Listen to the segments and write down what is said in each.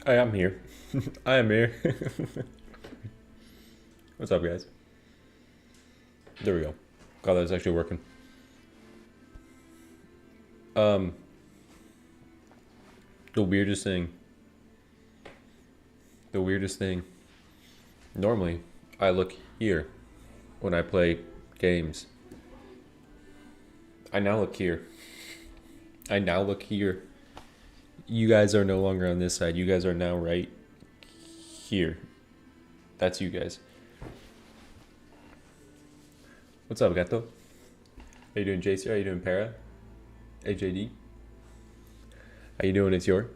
I am here. I am here. What's up, guys? There we go. God, that's actually working. The weirdest thing. Normally, I look here when I play games. I now look here. You guys are no longer on this side. You guys are now right here. That's you guys. What's up, Gato? How you doing, JC? How you doing, Para? AJD? How you doing, It's Your?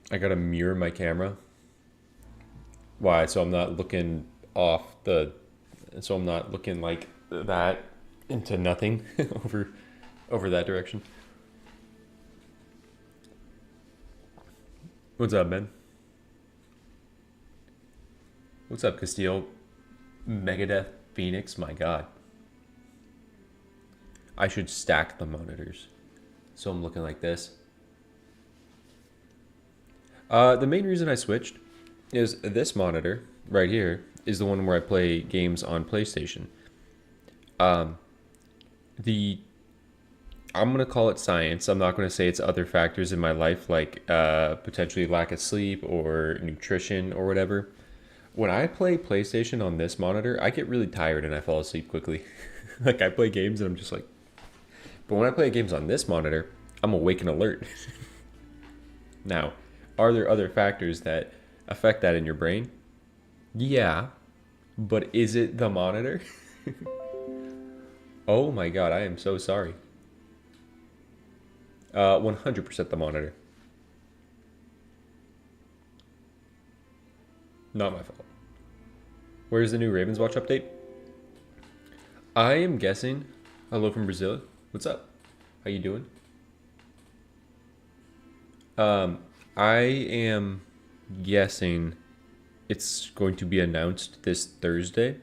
I gotta mirror my camera. Why? So I'm not looking so I'm not looking like that into nothing over that direction. What's up, Ben? What's up, Castile? Megadeth Phoenix? My God. I should stack the monitors. So I'm looking like this. The main reason I switched is this monitor right here is the one where I play games on PlayStation. I'm going to call it science. I'm not going to say it's other factors in my life like potentially lack of sleep or nutrition or whatever. When I play PlayStation on this monitor, I get really tired and I fall asleep quickly. Like I play games and I'm just like... But when I play games on this monitor, I'm awake and alert. Now, are there other factors that affect that in your brain? Yeah, but is it the monitor? Oh my god, I am so sorry. 100% the monitor. Not my fault. Where's the new Ravenswatch update? I am guessing. Hello from Brazil. What's up? How you doing? I am guessing it's going to be announced this Thursday,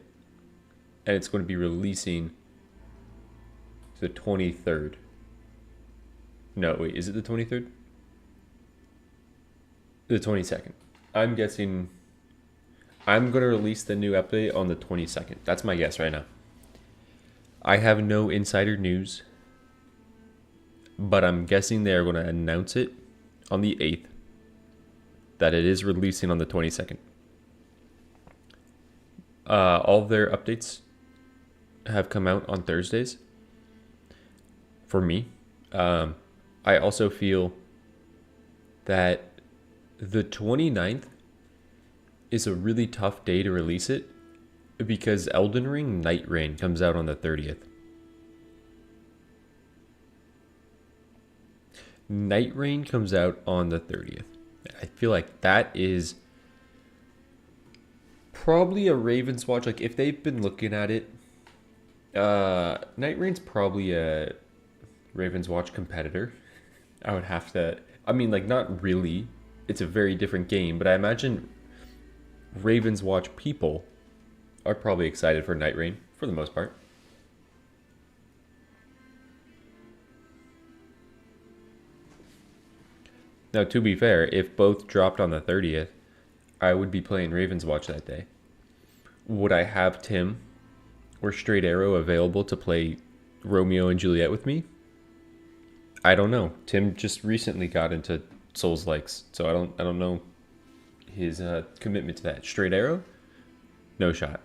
and it's going to be releasing the 23rd. No, wait, is it the 23rd? The 22nd. I'm guessing I'm going to release the new update on the 22nd. That's my guess right now. I have no insider news, but I'm guessing they are going to announce it on the 8th, that it is releasing on the 22nd. All of their updates have come out on Thursdays for me. I also feel that the 29th is a really tough day to release it because Elden Ring Night Rain comes out on the 30th. Night Rain comes out on the 30th. I feel like that is probably a Ravenswatch. Like, if they've been looking at it, Night Rain's probably a Ravenswatch competitor. I would have to. I mean, like, not really. It's a very different game, but I imagine Ravenswatch people are probably excited for Night Rain for the most part. Now, to be fair, if both dropped on the 30th, I would be playing Ravenswatch that day. Would I have Tim or Straight Arrow available to play Romeo and Juliet with me? I don't know. Tim just recently got into Souls likes, so I don't know his commitment to that. Straight Arrow? No shot.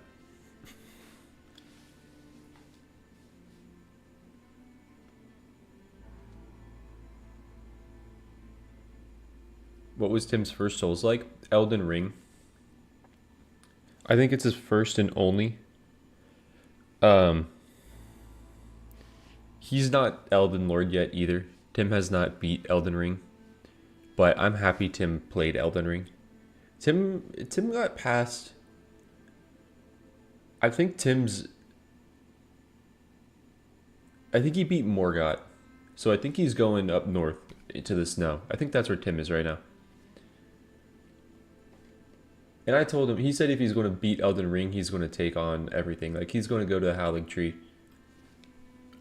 What was Tim's first Souls like? Elden Ring. I think it's his first and only. Um, he's not Elden Lord yet either. Tim has not beat Elden Ring, but I'm happy Tim played Elden Ring. Tim got past. I think Tim's. I think he beat Morgott, so I think he's going up north into the snow. I think that's where Tim is right now. And I told him, he said if he's going to beat Elden Ring, he's going to take on everything. Like, he's going to go to the Howling Tree.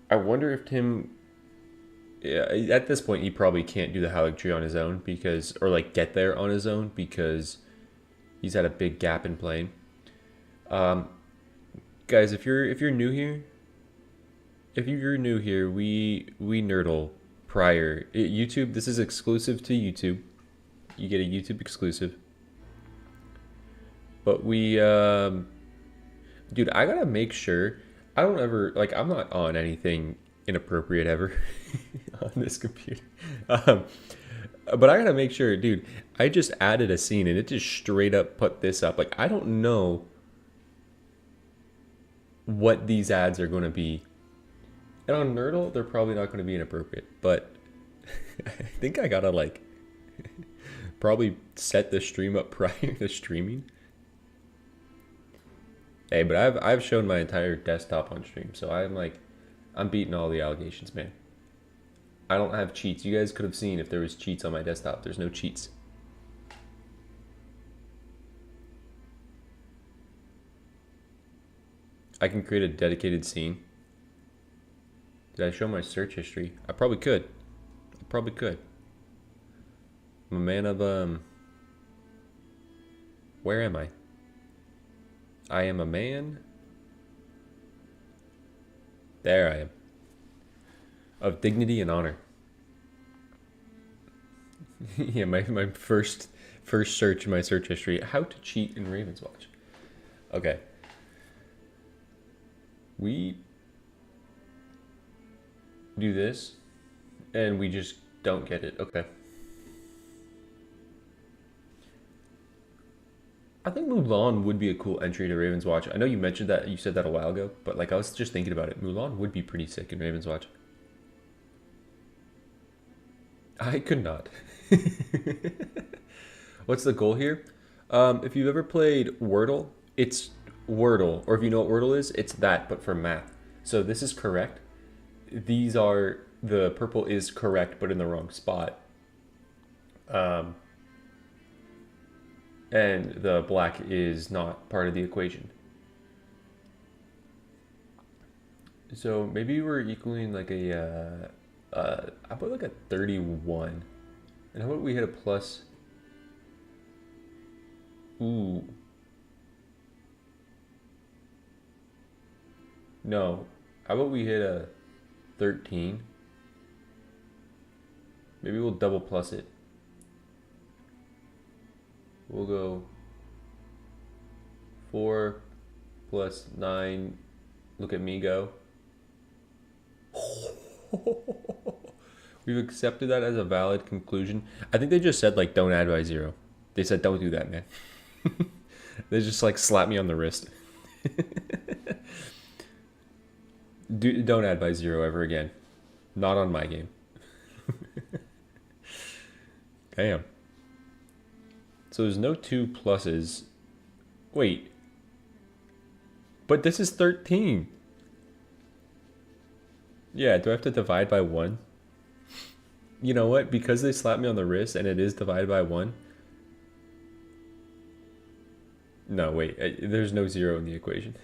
I wonder if Tim, yeah, at this point, he probably can't do the Howling Tree on his own because, or like get there on his own because he's had a big gap in playing. Um, Guys, if you're new here, we Nerdle prior. YouTube, this is exclusive to YouTube. You get a YouTube exclusive. But dude, I gotta make sure I don't ever, like, I'm not on anything inappropriate ever on this computer. Um, but I gotta make sure, dude, I just added a scene and it just straight up put this up. Like, I don't know what these ads are gonna be. And on Nerdle, they're probably not gonna be inappropriate. But I think I gotta, like, probably set the stream up prior to streaming. Hey, but I've shown my entire desktop on stream, so I'm beating all the allegations, man. I don't have cheats. You guys could have seen if there was cheats on my desktop. There's no cheats. I can create a dedicated scene. Did I show my search history? I probably could. I'm a man of where am I? I am a man. There I am. Of dignity and honor. Yeah, my first search in my search history. How to cheat in Ravenswatch. Okay. We do this, and we just don't get it. Okay. I think Mulan would be a cool entry to Ravenswatch. I know you mentioned that, you said that a while ago, but like I was just thinking about it. Mulan would be pretty sick in Ravenswatch. I could not. What's the goal here? If you've ever played Wordle, it's Wordle, or if you know what Wordle is, it's that, but for math. So this is correct. These are, the purple is correct, but in the wrong spot. And the black is not part of the equation. So maybe we're equaling like I put like a 31. And how about we hit a plus? Ooh. No. How about we hit a 13? Maybe we'll double plus it. We'll go 4 plus 9. Look at me go. We've accepted that as a valid conclusion. I think they just said like don't add by 0. They said don't do that, man. They just like slapped me on the wrist. Don't add by 0 ever again. Not on my game. Damn. So there's no 2 pluses. Wait. But this is 13. Yeah, do I have to divide by 1? You know what? Because they slapped me on the wrist and it is divided by 1. No, wait. There's no 0 in the equation.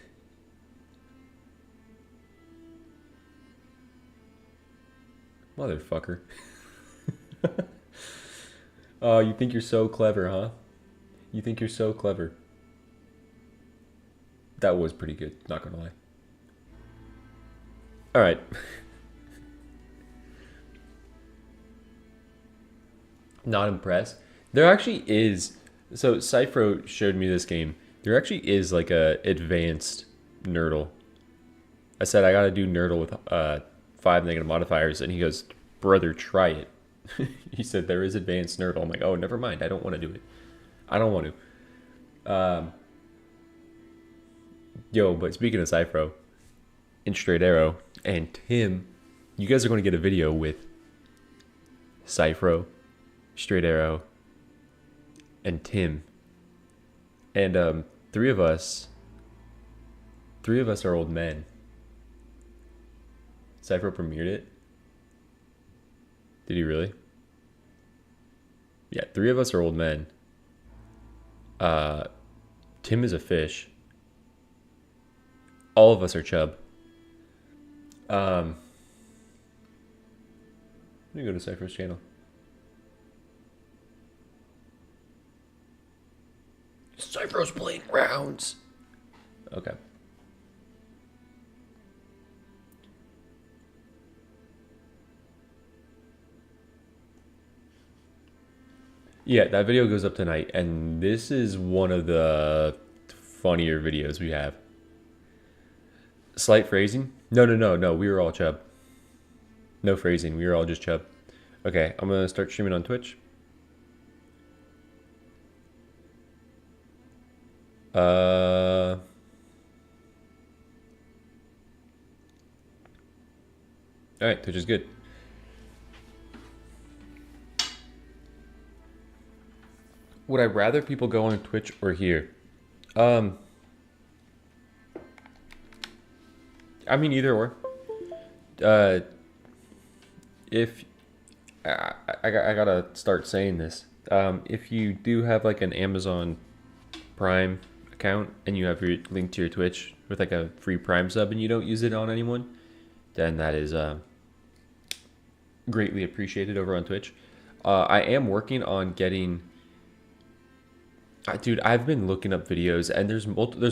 Motherfucker. Oh, you think you're so clever, huh? You think you're so clever. That was pretty good, not gonna lie. Alright. Not impressed. There actually is. So Cypro showed me this game. There actually is like a advanced Nerdle. I said I gotta do Nerdle with 5 negative modifiers, and he goes, "Brother, try it." He said there is advanced Nerdle. I'm like, oh, never mind. I don't want to do it. I don't want to. Yo, but speaking of Cypro, in Straight Arrow and Tim, you guys are going to get a video with Cypro, Straight Arrow, and Tim. And 3 of us are old men. Cypro premiered it. Did he really? Yeah, 3 of us are old men. Tim is a fish. All of us are chub. Let me go to Cypher's channel. Cypher's playing rounds. Okay. Yeah, that video goes up tonight, and this is one of the funnier videos we have. Slight phrasing? No. We were all chub. No phrasing. We were all just chub. Okay, I'm gonna start streaming on Twitch. All right, Twitch is good. Would I rather people go on Twitch or here? I mean, either or. If I gotta start saying this, if you do have like an Amazon Prime account and you have your link to your Twitch with like a free Prime sub and you don't use it on anyone, then that is greatly appreciated over on Twitch. I am working on getting. Dude, I've been looking up videos and there's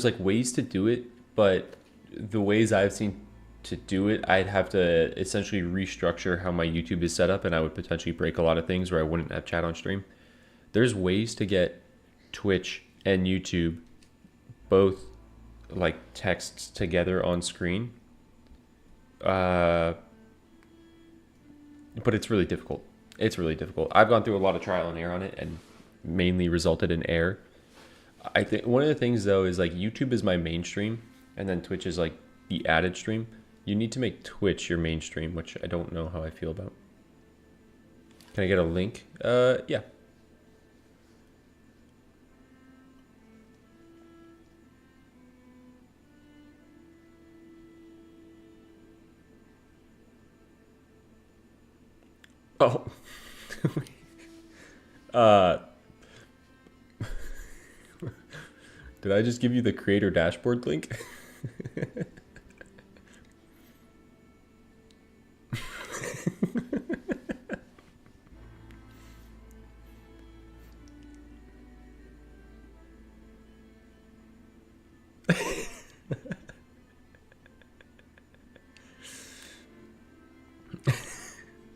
like ways to do it, but the ways I've seen to do it, I'd have to essentially restructure how my YouTube is set up, and I would potentially break a lot of things where I wouldn't have chat on stream. There's ways to get Twitch and YouTube both like texts together on screen. But it's really difficult. It's really difficult. I've gone through a lot of trial and error on it and mainly resulted in error. I think one of the things though is like YouTube is my mainstream, and then Twitch is like the added stream. You need to make Twitch your mainstream, which I don't know how I feel about. Can I get a link? Yeah. Oh. uh, did I just give you the creator dashboard link?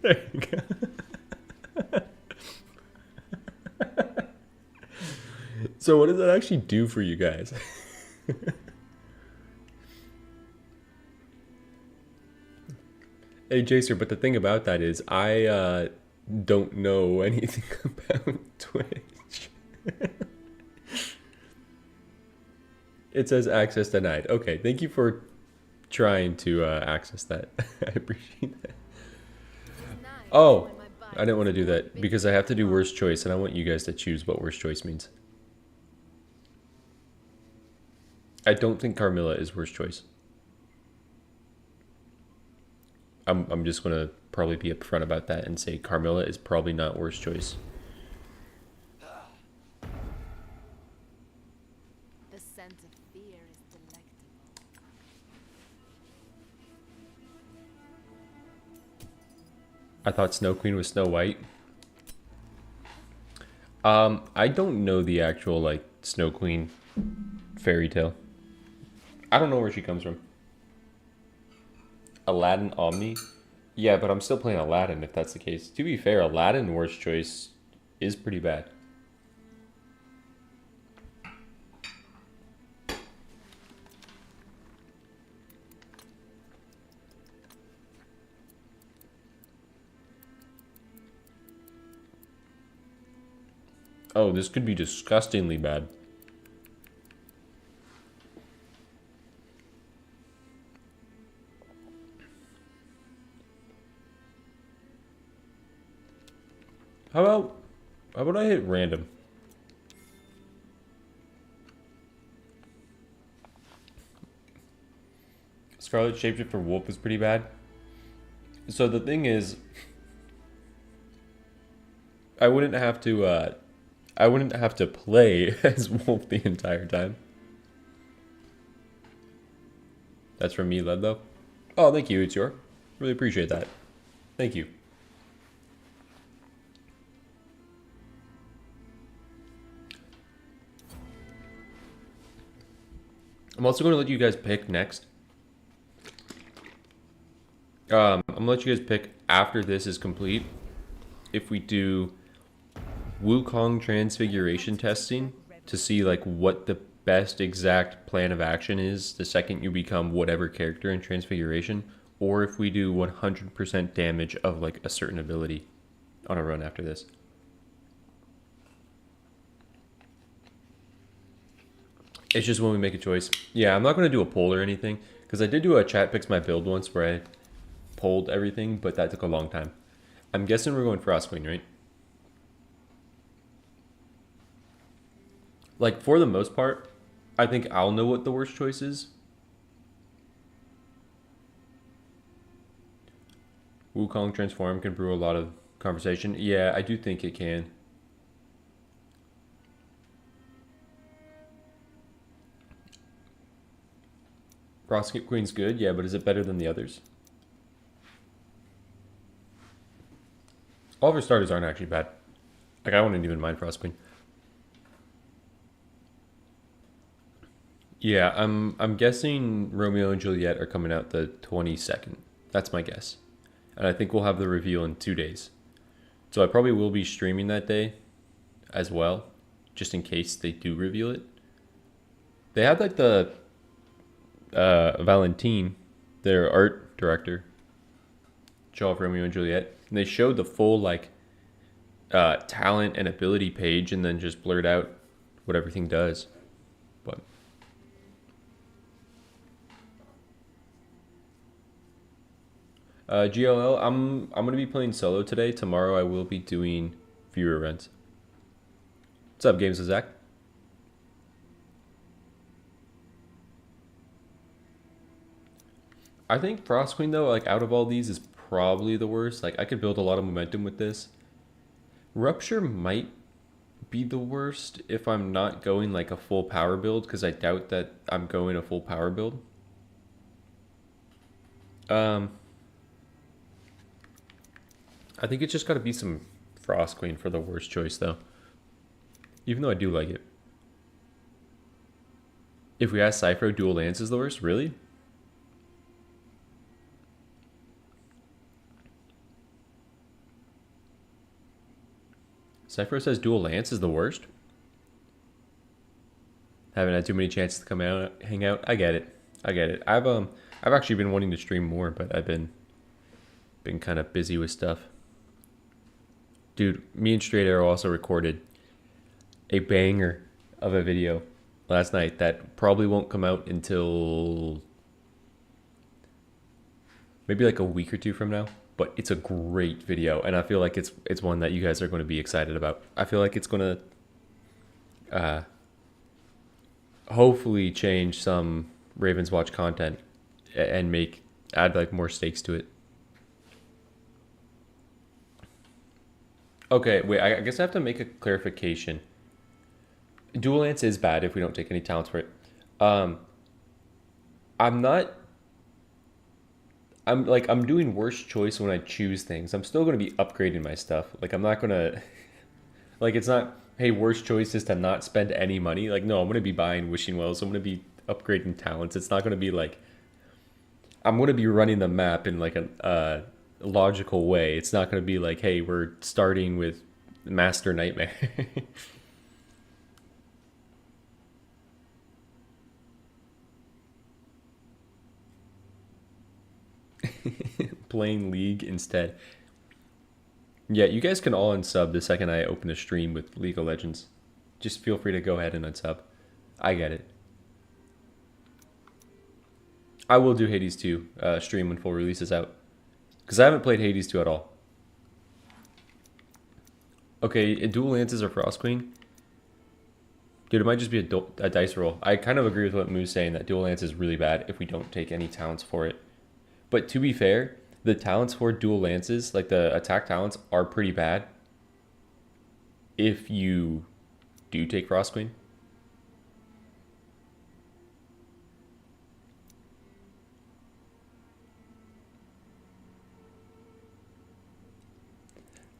There you go. So what does that actually do for you guys? Hey, Jacer, but the thing about that is I don't know anything about Twitch. It says access denied. Okay, thank you for trying to access that. I appreciate that. Oh, I didn't want to do that because I have to do worst choice, and I want you guys to choose what worst choice means. I don't think Carmilla is worst choice. I'm just gonna probably be upfront about that and say Carmilla is probably not worst choice. The scent of fear is delectable. I thought Snow Queen was Snow White. I don't know the actual like Snow Queen fairy tale. I don't know where she comes from. Aladdin Omni? Yeah, but I'm still playing Aladdin if that's the case. To be fair, Aladdin worst choice is pretty bad. Oh, this could be disgustingly bad. How about I hit random? Scarlet Shapeshifter Wolf is pretty bad. So the thing is, I wouldn't have to play as Wolf the entire time. That's from me, Led though. Oh, thank you, It's your. Really appreciate that. Thank you. I'm also going to let you guys pick next. I'm going to let you guys pick after this is complete. If we do Wukong transfiguration testing to see like what the best exact plan of action is the second you become whatever character in transfiguration, or if we do 100% damage of like a certain ability on a run after this. It's just when we make a choice. Yeah, I'm not going to do a poll or anything, because I did do a chat picks my build once where I polled everything, but that took a long time. I'm guessing we're going Frost Queen, right? Like, for the most part, I think I'll know what the worst choice is. Wukong Transform can brew a lot of conversation. Yeah, I do think it can. Frost Queen's good, yeah, but is it better than the others? All of her starters aren't actually bad. Like, I wouldn't even mind Frost Queen. Yeah, I'm guessing Romeo and Juliet are coming out the 22nd. That's my guess. And I think we'll have the reveal in 2 days. So I probably will be streaming that day as well, just in case they do reveal it. They had like the Valentine, their art director, show off Romeo and Juliet. And they showed the full like talent and ability page and then just blurred out what everything does. GLL, I'm gonna be playing solo today. Tomorrow I will be doing viewer events. What's up, Games with Zach? I think Frost Queen though, like out of all these, is probably the worst. Like I could build a lot of momentum with this. Rupture might be the worst if I'm not going like a full power build, because I doubt that I'm going a full power build. Um, I think it's just got to be some Frost Queen for the worst choice though. Even though I do like it. If we ask Cypher, Dual Lance is the worst? Really? Cypher says Dual Lance is the worst? Haven't had too many chances to come out, hang out. I get it. I get it. I've actually been wanting to stream more, but I've been kind of busy with stuff. Dude, me and Straight Arrow also recorded a banger of a video last night that probably won't come out until maybe like a week or two from now. But it's a great video, and I feel like it's one that you guys are going to be excited about. I feel like it's going to hopefully change some Ravenswatch content and add like more stakes to it. Okay, wait, I guess I have to make a clarification. Dual Lance is bad if we don't take any talents for it. Um, I'm not. I'm doing worst choice when I choose things. I'm still gonna be upgrading my stuff. Like I'm not gonna like it's not, hey, worst choice is to not spend any money. Like no, I'm gonna be buying wishing wells. I'm gonna be upgrading talents. It's not gonna be like I'm gonna be running the map in like a logical way. It's not gonna be like, hey, we're starting with Master Nightmare. Playing League instead. Yeah, you guys can all unsub the second I open a stream with League of Legends. Just feel free to go ahead and unsub. I get it. I will do Hades 2 stream when full release is out. Because I haven't played Hades 2 at all. Okay, Dual Lances or Frost Queen? Dude, it might just be a dice roll. I kind of agree with what Moo's saying, that Dual Lance is really bad if we don't take any talents for it. But to be fair, the talents for Dual Lances, like the attack talents, are pretty bad if you do take Frost Queen.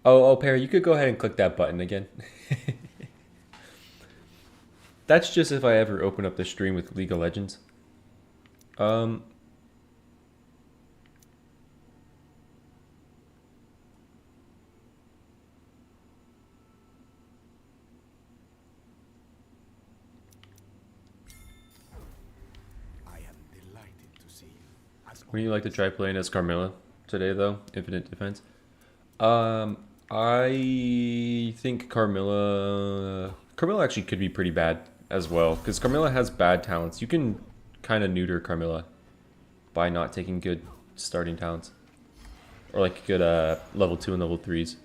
Oh, Perry, you could go ahead and click that button again. That's just if I ever open up the stream with League of Legends. Um, I am delighted to see you. Wouldn't you like to try playing as Carmilla today, though? Infinite Defense. I think Carmilla actually could be pretty bad as well, because Carmilla has bad talents. You can kind of neuter Carmilla by not taking good starting talents, or like good level 2 and level 3s.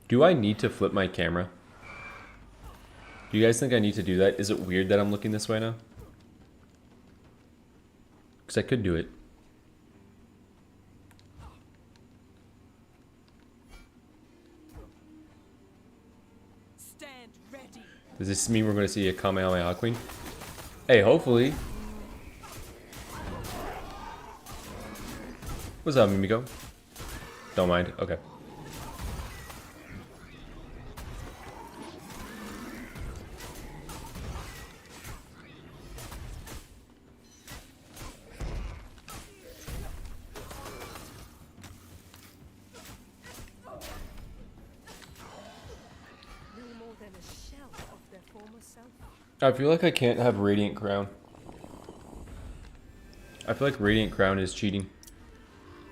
Do I need to flip my camera? Do you guys think I need to do that? Is it weird that I'm looking this way now? Because I could do it. Stand ready. Does this mean we're going to see a Kamehameha Queen? Hey, hopefully. What's up, Mimiko? Don't mind. Okay. No more than a shell of their former self. I feel like I can't have Radiant Crown. I feel like Radiant Crown is cheating.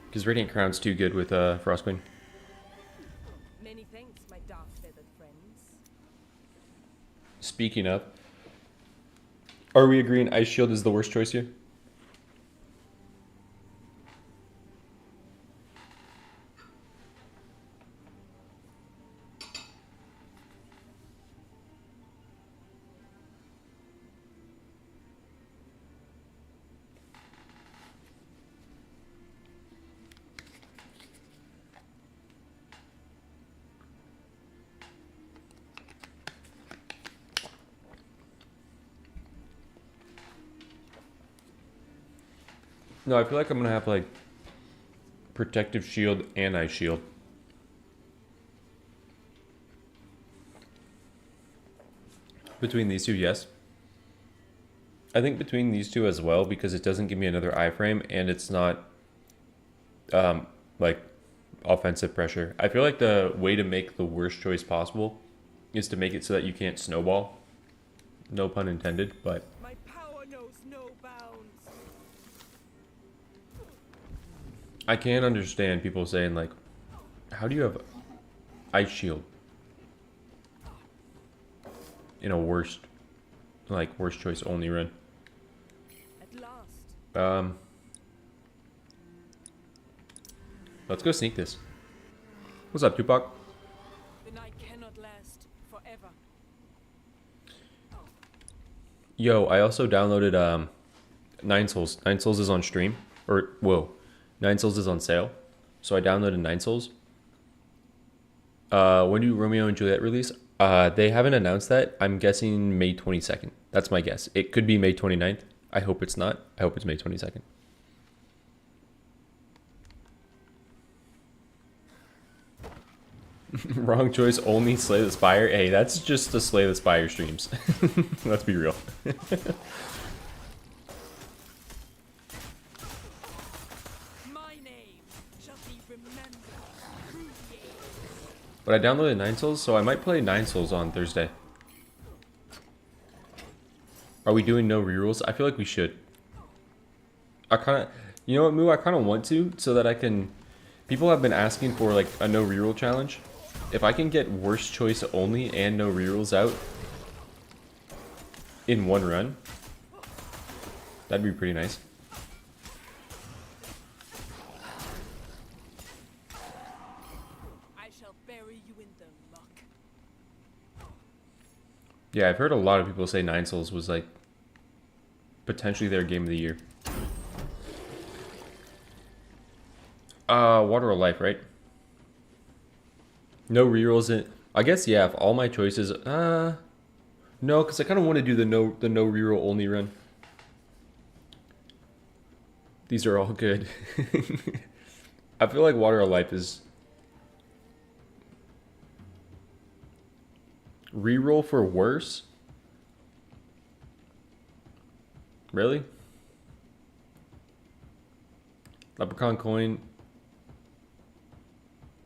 Because Radiant Crown's too good with Frostqueen. Many thanks, my dark feathered friends. Speaking of, Are we agreeing Ice Shield is the worst choice here? No, I feel like I'm gonna have like protective shield and ice shield. Between these two, yes. I think between these two as well, because it doesn't give me another iframe and it's not like offensive pressure. I feel like the way to make the worst choice possible is to make it so that you can't snowball. No pun intended, but My power knows no bounds. I can understand people saying like, how do you have ice shield in a worst choice only run? At last. Let's go sneak this. What's up, Tupac? The night cannot last forever. Yo, I also downloaded Nine Souls. Nine Souls is on stream. Or whoa. Nine Souls is on sale. So I downloaded Nine Souls. When do Romeo and Juliet release? They haven't announced that. I'm guessing May 22nd. That's my guess. It could be May 29th. I hope it's not. I hope it's May 22nd. Wrong choice, only Slay the Spire. Hey, that's just the Slay the Spire streams. Let's be real. My name shall be remembered through the ages. But I downloaded Nine Souls, so I might play Nine Souls on Thursday. Are we doing no rerolls? I feel like we should. I kind of, you know what, Moo? I kind of want to, so that I can. People have been asking for like a no reroll challenge. If I can get worst choice only and no rerolls out in one run, that'd be pretty nice. I shall bury you in the muck. Yeah, I've heard a lot of people say Nine Souls was like potentially their game of the year. Water of Life, right? No rerolls in. I guess yeah. If all my choices, no, because I kind of want to do the no reroll only run. These are all good. I feel like Water of Life is reroll for worse. Really? Leprechaun coin.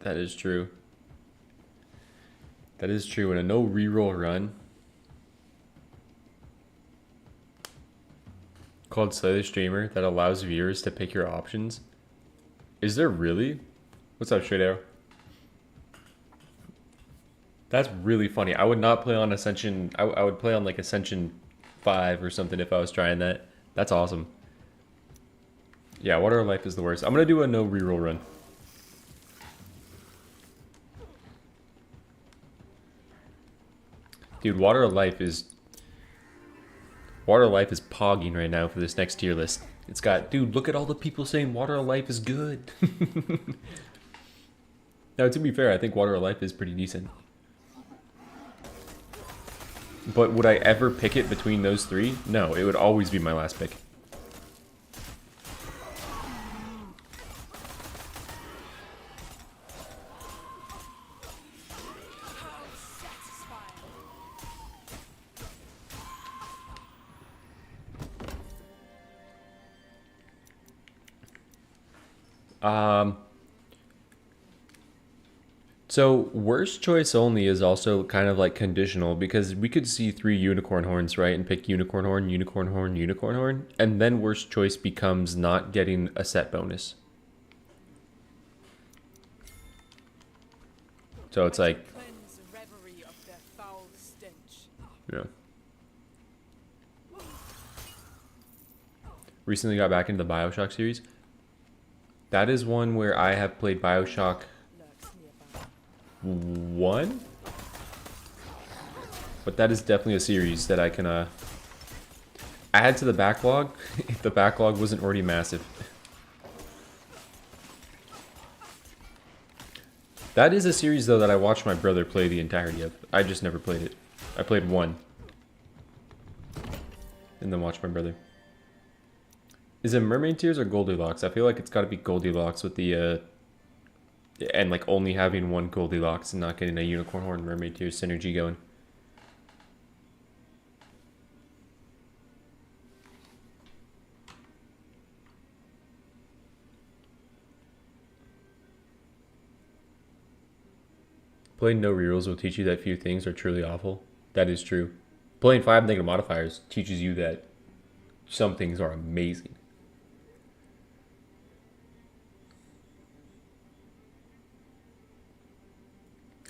That is true. That is true. In a no reroll run called Slay the Streamer that allows viewers to pick your options. Is there really? What's up, Straight Arrow? That's really funny. I would not play on Ascension. I would play on like Ascension 5 or something if I was trying that. That's awesome. Yeah, Water of Life is the worst. I'm going to do a no reroll run. Dude, Water of Life is pogging right now for this next tier list. It's got, dude, look at all the people saying Water of Life is good. Now, to be fair, I think Water of Life is pretty decent. But would I ever pick it between those three? No, it would always be my last pick. How satisfying. So worst choice only is also kind of like conditional because we could see 3 unicorn horns, right? And pick unicorn horn, unicorn horn, unicorn horn. And then worst choice becomes not getting a set bonus. So it's like, Cleanse reverie of their foul stench. you know. recently got back into the Bioshock series. That is one where I have played Bioshock Lurks nearby. 1, but that is definitely a series that I can add to the backlog if the backlog wasn't already massive. That is a series though that I watched my brother play the entirety of. I just never played it. I played 1 and then watched my brother. Is it Mermaid Tears or Goldilocks? I feel like it's got to be Goldilocks with the and like only having one Goldilocks and not getting a Unicorn Horn Mermaid Tears synergy going. Playing no rerules will teach you that few things are truly awful. That is true. Playing 5 negative modifiers teaches you that some things are amazing.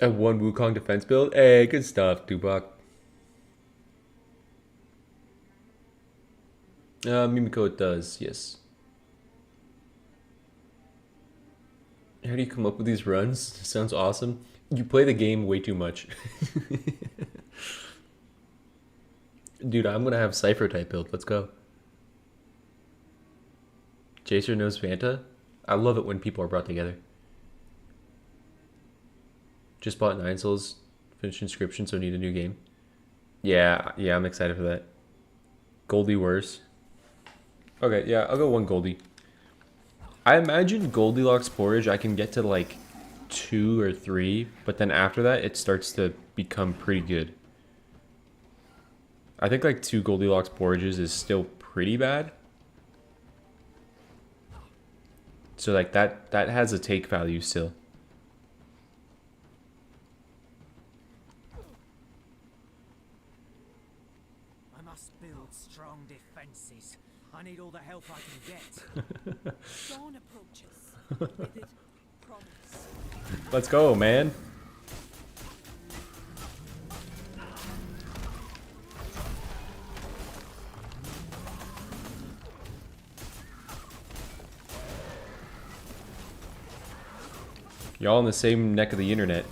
A 1 Wukong defense build? Hey, good stuff, Dubak. Mimiko, it does, yes. How do you come up with these runs? Sounds awesome. You play the game way too much. Dude, I'm gonna have Cypher type build. Let's go. Jacer knows Fanta? I love it when people are brought together. Just bought 9 Souls, finished Inscription, so need a new game. Yeah, I'm excited for that. Goldie worse. Okay, yeah, I'll go 1 Goldie. I imagine Goldilocks porridge I can get to like 2 or 3, but then after that it starts to become pretty good. I think like 2 Goldilocks porridges is still pretty bad. So like that has a take value still. I must build strong defenses. I need all the help I can get. Dawn approaches. With it, promise. Let's go, man. Y'all in the same neck of the internet.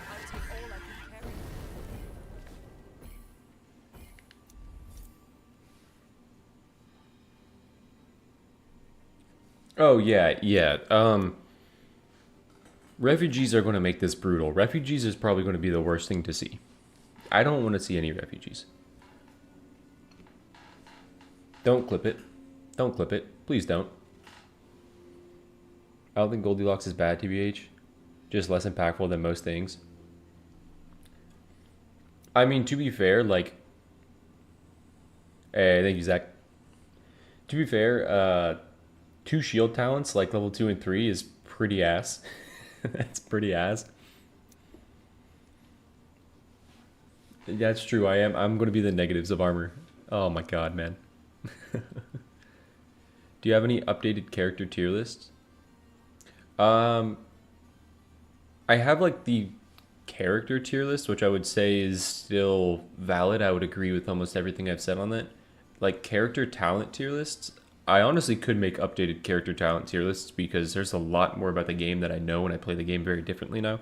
I'll take all I can carry. Oh yeah. Refugees are going to make this brutal. Refugees is probably going to be the worst thing to see. I don't want to see any refugees. Don't clip it. Don't clip it. Please don't. I don't think Goldilocks is bad, TBH. Just less impactful than most things. I mean, to be fair, like... Hey, thank you, Zach. To be fair, 2 shield talents, like level 2 and 3, is pretty ass. That's pretty ass. That's true, I'm going to be the negatives of armor. Oh my god, man. Do you have any updated character tier lists? I have like the character tier list, which I would say is still valid. I would agree with almost everything I've said on that. Like character talent tier lists, I honestly could make updated character talent tier lists because there's a lot more about the game that I know and I play the game very differently now.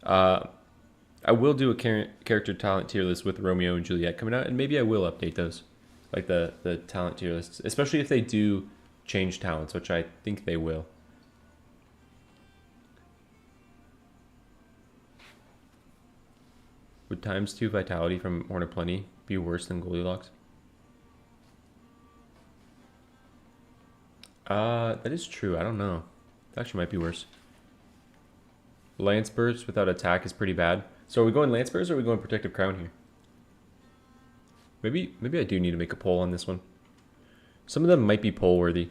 I will do a character talent tier list with Romeo and Juliet coming out, and maybe I will update those. Like the talent tier lists, especially if they do change talents, which I think they will. Would ×2 vitality from Horn of Plenty be worse than Goldilocks? That is true. I don't know. That actually might be worse. Lance Burst without attack is pretty bad. So are we going Lance Burst or are we going Protective Crown here? Maybe I do need to make a poll on this one. Some of them might be poll worthy.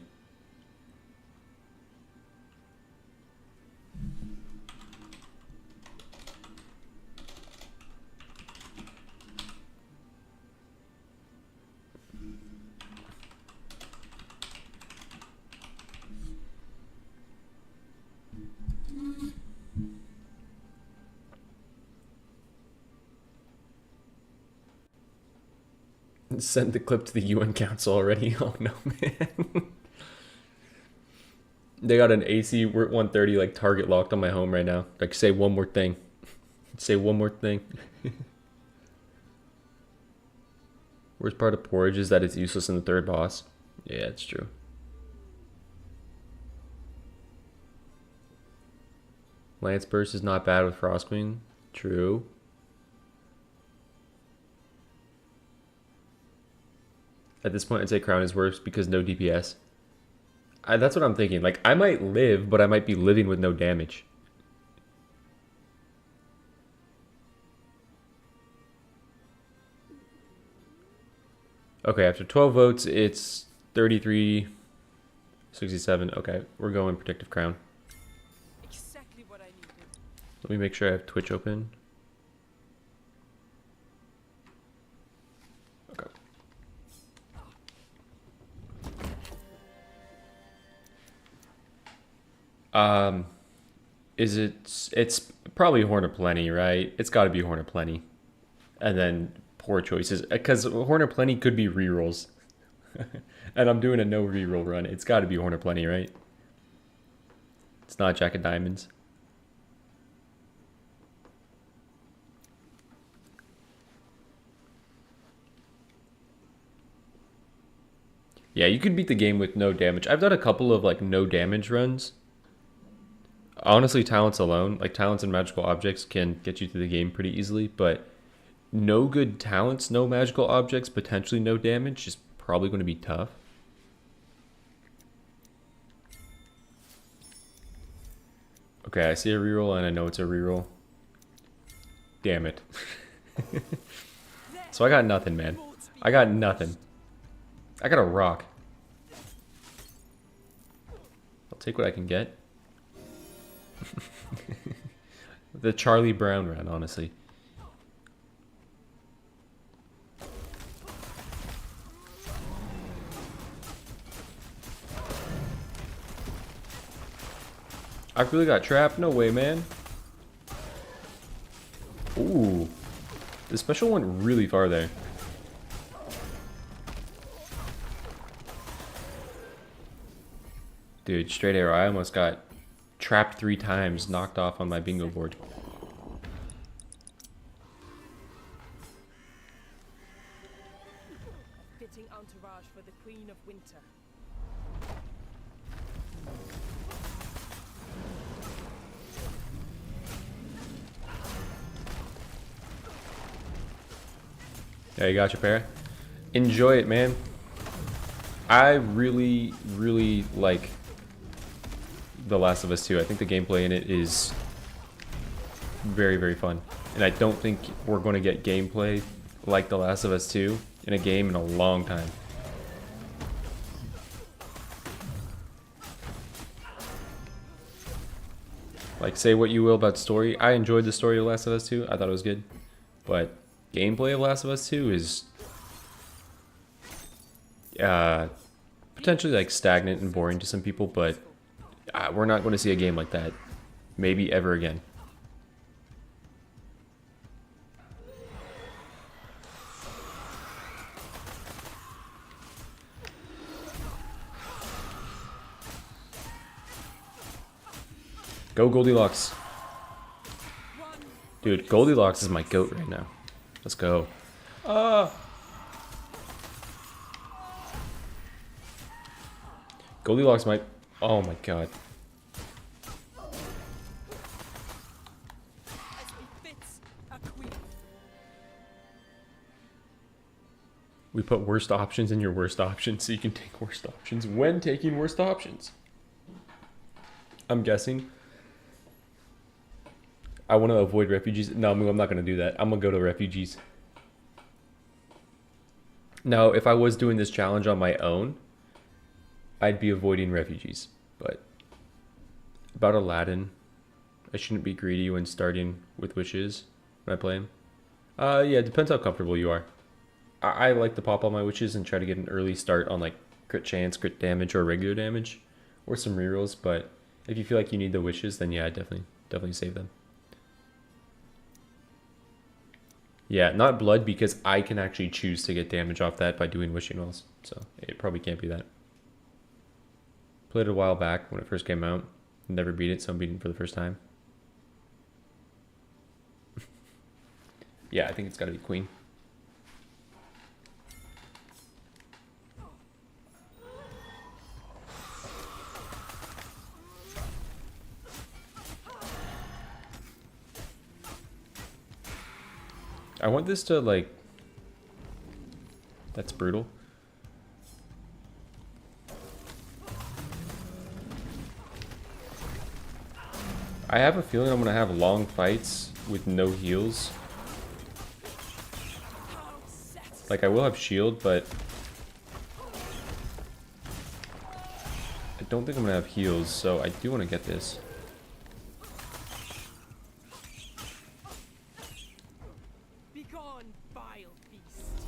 Send the clip to the UN Council already. Oh no, man. They got an AC 130 like target locked on my home right now. Like, say one more thing. Say one more thing. Worst part of porridge is that it's useless in the third boss. Yeah, it's true. Lance Burst is not bad with Frost Queen. True. At this point, I'd say Crown is worse because no DPS. That's what I'm thinking. Like, I might live, but I might be living with no damage. Okay, after 12 votes, it's 33-67. Okay, we're going Protective Crown. Exactly what I needed. Let me make sure I have Twitch open. Okay. It's probably Horn of Plenty, right? It's got to be Horn of Plenty. And then poor choices, because Horn of Plenty could be rerolls. And I'm doing a no reroll run. It's got to be Horn of Plenty, right? It's not Jack of Diamonds. Yeah, you could beat the game with no damage. I've done a couple of like no damage runs. Honestly, talents alone, like talents and magical objects, can get you through the game pretty easily, but no good talents, no magical objects, potentially no damage is probably going to be tough. Okay, I see a reroll and I know it's a reroll. Damn it. So I got nothing, man. I got nothing. I got a rock. I'll take what I can get. The Charlie Brown run, honestly. I really got trapped? No way, man. Ooh. The special went really far there. Dude, straight arrow. I almost got trapped 3 times, knocked off on my bingo board. Fitting entourage for the Queen of Winter. Yeah, you got your pair. Enjoy it, man. I really, really like The Last of Us 2. I think the gameplay in it is very, very fun. And I don't think we're going to get gameplay like The Last of Us 2 in a game in a long time. Like, say what you will about story. I enjoyed the story of Last of Us 2. I thought it was good. But gameplay of Last of Us 2 is potentially like stagnant and boring to some people, but we're not going to see a game like that maybe ever again. Go Goldilocks. Dude, Goldilocks is my goat right now. Let's go. Goldilocks might... Oh my god. As befits a queen. We put worst options in your worst options so you can take worst options when taking worst options. I'm guessing. I want to avoid refugees. No, I'm not going to do that. I'm going to go to refugees. Now, if I was doing this challenge on my own, I'd be avoiding refugees. But about Aladdin, I shouldn't be greedy when starting with witches when I play him. Yeah, it depends how comfortable you are. I like to pop all my witches and try to get an early start on like crit chance, crit damage, or regular damage, or some rerolls. But if you feel like you need the witches, then yeah, definitely save them. Yeah, not blood because I can actually choose to get damage off that by doing wishing wells. So it probably can't be that. Played it a while back when it first came out. Never beat it, so I'm beating it for the first time. Yeah, I think it's gotta be queen. I want this to like... That's brutal. I have a feeling I'm gonna have long fights with no heals. Like, I will have shield, but I don't think I'm gonna have heals, so I do want to get this. Begone, vile beast.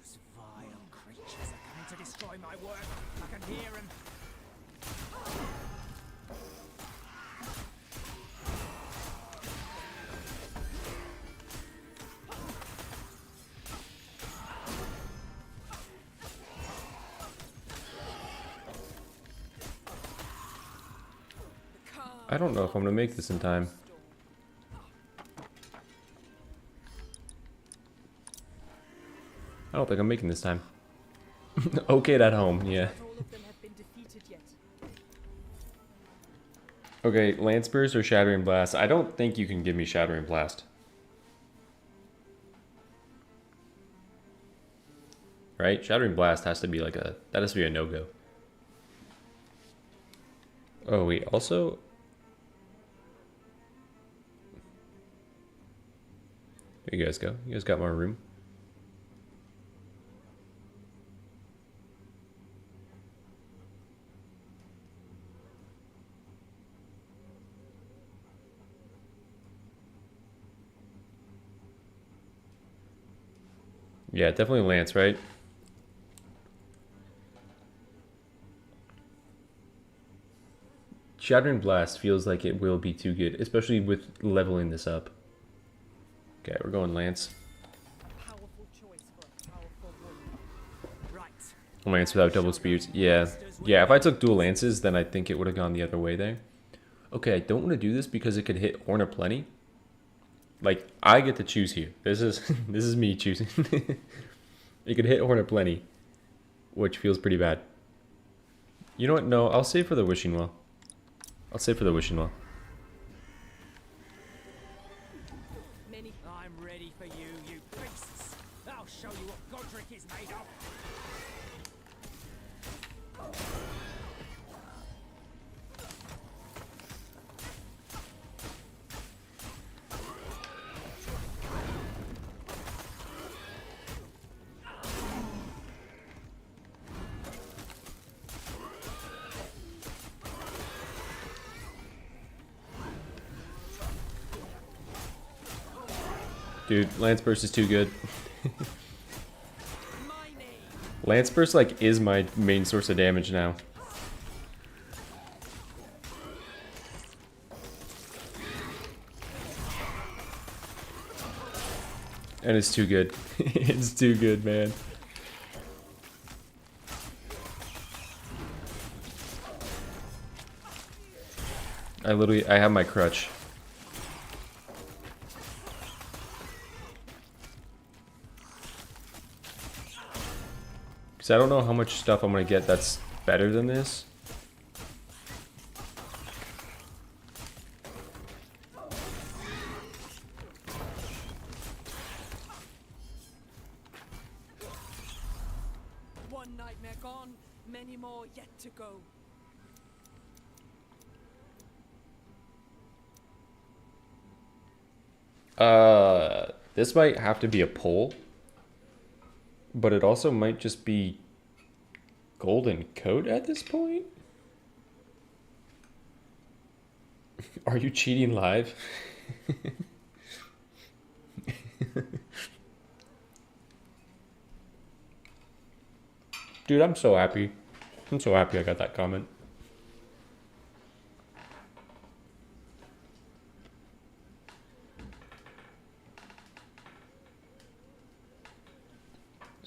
Those vile creatures are coming to destroy my work. I can hear them. I don't know if I'm gonna make this in time. I don't think I'm making this time. Okay, at home, yeah. Not all of them have been defeated yet. Okay, Lance Burst or Shattering Blast? I don't think you can give me Shattering Blast. Right? Shattering Blast has to be like a... That has to be a no-go. Oh, wait, also... There you guys go. You guys got more room. Yeah, definitely Lance, right? Shattering Blast feels like it will be too good, especially with leveling this up. Okay, we're going Lance. Powerful choice for a powerful woman. Right. Lance without double spears. Yeah. Yeah, if I took dual Lances, then I think it would have gone the other way there. Okay, I don't want to do this because it could hit Horn of Plenty. Like, I get to choose here. This is this is me choosing. It could hit Horn of Plenty, which feels pretty bad. You know what? No, I'll save for the Wishing Well. I'll save for the Wishing Well. I'm ready for you, you beasts. I'll show you what Godric is made of. Dude, Lance Burst is too good. Lance Burst, like, is my main source of damage now. And it's too good. It's too good, man. I have my crutch. Because I don't know how much stuff I'm going to get that's better than this. One nightmare gone, many more yet to go. This might have to be a pull. But it also might just be golden coat at this point? Are you cheating live? Dude, I'm so happy. I'm so happy I got that comment.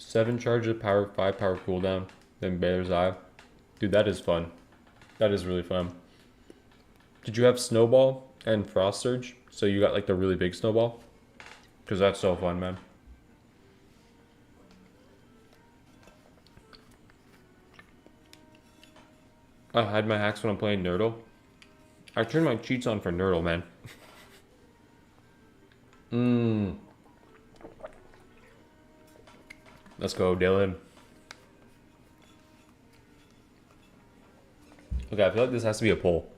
7 charge of power, 5 power cooldown, then Bear's Eye. Dude, that is fun. That is really fun. Did you have Snowball and Frost Surge? So you got like the really big snowball? Because that's so fun, man. I hide my hacks when I'm playing Nerdle. I turn my cheats on for Nerdle, man. Let's go, Dylan. Okay, I feel like this has to be a poll.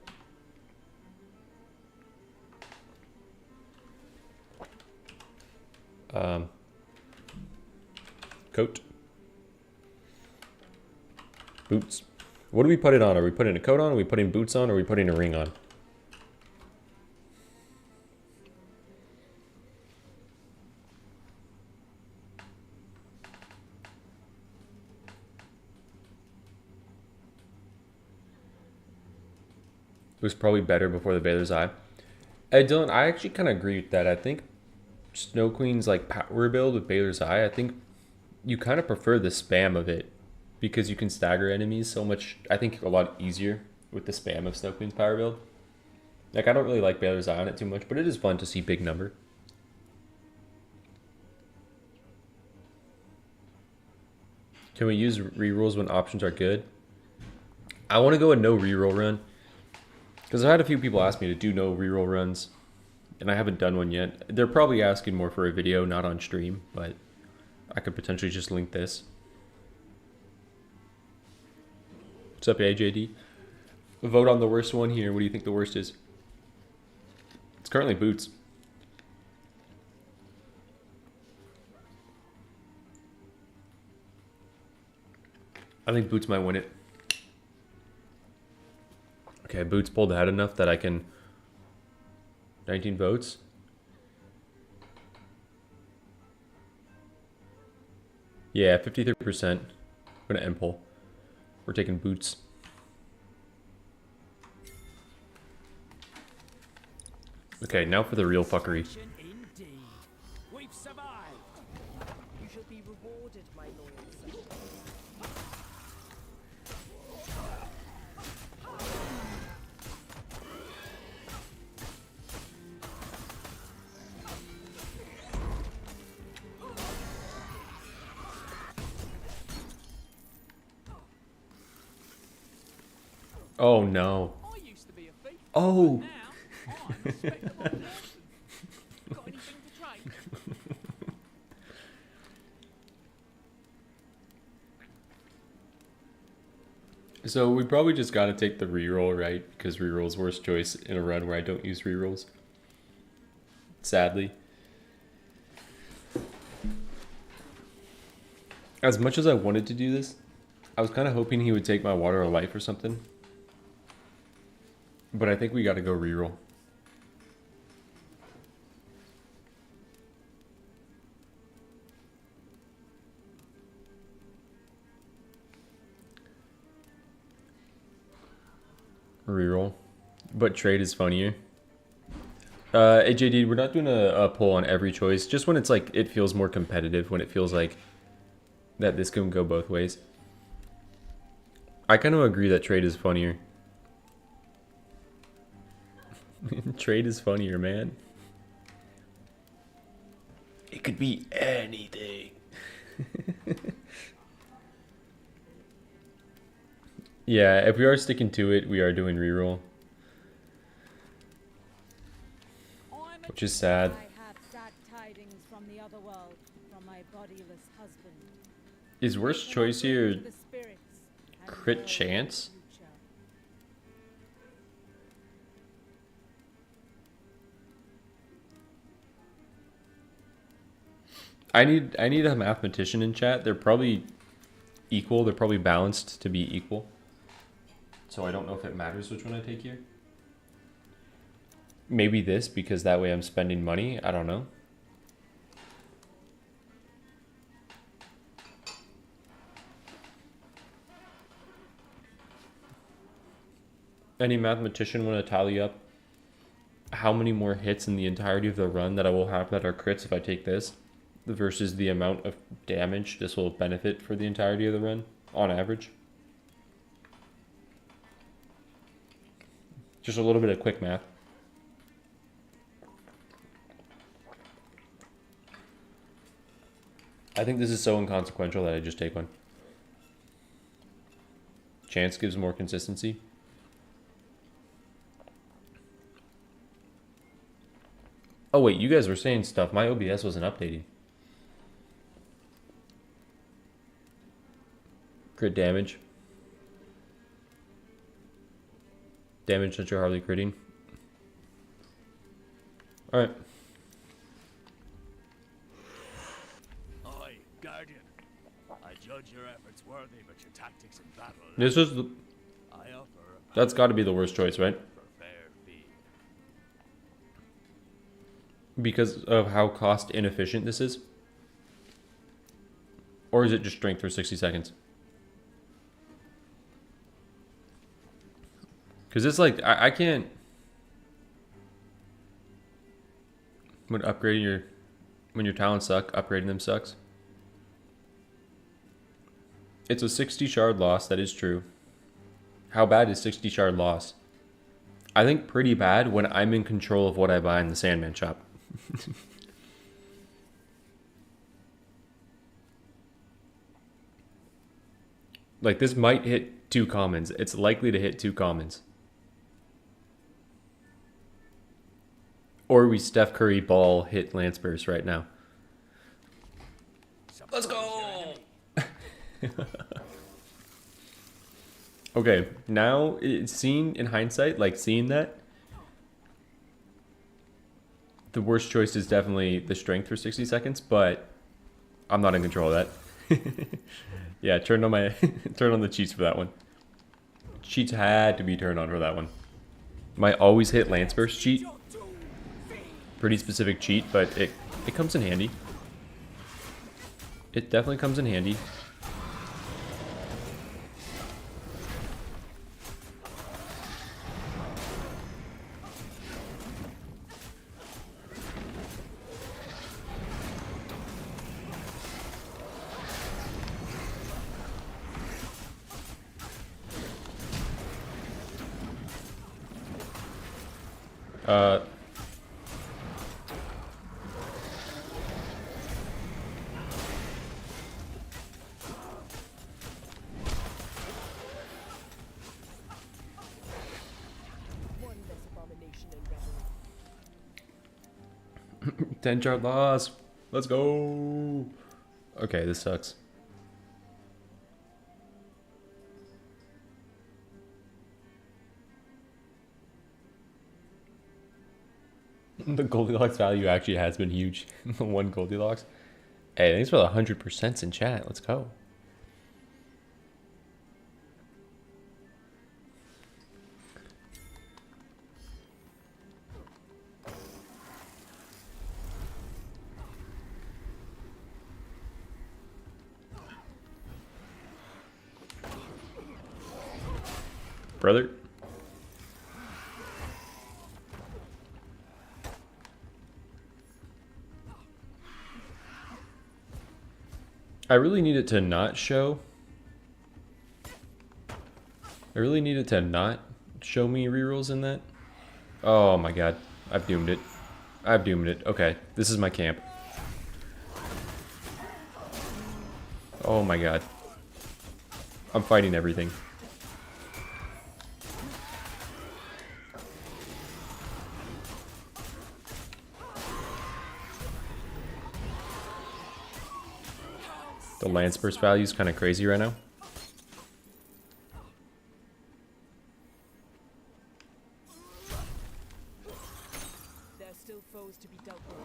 Coat. Boots. What do we put it on? Are we putting a coat on? Are we putting boots on? Or are we putting a ring on? It was probably better before the Baylor's Eye. Hey, Dylan, I actually kind of agree with that. I think Snow Queen's like power build with Baylor's Eye, I think you kind of prefer the spam of it because you can stagger enemies so much, I think a lot easier with the spam of Snow Queen's power build. Like, I don't really like Baylor's Eye on it too much, but it is fun to see big number. Can we use rerolls when options are good? I want to go a no reroll run because I've had a few people ask me to do no reroll runs and I haven't done one yet. They're probably asking more for a video, not on stream, but I could potentially just link this. What's up, AJD? Vote on the worst one here. What do you think the worst is? It's currently boots. I think boots might win it. Okay, boots pulled ahead enough that I can... 19 votes. Yeah, 53%. I'm gonna end poll. We're taking boots. Okay, now for the real fuckery. Indeed. We've survived. You shall be rewarded, my loyal son. Oh no. I used to be a thief. Oh. Now I'm a respectable person. Got anything to trade? So we probably just gotta take the reroll, right? Because reroll's worst choice in a run where I don't use rerolls. Sadly. As much as I wanted to do this, I was kind of hoping he would take my water of life or something. But I think we gotta go reroll. Reroll. But trade is funnier. AJD, we're not doing a poll on every choice. Just when it's like, it feels more competitive. When it feels like that this can go both ways. I kind of agree that trade is funnier. Trade is funnier, man. It could be anything. Yeah, if we are sticking to it, we are doing reroll. Which is sad. I have sad tidings from the other world, from my bodiless husband. Is worst choice here The spirits and crit their chance? future. I need a mathematician in chat. They're probably equal. They're probably balanced to be equal. So I don't know if it matters which one I take here. Maybe this, because that way I'm spending money. I don't know. Any mathematician want to tally up how many more hits in the entirety of the run that I will have that are crits if I take this? versus the amount of damage this will benefit for the entirety of the run on average. Just a little bit of quick math. I think this is so inconsequential that I just take one. Chance gives more consistency. Oh wait, you guys were saying stuff. My OBS wasn't updating. Crit damage. Damage that you're hardly critting. Alright. Oi, Guardian. I judge your efforts worthy, but your tactics in battle. This is the... I offer a That's got to be the worst choice, right? for fair fee. Because of how cost inefficient this is? Or is it just strength for 60 seconds? Because it's like, I can't... When upgrading your... When your talents suck, upgrading them sucks. It's a 60 shard loss, that is true. How bad is 60 shard loss? I think pretty bad when I'm in control of what I buy in the Sandman shop. Like, this might hit 2 commons. It's likely to hit 2 commons. Or we Steph Curry ball hit Lance Burst right now. Let's go! Okay, now it's seen in hindsight, like seeing that, the worst choice is definitely the strength for 60 seconds, but I'm not in control of that. Yeah, turn on the cheats for that one. Cheats had to be turned on for that one. My always hit Lance Burst cheat. Pretty specific cheat, but it comes in handy. It definitely comes in handy. One less abomination and rebel. 10 chart loss. Let's go. Okay, this sucks. The Goldilocks value actually has been huge. The one Goldilocks. Hey, thanks for the 100% in chat. Let's go. Brother. I really need it to not show. I really need it to not show me rerolls in that. Oh my god. I've doomed it. I've doomed it. Okay. This is my camp. Oh my god. I'm fighting everything. The Lance Burst value is kind of crazy right now. There are still foes to be dealt with.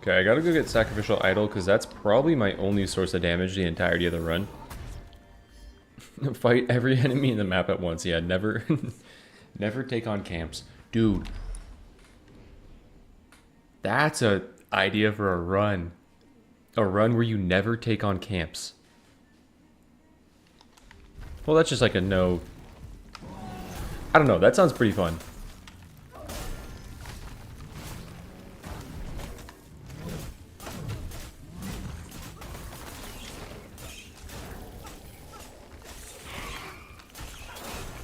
Okay, I gotta go get Sacrificial Idol because that's probably my only source of damage the entirety of the run. Fight every enemy in the map at once. Yeah, never never take on camps. Dude. That's a idea for a run. A run where you never take on camps. Well, that's just like a no. I don't know. That sounds pretty fun.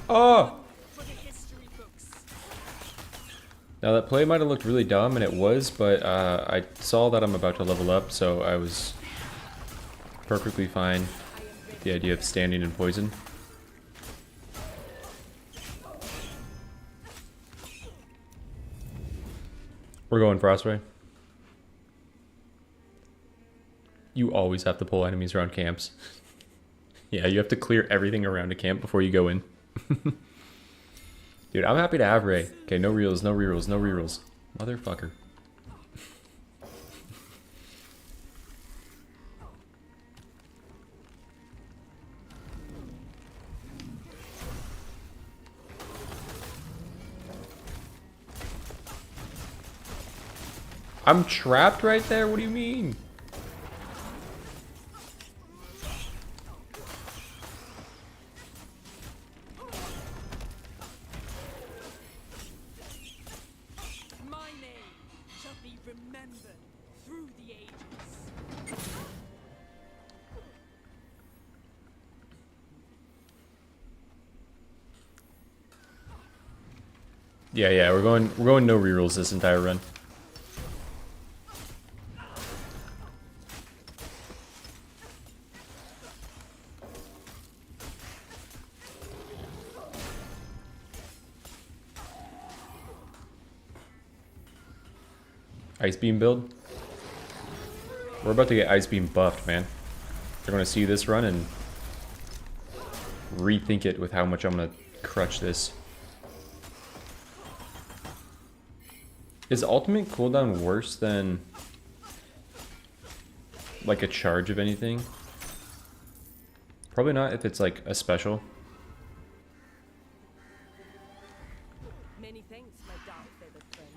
Oh! For the history books. Now that play might have looked really dumb, and it was, but I saw that I'm about to level up, so I was perfectly fine with the idea of standing in poison. We're going Frostray. You always have to pull enemies around camps. Yeah, you have to clear everything around a camp before you go in. Dude, I'm happy to have Ray. Okay, no reels, no rerolls, no rerolls. Motherfucker. I'm trapped right there? What do you mean? My name shall be remembered through the ages. Yeah, we're going no rerolls this entire run. Ice Beam build. We're about to get Ice Beam buffed, man. They're gonna see this run and rethink it with how much I'm gonna crutch this. Is ultimate cooldown worse than like a charge of anything? Probably not if it's like a special. Many thanks, my dark-feathered friend.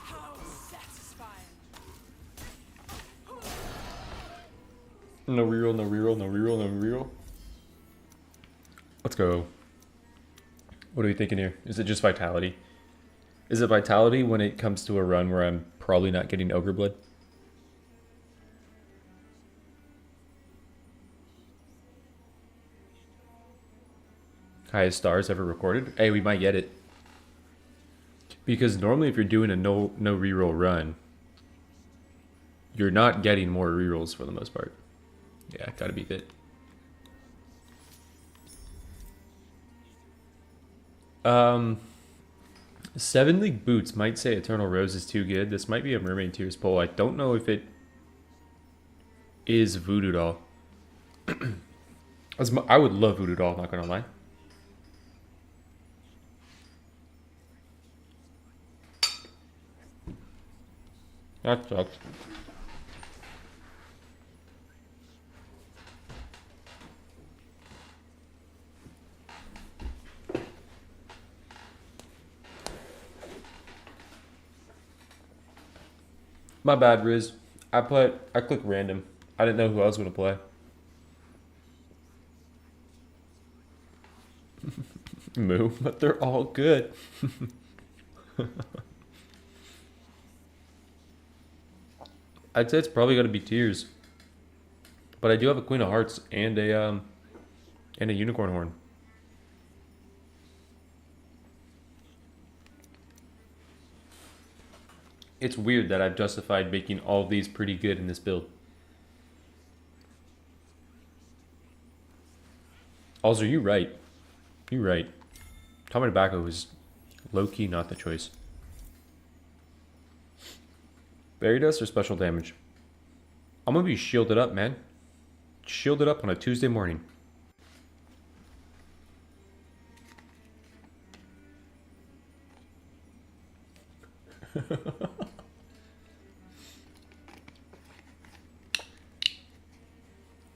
How satisfying. No reroll, no reroll, no reroll, no reroll. Let's go. What are we thinking here? Is it just vitality? Is it vitality when it comes to a run where I'm probably not getting Ogre Blood? Highest stars ever recorded? Hey, we might get it. Because normally if you're doing a no reroll run, you're not getting more rerolls for the most part. Yeah, gotta be fit. 7 League Boots might say Eternal Rose is too good. This might be a Mermaid Tears poll. I don't know if it is Voodoo Doll. I would love Voodoo Doll, not gonna lie. That sucks. My bad, Riz. I clicked random. I didn't know who I was gonna play. Moo, but they're all good. I'd say it's probably gonna be Tears. But I do have a Queen of Hearts and a Unicorn Horn. It's weird that I've justified making all of these pretty good in this build. Also, you're right. You're right. Tommy Tobacco was low-key not the choice. Berry Dust or special damage? I'm gonna be shielded up, man. Shielded up on a Tuesday morning.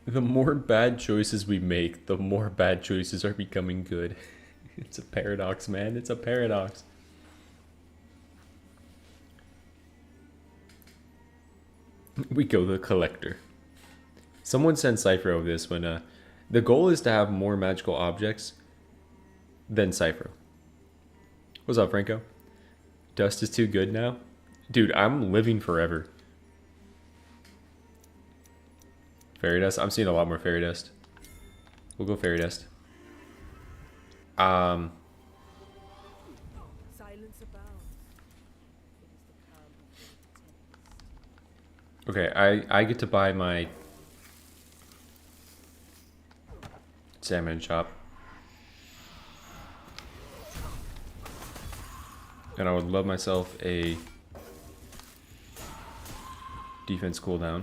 The more bad choices we make, the more bad choices are becoming good. It's a paradox, man. It's a paradox. We go the collector. Someone sent Cypher over this when the goal is to have more magical objects than Cypher. What's up, Franco? Dust is too good now? Dude, I'm living forever. Fairy dust? I'm seeing a lot more fairy dust. We'll go fairy dust. Silence abounds. It is the calm before the tempest. Okay, I get to buy my salmon shop. And I would love myself a defense cooldown.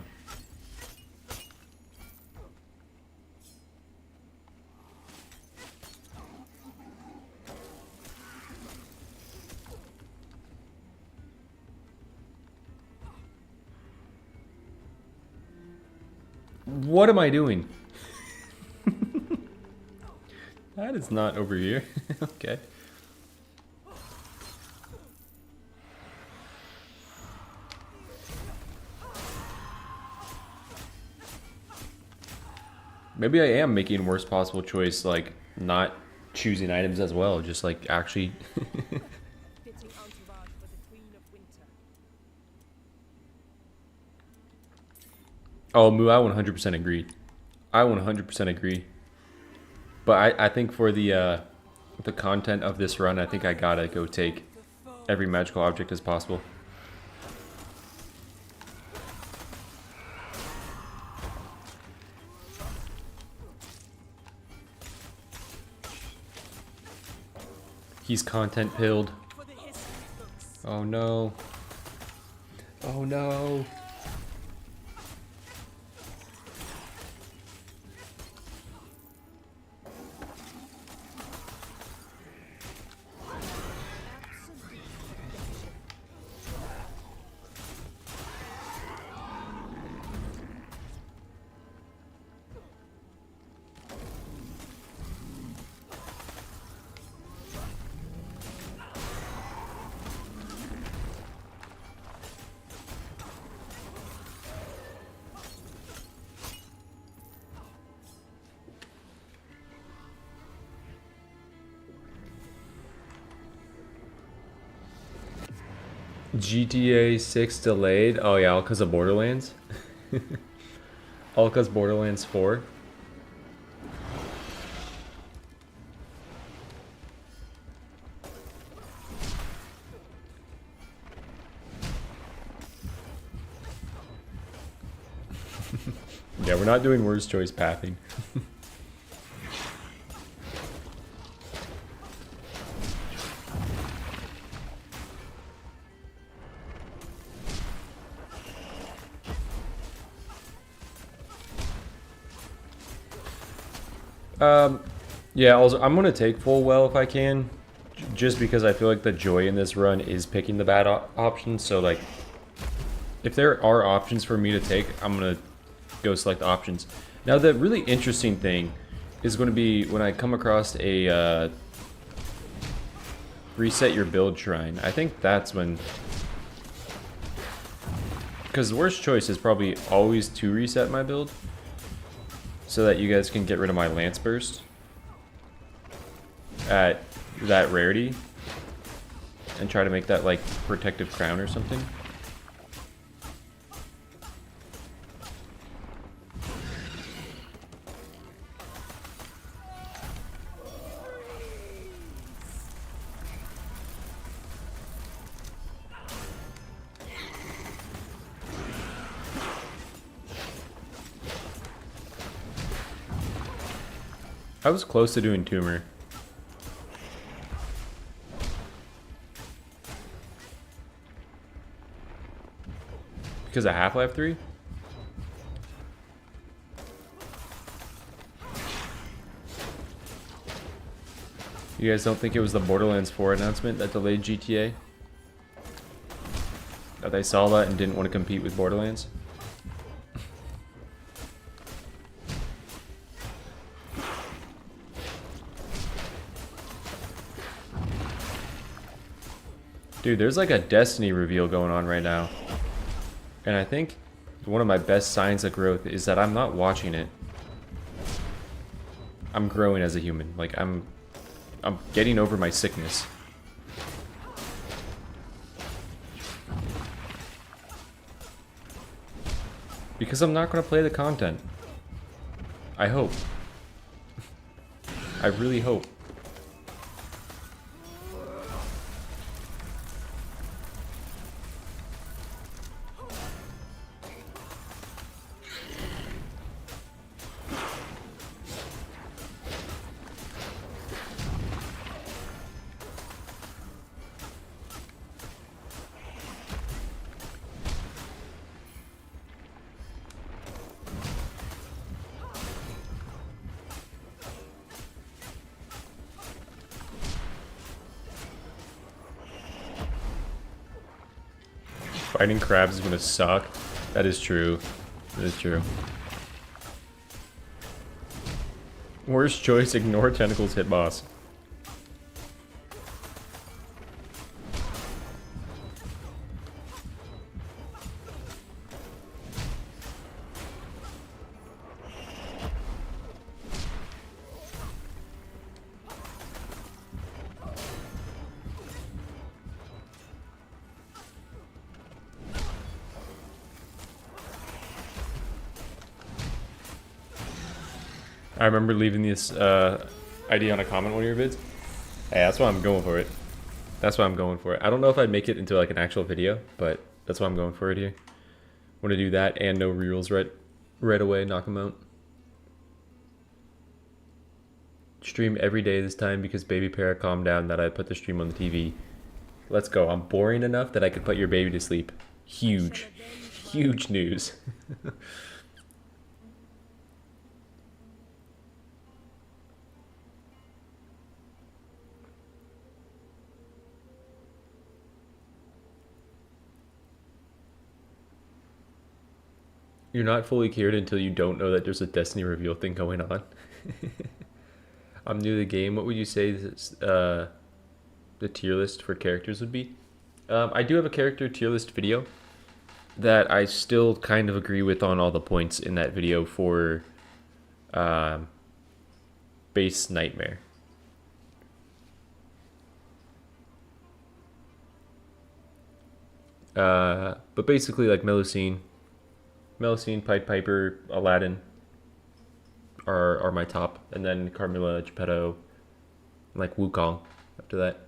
What am I doing? That is not over here. Okay. Maybe I am making worst possible choice, like not choosing items as well, just like actually. Fitting entourage for the Queen of Winter. Oh, Moo, I 100% agree. I 100% agree. But I think for the content of this run, I think I gotta go take every magical object as possible. He's content pilled. For the history books. Oh no. Oh no. GTA 6 delayed. Oh yeah, all because of Borderlands. All because Borderlands 4. Yeah, we're not doing worst choice pathing. Yeah, also, I'm going to take full well if I can, just because I feel like the joy in this run is picking the bad options, so like, if there are options for me to take, I'm going to go select options. Now, the really interesting thing is going to be when I come across a reset your build shrine. I think that's when, because the worst choice is probably always to reset my build, so that you guys can get rid of my Lance Burst at that rarity and try to make that like protective crown or something. I was close to doing tumor. Because of Half-Life 3? You guys don't think it was the Borderlands 4 announcement that delayed GTA? That they saw that and didn't want to compete with Borderlands? Dude, there's like a Destiny reveal going on right now. And I think one of my best signs of growth is that I'm not watching it. I'm growing as a human. Like I'm getting over my sickness. Because I'm not going to play the content. I hope. I really hope. Fighting crabs is gonna suck. That is true. That is true. Worst choice, ignore tentacles, hit boss. I remember leaving this idea on a comment on one of your vids. Hey, that's why I'm going for it. That's why I'm going for it. I don't know if I'd make it into like an actual video, but that's why I'm going for it here. Want to do that and no rerolls right away, knock them out. Stream every day this time because baby para calmed down that I put the stream on the TV. Let's go. I'm boring enough that I could put your baby to sleep. Huge. Huge news. You're not fully cured until you don't know that there's a Destiny reveal thing going on. I'm new to the game. What would you say the tier list for characters would be? I do have a character tier list video that I still kind of agree with on all the points in that video for base Nightmare. But basically like Melusine, Pied Piper, Aladdin are my top, and then Carmilla, Geppetto, like Wukong after that.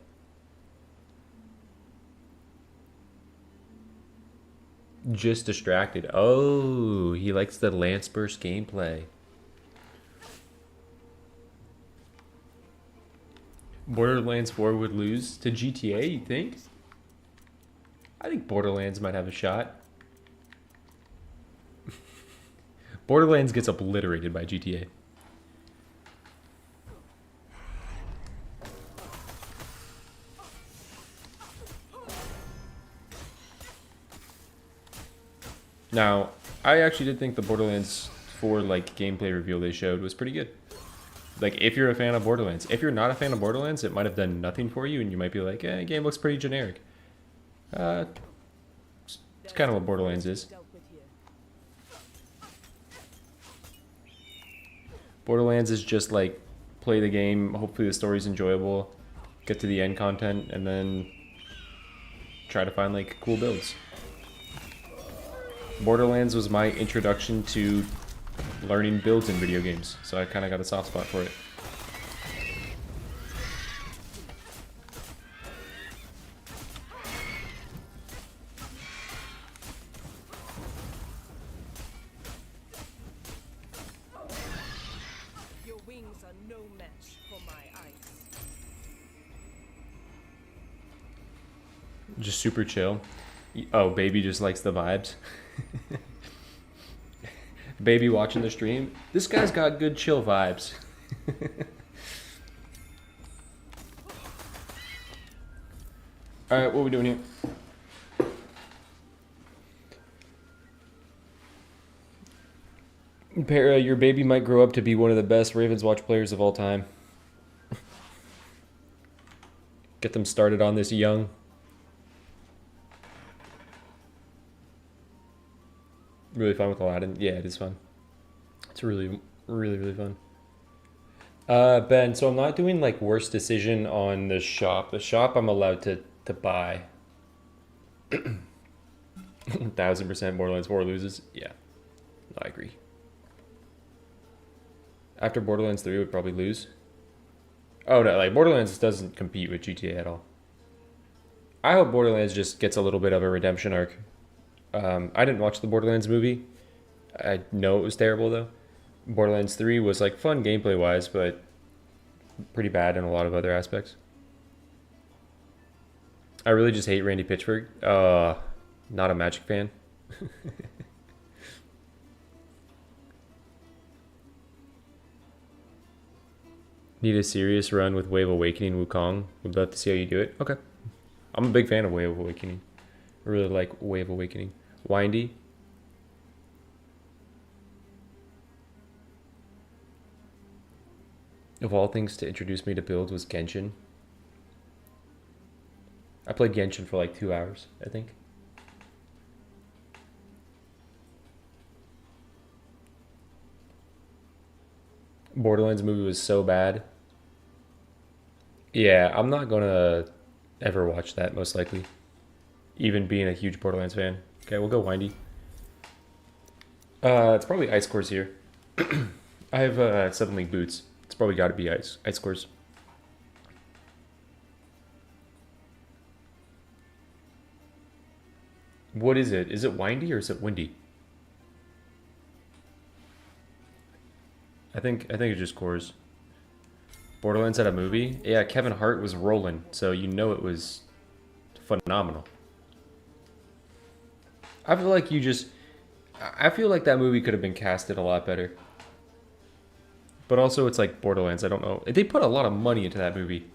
Just distracted. Oh, he likes the Lance Burst gameplay. Borderlands 4 would lose to GTA, you think? I think Borderlands might have a shot. Borderlands gets obliterated by GTA. Now, I actually did think the Borderlands 4 like gameplay reveal they showed was pretty good. Like, if you're a fan of Borderlands. If you're not a fan of Borderlands, it might have done nothing for you, and you might be like, the game looks pretty generic. It's kind of what Borderlands is. Borderlands is just like, play the game, hopefully the story's enjoyable, get to the end content, and then try to find like cool builds. Borderlands was my introduction to learning builds in video games, so I kind of got a soft spot for it. Your wings are no match for my eyes. Just super chill. Oh, baby just likes the vibes. Baby watching the stream. This guy's got good chill vibes. Alright, what are we doing here? Para, your baby might grow up to be one of the best Ravenswatch players of all time. Get them started on this young. Really fun with Aladdin. Yeah, it is fun. It's really, really, really fun. Ben, so I'm not doing like worst decision on the shop. The shop I'm allowed to buy. 1000% Borderlands 4 loses. Yeah, I agree. After Borderlands 3 would probably lose. Oh no, like Borderlands doesn't compete with GTA at all. I hope Borderlands just gets a little bit of a redemption arc. I didn't watch the Borderlands movie. I know it was terrible though. Borderlands 3 was like fun gameplay wise, but pretty bad in a lot of other aspects. I really just hate Randy Pitchford. Not a Magic fan. Need a serious run with Wave Awakening Wukong. Would love to see how you do it. Okay. I'm a big fan of Wave Awakening. I really like Wave Awakening. Windy. Of all things to introduce me to build was Genshin. I played Genshin for like 2 hours, I think. Borderlands movie was so bad. Yeah, I'm not gonna ever watch that, most likely. Even being a huge Borderlands fan. Okay, we'll go Windy. It's probably Ice Core's here. I have 7 League boots. It's probably got to be Ice Core's. What is it? Is it windy or is it windy? I think it's just cores. Borderlands had a movie. Yeah, Kevin Hart was rolling, so you know it was phenomenal. I feel like I feel like that movie could have been casted a lot better. But also it's like Borderlands, I don't know. They put a lot of money into that movie.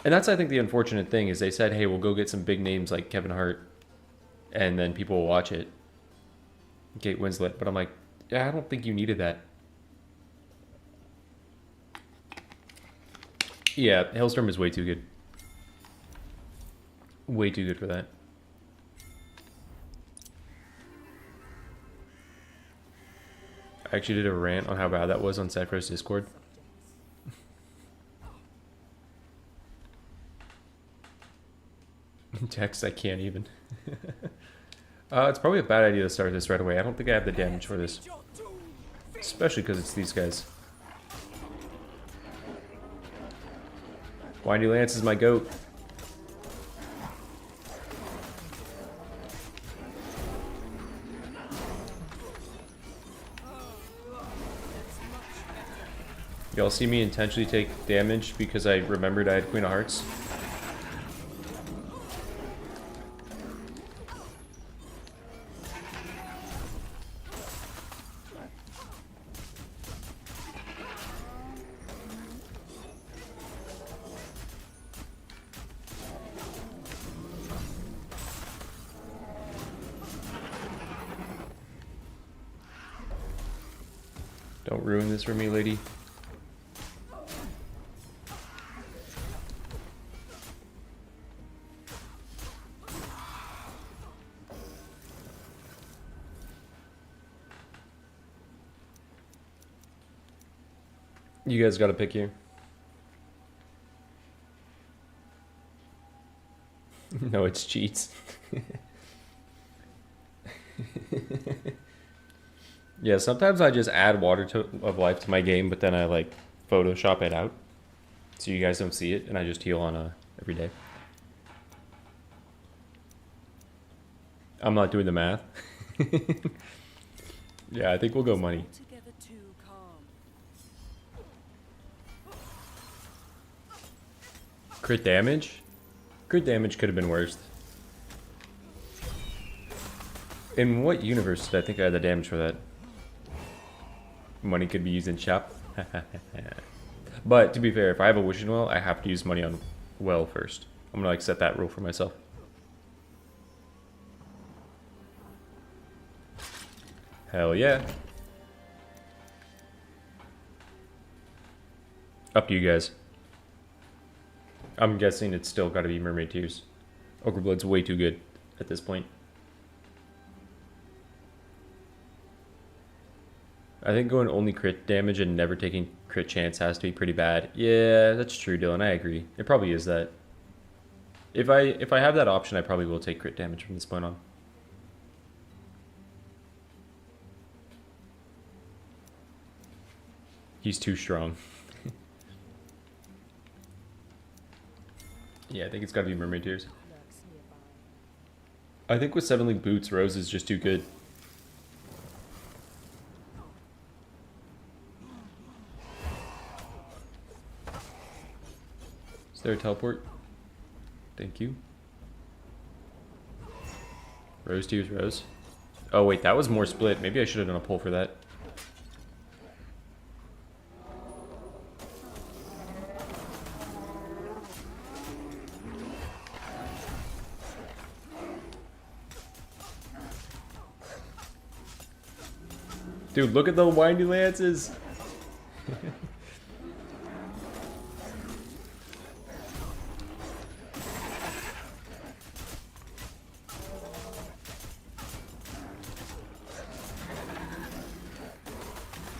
And that's, I think, the unfortunate thing is they said, hey, we'll go get some big names like Kevin Hart. And then people will watch it. Kate Winslet. But I'm like, yeah, I don't think you needed that. Yeah, Hailstorm is way too good. Way too good for that. I actually did a rant on how bad that was on Cypher's Discord. Text, I can't even. It's probably a bad idea to start this right away. I don't think I have the damage for this. Especially because it's these guys. Windy Lance is my goat. Y'all see me intentionally take damage because I remembered I had Queen of Hearts? Don't ruin this for me, lady. You guys gotta pick here. No, it's cheats. Yeah, sometimes I just add Water of Life to my game, but then I like Photoshop it out so you guys don't see it, and I just heal on every day. I'm not doing the math. Yeah, I think we'll go money. Crit damage? Crit damage could have been worse. In what universe did I think I had the damage for that? Money could be used in shop. But to be fair, if I have a wishing well, I have to use money on well first. I'm gonna like set that rule for myself. Hell yeah. Up to you guys. I'm guessing it's still gotta be Mermaid Tears. Ogre Blood's way too good at this point. I think going only crit damage and never taking crit chance has to be pretty bad. Yeah, that's true, Dylan. I agree. It probably is that. If I have that option, I probably will take crit damage from this point on. He's too strong. Yeah, I think it's got to be Mermaid Tears. Lurks nearby. I think with 7 Link Boots, Rose is just too good. Is there a teleport? Thank you. Rose Tears, Rose. Oh wait, that was more split. Maybe I should have done a pull for that. Dude, look at the windy lances.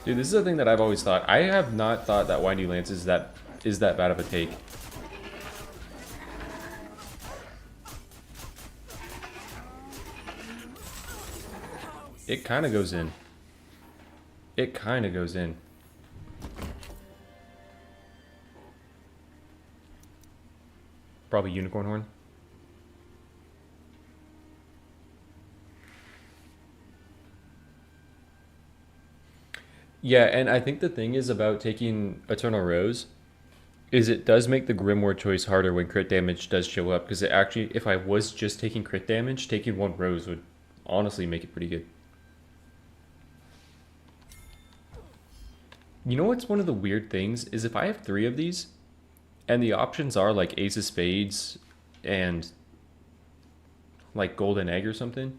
Dude, this is a thing that I've always thought. I have not thought that windy lance is that bad of a take. It kind of goes in. It kind of goes in. Probably unicorn horn. Yeah, and I think the thing is about taking Eternal Rose is it does make the Grimoire choice harder when crit damage does show up, because it actually, if I was just taking crit damage, taking one Rose would honestly make it pretty good. You know what's one of the weird things is if I have 3 of these and the options are like Ace of Spades and like Golden Egg or something,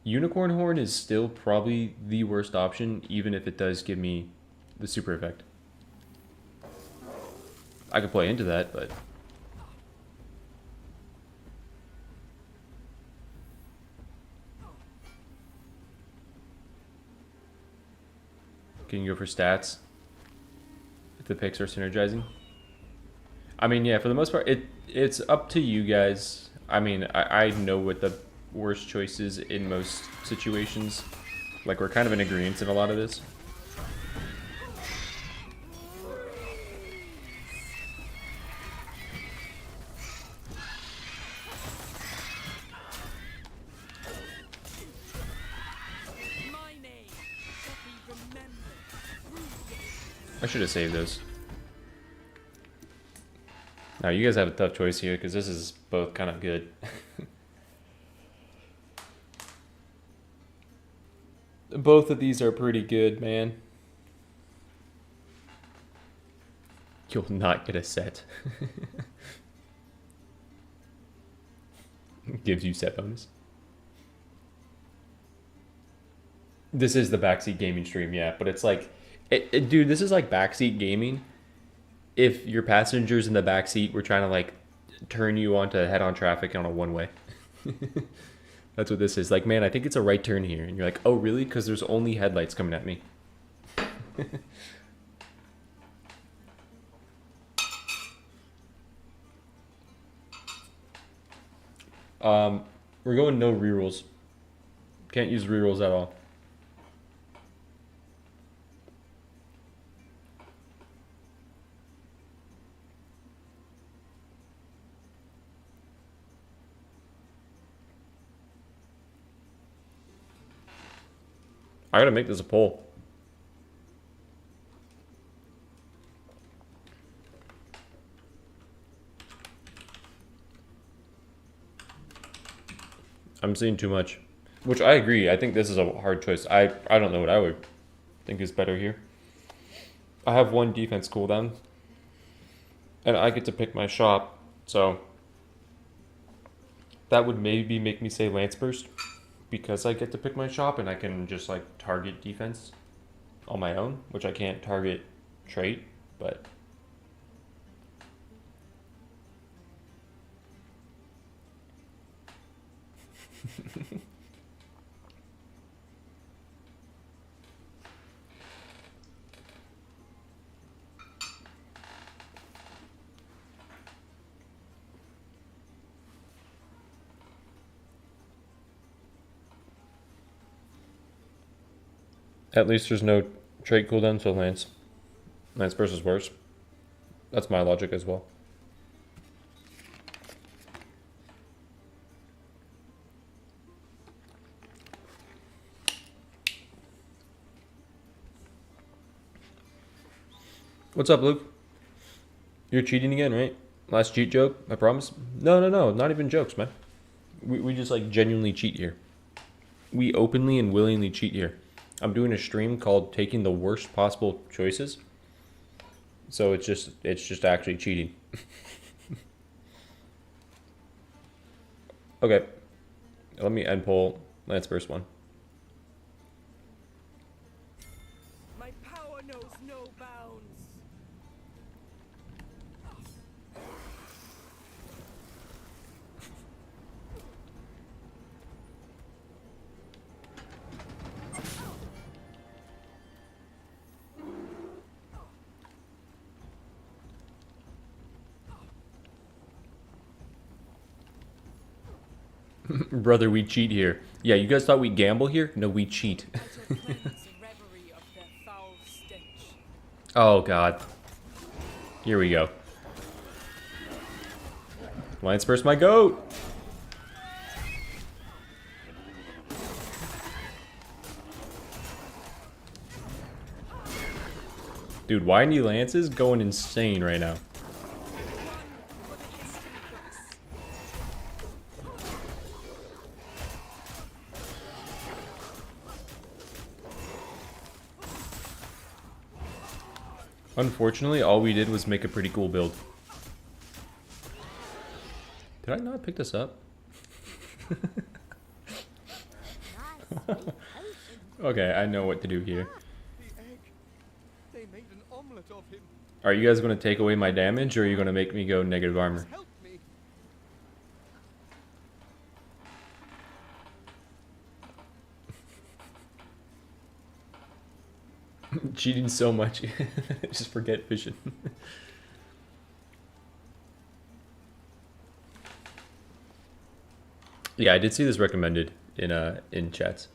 Unicorn Horn is still probably the worst option, even if it does give me the super effect. I could play into that, but... Can you go for stats if the picks are synergizing? I mean, yeah, for the most part, it's up to you guys. I mean, I know what the worst choices in most situations. Like, we're kind of in agreement in a lot of this. I should have saved those. Now, you guys have a tough choice here, because this is both kind of good. Both of these are pretty good, man. You'll not get a set. Gives you set bonus. This is the Backseat gaming stream, yeah, but it's like... dude, this is like Backseat gaming. If your passengers in the backseat were trying to like turn you onto head-on traffic on a one-way. That's what this is. Like, man, I think it's a right turn here. And you're like, oh, really? Because there's only headlights coming at me. We're going no rerolls. Can't use rerolls at all. I gotta make this a poll. I'm seeing too much. Which I agree. I think this is a hard choice. I don't know what I would think is better here. I have 1 defense cooldown. And I get to pick my shop. So that would maybe make me say Lance Burst. Because I get to pick my shop and I can just like target defense on my own, which I can't target trait, but At least there's no trait cooldown, so Lance. Lance versus worse. That's my logic as well. What's up, Luke? You're cheating again, right? Last cheat joke, I promise. No, not even jokes, man. We just like genuinely cheat here. We openly and willingly cheat here. I'm doing a stream called Taking the Worst Possible Choices. So it's just actually cheating. Okay. Let me end poll Lance first one. My power knows no bounds. Brother, we cheat here. Yeah, you guys thought we gamble here? No, we cheat. reverie of their foul stench. Oh, God. Here we go. Lance first, my goat. Dude, Windy Lance is going insane right now. Unfortunately, all we did was make a pretty cool build. Did I not pick this up? Okay, I know what to do here. The egg. They made an omelet of him. Are you guys going to take away my damage, or are you going to make me go negative armor? Help me. Cheating so much. Just forget vision. Yeah, I did see this recommended in chats.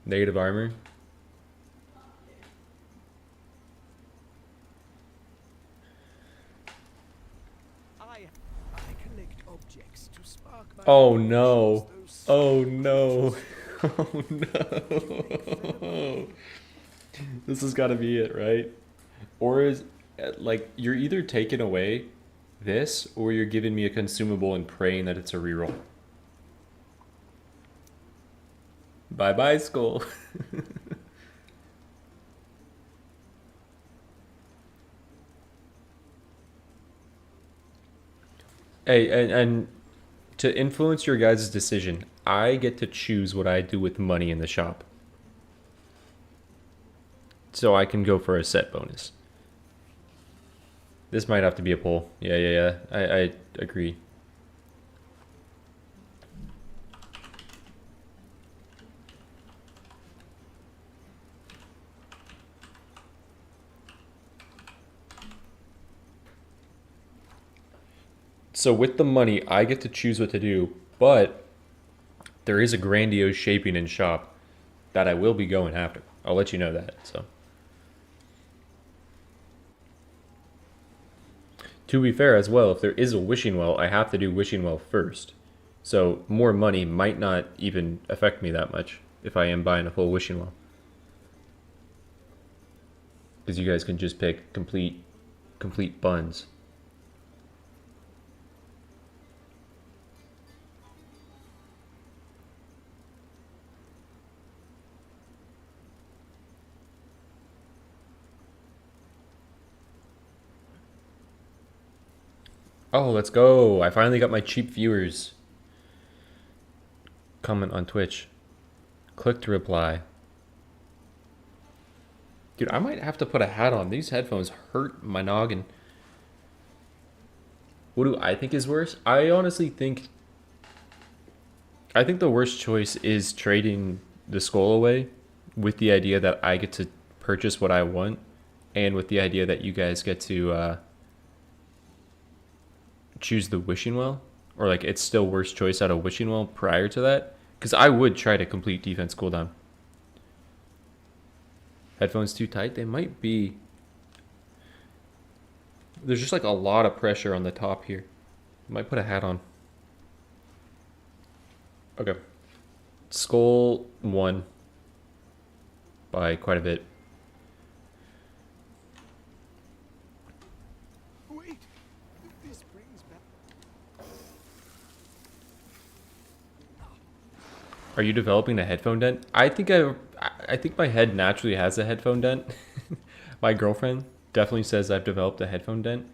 Negative armor. I collect objects to spark my Oh emotions, no. those Oh no. Oh no. This has got to be it, right? Or is like you're either taking away this or you're giving me a consumable and praying that it's a reroll. Bye bye, skull. Hey, and to influence your guys' decision, I get to choose what I do with money in the shop. So I can go for a set bonus. This might have to be a poll. Yeah. I agree. So with the money, I get to choose what to do, but there is a grandiose shaping in shop that I will be going after. I'll let you know that. So, to be fair as well, if there is a wishing well, I have to do wishing well first. So more money might not even affect me that much if I am buying a full wishing well. Because you guys can just pick complete buns. Oh, let's go. I finally got my cheap viewers. Comment on Twitch. Click to reply. Dude, I might have to put a hat on. These headphones hurt my noggin. What do I think is worse? I honestly think... I think the worst choice is trading the skull away with the idea that I get to purchase what I want and with the idea that you guys get to choose the wishing well, or like it's still worst choice out of wishing well prior to that, because I would try to complete defense cooldown. Headphones too tight? They might be. There's just like a lot of pressure on the top here. Might put a hat on. Okay. Skull won by quite a bit. Wait, this brings back. Are you developing a headphone dent? I think my head naturally has a headphone dent. My girlfriend definitely says I've developed a headphone dent.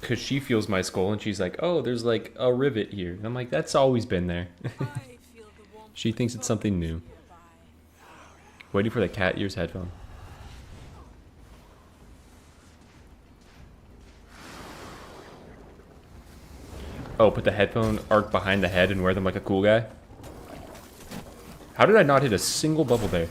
Because she feels my skull and she's like, oh, there's like a rivet here. And I'm like, that's always been there. She thinks it's something new. Waiting for the cat ears headphone. Oh, put the headphone arc behind the head and wear them like a cool guy? How did I not hit a single bubble there?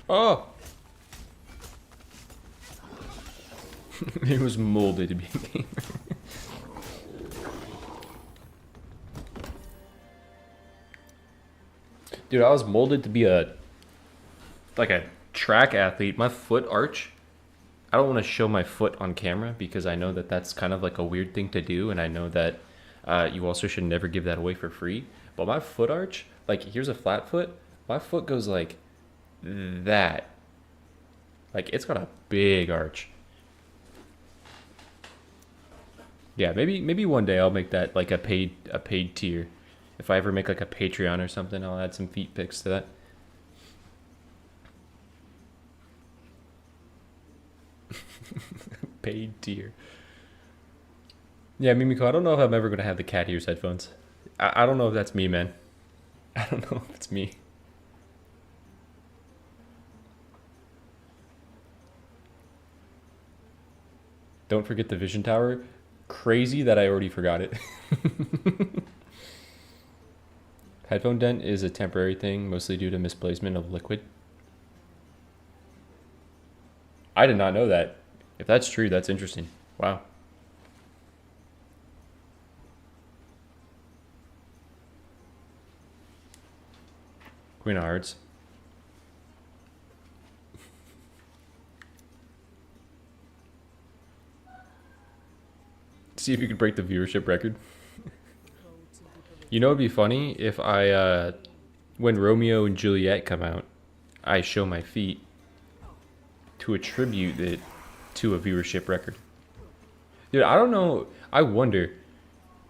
Oh! It was molded to be a gamer. Dude, I was molded to be a track athlete. My foot arch, I don't want to show my foot on camera because I know that that's kind of like a weird thing to do, and I know that you also should never give that away for free. But my foot arch, like here's a flat foot, my foot goes like that. Like it's got a big arch. Yeah, maybe one day I'll make that like a paid tier. If I ever make like a Patreon or something, I'll add some feet pics to that. Paid tier. Yeah, Mimiko, I don't know if I'm ever going to have the cat ears headphones. I don't know if that's me, man. I don't know if it's me. Don't forget the vision tower. Crazy that I already forgot it. Headphone dent is a temporary thing, mostly due to misplacement of liquid. I did not know that. If that's true, that's interesting. Wow. Queen of Hearts. See if you could break the viewership record. You know, it'd be funny if I, when Romeo and Juliet come out, I show my feet to attribute it to a viewership record. Dude, I don't know. I wonder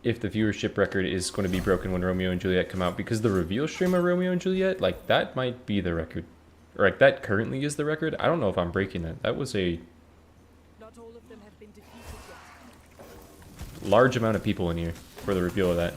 if the viewership record is going to be broken when Romeo and Juliet come out, because the reveal stream of Romeo and Juliet, like that might be the record. Or like that currently is the record. I don't know if I'm breaking that. That was a Not all of them have been defeated yet. large amount of people in here for the reveal of that.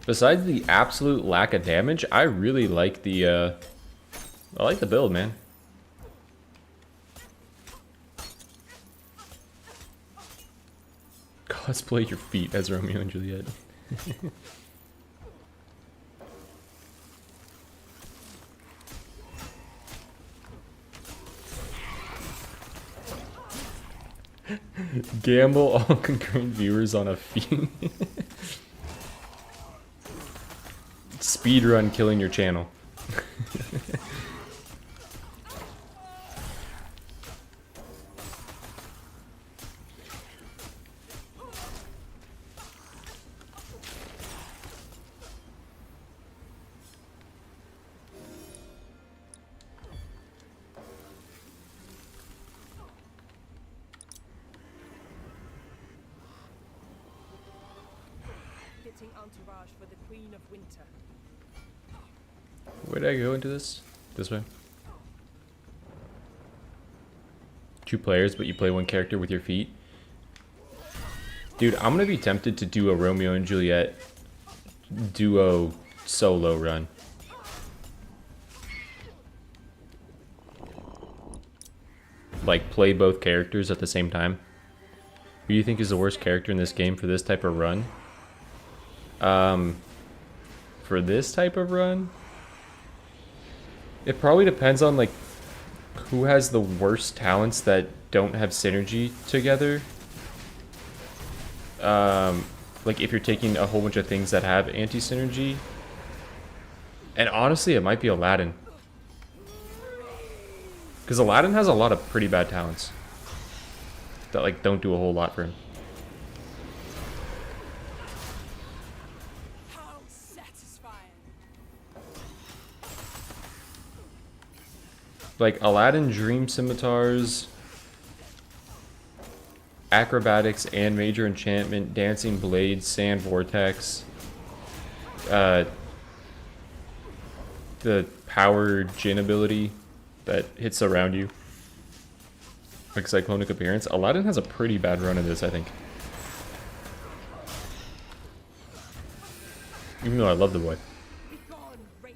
Besides the absolute lack of damage, I really like the build, man. Cosplay your feet as Romeo and Juliet. Gamble all concurrent viewers on a feed. Speedrun killing your channel. escorting entourage for the Queen of Winter. Where did I go into this? This way? 2 players, but you play 1 character with your feet. Dude, I'm gonna be tempted to do a Romeo and Juliet duo solo run. Like, play both characters at the same time. Who do you think is the worst character in this game for this type of run? For this type of run? It probably depends on, like, who has the worst talents that don't have synergy together. Like, if you're taking a whole bunch of things that have anti-synergy. And honestly, it might be Aladdin. Because Aladdin has a lot of pretty bad talents that, like, don't do a whole lot for him. How satisfying! Like, Aladdin, Dream Scimitars, Acrobatics and Major Enchantment, Dancing Blades, Sand Vortex, the Power Djinn ability that hits around you, like Cyclonic Appearance. Aladdin has a pretty bad run of this, I think. Even though I love the boy. Begone, wraith!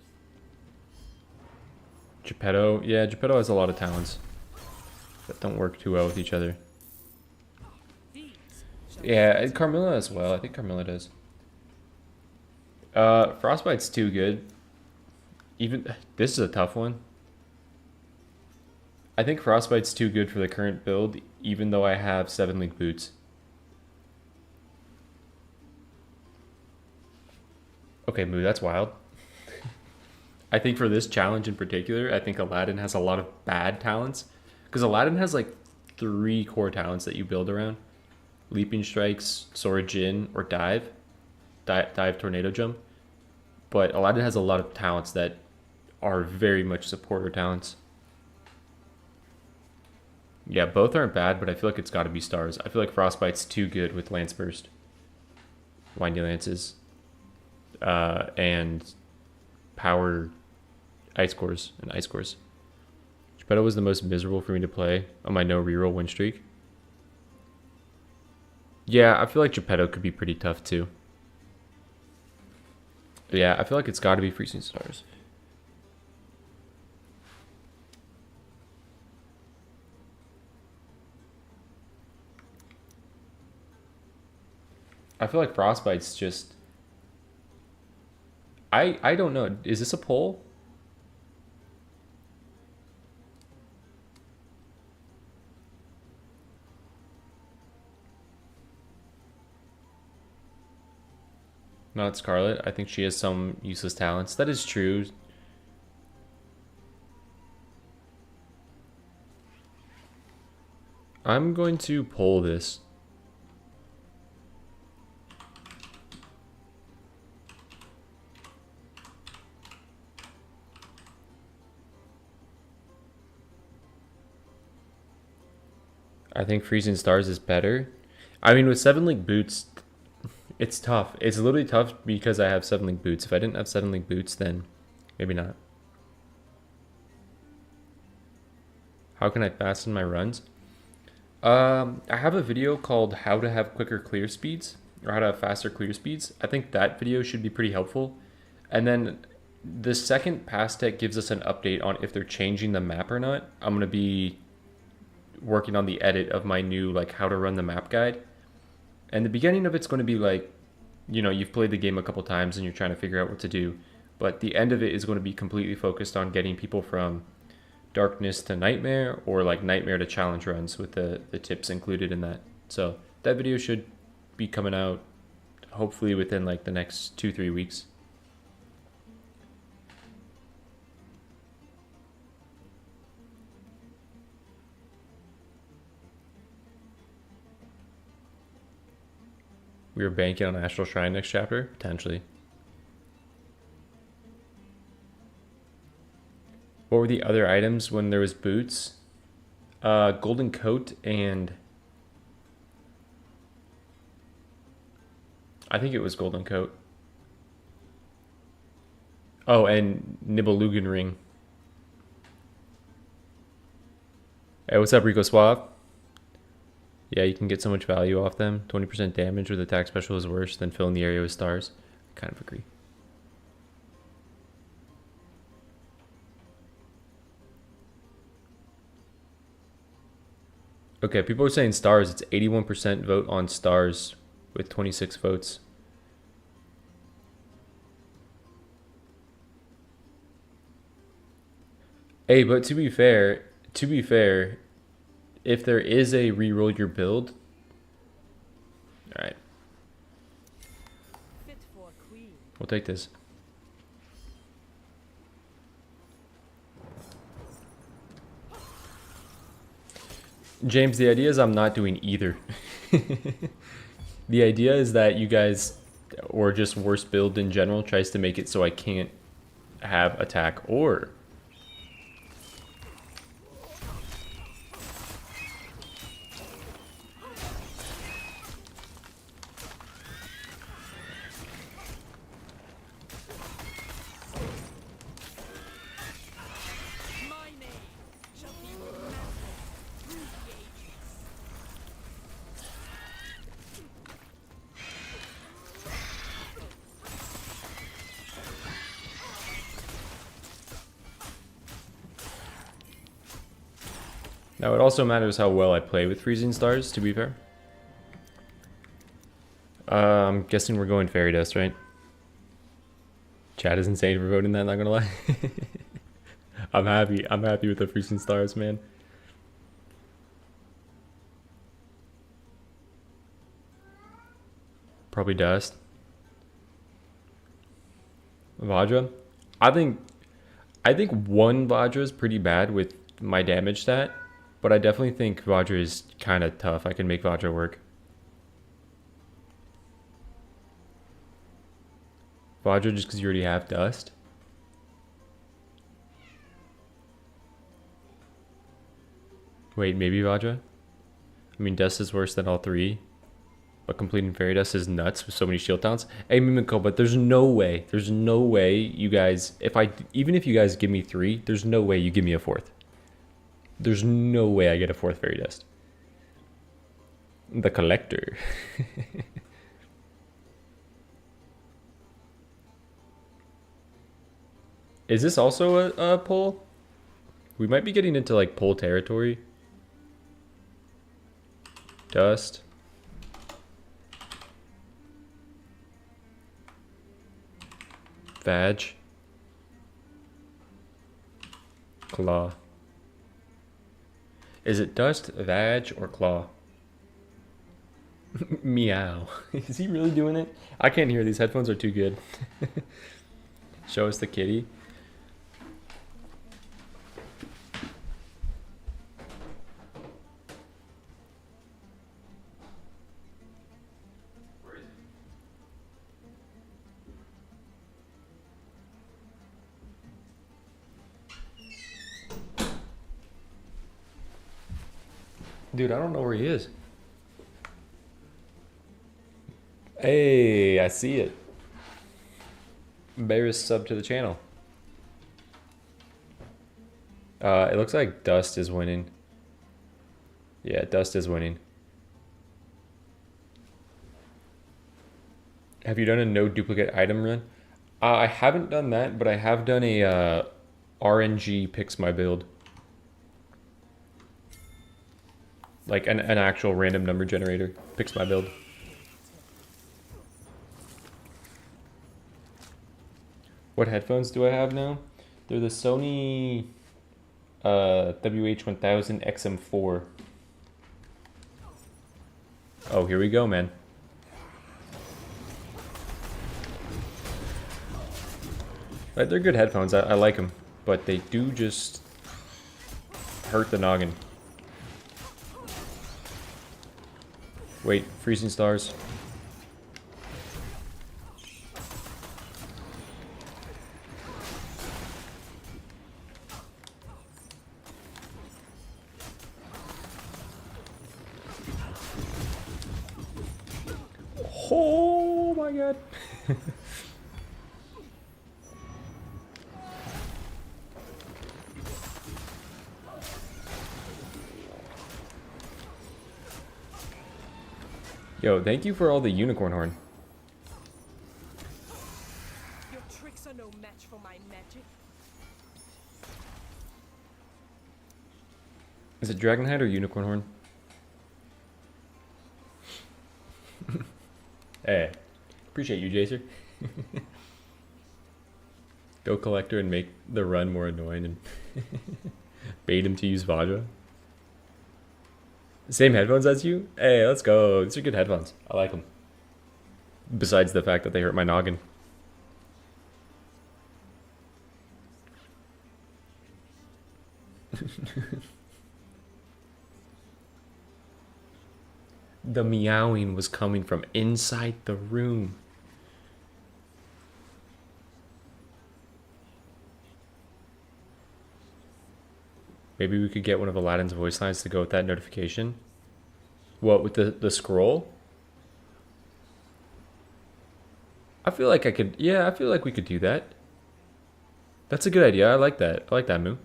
Geppetto, yeah, Geppetto has a lot of talents that don't work too well with each other. These shall Yeah, and Carmilla as well. I think Carmilla does. Frostbite's too good. Even this is a tough one. I think Frostbite's too good for the current build, even though I have 7-link boots. Okay, Moo, that's wild. I think for this challenge in particular, I think Aladdin has a lot of bad talents. Because Aladdin has like 3 core talents that you build around. Leaping Strikes, Sora Djinn, or Dive. Dive, Tornado Jump. But Aladdin has a lot of talents that are very much supporter talents. Yeah, both aren't bad, but I feel like it's got to be stars. I feel like Frostbite's too good with Lance Burst, Windy Lances, and Power Ice Cores and Ice Cores. Geppetto was the most miserable for me to play on my no reroll win streak. Yeah, I feel like Geppetto could be pretty tough too. But yeah, I feel like it's got to be Freezing Stars. I feel like Frostbite's just... I don't know. Is this a poll? Not Scarlet. I think she has some useless talents. That is true. I'm going to poll this. I think Freezing Stars is better. I mean, with 7-link boots, it's tough. It's literally tough because I have 7-link boots. If I didn't have 7-link boots, then maybe not. How can I fasten my runs? I have a video called How to Have Quicker Clear Speeds, or How to Have Faster Clear Speeds. I think that video should be pretty helpful. And then the second pass tech gives us an update on if they're changing the map or not. I'm going to be working on the edit of my new, like, how to run the map guide. And the beginning of it's going to be like, you know, you've played the game a couple times and you're trying to figure out what to do. But the end of it is going to be completely focused on getting people from Darkness to Nightmare, or like Nightmare to challenge runs, with the tips included in that. So that video should be coming out hopefully within like the next 2-3 weeks. We were banking on Astral Shrine next chapter? Potentially. What were the other items when there was boots? Golden Coat and... I think it was Golden Coat. Oh, and Nibelungen Ring. Hey, what's up, Rico Suave? Yeah, you can get so much value off them. 20% damage with attack special is worse than filling the area with stars. I kind of agree. Okay, people are saying stars. It's 81% vote on stars with 26 votes. Hey, but to be fair, if there is a reroll your build, all right, Fit for a queen. we'll take this. James, the idea is I'm not doing either. The idea is that you guys, or just worst build in general, tries to make it so I can't have attack or. My name shall be remembered through the ages. Now it also matters how well I play with freezing stars, to be fair. I'm guessing we're going fairy dust, right? Chat is insane for voting that, not gonna lie. I'm happy with the freezing stars, man. Probably dust. Vajra? I think one Vajra is pretty bad with my damage stat, but I definitely think Vajra is kind of tough. I can make Vajra work. Vajra just because you already have dust. Wait, maybe Vajra? I mean, dust is worse than all three, but completing fairy dust is nuts with so many shield taunts. Hey, Mimiko, but there's no way you guys, even if you guys give me 3, there's no way you give me a 4th. There's no way I get a 4th fairy dust. The collector. Is this also a poll? We might be getting into like poll territory. Dust. Vag. Claw. Is it dust, vag, or claw? Meow. Is he really doing it? I can't hear. These headphones are too good. Show us the kitty. Dude, I don't know where he is. Hey, I see it. Bear is sub to the channel. It looks like Dust is winning. Yeah, Dust is winning. Have you done a no duplicate item run? I haven't done that, but I have done a RNG picks my build. Like an actual random number generator picks my build. What headphones do I have now? They're the Sony WH-1000 XM4. Oh, here we go, man. They're good headphones. I like them, but they do just hurt the noggin. Wait, freezing stars. Oh my my god. Yo, thank you for all the unicorn horn. Your tricks are no match for my magic. Is it Dragonhide or unicorn horn? Hey, appreciate you, Jacer. Go collector and make the run more annoying and bait him to use Vajra. Same headphones as you? Hey, let's go. These are good headphones. I like them. Besides the fact that they hurt my noggin. The meowing was coming from inside the room. Maybe we could get one of Aladdin's voice lines to go with that notification. What, with the scroll? I feel like I could, yeah, I feel like we could do that. That's a good idea. I like that. I like that, Moo.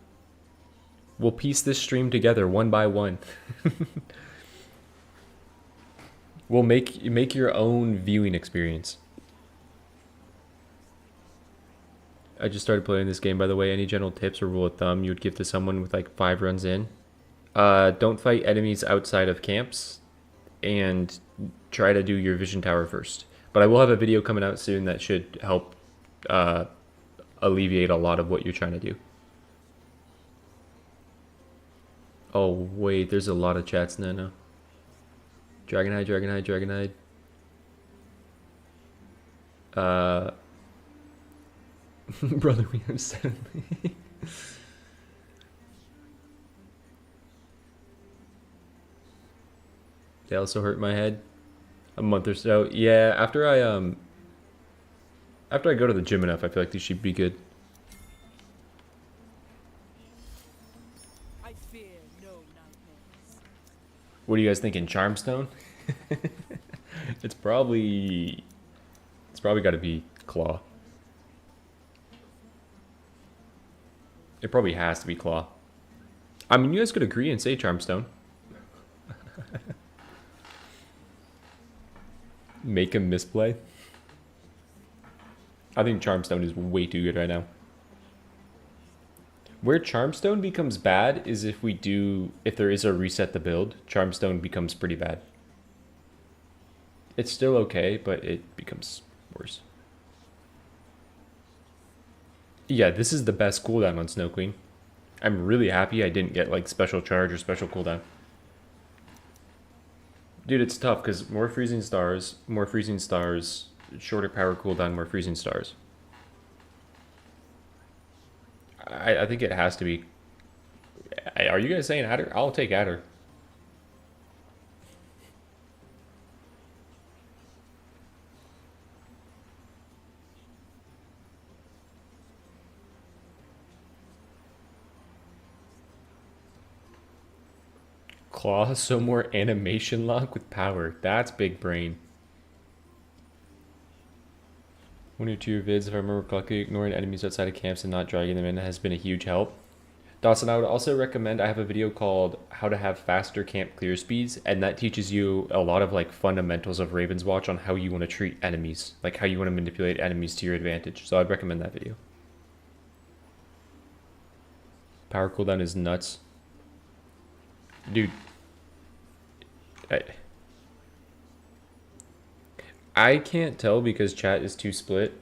We'll piece this stream together one by one. We'll make your own viewing experience. I just started playing this game, by the way. Any general tips or rule of thumb you would give to someone with like 5 runs in? Don't fight enemies outside of camps, and try to do your vision tower first. But I will have a video coming out soon that should help alleviate a lot of what you're trying to do. Oh wait, there's a lot of chats now. Dragonhide, Dragonhide, Dragonhide. Brother, we are suddenly. They also hurt my head. A month or so. Yeah, after I go to the gym enough, I feel like these should be good. I fear no nightmares. What are you guys thinking? Charmstone? It's probably got to be Claw. It probably has to be Claw. I mean, you guys could agree and say Charmstone. Make him misplay. I think Charmstone is way too good right now. Where Charmstone becomes bad is if there is a reset the build, Charmstone becomes pretty bad. It's still okay, but it becomes worse. Yeah, this is the best cooldown on Snow Queen. I'm really happy I didn't get like special charge or special cooldown. Dude, it's tough because more freezing stars, shorter power cooldown, more freezing stars. I think it has to be. Are you guys saying Adder? I'll take Adder. Claw, so more animation lock with power. That's big brain. One or two vids, if I remember correctly, ignoring enemies outside of camps and not dragging them in has been a huge help. Dawson, I would also recommend, I have a video called How to Have Faster Camp Clear Speeds, and that teaches you a lot of like fundamentals of Ravenswatch on how you want to treat enemies, like how you want to manipulate enemies to your advantage. So I'd recommend that video. Power cooldown is nuts. Dude. I can't tell because chat is too split.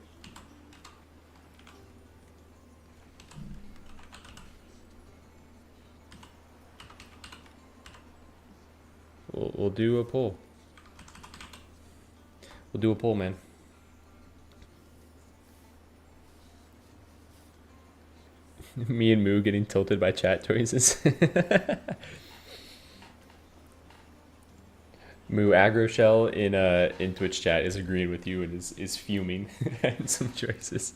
We'll do a poll. We'll do a poll, man. Me and Moo getting tilted by chat choices. Moo aggro shell in Twitch chat is agreeing with you and is fuming at some choices.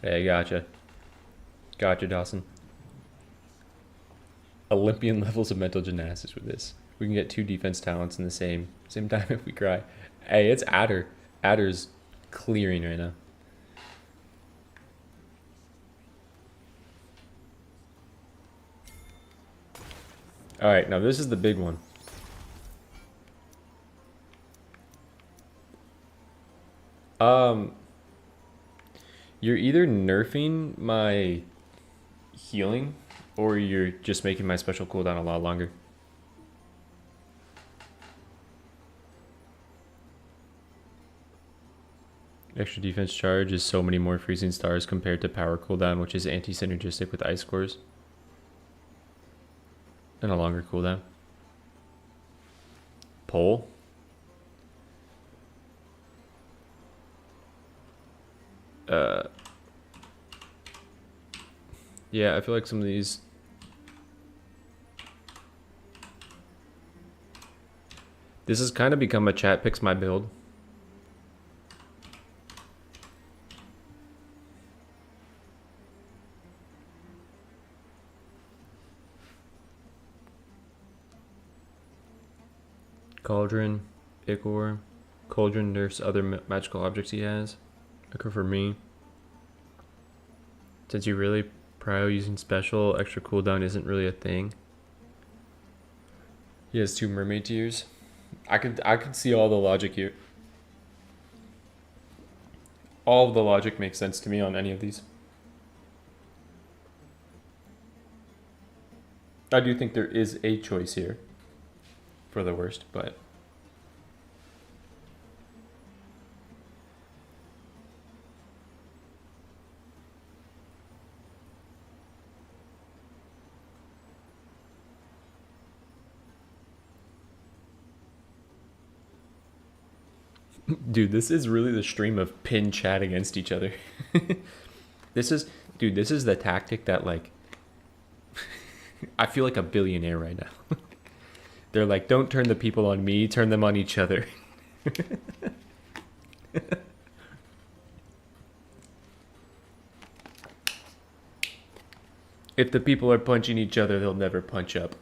Hey, gotcha. Gotcha, Dawson. Olympian levels of mental gymnastics with this. We can get 2 defense talents in the same time if we cry. Hey, it's Adder. Adder's clearing right now. Alright, now this is the big one. You're either nerfing my healing or you're just making my special cooldown a lot longer. Extra defense charge is so many more freezing stars compared to power cooldown, which is anti-synergistic with ice cores. And a longer cooldown. Pole. Yeah, I feel like some of these... This has kind of become a chat picks my build. Cauldron, Ichor. Cauldron nerfs other magical objects he has. Ichor for me. Since you really prio using special, extra cooldown isn't really a thing. He has 2 mermaid tears. I could see all the logic here. All of the logic makes sense to me on any of these. I do think there is a choice here for the worst, but dude, this is really the stream of pin chat against each other. This is the tactic that, like, I feel like a billionaire right now. They're like, don't turn the people on me, turn them on each other. If the people are punching each other, they'll never punch up.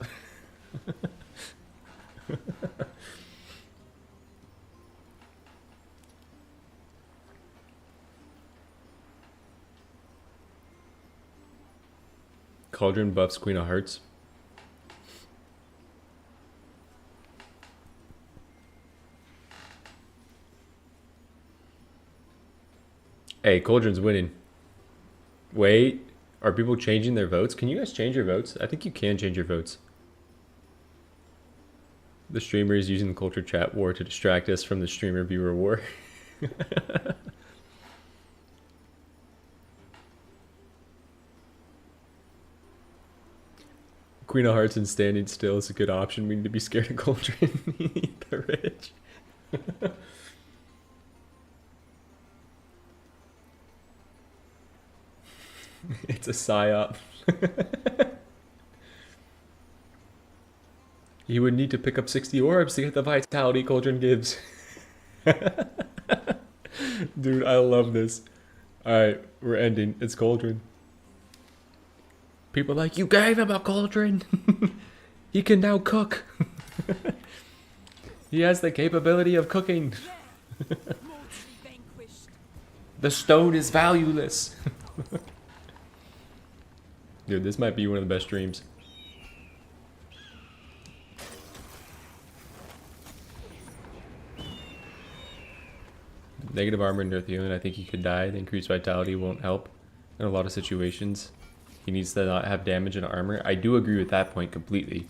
Cauldron buffs Queen of Hearts. Hey, Cauldron's winning. Wait, are people changing their votes? Can you guys change your votes? I think you can change your votes. The streamer is using the culture chat war to distract us from the streamer viewer war. Queen of Hearts and standing still is a good option. We need to be scared of Cauldron. Eat the rich. It's a psyop. You would need to pick up 60 orbs to get the vitality Cauldron gives. Dude, I love this. Alright, we're ending. It's Cauldron. People are like, you gave him a cauldron. He can now cook. He has the capability of cooking. The stone is valueless. Dude, this might be one of the best streams. Negative armor and earth healing. I think he could die. The increased vitality won't help in a lot of situations. He needs to not have damage and armor. I do agree with that point completely.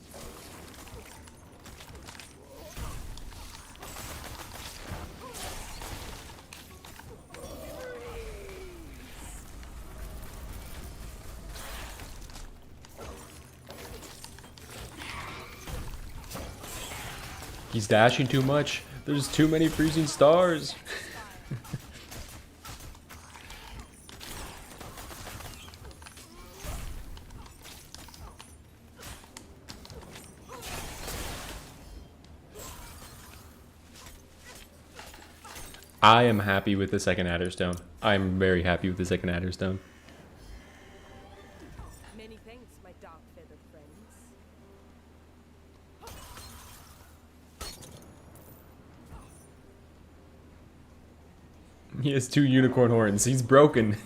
He's dashing too much. There's too many freezing stars. I am happy with the second Adder Stone. I'm very happy with the second Adder Stone. Many thanks, my dark-feathered friends. He has 2 unicorn horns. He's broken.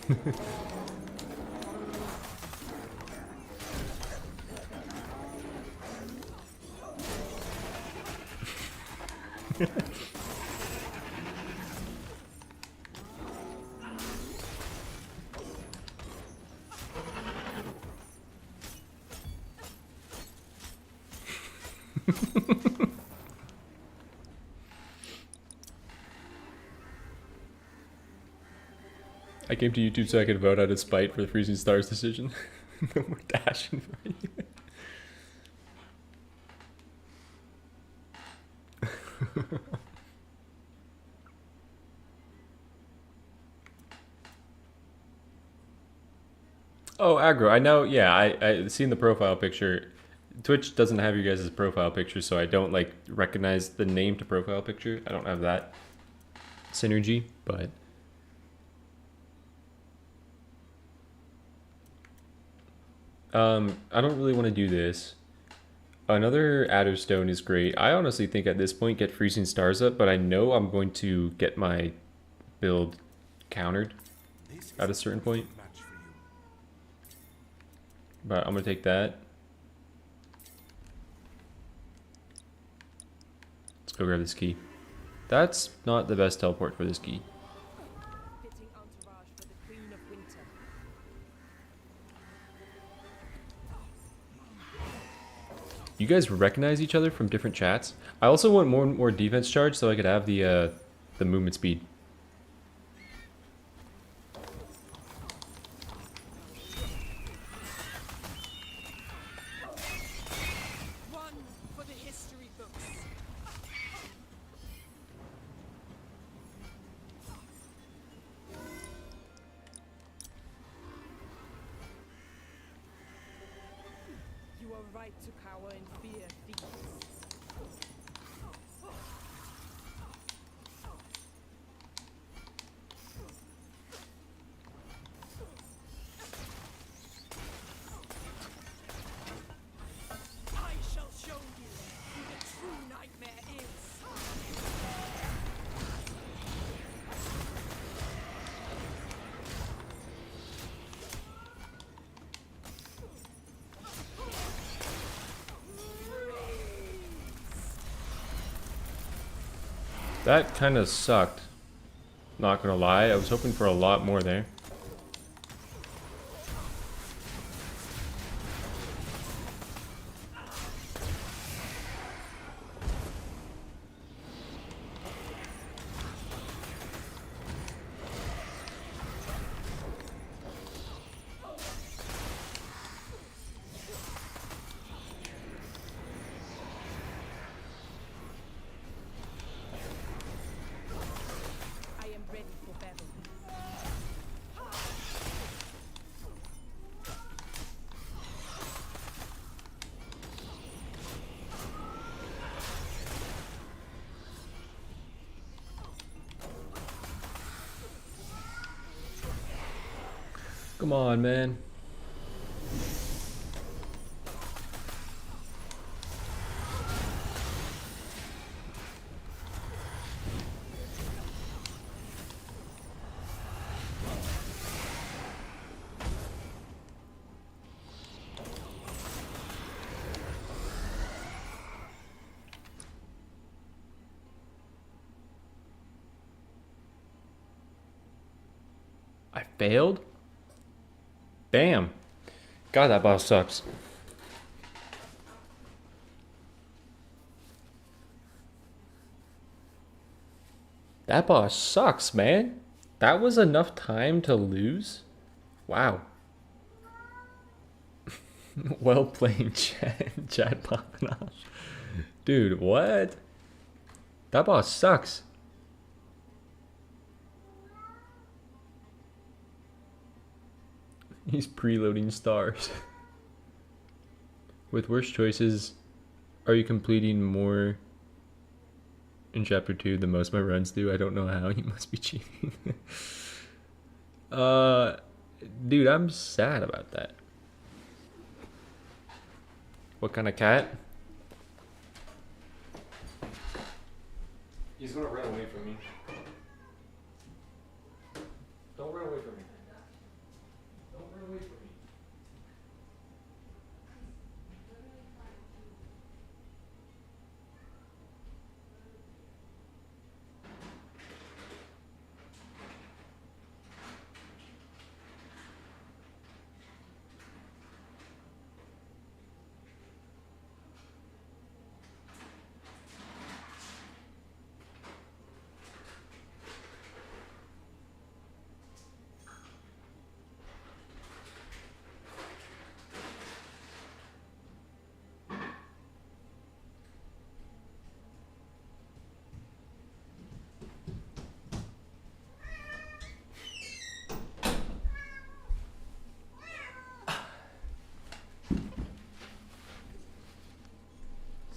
I came to YouTube so I could vote out of spite for the Freezing Stars decision. No more dashing for you. Oh, aggro. I know. Yeah, I seen the profile picture. Twitch doesn't have you guys' profile picture, so I don't like recognize the name to profile picture. I don't have that synergy, but I don't really want to do this. Another Adder Stone is great. I honestly think at this point get Freezing Stars up, but I know I'm going to get my build countered at a certain point. But I'm gonna take that. Let's go grab this key. That's not the best teleport for this key. Fitting entourage for the Queen of Winter. You guys recognize each other from different chats? I also want more defense charge so I could have the movement speed. One for the history books. You are right to cower in fear, thieves. I shall show you who the true nightmare is. That kind of sucked. Not gonna lie, I was hoping for a lot more there. I am ready for battle. Come on, man. I failed? Damn. God, that boss sucks. That boss sucks, man. That was enough time to lose? Wow. Well played, Chad. Chad popping off. Dude, what? That boss sucks. He's preloading stars. With worse choices, are you completing more in chapter 2 the most my runs do. I don't know how. You must be cheating. Dude, I'm sad about that. What kind of cat? He's gonna run away from me. Don't run away from me. Don't run away from me.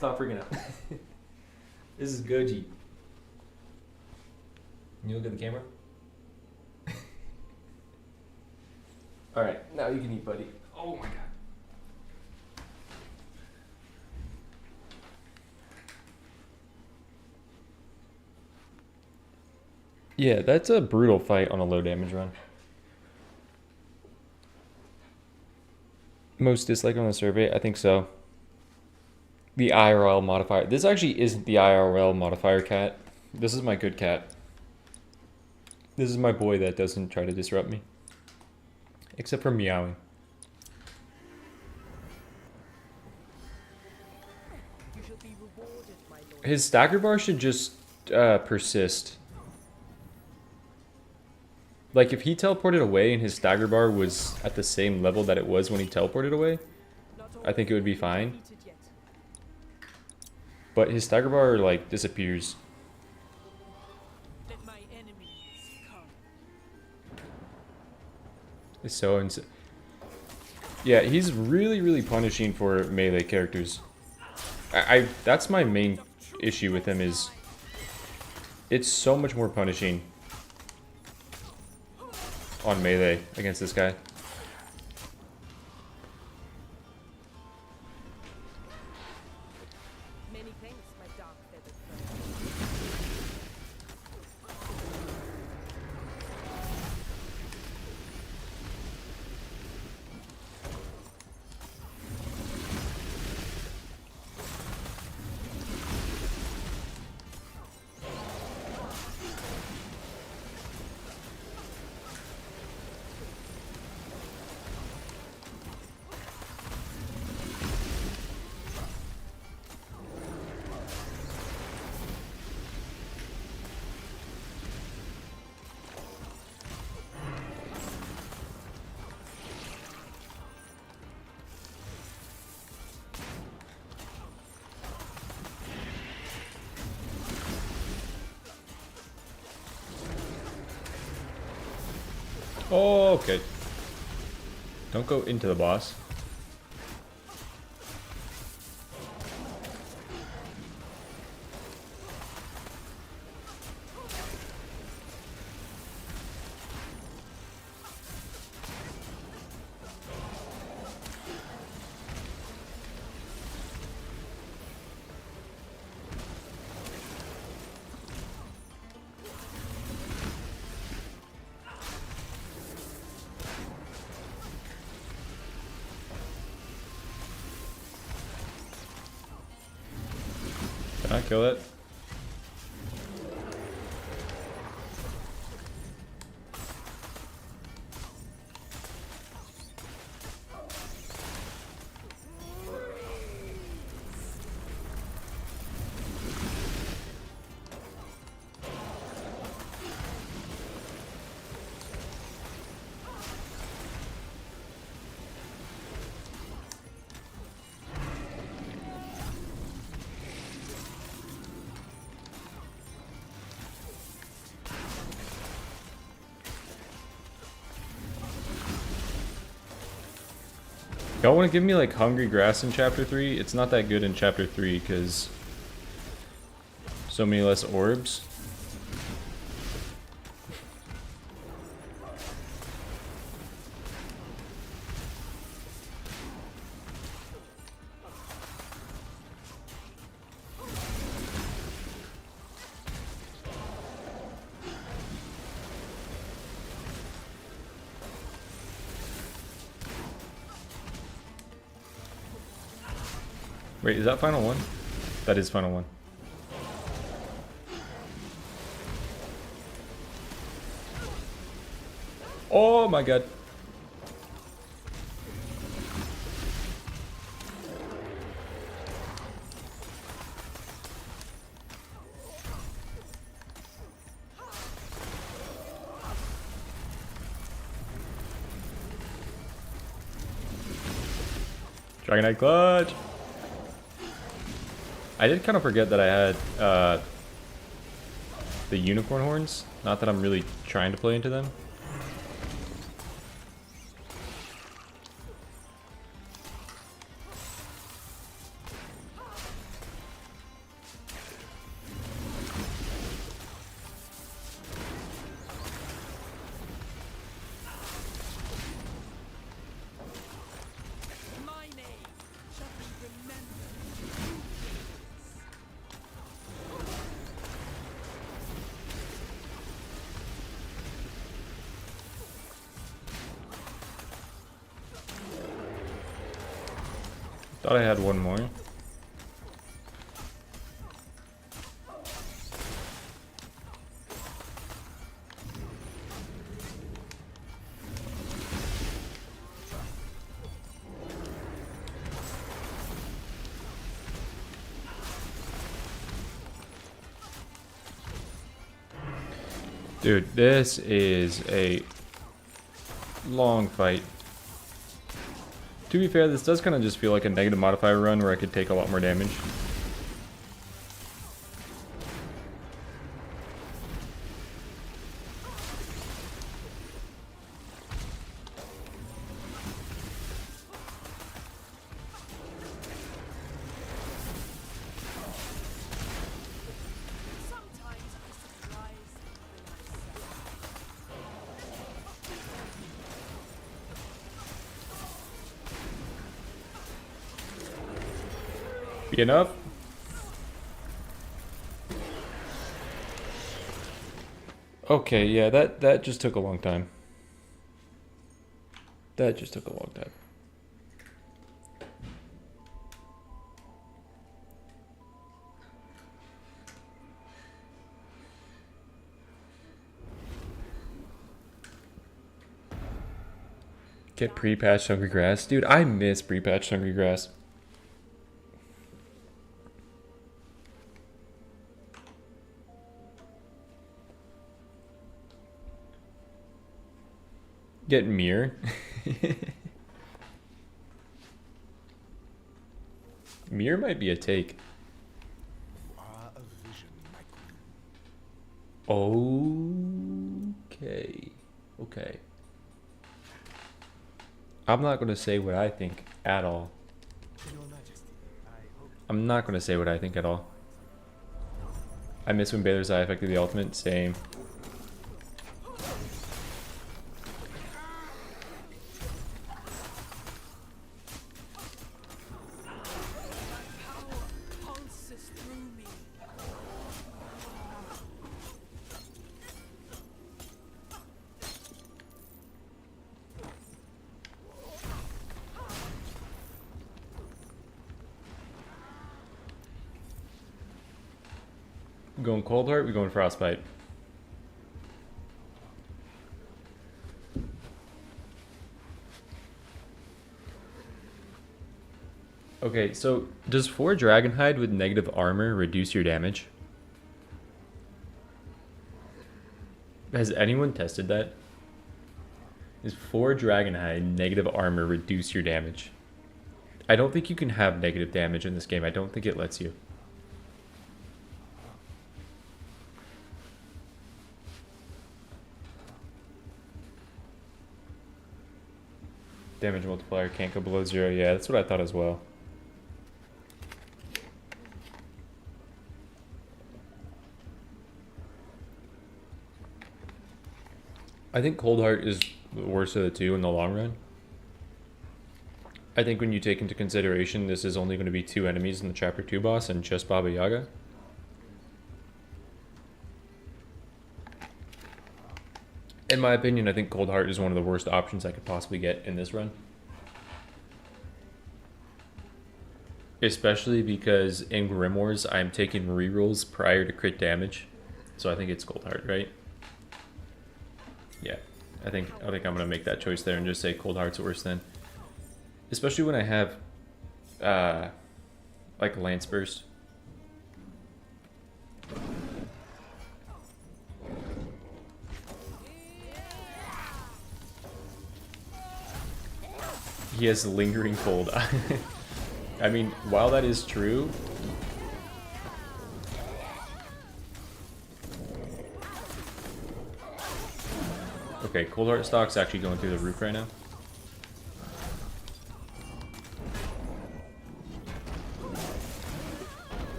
Stop freaking out. This is Goji. Can you look at the camera? Alright, now you can eat, buddy. Oh my god. Yeah, that's a brutal fight on a low damage run. Most dislike on the survey? I think so. The IRL modifier. This actually isn't the IRL modifier cat. This is my good cat. This is my boy that doesn't try to disrupt me. Except for meowing. You shall be rewarded, my lord. His stagger bar should just persist. Like if he teleported away and his stagger bar was at the same level that it was when he teleported away, Not all I think it would be have fine. defeated yet. But his stagger bar like disappears. Let my enemies come. It's so insane. Yeah, he's really punishing for melee characters. I that's my main issue with him is it's so much more punishing on melee against this guy. Many thanks, my dark feathered friend. Oh, okay. Don't go into the boss. Can I kill it? Y'all want to give me like Hungry Grass in chapter 3? It's not that good in chapter 3 because So many less orbs. Wait, is that final one? That is final one. Oh my god. Dragonite clutch. I did kind of forget that I had the unicorn horns. Not that I'm really trying to play into them. My name shall be remembered. Thought I had one more. Dude, this is a long fight. To be fair, this does kind of just feel like a negative modifier run where I could take a lot more damage. Sometimes I surprise Be enough? Okay, yeah, that just took a long time. That just took a long time. Get pre-patched hungry grass. Dude, I miss pre-patched hungry grass. Get mirror. Mirror might be a take. Okay. Okay. I'm not going to say what I think at all. I'm not going to say what I think at all. I miss when Baylor's Eye affected the ultimate. Same. pulses through me. We going cold heart, we going frostbite. Okay, so does 4 Dragonhide with negative armor reduce your damage? Has anyone tested that? Is 4 Dragonhide negative armor reduce your damage? I don't think you can have negative damage in this game. I don't think it lets you. Damage multiplier can't go below 0. Yeah, that's what I thought as well. I think Cold Heart is the worst of the two in the long run. I think when you take into consideration this is only going to be 2 enemies in the Chapter 2 boss and just Baba Yaga. In my opinion, I think Cold Heart is one of the worst options I could possibly get in this run. Especially because in Grimoires, I'm taking rerolls prior to crit damage. So I think it's Cold Heart, right? Yeah. I think I'm gonna make that choice there and just say Cold Heart's worse then. Especially when I have like Lance Burst. He has lingering cold. I mean, while that is true, okay, Cold Heart stock's actually going through the roof right now.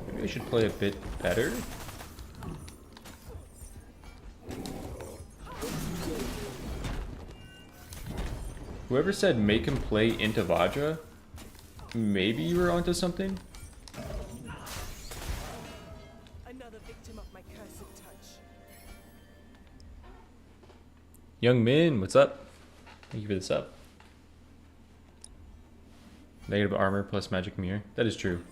Maybe I should play a bit better. Whoever said make him play into Vajra, maybe you were onto something? Another victim of my cursed touch. Young Min, what's up? Thank you for the sub. Negative armor plus magic mirror. That is true.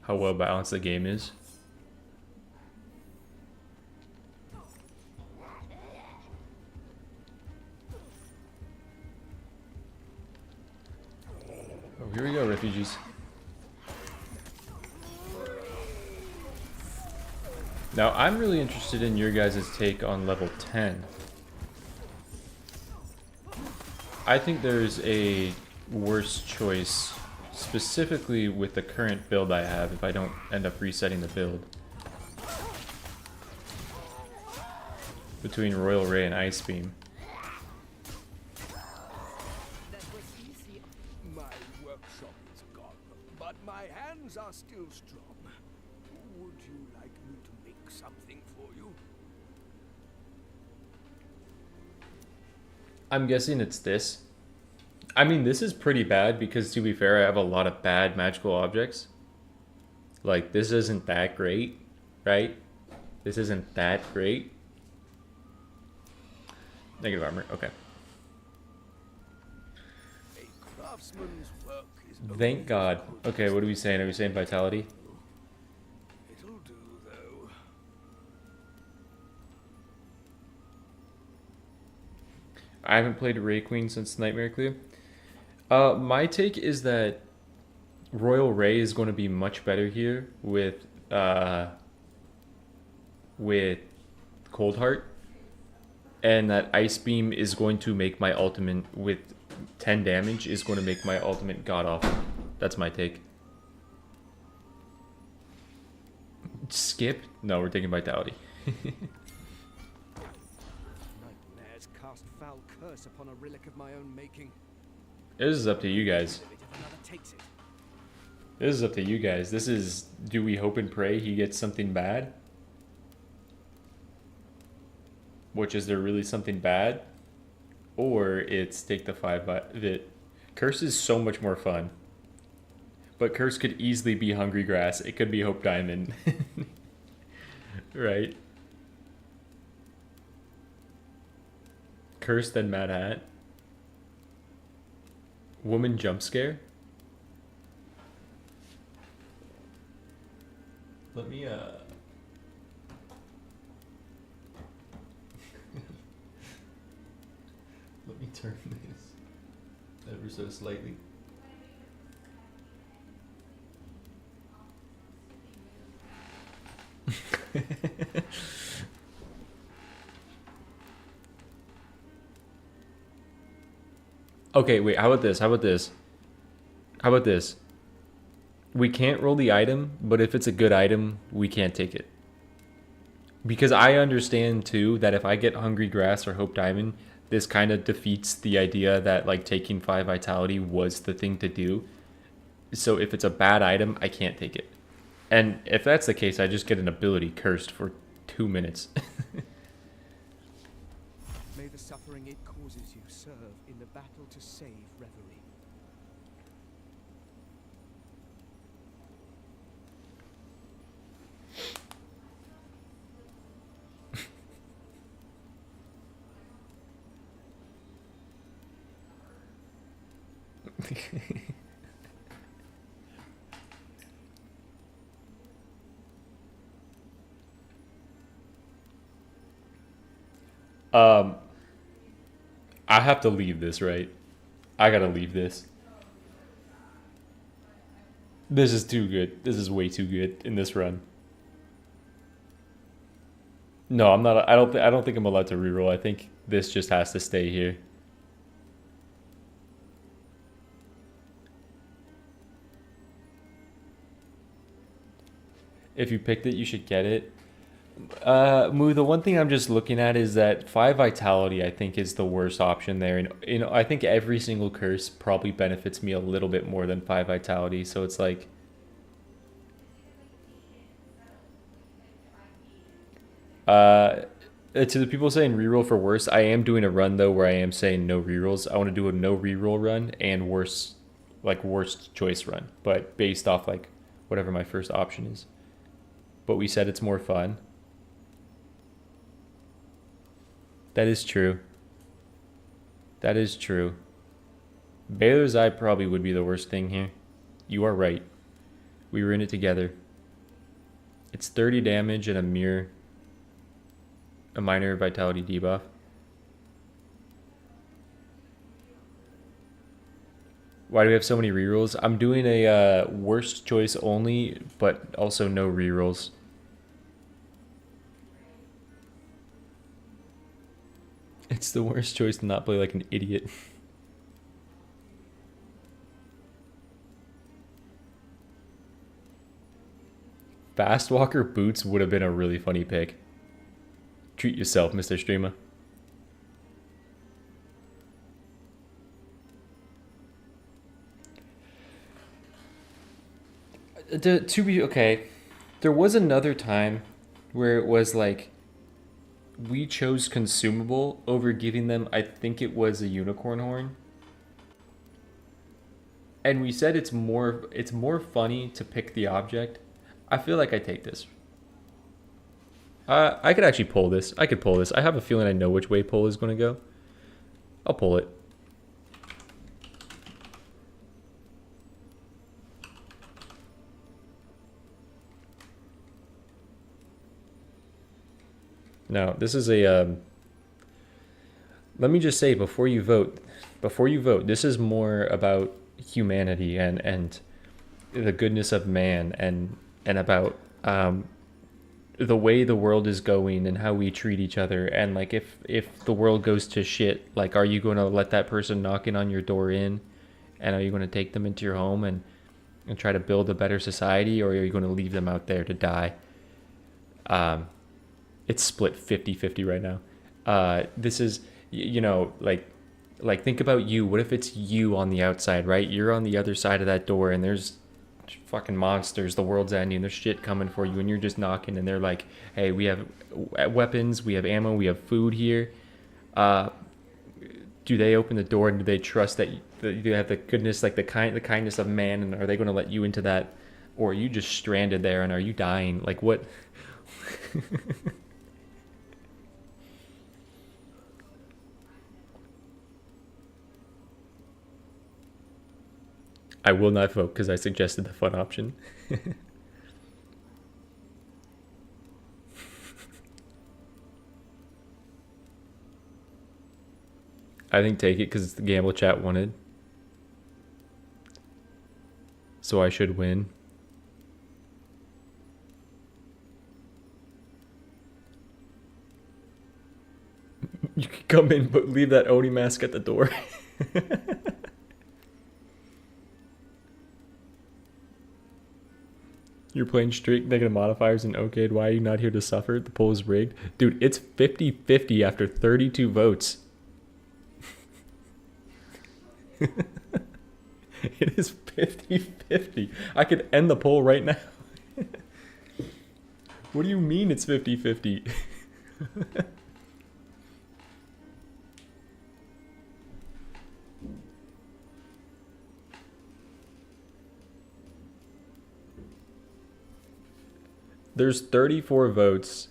How well balanced the game is. Oh, here we go, refugees. Now, I'm really interested in your guys' take on level 10. I think there's a worse choice, specifically with the current build I have, if I don't end up resetting the build, between Royal Ray and Ice Beam. That was easy. My workshop is gone, but my hands are still strong. Would you like me to make something for you? I'm guessing it's this. I mean, this is pretty bad because, to be fair, I have a lot of bad magical objects. Like, this isn't that great, right? This isn't that great. Negative armor, okay. A craftsman's work is Thank God. Okay, what are we saying? Are we saying vitality? It'll do, though. I haven't played Ray Queen since Nightmare Clear. My take is that Royal Ray is going to be much better here with Cold Heart, and that Ice Beam is going to make my ultimate with 10 damage is going to make my ultimate god awful. That's my take. Skip? No, we're taking vitality. Nightmares cast foul curse upon a relic of my own making. This is up to you guys. If another takes it. This is up to you guys. This is, do we hope and pray he gets something bad? Which, is there really something bad? Or it's take the 5 by it. Curse is so much more fun. But Curse could easily be Hungry Grass. It could be Hope Diamond. Right? Curse then Mad Hat. Woman Jump Scare. Let me let me turn this ever so slightly. Okay, wait, how about this? How about this? How about this? We can't roll the item, but if it's a good item, we can't take it. Because I understand too that if I get Hungry Grass or Hope Diamond, this kind of defeats the idea that like taking 5 vitality was the thing to do. So if it's a bad item, I can't take it. And if that's the case, I just get an ability cursed for 2 minutes. May the suffering it causes you serve in the battle to save Reverie. I have to leave this, right? I gotta leave this. This is too good. This is way too good in this run. No, I'm not. I don't think I'm allowed to reroll. I think this just has to stay here. If you picked it, you should get it. Moo, the one thing I'm just looking at is that 5 vitality I think is the worst option there. And I think every single curse probably benefits me a little bit more than 5 vitality. So it's like to the people saying reroll for worse, I am doing a run though where I am saying no rerolls. I want to do a no reroll run and worst choice run, but based off like whatever my first option is. But we said it's more fun. That is true. That is true. Baylor's Eye probably would be the worst thing here. You are right. We were in it together. It's 30 damage and a minor vitality debuff. Why do we have so many rerolls? I'm doing a worst choice only, but also no rerolls. It's the worst choice to not play like an idiot. Fast Walker Boots would have been a really funny pick. Treat yourself, Mr. Streamer. To be okay, there was another time where it was like we chose consumable over giving them, I think it was a unicorn horn. And we said it's more funny to pick the object. I feel like I take this. I could actually pull this. I could pull this. I have a feeling I know which way pull is going to go. I'll pull it. Now, this is a... let me just say, before you vote, this is more about humanity and the goodness of man and about the way the world is going and how we treat each other. And like if the world goes to shit, like are you going to let that person knocking on your door in, and are you going to take them into your home and try to build a better society, or are you going to leave them out there to die? It's split 50-50 right now. This is, like think about you. What if it's you on the outside, right? You're on the other side of that door and there's fucking monsters, the world's ending, there's shit coming for you, and you're just knocking and they're like, hey, we have weapons, we have ammo, we have food here. Do they open the door and do they trust that you have the goodness, like the kindness of man, and are they going to let you into that? Or are you just stranded there and are you dying? Like what? I will not vote because I suggested the fun option. I think take it because it's the gamble chat wanted. So I should win. You can come in, but leave that Oni mask at the door. You're playing straight negative modifiers and okayed. Why are you not here to suffer? The poll is rigged. Dude, it's 50-50 after 32 votes. It is 50-50. I could end the poll right now. What do you mean it's 50-50? There's 34 votes.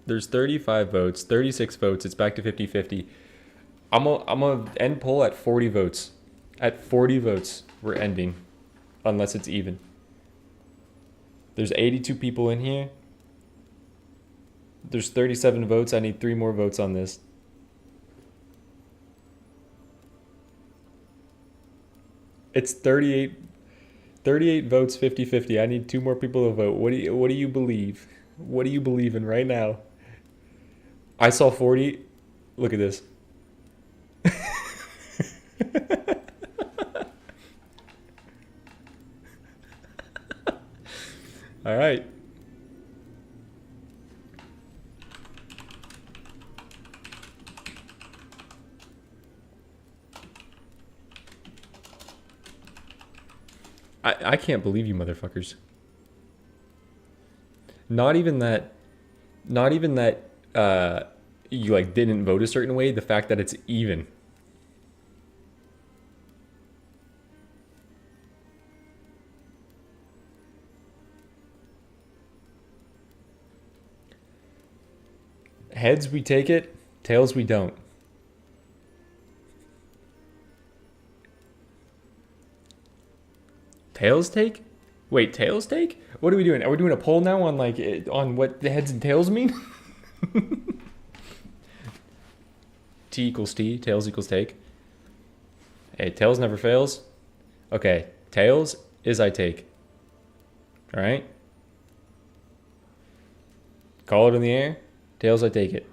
There's 35 votes, 36 votes. It's back to 50-50. I'm gonna end poll at 40 votes. At 40 votes, we're ending. Unless it's even. There's 82 people in here. There's 37 votes. I need 3 more votes on this. It's 38 votes, 50-50. I need 2 more people to vote. What do you believe? What do you believe in right now? I saw 40. Look at this. All right. I can't believe you motherfuckers. Not even that you like didn't vote a certain way, the fact that it's even. Heads we take it, tails we don't. Tails take? Wait, tails take? What are we doing? Are we doing a poll now on like on what the heads and tails mean? T equals T, tails equals take. Hey, tails never fails. Okay, tails is I take. All right. Call it in the air. Tails I take it.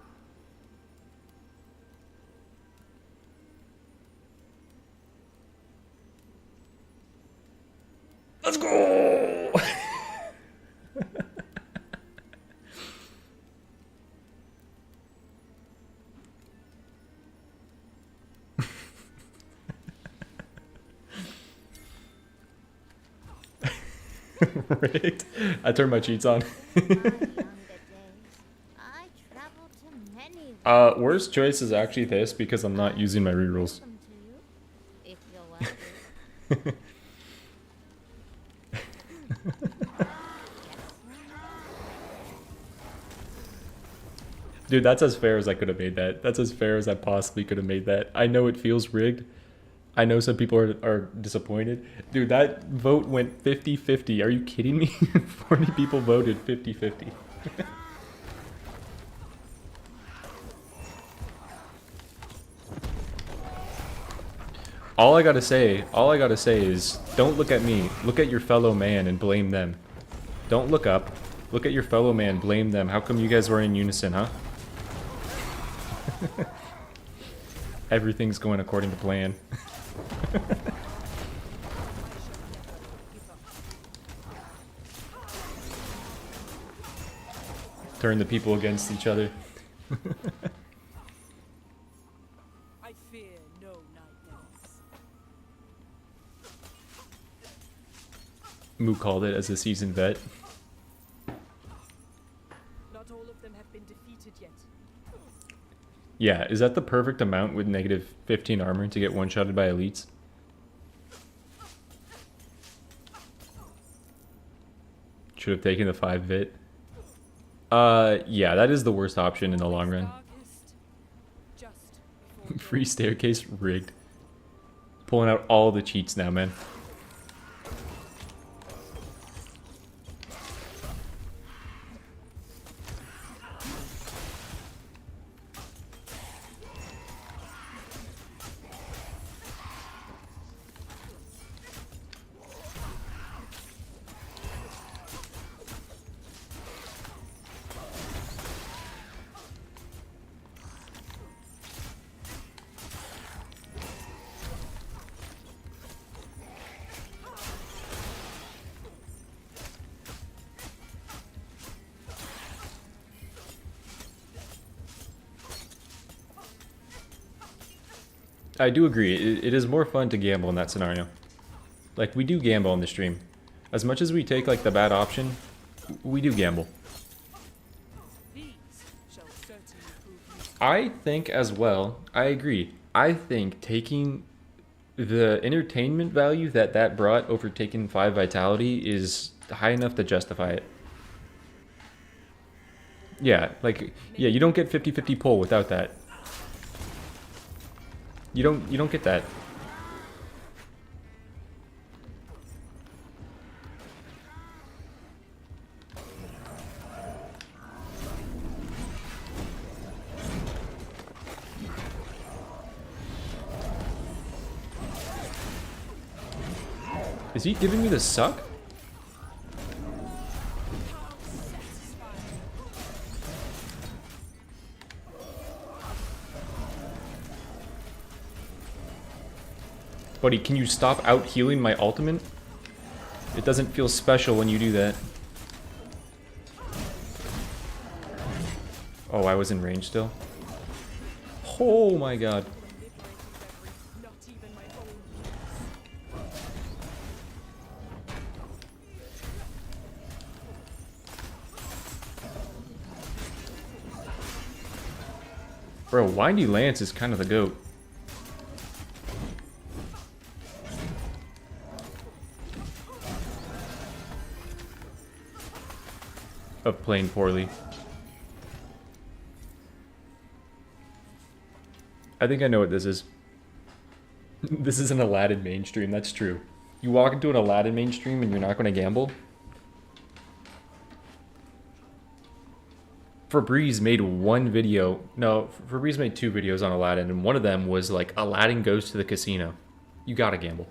Let's go! Rigged. I turned my cheats on. Worst choice is actually this because I'm not using my rerolls. Dude, that's as fair as I could have made that. That's as fair as I possibly could have made that. I know it feels rigged. I know some people are disappointed. Dude, that vote went 50-50. Are you kidding me? 40 people voted 50-50. All I gotta say is don't look at me. Look at your fellow man and blame them. Don't look up. Look at your fellow man, blame them. How come you guys were in unison, huh? Everything's going according to plan. Turn the people against each other. I fear no nightmares. Moo called it as a seasoned vet. Not all of them have been defeated yet. Yeah, is that the perfect amount with negative 15 armor to get one-shotted by elites? Should have taken the 5 vit. Yeah, that is the worst option in the long run. Free staircase rigged. Pulling out all the cheats now, man. I do agree. It is more fun to gamble in that scenario. Like, we do gamble on the stream. As much as we take, like, the bad option, we do gamble. These shall certainly prove useful. I think as well, I agree. I think taking the entertainment value that brought over taking 5 vitality is high enough to justify it. Yeah, like, yeah, you don't get 50-50 pull without that. You don't get that. Is he giving me the suck? Buddy, can you stop out healing my ultimate? It doesn't feel special when you do that. Oh, I was in range still? Oh my god. Not even my own. Bro, Windy Lance is kind of the GOAT. Of playing poorly. I think I know what this is. This is an Aladdin mainstream, that's true. You walk into an Aladdin mainstream and you're not going to gamble? Febreze made one video. No, Febreze made 2 videos on Aladdin, and one of them was like, Aladdin goes to the casino. You gotta gamble.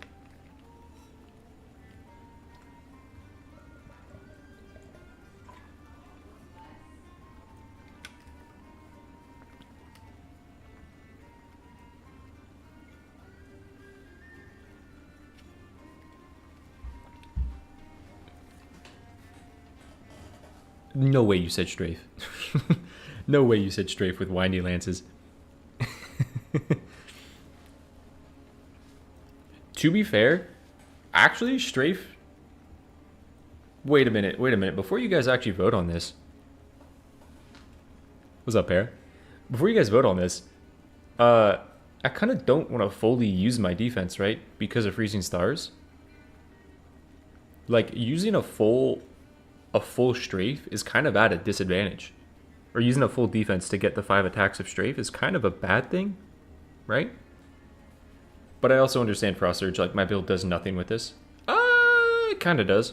No way you said strafe. No way you said strafe with windy lances. To be fair, actually strafe... Wait a minute. Before you guys actually vote on this... What's up, Pear? Before you guys vote on this, I kind of don't want to fully use my defense, right? Because of freezing stars. Like, using a full strafe is kind of at a disadvantage. Or using a full defense to get the 5 attacks of strafe is kind of a bad thing, right? But I also understand Frost Surge, like, my build does nothing with this. It kind of does.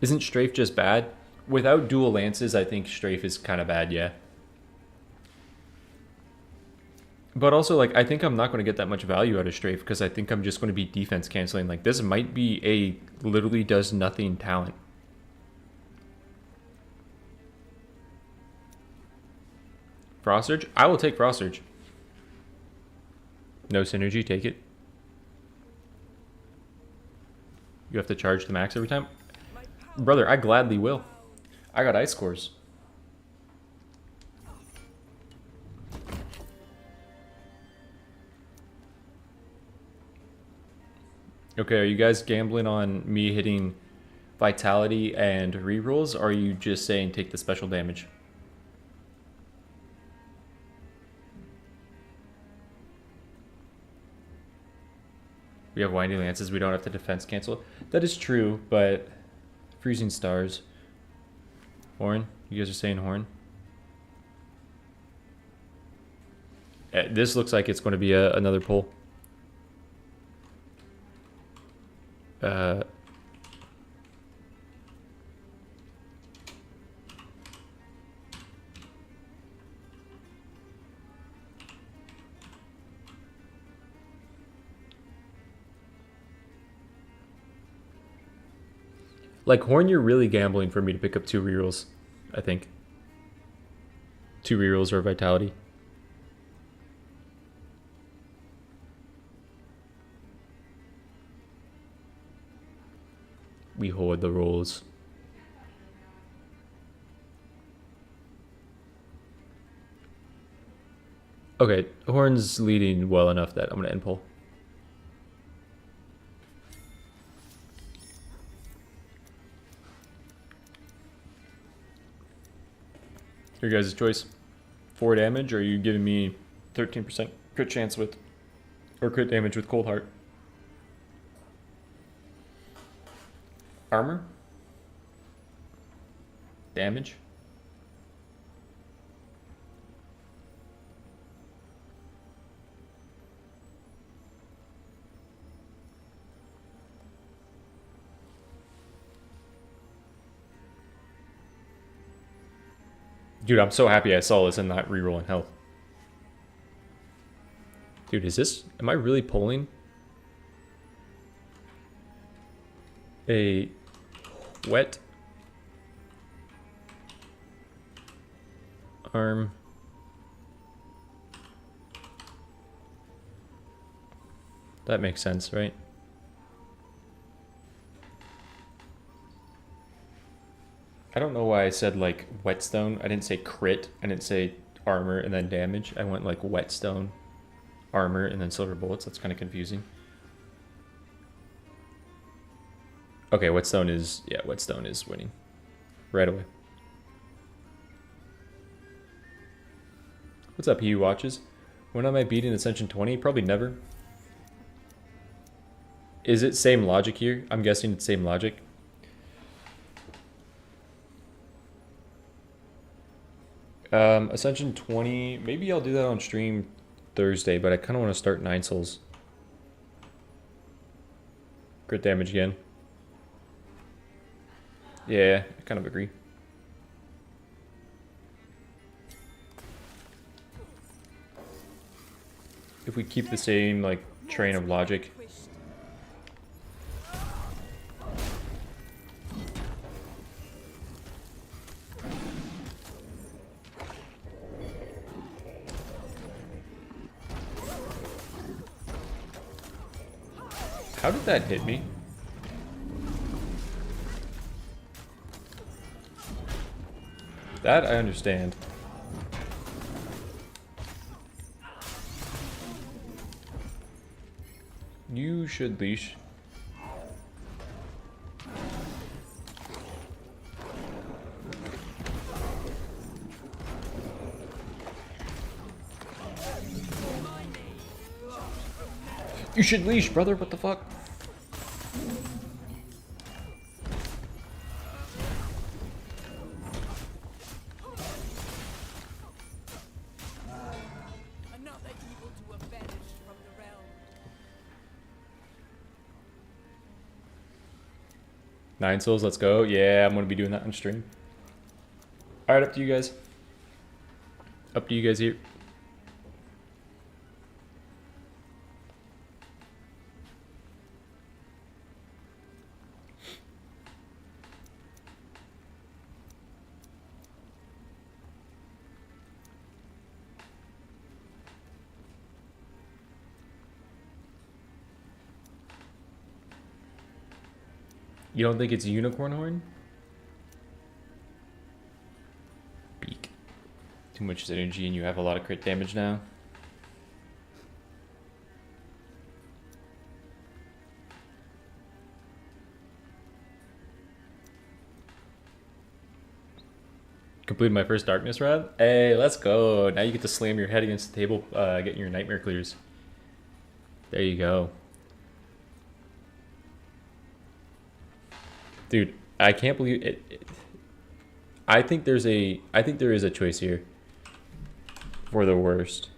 Isn't strafe just bad? Without dual lances, I think strafe is kind of bad, yeah. But also, like, I think I'm not going to get that much value out of strafe because I think I'm just going to be defense canceling. Like, this might be a literally does nothing talent. Frost Surge? I will take Frost Surge. No synergy, take it. You have to charge the max every time? Brother, I gladly will. I got ice cores. Okay, are you guys gambling on me hitting vitality and rerolls, or are you just saying take the special damage? We have windy lances, we don't have to defense cancel. That is true, but freezing stars. Horn? You guys are saying horn? This looks like it's going to be another pull. Like, Horn, you're really gambling for me to pick up 2 rerolls, I think. 2 rerolls or Vitality. We hoard the rolls. Okay, Horn's leading well enough that I'm gonna end pull. Your guys' choice. 4 damage, or are you giving me 13% crit chance with, or crit damage with Cold Heart? Armor? Damage? Dude, I'm so happy I saw this and not rerolling health. Dude, is this... Am I really pulling a wet arm? That makes sense, right? I don't know why I said like whetstone. I didn't say crit. I didn't say armor and then damage. I went like whetstone, armor, and then silver bullets. That's kind of confusing. Okay, whetstone is... Yeah, whetstone is winning. Right away. What's up, he who watches? When am I beating Ascension 20? Probably never. Is it same logic here? I'm guessing it's same logic. Ascension 20, maybe I'll do that on stream Thursday, but I kind of want to start 9 souls. Crit damage again. Yeah, I kind of agree. If we keep the same, like, train of logic. How did that hit me? That I understand. You should leash. You should leash, brother. What the fuck? Another evil to have vanished from the realm. 9 souls, let's go. Yeah, I'm gonna be doing that on stream. Alright, up to you guys. Up to you guys here. You don't think it's a unicorn horn? Beak. Too much energy and you have a lot of crit damage now. Completed my first darkness round. Hey, let's go. Now you get to slam your head against the table, getting your nightmare clears. There you go. Dude, I can't believe it. I think there is a choice here for the worst.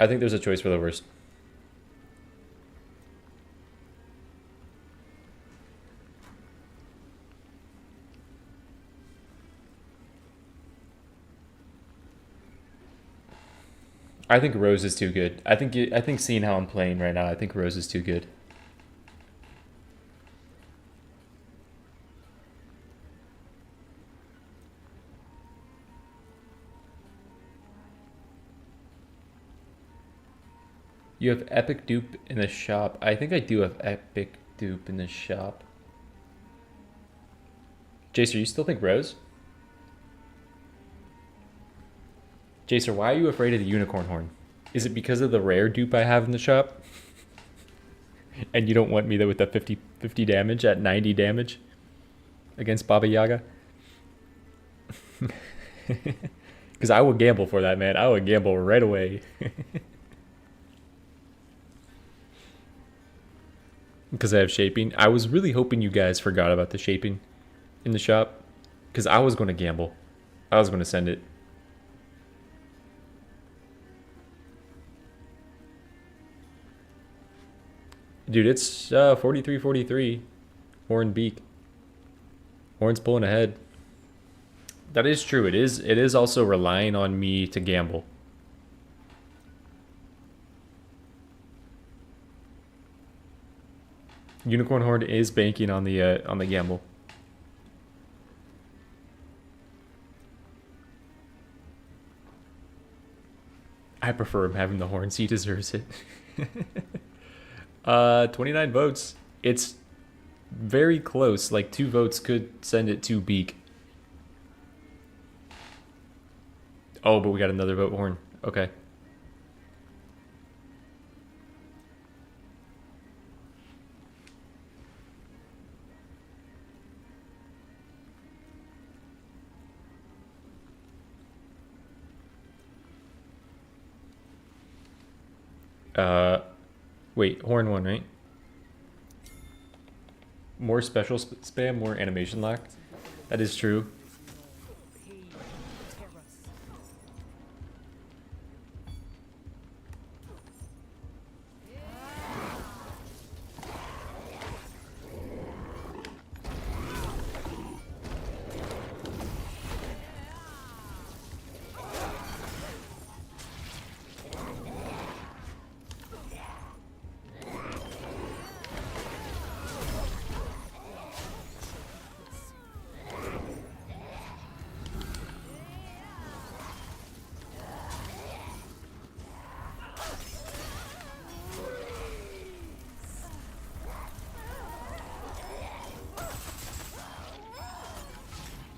I think there's a choice for the worst. I think Rose is too good. I think seeing how I'm playing right now, I think Rose is too good. You have epic dupe in the shop. I think I do have epic dupe in the shop. Jacer, you still think Rose? Jacer, why are you afraid of the unicorn horn? Is it because of the rare dupe I have in the shop? And you don't want me there with the 50 damage at 90 damage against Baba Yaga? Because I would gamble for that, man. I would gamble right away. Because I have shaping. I was really hoping you guys forgot about the shaping in the shop. Because I was going to gamble. I was going to send it. Dude, it's 43-43. Horn beak. Horn's pulling ahead. That is true. It is also relying on me to gamble. Unicorn Horn is banking on the gamble. I prefer him having the horns. He deserves it. 29 votes. It's very close. Like 2 votes could send it to beak. Oh, but we got another vote horn. Okay. Wait, horn 1, right? More special spam, more animation lock. That is true.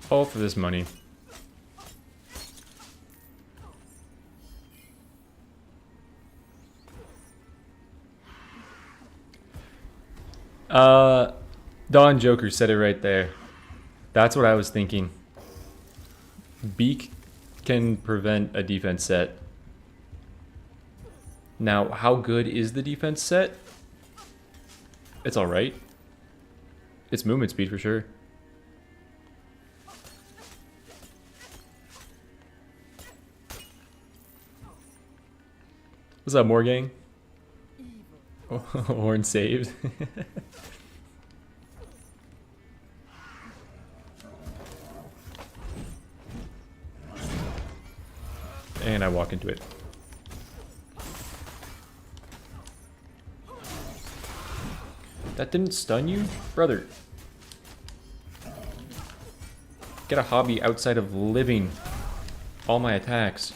All for this money. Don Joker said it right there. That's what I was thinking. Beak can prevent a defense set. Now, how good is the defense set? It's alright. It's movement speed for sure. What's up, Morgang? Oh, horn saved. And I walk into it. That didn't stun you? Brother. Get a hobby outside of living all my attacks.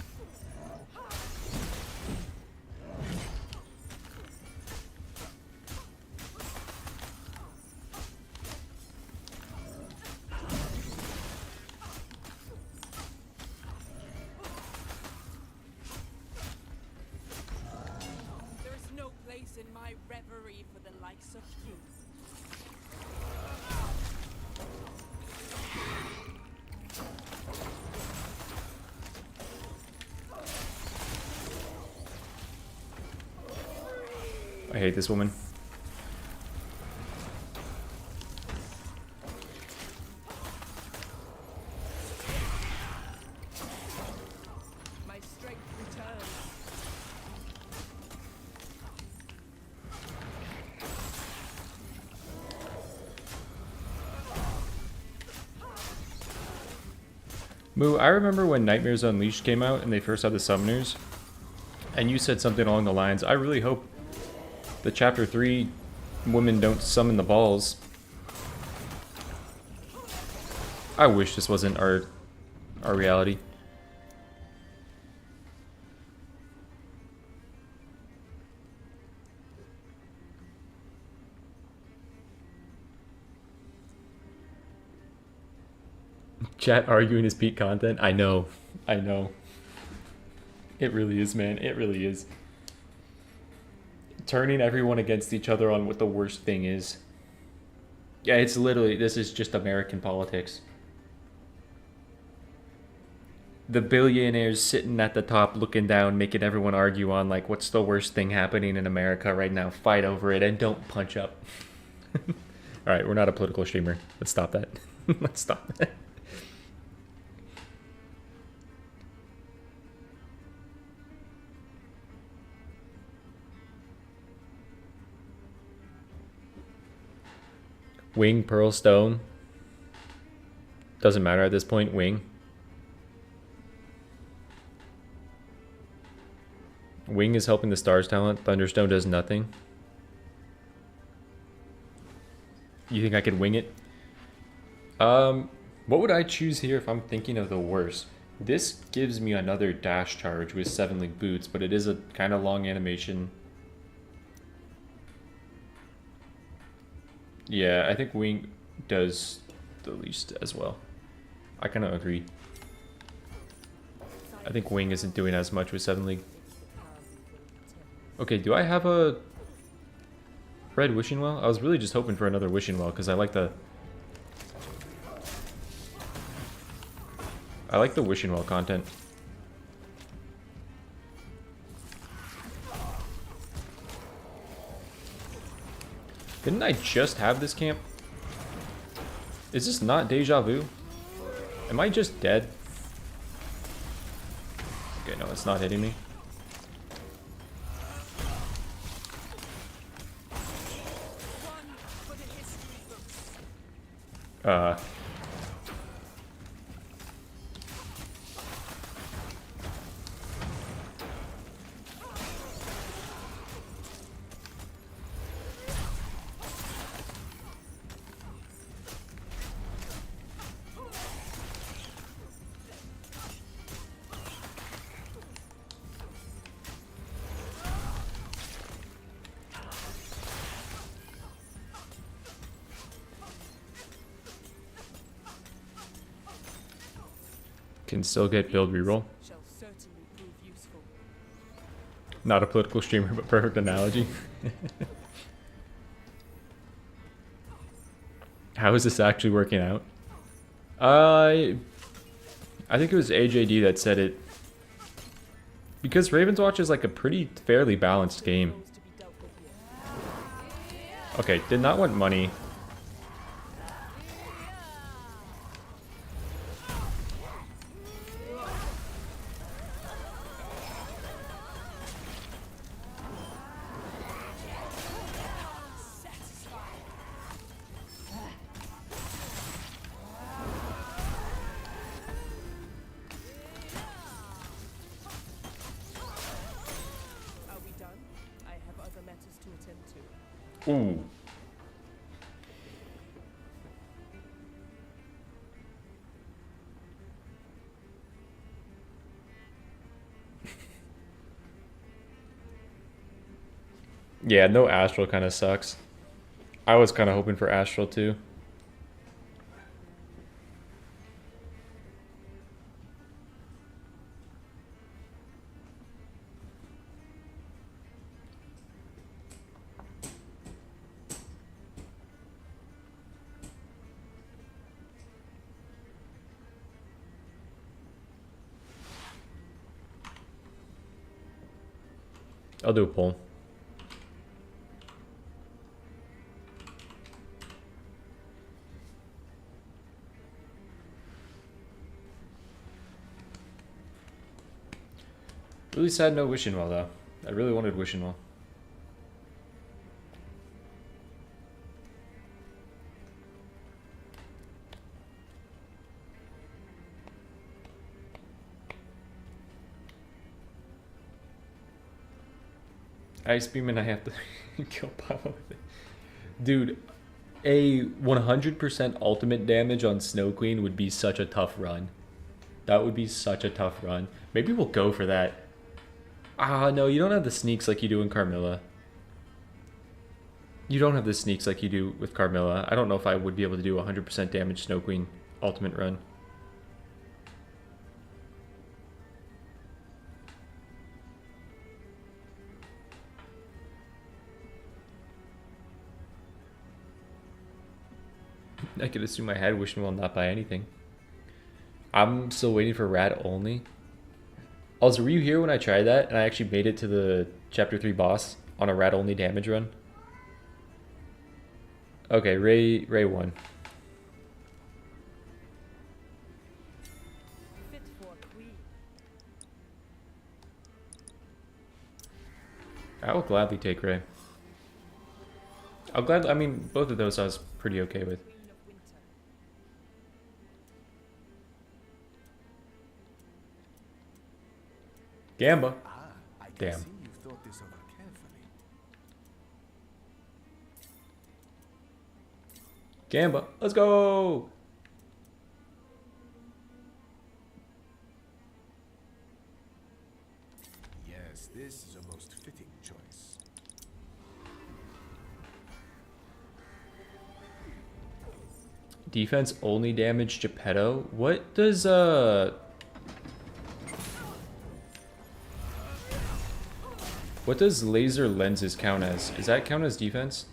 I hate this woman. My strength returns. Moo, I remember when Nightmares Unleashed came out and they first had the summoners, and you said something along the lines, I really hope the chapter 3 women don't summon the balls. I wish this wasn't our reality. Chat arguing is peak content. I know. I know. It really is, man. It really is. Turning everyone against each other on what the worst thing is. Yeah, it's literally, this is just American politics. The billionaires sitting at the top looking down, making everyone argue on like what's the worst thing happening in America right now. Fight over it and don't punch up. Alright, we're not a political streamer. Let's stop that. Let's stop that. Wing, Pearl, Stone. Doesn't matter at this point. Wing. Wing is helping the Stars talent. Thunderstone does nothing. You think I could wing it? What would I choose here if I'm thinking of the worst? This gives me another dash charge with 7 link boots, but it is a kind of long animation. Yeah, I think Wing does the least as well. I kind of agree. I think Wing isn't doing as much with 7 League. Okay, do I have a red wishing well? I was really just hoping for another wishing well because I like the wishing well content. Didn't I just have this camp? Is this not deja vu? Am I just dead? Okay, no, it's not hitting me. Can still get build reroll. Shall certainly prove useful. Not a political streamer, but perfect analogy. How is this actually working out? I think it was AJD that said it. Because Ravenswatch is like a pretty fairly balanced game. Those to be dealt with here. Okay, did not want money. Are we done? I have other matters to attend to. Ooh. Yeah, no Astral kind of sucks. I was kind of hoping for Astral too. I'll do a poll. Really sad no wishing well though. I really wanted wishing well. Ice beam and I have to kill Papa with it. Dude, a 100% ultimate damage on Snow Queen would be such a tough run. That would be such a tough run. Maybe we'll go for that. Ah, no, you don't have the sneaks like you do in Carmilla. You don't have the sneaks like you do with Carmilla. I don't know if I would be able to do 100% damage Snow Queen ultimate run. I could assume I had wish and will not buy anything. I'm still waiting for rat only. Also, were you here when I tried that and I actually made it to the chapter 3 boss on a rat only damage run? Okay, Ray won. Fit for a queen. I will gladly take Ray. I mean, both of those I was pretty okay with. Queen of winter. Gamba. I can Damn. see you've thought this over carefully. Gamba. Let's go. Yes, this is a most fitting choice. Defense only damage Geppetto. What does what does laser lenses count as? Does that count as defense?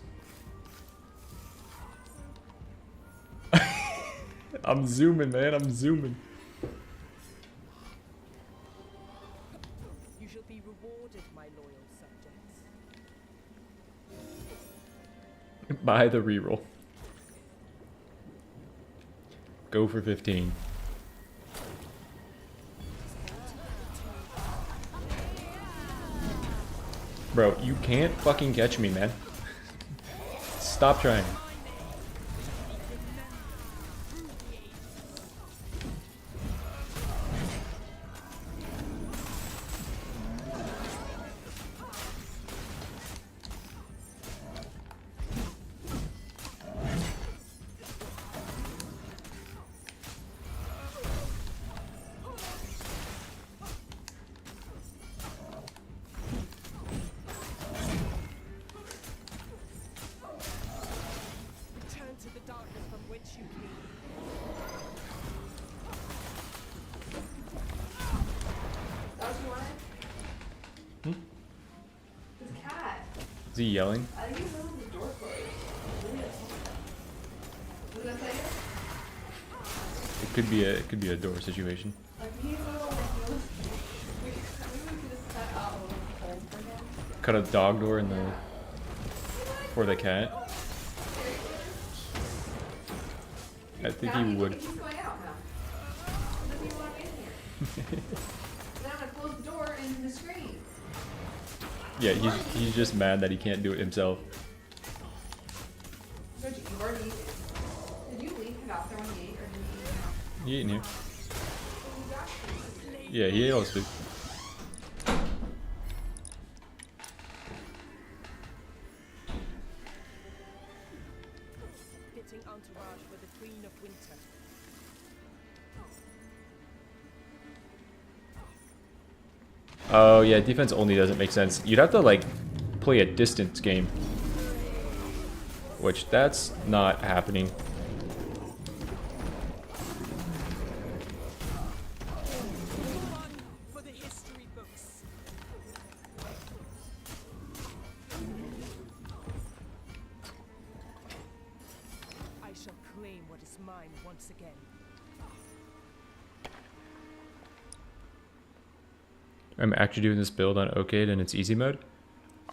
I'm zooming, man. I'm zooming. You shall be rewarded, my loyal subjects. Buy the reroll. Go for 15. Bro, you can't fucking catch me, man. Stop trying. Return to the darkness from which you came. That what you wanted? Hmm? This cat. Is he yelling? I think he's holding the door closed. Was that say it? It could be a door situation. Like he's a little like he was. Maybe we could just set out a little hole for him. Cut a dog door in the for the cat. I think Now he would. He's going out now. He doesn't even want to be in here. Then I'm gonna close the door into the screen. Yeah, he's just mad that he can't do it himself. Reggie, you already eaten. Did you leave him out there when you ate, or did you eat him out? He ain't here. Oh, you got food. Yeah, he ate all his food. Fitting entourage for the Queen of Winter. Oh yeah, defense only doesn't make sense. You'd have to like play a distance game, which that's not happening. One for the history books. I shall claim what is mine once again. I'm actually doing this build on Okade and it's easy mode.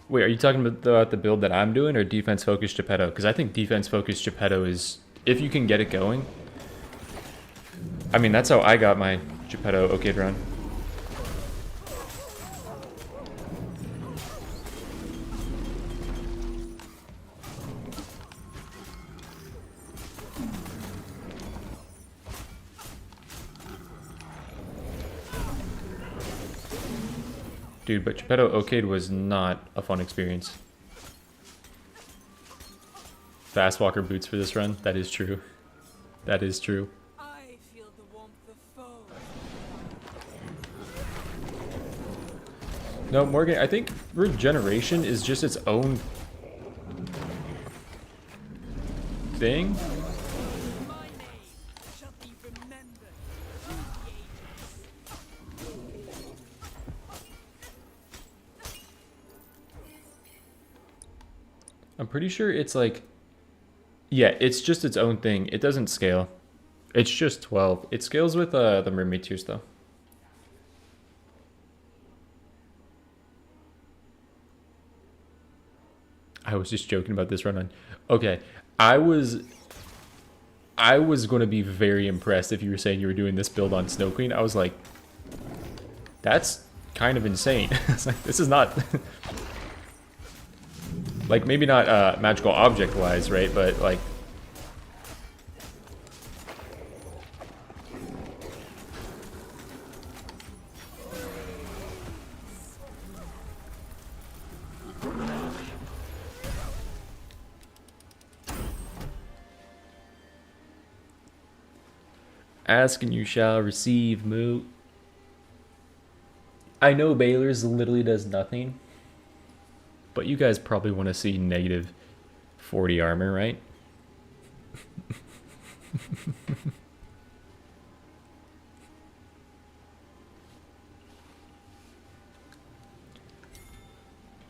Wait, are you talking about the build that I'm doing or defense focused Geppetto? Because I think defense focused Geppetto is, if you can get it going. I mean, that's how I got my Geppetto Okade run. Dude, but Geppetto Okade was not a fun experience. Fast walker boots for this run. That is true. That is true. I feel the warmth of foe. No, Morgan, I think regeneration is just its own thing. My name shall be remembered through the ages. I'm pretty sure it's like Yeah, it's just its own thing. It doesn't scale. It's just 12. It scales with the mermaid tears though. I was just joking about this run-on. Okay, I was going to be very impressed if you were saying you were doing this build on Snow Queen. I was like, that's kind of insane. It's like, this is not like, maybe not magical object wise, right? But like, ask and you shall receive, moo. I know Baylor's literally does nothing, but you guys probably want to see negative 40 armor, right?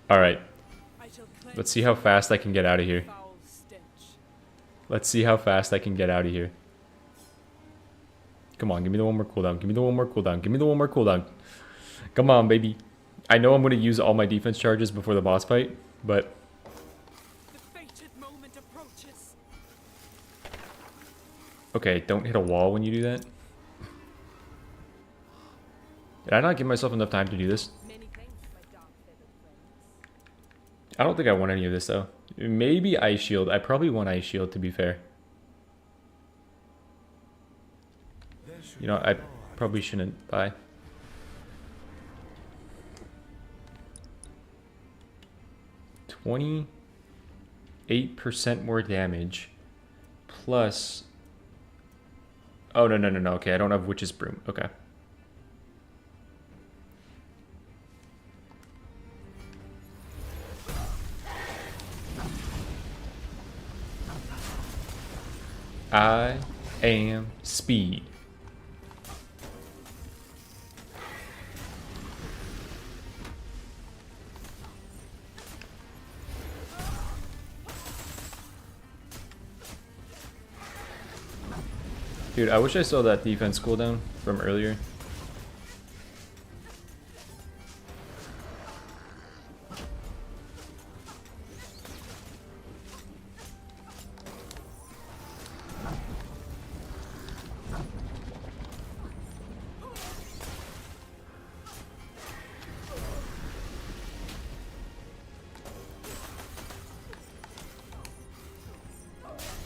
All right, I shall cleanse let's see how fast I can get out of here. foul stench. Let's see how fast I can get out of here. Come on, give me the one more cooldown. Give me the one more cooldown. Give me the one more cooldown. Come on, baby. I know I'm going to use all my defense charges before the boss fight, but... The fated moment approaches. Okay, don't hit a wall when you do that. Did I not give myself enough time to do this? Many thanks, my dark-feathered friends. I don't think I want any of this, though. Maybe Ice Shield. I probably want Ice Shield, to be fair. You know, I probably shouldn't buy. $28% more damage. Plus... Oh, no. Okay, I don't have Witch's Broom. Okay. I am speed. Dude, I wish I saw that defense cooldown from earlier.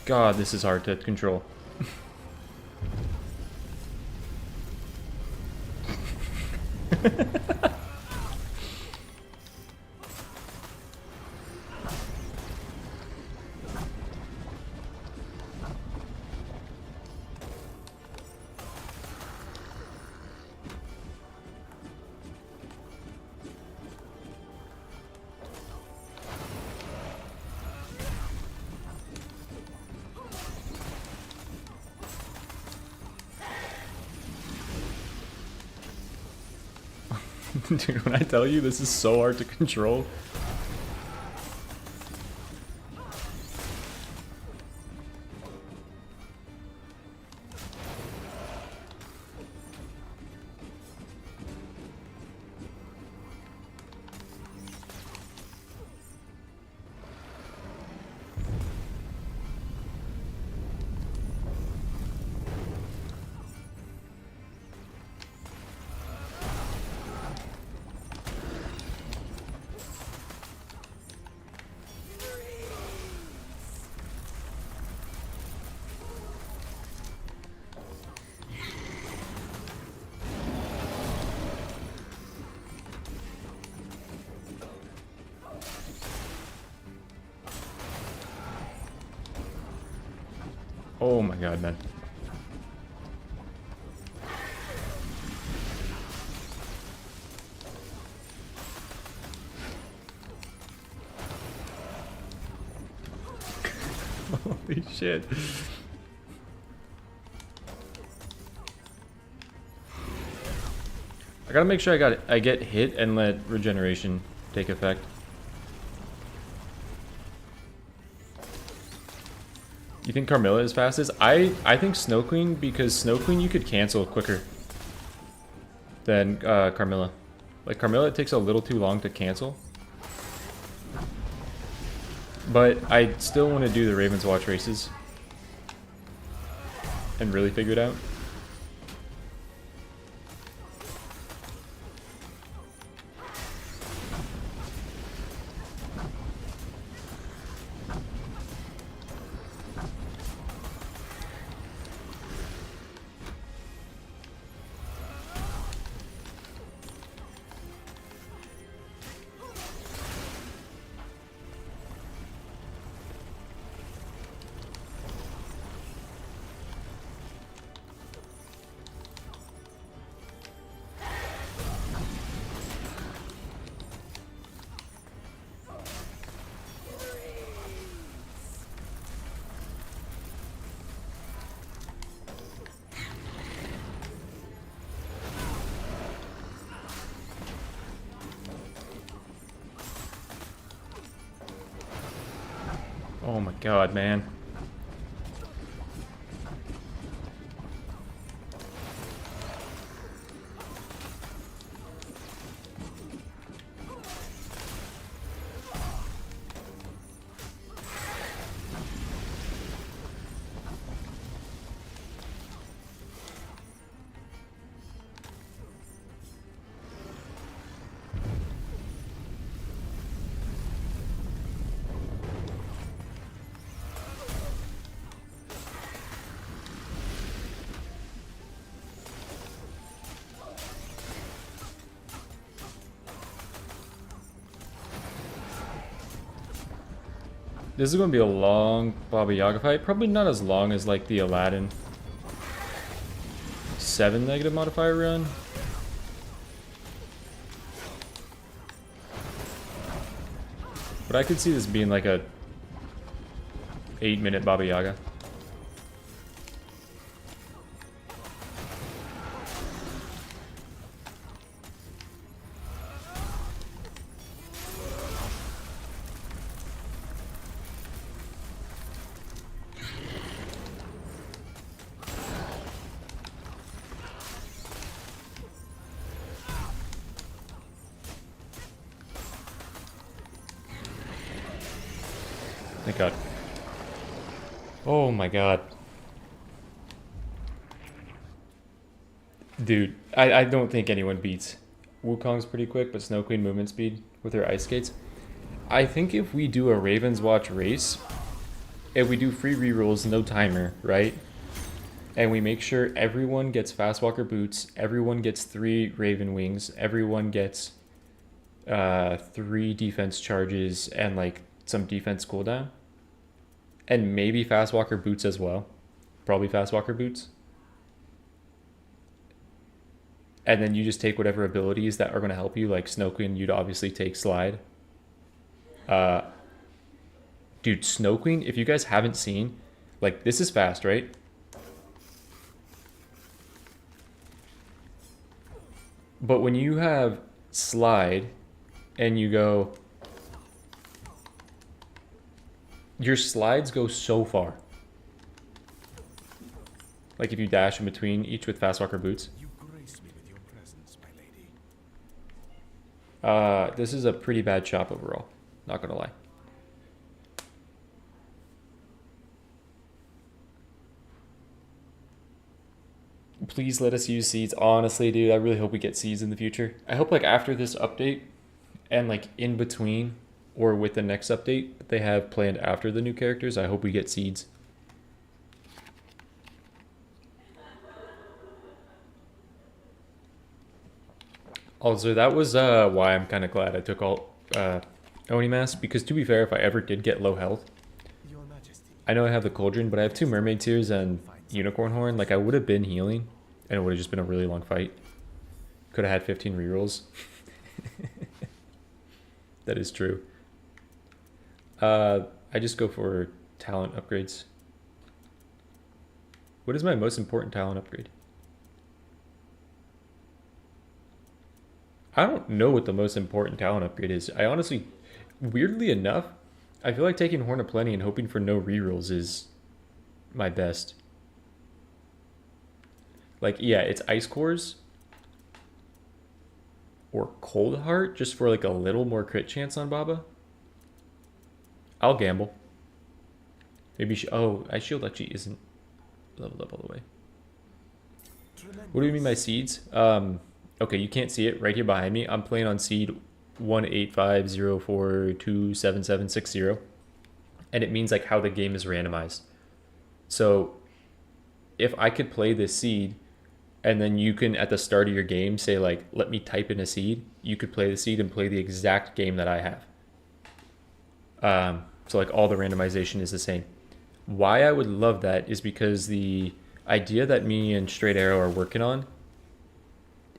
God, this is hard to control. Dude, when I tell you this is so hard to control. Oh my god, man. Holy shit. I gotta make sure I get hit and let regeneration take effect. You think Carmilla is fastest? I think Snow Queen, because Snow Queen you could cancel quicker than Carmilla. Like Carmilla, it takes a little too long to cancel. But I still want to do the Ravenswatch races and really figure it out. Oh my god, man. This is going to be a long Baba Yaga fight. Probably not as long as like the Aladdin 7 negative modifier run. But I could see this being like a 8-minute Baba Yaga. Thank God. Oh my God. Dude, I don't think anyone beats Wukong's pretty quick, but Snow Queen movement speed with her ice skates. I think if we do a Ravenswatch race, if we do free rerolls, no timer, right? And we make sure everyone gets Fast Walker boots, everyone gets 3 Raven wings, everyone gets 3 defense charges and like some defense cooldown. And maybe Fast Walker boots as well. Probably Fast Walker boots. And then you just take whatever abilities that are going to help you. Like Snow Queen, you'd obviously take Slide. Dude, Snow Queen, if you guys haven't seen, like this is fast, right? But when you have Slide and you go... Your slides go so far. Like if you dash in between each with Fast Walker boots. You grace me with your presence, my lady. This is a pretty bad shop overall. Not gonna lie. Please let us use seeds. Honestly, dude, I really hope we get seeds in the future. I hope like after this update and like in between or with the next update that they have planned after the new characters, I hope we get seeds. Also, that was why I'm kind of glad I took all Oni Mask, because to be fair, if I ever did get low health, Your Majesty. I know I have the Cauldron, but I have 2 Mermaid Tears and Unicorn Horn. Like I would have been healing, and it would have just been a really long fight. Could have had 15 rerolls. That is true. I just go for talent upgrades. What is my most important talent upgrade? I don't know what the most important talent upgrade is. I honestly, weirdly enough, I feel like taking Horn of Plenty and hoping for no rerolls is my best. Like, yeah, it's ice cores or cold heart just for like a little more crit chance on Baba. I'll gamble. Maybe oh, ice shield actually isn't leveled up all the way. What do you mean by seeds? Okay, you can't see it right here behind me. I'm playing on seed 18504277760, and it means like how the game is randomized. So if I could play this seed, and then you can at the start of your game say like, let me type in a seed, you could play the seed and play the exact game that I have. So like all the randomization is the same. Why I would love that is because the idea that me and Straight Arrow are working on,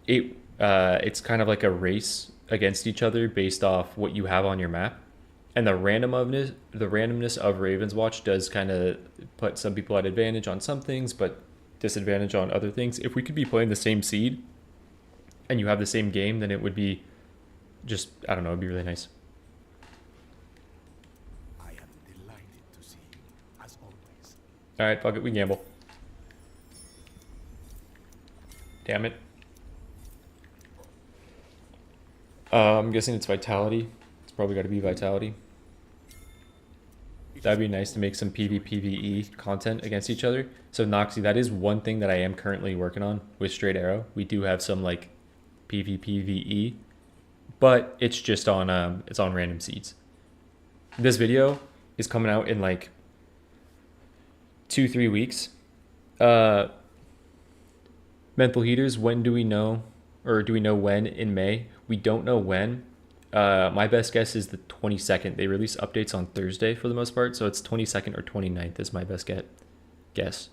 it's kind of like a race against each other based off what you have on your map. And the randomness of Ravenswatch does kind of put some people at advantage on some things, but disadvantage on other things. If we could be playing the same seed and you have the same game, then it would be just, I don't know, it'd be really nice. I am delighted to see you, as always. All right, fuck it, we gamble. Damn it. I'm guessing it's Vitality. It's probably got to be Vitality. That'd be nice to make some PvPvE content against each other. So Noxy, that is one thing that I am currently working on with Straight Arrow. We do have some like PvPvE, but it's just on it's on random seeds. This video is coming out in like 2-3 weeks. Mental heaters, when do we know, or do we know when in May? We don't know when. My best guess is the 22nd. They release updates on Thursday for the most part, so it's 22nd or 29th is my best guess.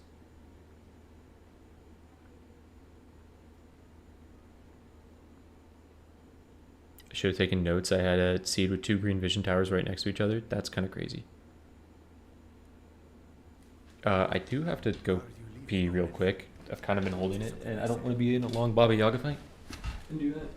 I should have taken notes. I had a seed with 2 green vision towers right next to each other. That's kind of crazy. I do have to go pee real quick. I've kind of been holding it, and I don't want to be in a long Baba Yaga fight and do that.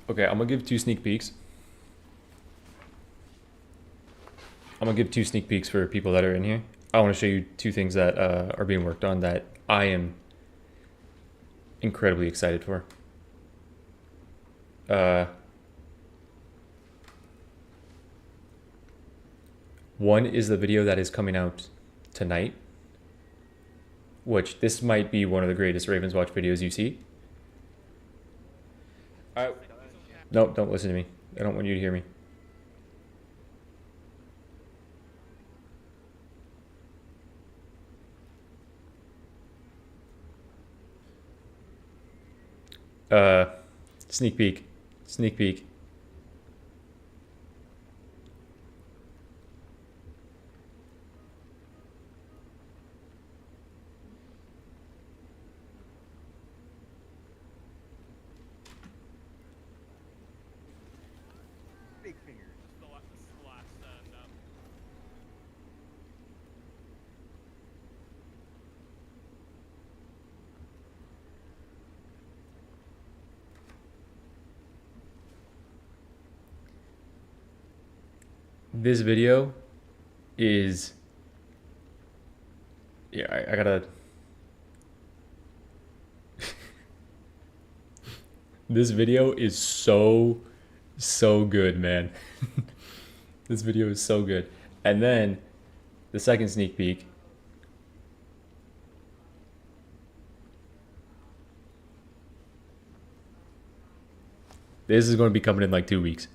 Okay, I'm gonna give 2 sneak peeks. I'm gonna give 2 sneak peeks for people that are in here. I want to show you 2 things that are being worked on that I am incredibly excited for. One is the video that is coming out tonight, which this might be one of the greatest Ravenswatch videos you see. No, don't listen to me. I don't want you to hear me. Sneak peek. Sneak peek. Big fingers. This video is, yeah, I gotta, This video is so good, man. This video is so good. And then the second sneak peek. This is going to be coming in like 2 weeks.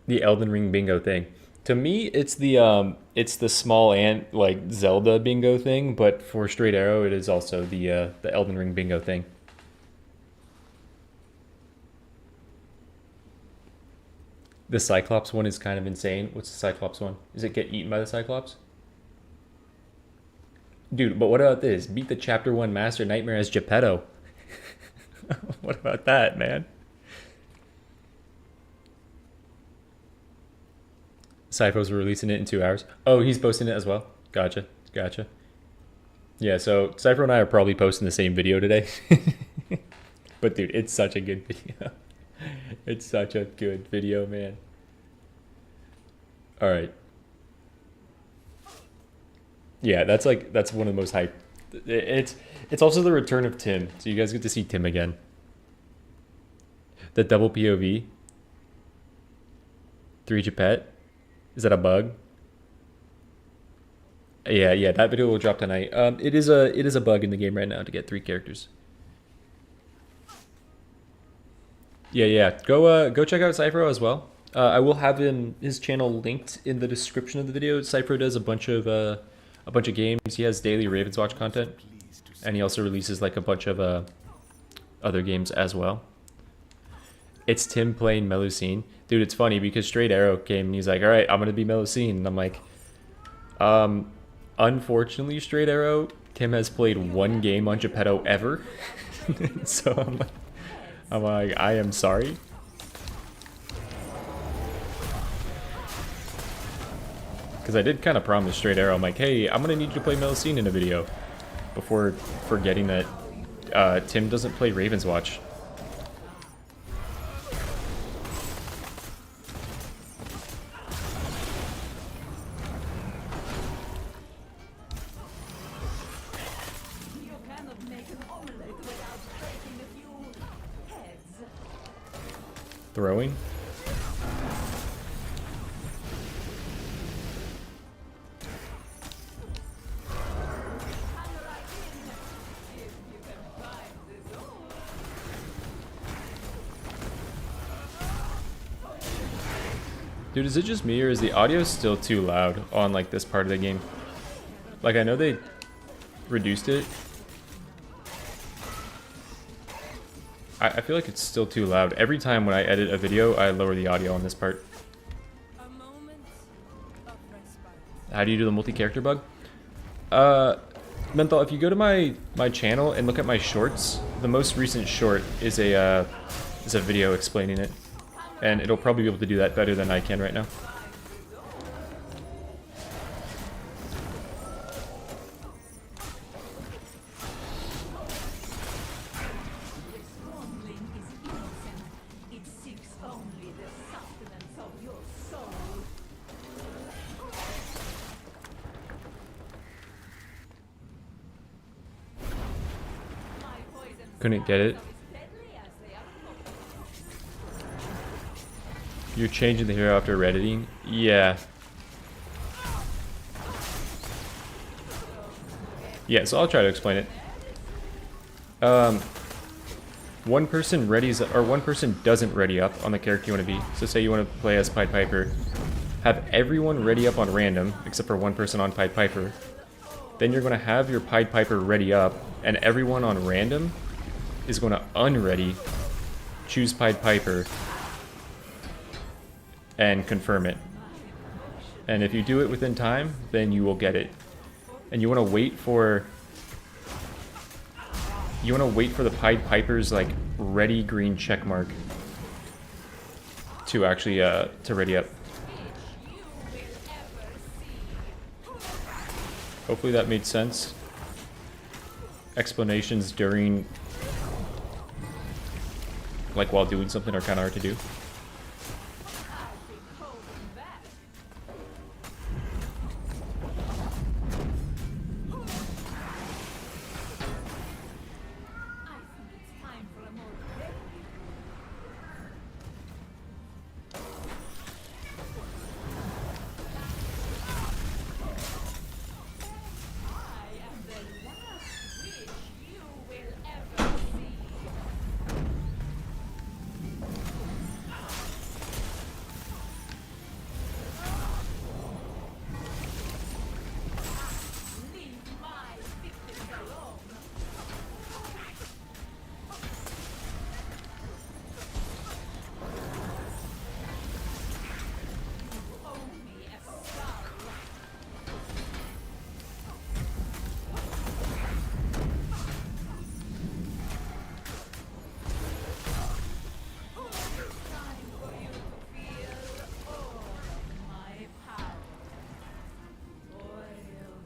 The Elden Ring bingo thing. To me, it's the small ant like Zelda bingo thing, but for Straight Arrow, it is also the Elden Ring bingo thing. The Cyclops one is kind of insane. What's the Cyclops one? Is it get eaten by the Cyclops? Dude, but what about this? Beat the Chapter 1 Master Nightmare as Geppetto. What about that, man? Cypho's releasing it in 2 hours. Oh, he's posting it as well. Gotcha. Yeah, so Cypher and I are probably posting the same video today. But dude, it's such a good video. It's such a good video, man. All right. Yeah, that's one of the most hype. It's also the return of Tim, so you guys get to see Tim again. The double POV. 3 Japet. Is that a bug? Yeah, that video will drop tonight. It is a bug in the game right now to get 3 characters. Yeah. Go check out Cypher as well. I will have his channel linked in the description of the video. Cypher does a bunch of games. He has daily Ravenswatch content, and he also releases like a bunch of other games as well. It's Tim playing Melusine. Dude, it's funny because Straight Arrow came and he's like, all right, I'm going to be Melusine. And I'm like, unfortunately, Straight Arrow, Tim has played 1 game on Geppetto ever. So I'm like, I am sorry. Because I did kind of promise Straight Arrow, I'm like, hey, I'm going to need you to play Melusine in a video. Before forgetting that Tim doesn't play Ravenswatch. Throwing. Dude, is it just me or is the audio still too loud on like this part of the game? Like I know they reduced it. I feel like it's still too loud. Every time when I edit a video, I lower the audio on this part. How do you do the multi-character bug? Menthol, if you go to my channel and look at my shorts, the most recent short is a video explaining it. And it'll probably be able to do that better than I can right now. Couldn't get it. You're changing the hero after redditing? Yeah. Yeah, so I'll try to explain it. One person readies, or one person doesn't ready up on the character you want to be. So say you want to play as Pied Piper. Have everyone ready up on random, except for one person on Pied Piper. Then you're going to have your Pied Piper ready up, and everyone on random is going to unready, choose Pied Piper, and confirm it. And if you do it within time, then you will get it. And you want to wait for the Pied Piper's like ready green check mark to actually to ready up. Hopefully that made sense. Explanations during like while doing something are kind of hard to do.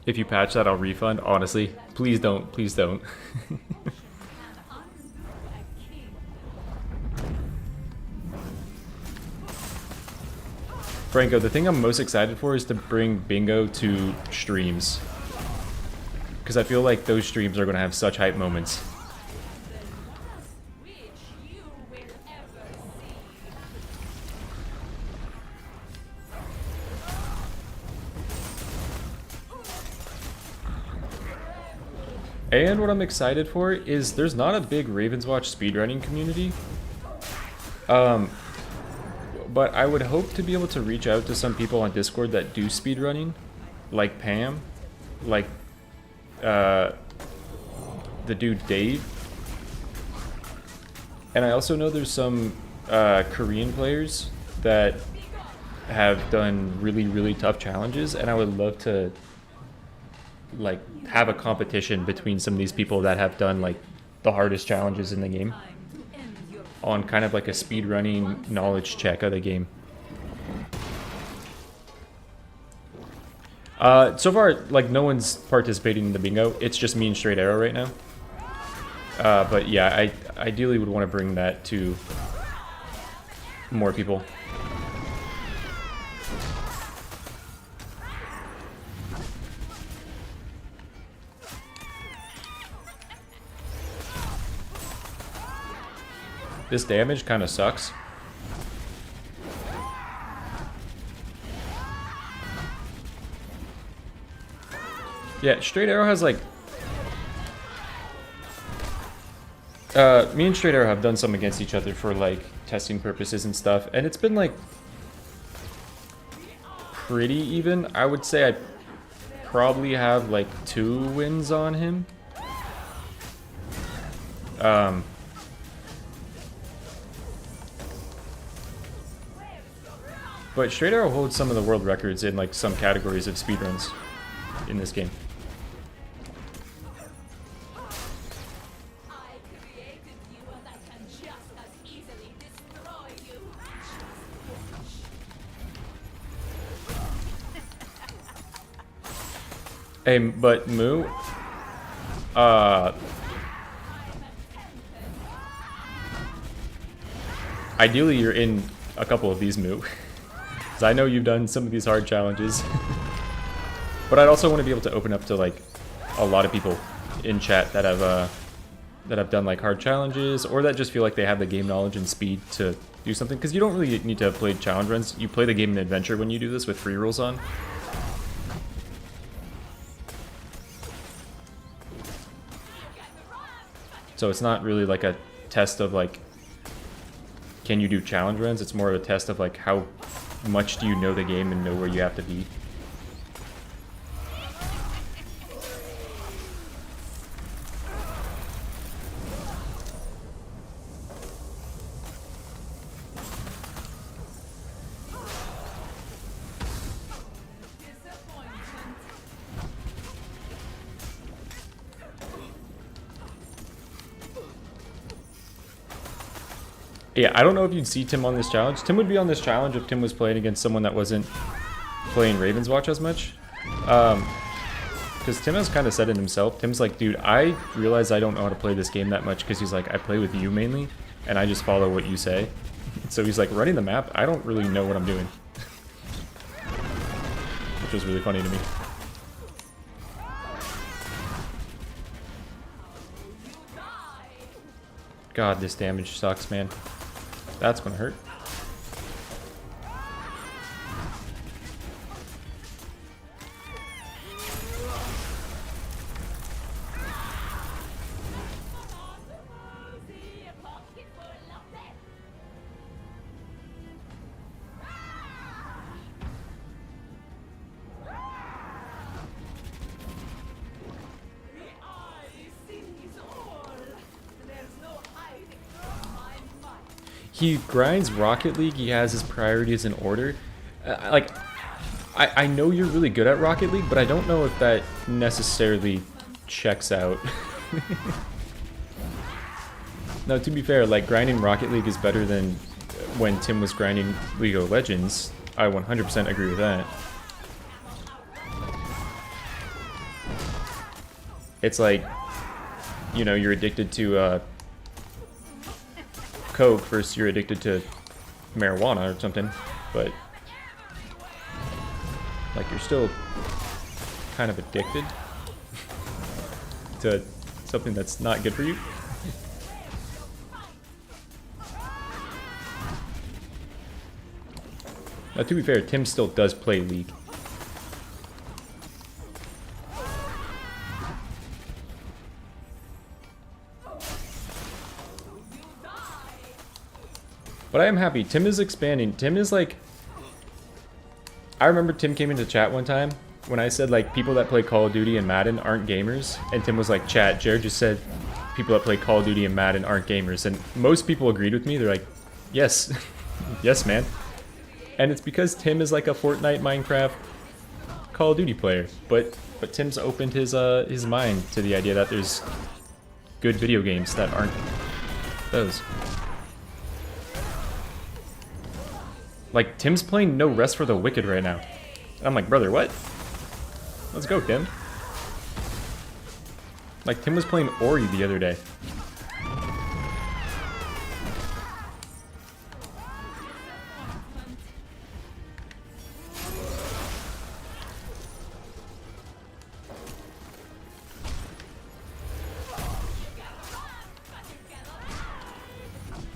If you patch that, I'll refund. Honestly, please don't. Please don't. Franco, the thing I'm most excited for is to bring bingo to streams. Because I feel like those streams are going to have such hype moments. And what I'm excited for is there's not a big Ravenswatch speedrunning community. But I would hope to be able to reach out to some people on Discord that do speedrunning, like Pam, like the dude Dave. And I also know there's some Korean players that have done really, really tough challenges, and I would love to like have a competition between some of these people that have done like the hardest challenges in the game on kind of like a speedrunning knowledge check of the game. So far, like, no one's participating in the bingo. It's just me and Straight Arrow right now. But yeah, I ideally would want to bring that to more people. This damage kind of sucks. Yeah, Straight Arrow has like... me and Straight Arrow have done some against each other for like testing purposes and stuff, and it's been like pretty even. I would say I probably have like 2 wins on him. But Straight Arrow holds some of the world records in like some categories of speedruns in this game. Hey, but Moo, ideally you're in a couple of these, Moo. I know you've done some of these hard challenges. But I'd also want to be able to open up to like a lot of people in chat that have done like hard challenges, or that just feel like they have the game knowledge and speed to do something, because you don't really need to have played challenge runs. You play the game in adventure when you do this with free rules on. So it's not really like a test of like, can you do challenge runs? It's more of a test of like, how much do you know the game and know where you have to be? Yeah, I don't know if you'd see Tim on this challenge. Tim would be on this challenge if Tim was playing against someone that wasn't playing Ravenswatch as much. because Tim has kind of said it himself. Tim's like, dude, I realize I don't know how to play this game that much because he's like, I play with you mainly, and I just follow what you say. So he's like, running the map, I don't really know what I'm doing. Which was really funny to me. God, this damage sucks, man. That's gonna hurt. He grinds Rocket League, he has his priorities in order. I know you're really good at Rocket League, but I don't know if that necessarily checks out. No, to be fair, like, grinding Rocket League is better than when Tim was grinding League of Legends. I 100% agree with that. It's like, you know, you're addicted to, Coke versus you're addicted to marijuana or something, but like you're still kind of addicted to something that's not good for you. Now, to be fair, Tim still does play League. But I am happy. Tim is expanding. Tim is like... I remember Tim came into chat one time when I said, like, people that play Call of Duty and Madden aren't gamers. And Tim was like, chat, Jared just said people that play Call of Duty and Madden aren't gamers. And most people agreed with me. They're like, yes. Yes, man. And it's because Tim is like a Fortnite, Minecraft, Call of Duty player. But Tim's opened his mind to the idea that there's good video games that aren't those. Like, Tim's playing No Rest for the Wicked right now. And I'm like, brother, what? Let's go, Tim. Like, Tim was playing Ori the other day.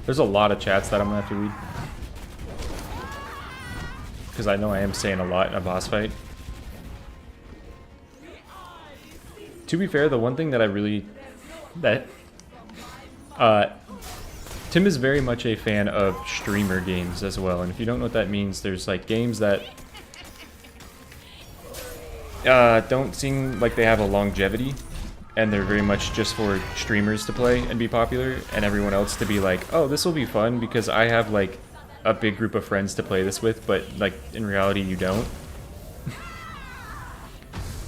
There's a lot of chats that I'm gonna have to read. Because I know I am saying a lot in a boss fight. To be fair, the one thing that I really... Tim is very much a fan of streamer games as well. And if you don't know what that means, there's like games that don't seem like they have a longevity. And they're very much just for streamers to play and be popular. And everyone else to be like, oh, this will be fun because I have like a big group of friends to play this with, but like in reality you don't.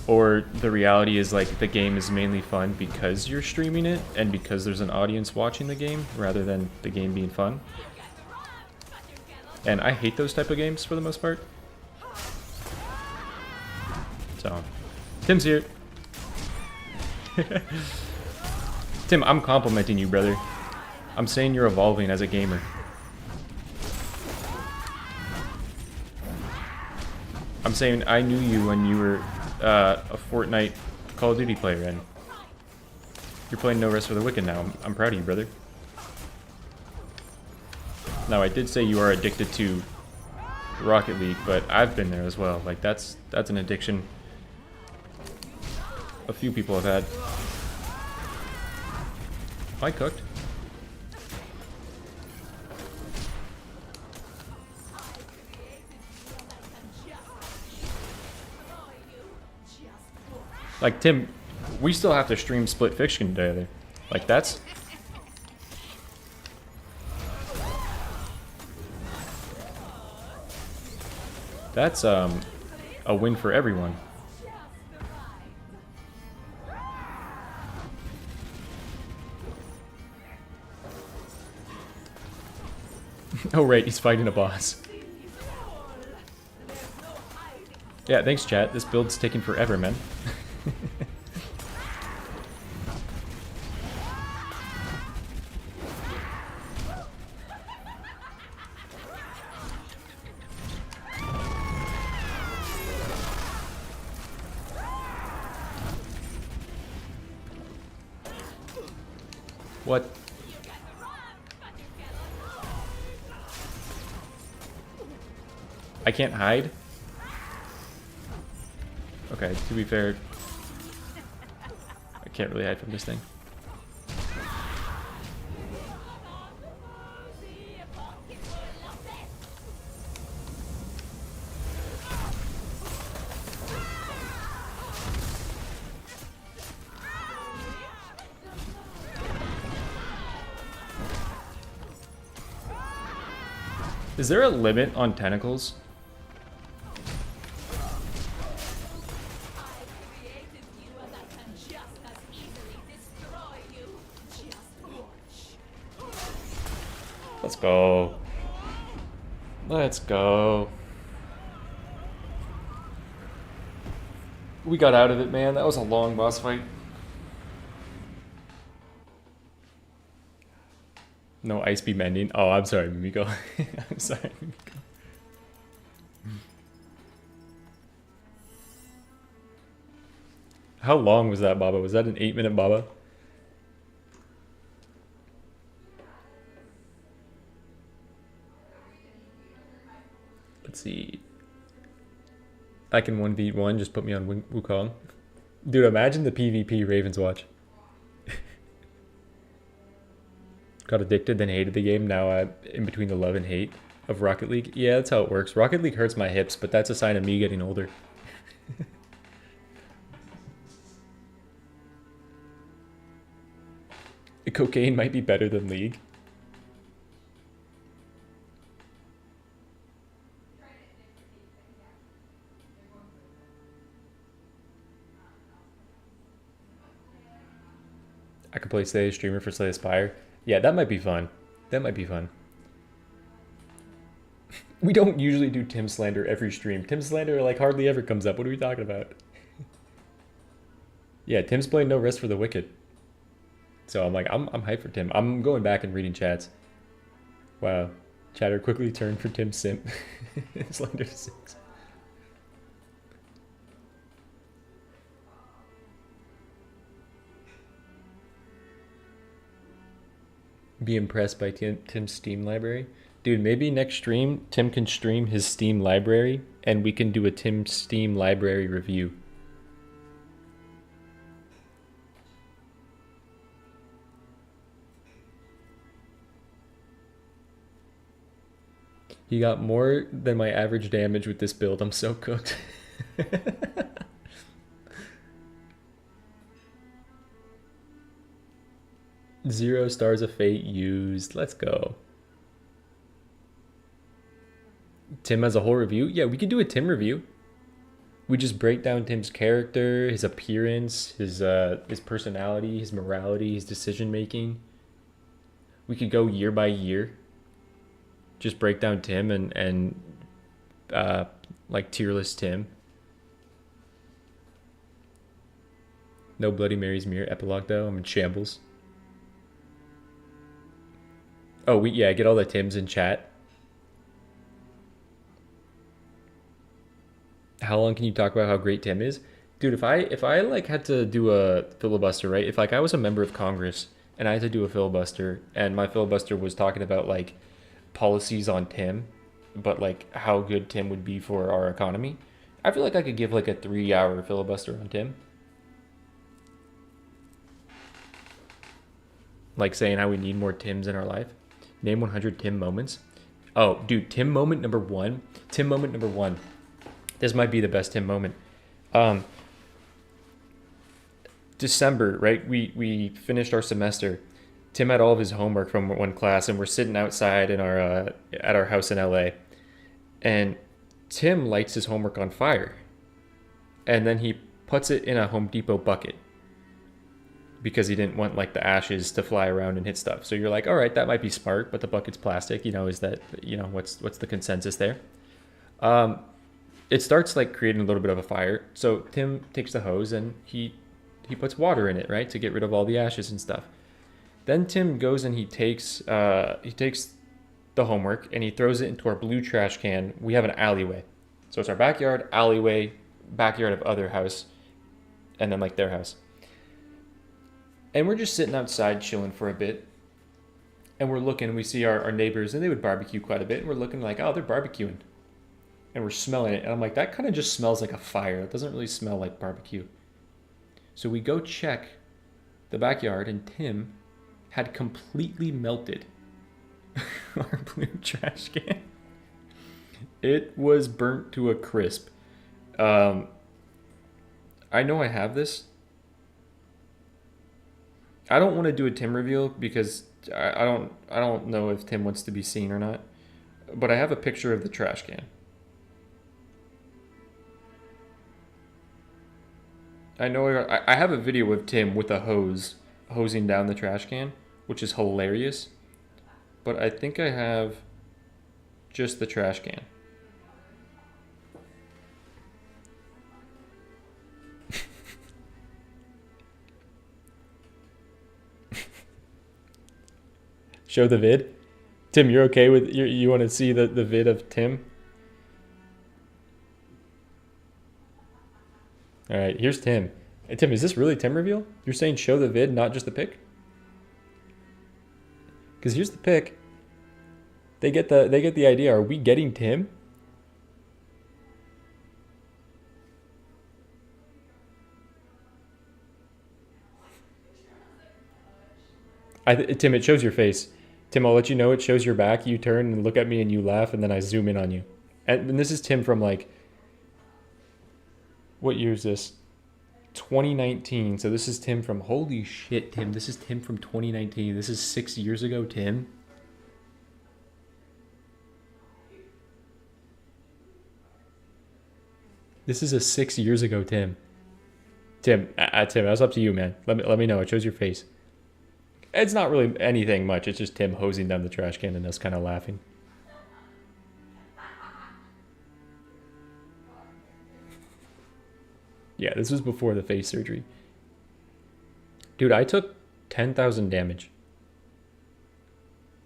Or the reality is like the game is mainly fun because you're streaming it and because there's an audience watching the game rather than the game being fun. And I hate those type of games for the most part. So, Tim's here. Tim, I'm complimenting you, brother. I'm saying you're evolving as a gamer. I'm saying I knew you when you were a Fortnite Call of Duty player, and you're playing No Rest for the Wicked now. I'm proud of you, brother. Now, I did say you are addicted to Rocket League, but I've been there as well. Like, that's an addiction a few people have had. Am I cooked? Like, Tim, we still have to stream Split Fiction together. Like, that's... That's, a win for everyone. Oh, right, he's fighting a boss. Yeah, thanks, chat. This build's taking forever, man. What? I can't hide? Okay, to be fair, I can't really hide from this thing. Is there a limit on tentacles? Let's go. Let's go. We got out of it, man. That was a long boss fight. No ice beam ending. Oh, I'm sorry, Mimiko. I'm sorry, Mimiko. How long was that, Baba? Was that an 8-minute Baba? Let's see. I can 1v1, just put me on Wukong. Dude, imagine the PvP Ravenswatch. Got addicted, then hated the game. Now I'm in between the love and hate of Rocket League. Yeah, that's how it works. Rocket League hurts my hips, but that's a sign of me getting older. Cocaine might be better than League. I could play Slay the Streamer for Slay the Spire. Yeah, that might be fun. That might be fun. We don't usually do Tim slander every stream. Tim slander like hardly ever comes up. What are we talking about? Yeah, Tim's playing No Rest for the Wicked. So I'm like, I'm hyped for Tim. I'm going back and reading chats. Wow. Chatter quickly turned for Tim Simp. Slander 6. Be impressed by Tim's Steam library. Dude, maybe next stream, Tim can stream his Steam library and we can do a Tim Steam library review. He got more than my average damage with this build. I'm so cooked. 0 stars of fate used. Let's go. Tim has a whole review? Yeah, we could do a Tim review. We just break down Tim's character, his appearance, his personality, his morality, his decision making. We could go year by year. Just break down Tim and like tier list Tim. No Bloody Mary's mirror epilogue though. I'm in shambles. Oh, yeah, get all the Tims in chat. How long can you talk about how great Tim is? Dude, if I like had to do a filibuster, right? If like I was a member of Congress and I had to do a filibuster and my filibuster was talking about like policies on Tim, but like how good Tim would be for our economy, I feel like I could give like a 3-hour filibuster on Tim. Like saying how we need more Tims in our life. Name 100 Tim moments. Oh, dude, Tim moment number 1. Tim moment number 1. This might be the best Tim moment. December, right? We finished our semester. Tim had all of his homework from one class, and we're sitting outside in our at our house in LA. And Tim lights his homework on fire, and then he puts it in a Home Depot bucket because he didn't want like the ashes to fly around and hit stuff. So you're like, all right, that might be smart, but the bucket's plastic. You know, is that, you know, what's the consensus there? It starts like creating a little bit of a fire. So Tim takes the hose and he puts water in it, right, to get rid of all the ashes and stuff. Then Tim goes and he takes the homework and he throws it into our blue trash can. We have an alleyway. So it's our backyard, alleyway, backyard of other house, and then like their house. And we're just sitting outside chilling for a bit. And we're looking, and we see our neighbors, and they would barbecue quite a bit. And we're looking like, oh, they're barbecuing. And we're smelling it. And I'm like, that kind of just smells like a fire. It doesn't really smell like barbecue. So we go check the backyard, and Tim had completely melted our blue trash can. It was burnt to a crisp. I know I have this. I don't want to do a Tim reveal because I don't know if Tim wants to be seen or not. But I have a picture of the trash can. I know I have a video of Tim with a hose hosing down the trash can, which is hilarious. But I think I have just the trash can. Show the vid? Tim, you're okay with you want to see the vid of Tim? All right, here's Tim. Hey, Tim, is this really Tim reveal? You're saying show the vid, not just the pic? Because here's the pic. They get the idea. Are we getting Tim? Tim, it shows your face. Tim, I'll let you know it shows your back. You turn and look at me and you laugh, and then I zoom in on you. And this is Tim from like, what year is this? 2019. So this is Tim from, holy shit, Tim. This is Tim from 2019. This is 6 years ago, Tim. This is a 6 years ago, Tim. Tim, that's up to you, man. Let me know. It shows your face. It's not really anything much. It's just Tim hosing down the trash can and us kind of laughing. Yeah, this was before the face surgery. Dude, I took 10,000 damage.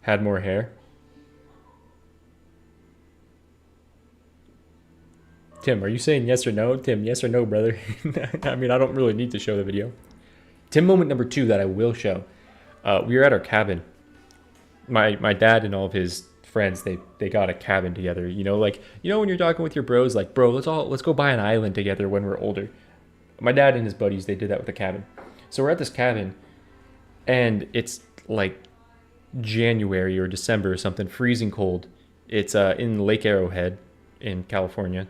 Had more hair. Tim, are you saying yes or no? Tim, yes or no, brother? I mean, I don't really need to show the video. Tim moment number 2 that I will show. We were at our cabin. My dad and all of his friends, they got a cabin together. You know, like, you know when you're talking with your bros, like, bro, let's go buy an island together when we're older. My dad and his buddies, they did that with the cabin. So we're at this cabin, and it's like January or December or something, freezing cold. It's in Lake Arrowhead in California.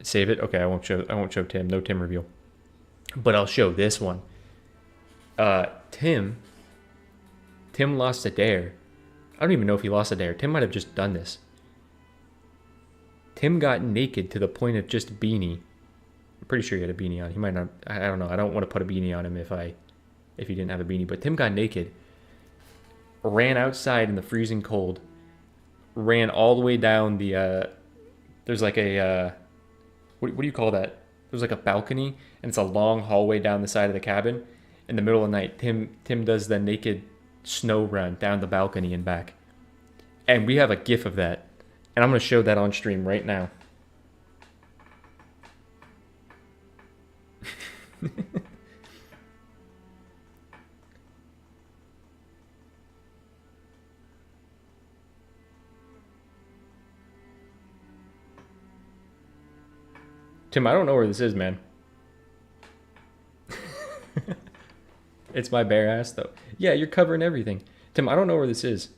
Save it. Okay, I won't show Tim. No Tim reveal. But I'll show this one. Tim lost a dare. I don't even know if he lost a dare. Tim might have just done this. Tim got naked to the point of just beanie. I'm pretty sure he had a beanie on. He might not. I don't know. I don't want to put a beanie on him if he didn't have a beanie. But Tim got naked. Ran outside in the freezing cold. Ran all the way down the. There's like a. What do you call that? There's like a balcony, and it's a long hallway down the side of the cabin. In the middle of the night, Tim does the naked snow run down the balcony and back. And we have a GIF of that. And I'm going to show that on stream right now. Tim, I don't know where this is, man. It's my bare ass, though. Yeah, you're covering everything. Tim, I don't know where this is.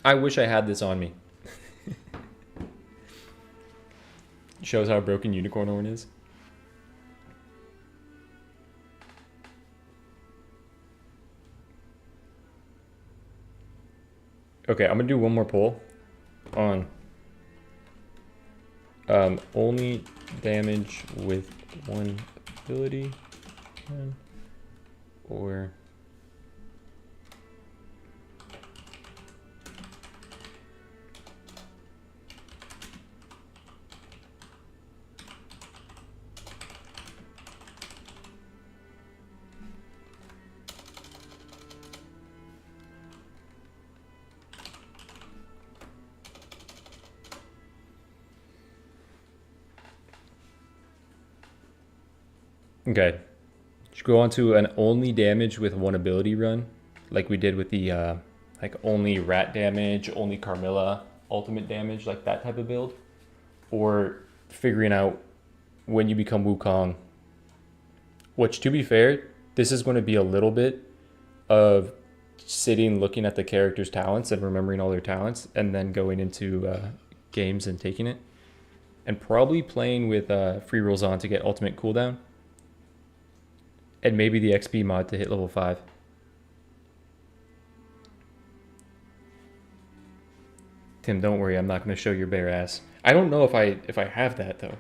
I wish I had this on me. Shows how broken unicorn horn is. Okay, I'm gonna do one more poll on only damage with one ability or Okay. Should go on to an only damage with one ability run, like we did with the like only rat damage, only Carmilla ultimate damage, like that type of build, or figuring out when you become Wukong. Which, to be fair, this is going to be a little bit of sitting, looking at the character's talents and remembering all their talents, and then going into games and taking it, and probably playing with free rolls on to get ultimate cooldown. And maybe the XP mod to hit level 5. Tim, don't worry, I'm not going to show your bare ass. I don't know if I have that though.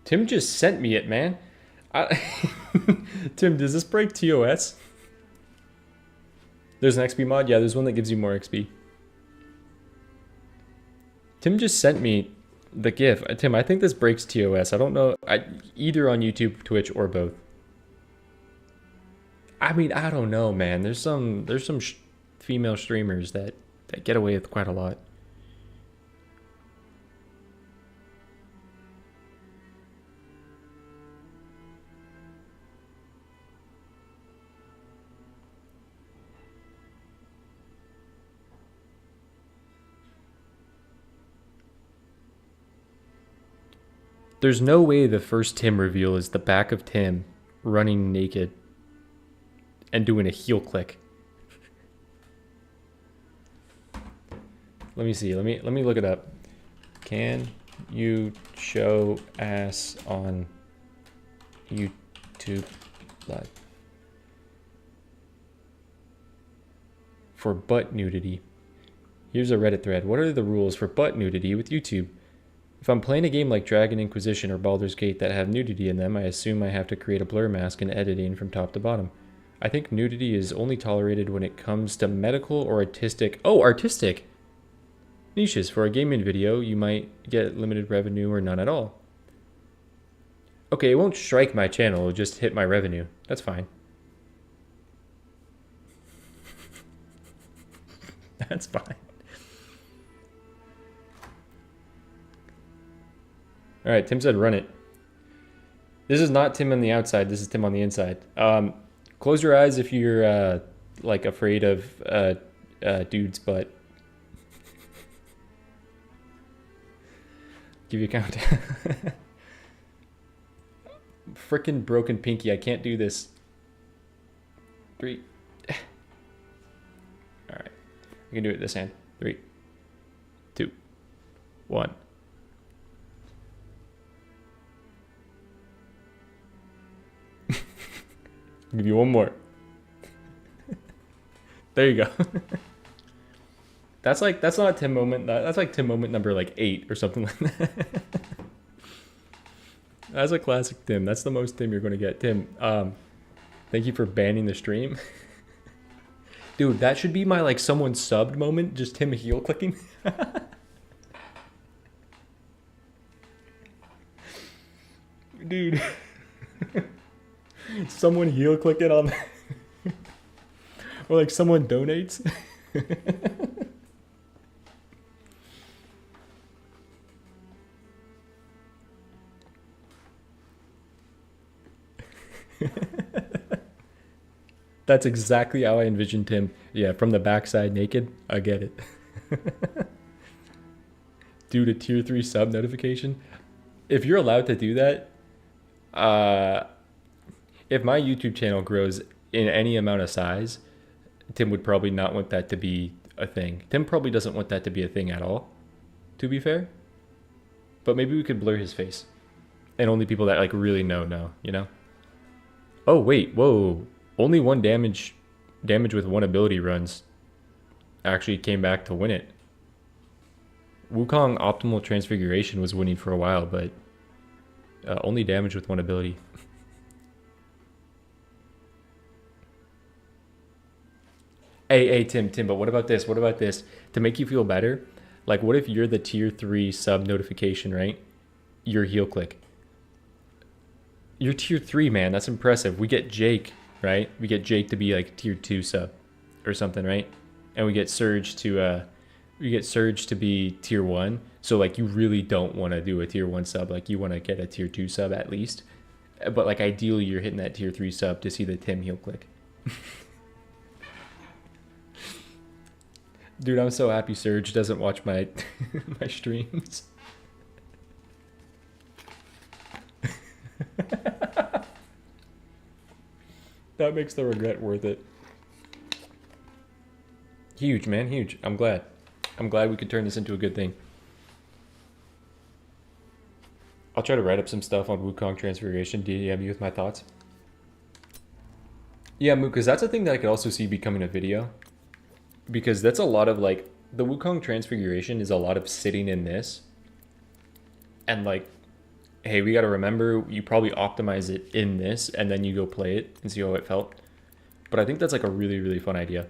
Tim just sent me it, man. Tim, does this break TOS? There's an XP mod? Yeah, there's one that gives you more XP. Tim just sent me the GIF. Tim, I think this breaks TOS. I don't know. Either on YouTube, Twitch, or both. I mean, I don't know, man. There's some female streamers that get away with quite a lot. There's no way the first Tim reveal is the back of Tim running naked and doing a heel click. Let me see. Let me look it up. Can you show ass on YouTube Live for butt nudity? Here's a Reddit thread. What are the rules for butt nudity with YouTube? If I'm playing a game like Dragon Inquisition or Baldur's Gate that have nudity in them, I assume I have to create a blur mask and editing from top to bottom. I think nudity is only tolerated when it comes to medical or artistic... Oh, artistic! Niches. For a gaming video, you might get limited revenue or none at all. Okay, it won't strike my channel, it'll just hit my revenue. That's fine. That's fine. All right, Tim said run it. This is not Tim on the outside. This is Tim on the inside. Close your eyes if you're like afraid of dude's butt. Give you a count. Frickin' broken pinky. I can't do this. 3. All right. I can do it this hand. 3, 2, 1. I'll give you one more. There you go. That's not a Tim moment. That's like Tim moment number like 8 or something like that. That's a classic Tim. That's the most Tim you're gonna get. Tim, thank you for banning the stream. Dude, that should be my like someone subbed moment. Just Tim heel clicking. Dude. Someone heel clicking on or like someone donates. That's exactly how I envisioned him. Yeah, from the backside naked. I get it. Due to tier 3 sub notification. If you're allowed to do that, if my YouTube channel grows in any amount of size, Tim would probably not want that to be a thing. Tim probably doesn't want that to be a thing at all, to be fair. But maybe we could blur his face. And only people that like really know, you know? Oh, wait, whoa. Only one damage with one ability runs actually came back to win it. Wukong Optimal Transfiguration was winning for a while, but only damage with one ability. Hey, Tim, but what about this? What about this? To make you feel better, like, what if you're the tier 3 sub notification, right? Your heel click. You're tier 3, man. That's impressive. We get Jake, right? We get Jake to be like tier 2 sub or something, right? And we get Surge to be tier 1. So like you really don't want to do a tier 1 sub. Like you want to get a tier 2 sub at least. But like ideally you're hitting that tier 3 sub to see the Tim heel click. Dude, I'm so happy Surge doesn't watch my my streams. That makes the regret worth it. Huge, man, huge. I'm glad. I'm glad we could turn this into a good thing. I'll try to write up some stuff on Wukong Transfiguration, DM you with my thoughts. Yeah, Mook, because that's a thing that I could also see becoming a video. Because that's a lot of, like, the Wukong Transfiguration is a lot of sitting in this. And, like, hey, we got to remember, you probably optimize it in this, and then you go play it and see how it felt. But I think that's, like, a really, really fun idea.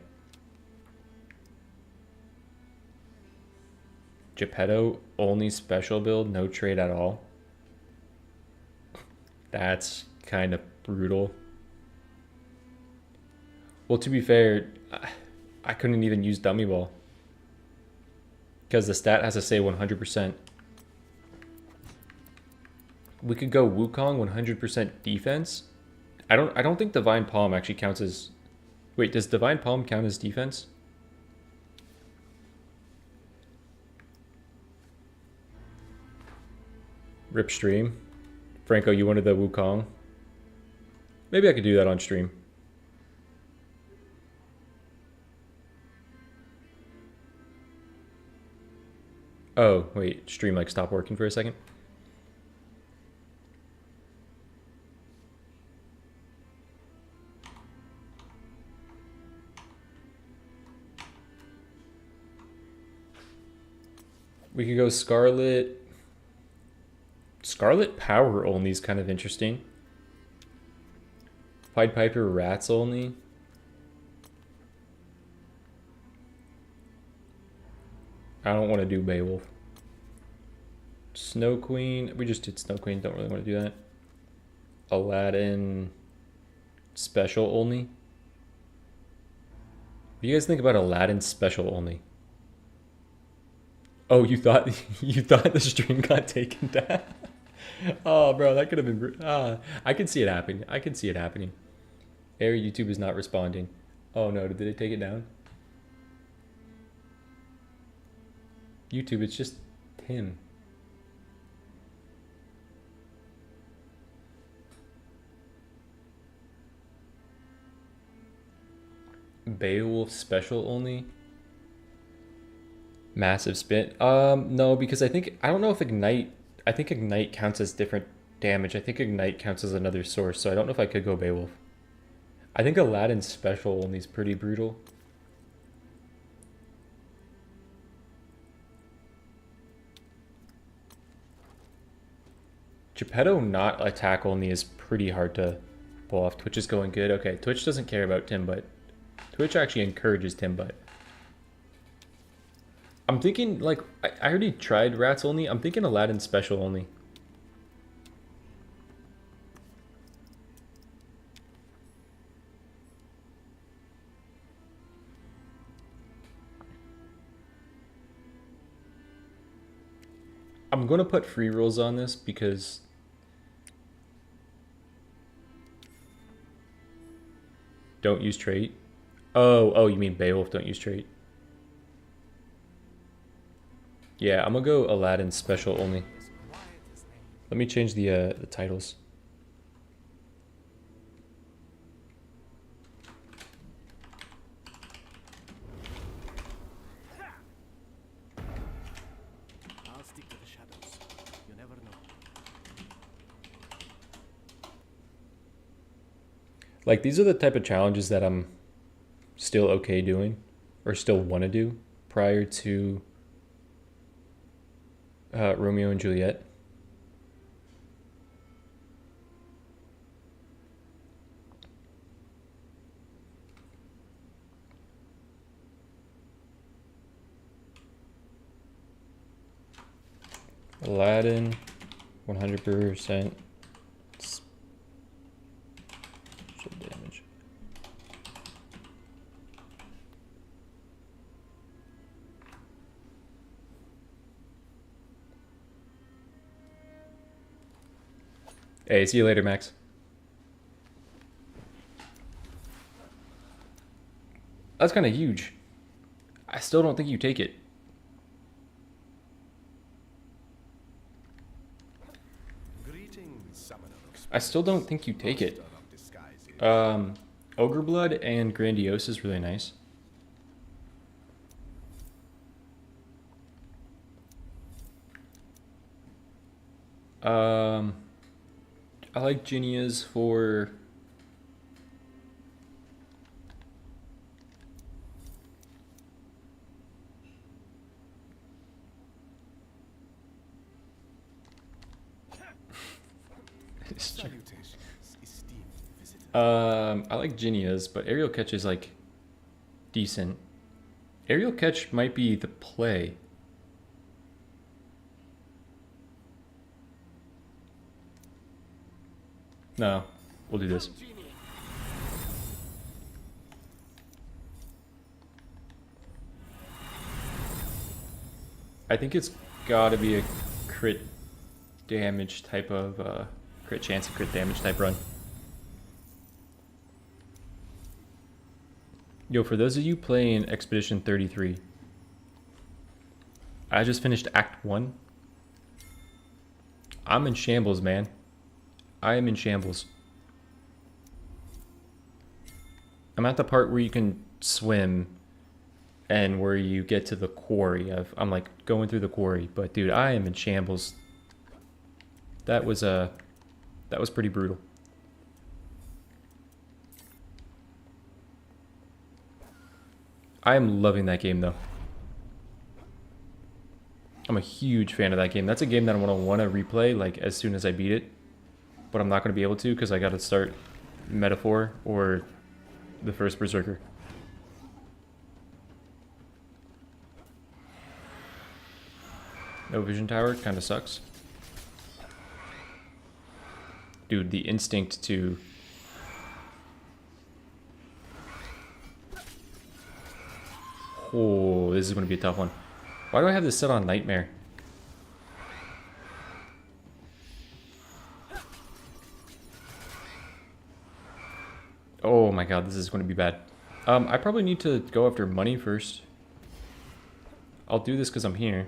Geppetto, only special build, no trade at all. That's kind of brutal. Well, to be fair, I couldn't even use Dummy Ball. Because the stat has to say 100%. We could go Wukong 100% defense. I don't think Divine Palm actually counts as... Wait, does Divine Palm count as defense? Rip stream. Franco, you wanted the Wukong? Maybe I could do that on stream. Oh, wait, stream like stopped working for a second. We could go Scarlet. Scarlet Power only is kind of interesting. Pied Piper Rats only. I don't want to do Beowulf. Snow Queen. We just did Snow Queen. Don't really want to do that. Aladdin. Special only. What do you guys think about Aladdin special only? Oh, you thought the stream got taken down? Oh, bro, that could have been... I can see it happening. I can see it happening. Air YouTube is not responding. Oh, no. Did it take it down? YouTube, it's just Tim. Beowulf special only? Massive spit? No, because I don't know if Ignite... I think Ignite counts as different damage. I think Ignite counts as another source, so I don't know if I could go Beowulf. I think Aladdin special only is pretty brutal. Geppetto not attack only is pretty hard to pull off. Twitch is going good. Okay, Twitch doesn't care about Tim Butt. Twitch actually encourages Tim Butt. I'm thinking, like, I already tried Rats only. I'm thinking Aladdin special only. I'm going to put free rolls on this because... Don't use trait. Oh, you mean Beowulf don't use trait. Yeah, I'm gonna go Aladdin special only. Let me change the titles. I'll stick to the shadows. You never know. Like, these are the type of challenges that I'm still okay doing, or still want to do, prior to Romeo and Juliet. Aladdin, 100% special damage. Hey, see you later, Max. That's kind of huge. I still don't think you take it. I still don't think you take it. Ogre Blood and Grandiose is really nice. I like Genia's for I like Genia's, but Aerial Catch is like decent. Aerial Catch might be the play. No, we'll do this. I think it's gotta be a crit damage type of crit chance and crit damage type run. Yo, for those of you playing Expedition 33, I just finished Act 1. I'm in shambles, man. I am in shambles. I'm at the part where you can swim and where you get to the quarry. I'm like going through the quarry, but dude, I am in shambles. That was pretty brutal. I am loving that game though. I'm a huge fan of that game. That's a game that I want to replay like as soon as I beat it, but I'm not going to be able to because I got to start Metaphor or the first Berserker. No vision tower kind of sucks. Dude, the instinct to... Oh, this is going to be a tough one. Why do I have this set on Nightmare? Oh my god, this is going to be bad. I probably need to go after money first. I'll do this because I'm here.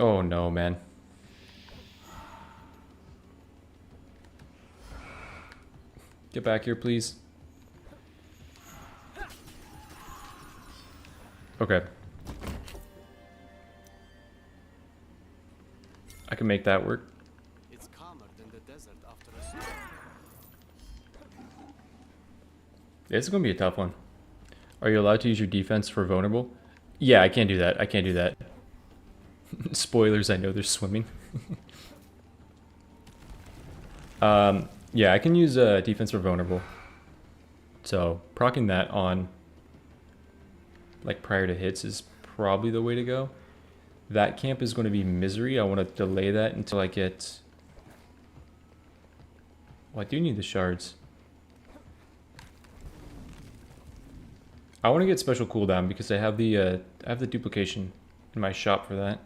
Oh no, man. Get back here, please. Okay. I can make that work. It's calmer than the desert after a storm. This is gonna be a tough one. Are you allowed to use your defense for vulnerable? Yeah, I can't do that. I can't do that. Spoilers, I know they're swimming. Yeah, I can use defense for vulnerable. So, proccing that on like prior to hits is probably the way to go. That camp is going to be misery. I want to delay that until I get... Well, I do need the shards. I want to get special cooldown because I have the duplication in my shop for that.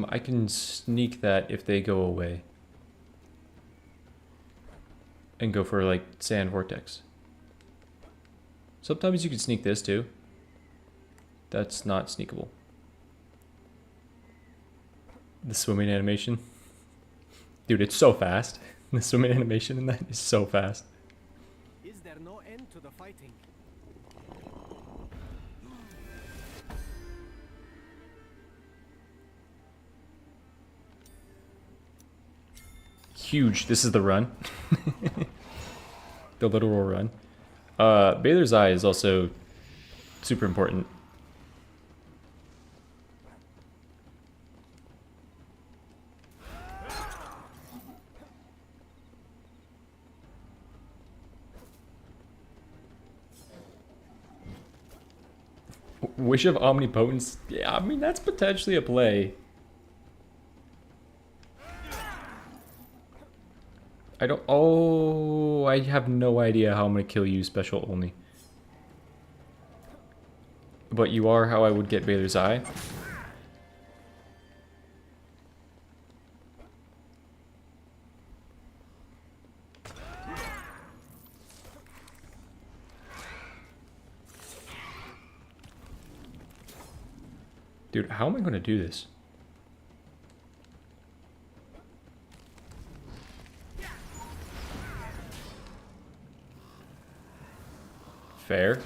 I can sneak that if they go away. And go for like Sand Vortex. Sometimes you can sneak this too. That's not sneakable. The swimming animation. Dude, it's so fast. The swimming animation in that is so fast. Is there no end to the fighting? huge. This is the run. The literal run. Baylor's Eye is also super important. Wish of Omnipotence? Yeah, I mean, that's potentially a play. I don't... Oh, I have no idea how I'm going to kill you special only. But you are how I would get Baylor's Eye. Dude, how am I going to do this? Fair.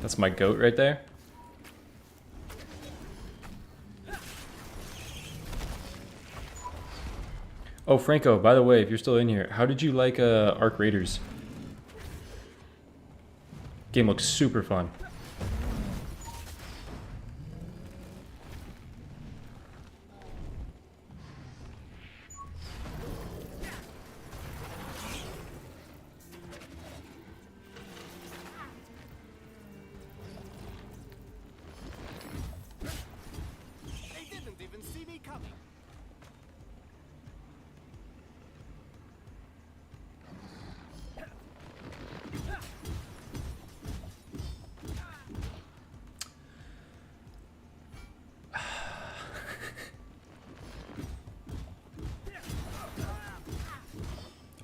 That's my goat right there. Oh, Franco, by the way, if you're still in here, how did you like Arc Raiders? Game looks super fun. They didn't even see me coming.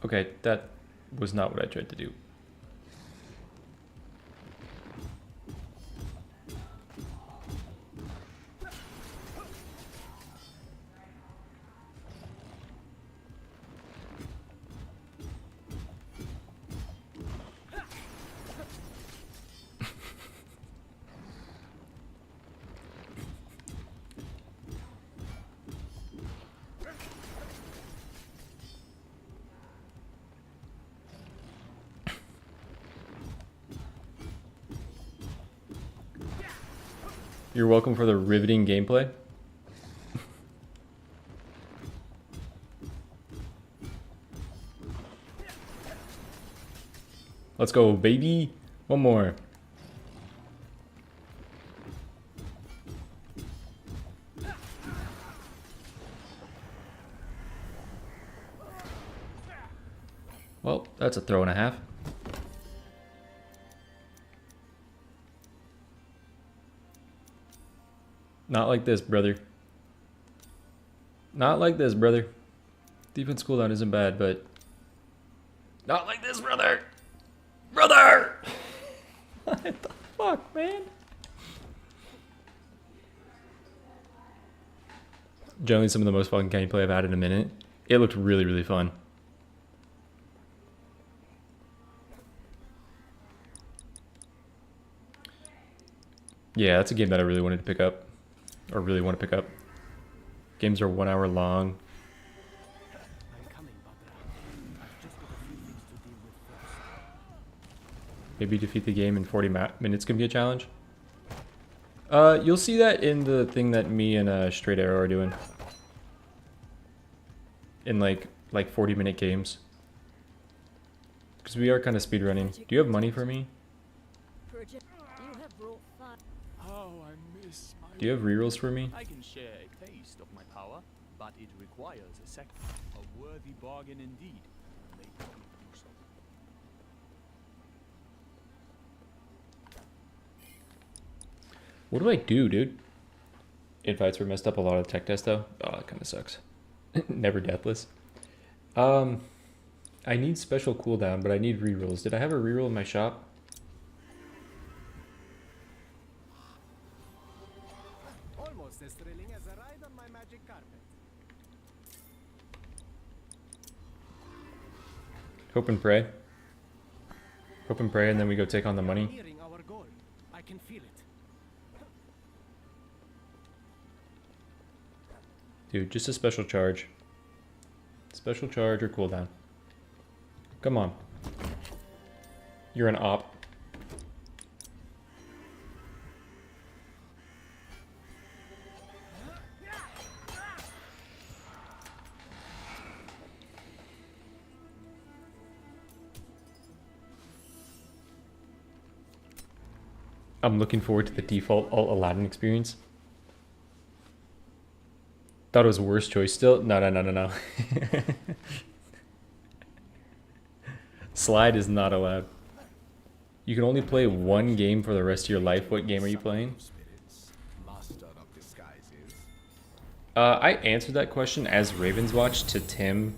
Okay, that was not what I tried to do. You're welcome for the riveting gameplay. Let's go, baby. One more. Well, that's a throw and a half. Not like this, brother. Not like this, brother. Defense cooldown isn't bad, but... Not like this, brother! Brother! What the fuck, man? Generally some of the most fun gameplay I've had in a minute. It looked really, really fun. Yeah, that's a game that I really wanted to pick up. Or really want to pick up. Games are 1 hour long. I'm coming, Barbara. I've just got a few things to deal with first. Maybe defeat the game in 40 minutes can be a challenge. You'll see that in the thing that me and Straight Arrow are doing. In like 40-minute games. Because we are kind of speedrunning. Do you have money for me? Project, you have brought fun. How I miss my... Do you have rerolls for me? I can share a taste of my power, but it requires a sacrifice. A worthy bargain indeed. Make me do so. What do I do, dude? Invites were messed up a lot of tech test though. Oh, that kind of sucks. Never deathless. I I need special cooldown, but I need rerolls. Did I have a reroll in my shop? Almost as thrilling as a ride on my magic carpet. Hope and pray. Hope and pray, and then we go take on the money. Nearing our goal. I can feel it. Dude, just a special charge. Special charge or cooldown. Come on. You're an op. I'm looking forward to the default alt Aladdin experience. Thought it was a worse choice still. No. Slide is not allowed. You can only play one game for the rest of your life. What game are you playing? I answered that question as Ravenswatch to Tim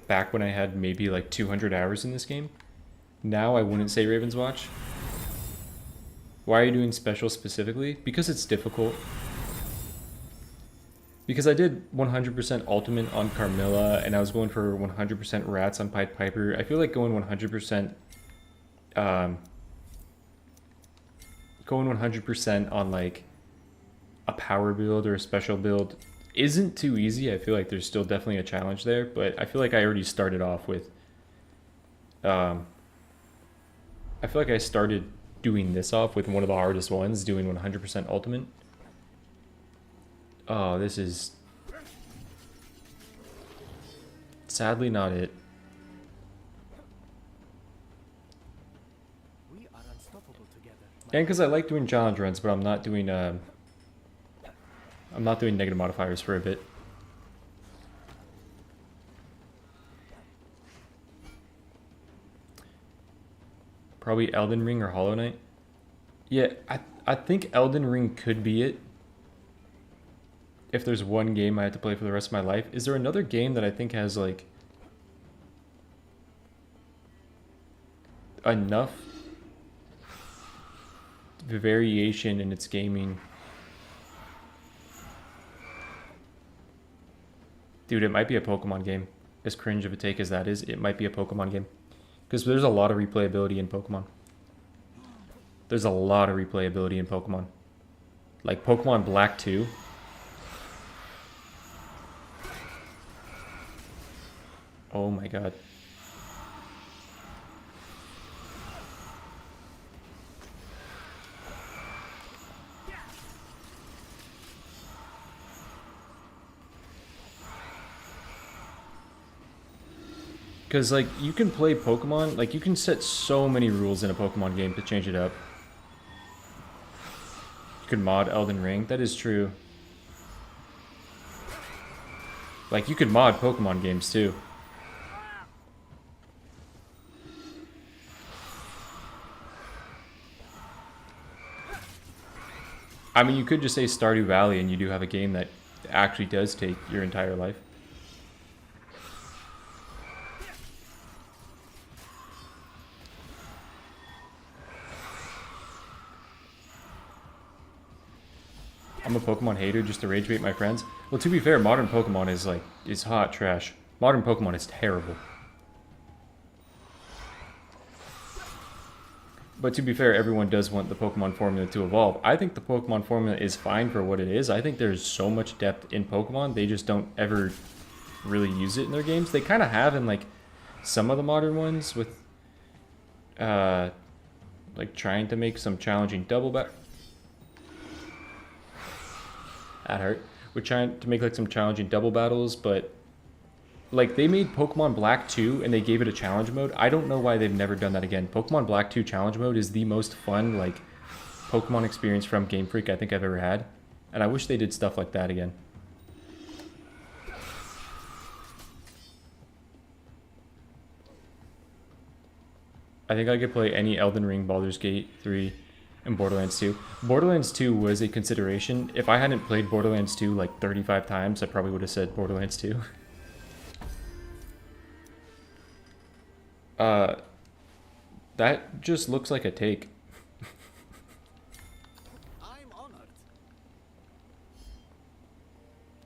back when I had maybe like 200 hours in this game. Now I wouldn't say Ravenswatch. Why are you doing special specifically? Because it's difficult. Because I did 100% ultimate on Carmilla, and I was going for 100% rats on Pied Piper. I feel like going 100% on like a power build or a special build isn't too easy. I feel like there's still definitely a challenge there, but I feel like I already started off with I feel like I started doing this off with one of the hardest ones, doing 100% ultimate. Oh, this is sadly not it. We are unstoppable together. And because I like doing challenge runs, but I'm not doing negative modifiers for a bit. Probably Elden Ring or Hollow Knight. Yeah, I think Elden Ring could be it. If there's one game I have to play for the rest of my life. Is there another game that I think has like enough variation in its gaming? Dude, it might be a Pokemon game. As cringe of a take as that is, it might be a Pokemon game. Because there's a lot of replayability in Pokemon. There's a lot of replayability in Pokemon. Like Pokemon Black 2. Oh my god. Because, like, you can play Pokemon, like, you can set so many rules in a Pokemon game to change it up. You could mod Elden Ring, that is true. Like, you could mod Pokemon games, too. I mean, you could just say Stardew Valley and you do have a game that actually does take your entire life. I'm a Pokemon hater just to rage bait my friends. Well, to be fair, modern Pokemon is hot trash. Modern Pokemon is terrible. But to be fair, everyone does want the Pokemon formula to evolve. I think the Pokemon formula is fine for what it is. I think there's so much depth in Pokemon, they just don't ever really use it in their games. They kind of have in like some of the modern ones with like trying to make some challenging double back. That hurt. We're trying to make like some challenging double battles, but like they made Pokemon Black 2 and they gave it a challenge mode. I don't know why they've never done that again. Pokemon Black 2 challenge mode is the most fun like Pokemon experience from Game Freak I think I've ever had. And I wish they did stuff like that again. I think I could play any Elden Ring, Baldur's Gate 3, and Borderlands 2. Borderlands 2 was a consideration. If I hadn't played Borderlands 2 like 35 times, I probably would have said Borderlands 2. Uh, that just looks like a take. I'm honored.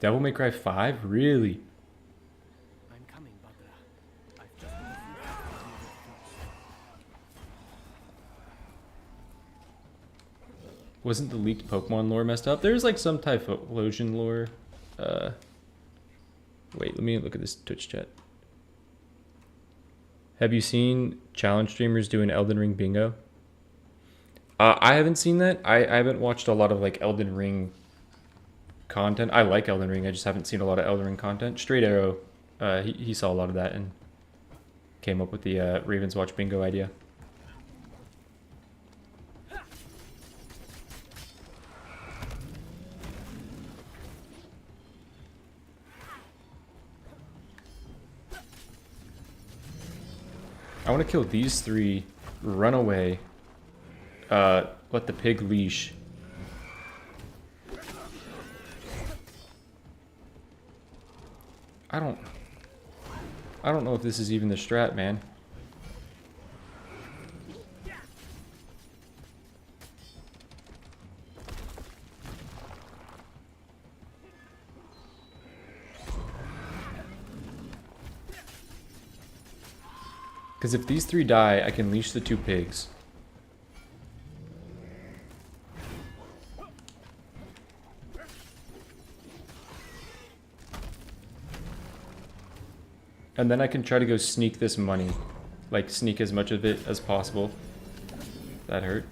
Devil May Cry 5? Really? I'm coming, Badra. I've just got a few things to deal with first. Wasn't the leaked Pokemon lore messed up? There's like some Typhlosion lore. Wait, let me look at this Twitch chat. Have you seen challenge streamers do an Elden Ring bingo? I haven't seen that. I haven't watched a lot of like Elden Ring content. I like Elden Ring. I just haven't seen a lot of Elden Ring content. Straight Arrow, he saw a lot of that and came up with the Ravenswatch bingo idea. I want to kill these three, run away, let the pig leash. I don't know if this is even the strat, man. Because if these three die, I can leash the two pigs. And then I can try to go sneak this money. Like, sneak as much of it as possible. That hurt.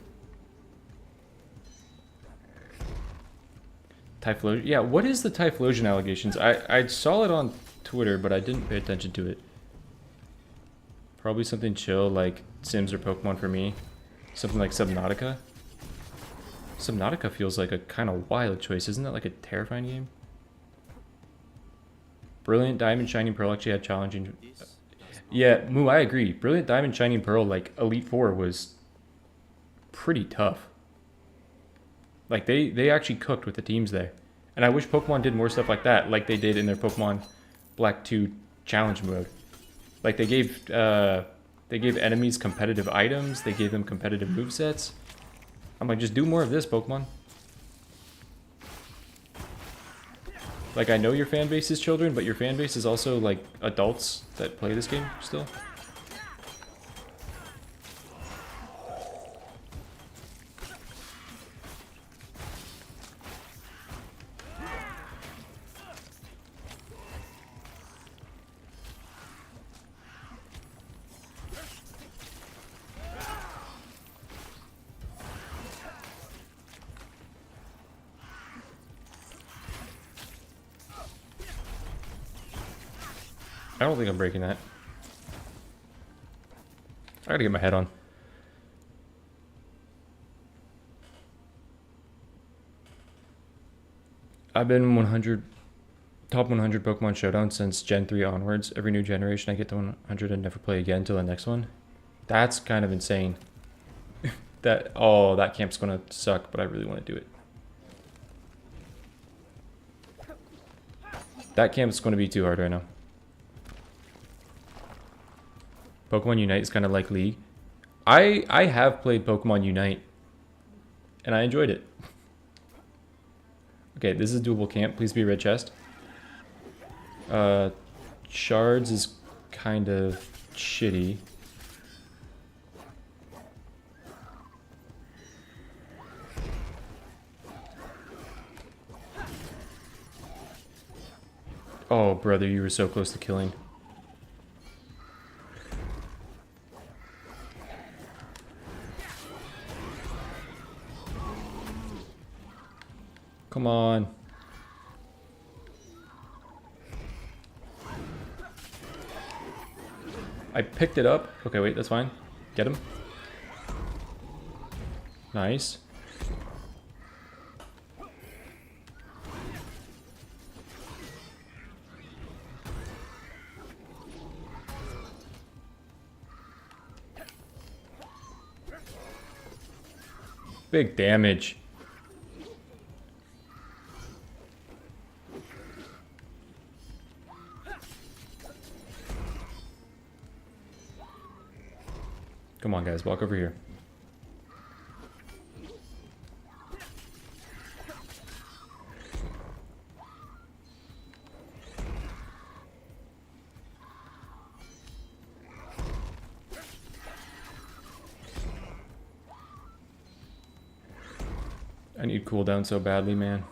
Typhlosion. Yeah, what is the Typhlosion allegations? I saw it on Twitter, but I didn't pay attention to it. Probably something chill like Sims or Pokemon for me. Something like Subnautica. Subnautica feels like a kind of wild choice. Isn't that like a terrifying game? Brilliant Diamond Shining Pearl actually had challenging... Yeah, Moo, I agree. Brilliant Diamond Shining Pearl, like Elite Four, was pretty tough. Like, they actually cooked with the teams there. And I wish Pokemon did more stuff like that, like they did in their Pokemon Black 2 challenge mode. Like, they gave enemies competitive items, they gave them competitive movesets. I'm like, just do more of this, Pokemon. Like, I know your fan base is children, but your fan base is also, like, adults that play this game still. I don't think I'm breaking that. I gotta get my head on. I've been top 100 Pokemon Showdown since Gen 3 onwards. Every new generation I get to 100 and never play again till the next one. That's kind of insane. That camp's gonna suck, but I really want to do it. That camp's gonna be too hard right now. Pokemon Unite is kind of like League. I have played Pokemon Unite, and I enjoyed it. Okay, this is a doable camp. Please be red chest. Shards is kind of shitty. Oh, brother, you were so close to killing. Come on. I picked it up. Okay, wait, that's fine. Get him. Nice. Big damage. Come on, guys, walk over here. I need cooldown so badly, man.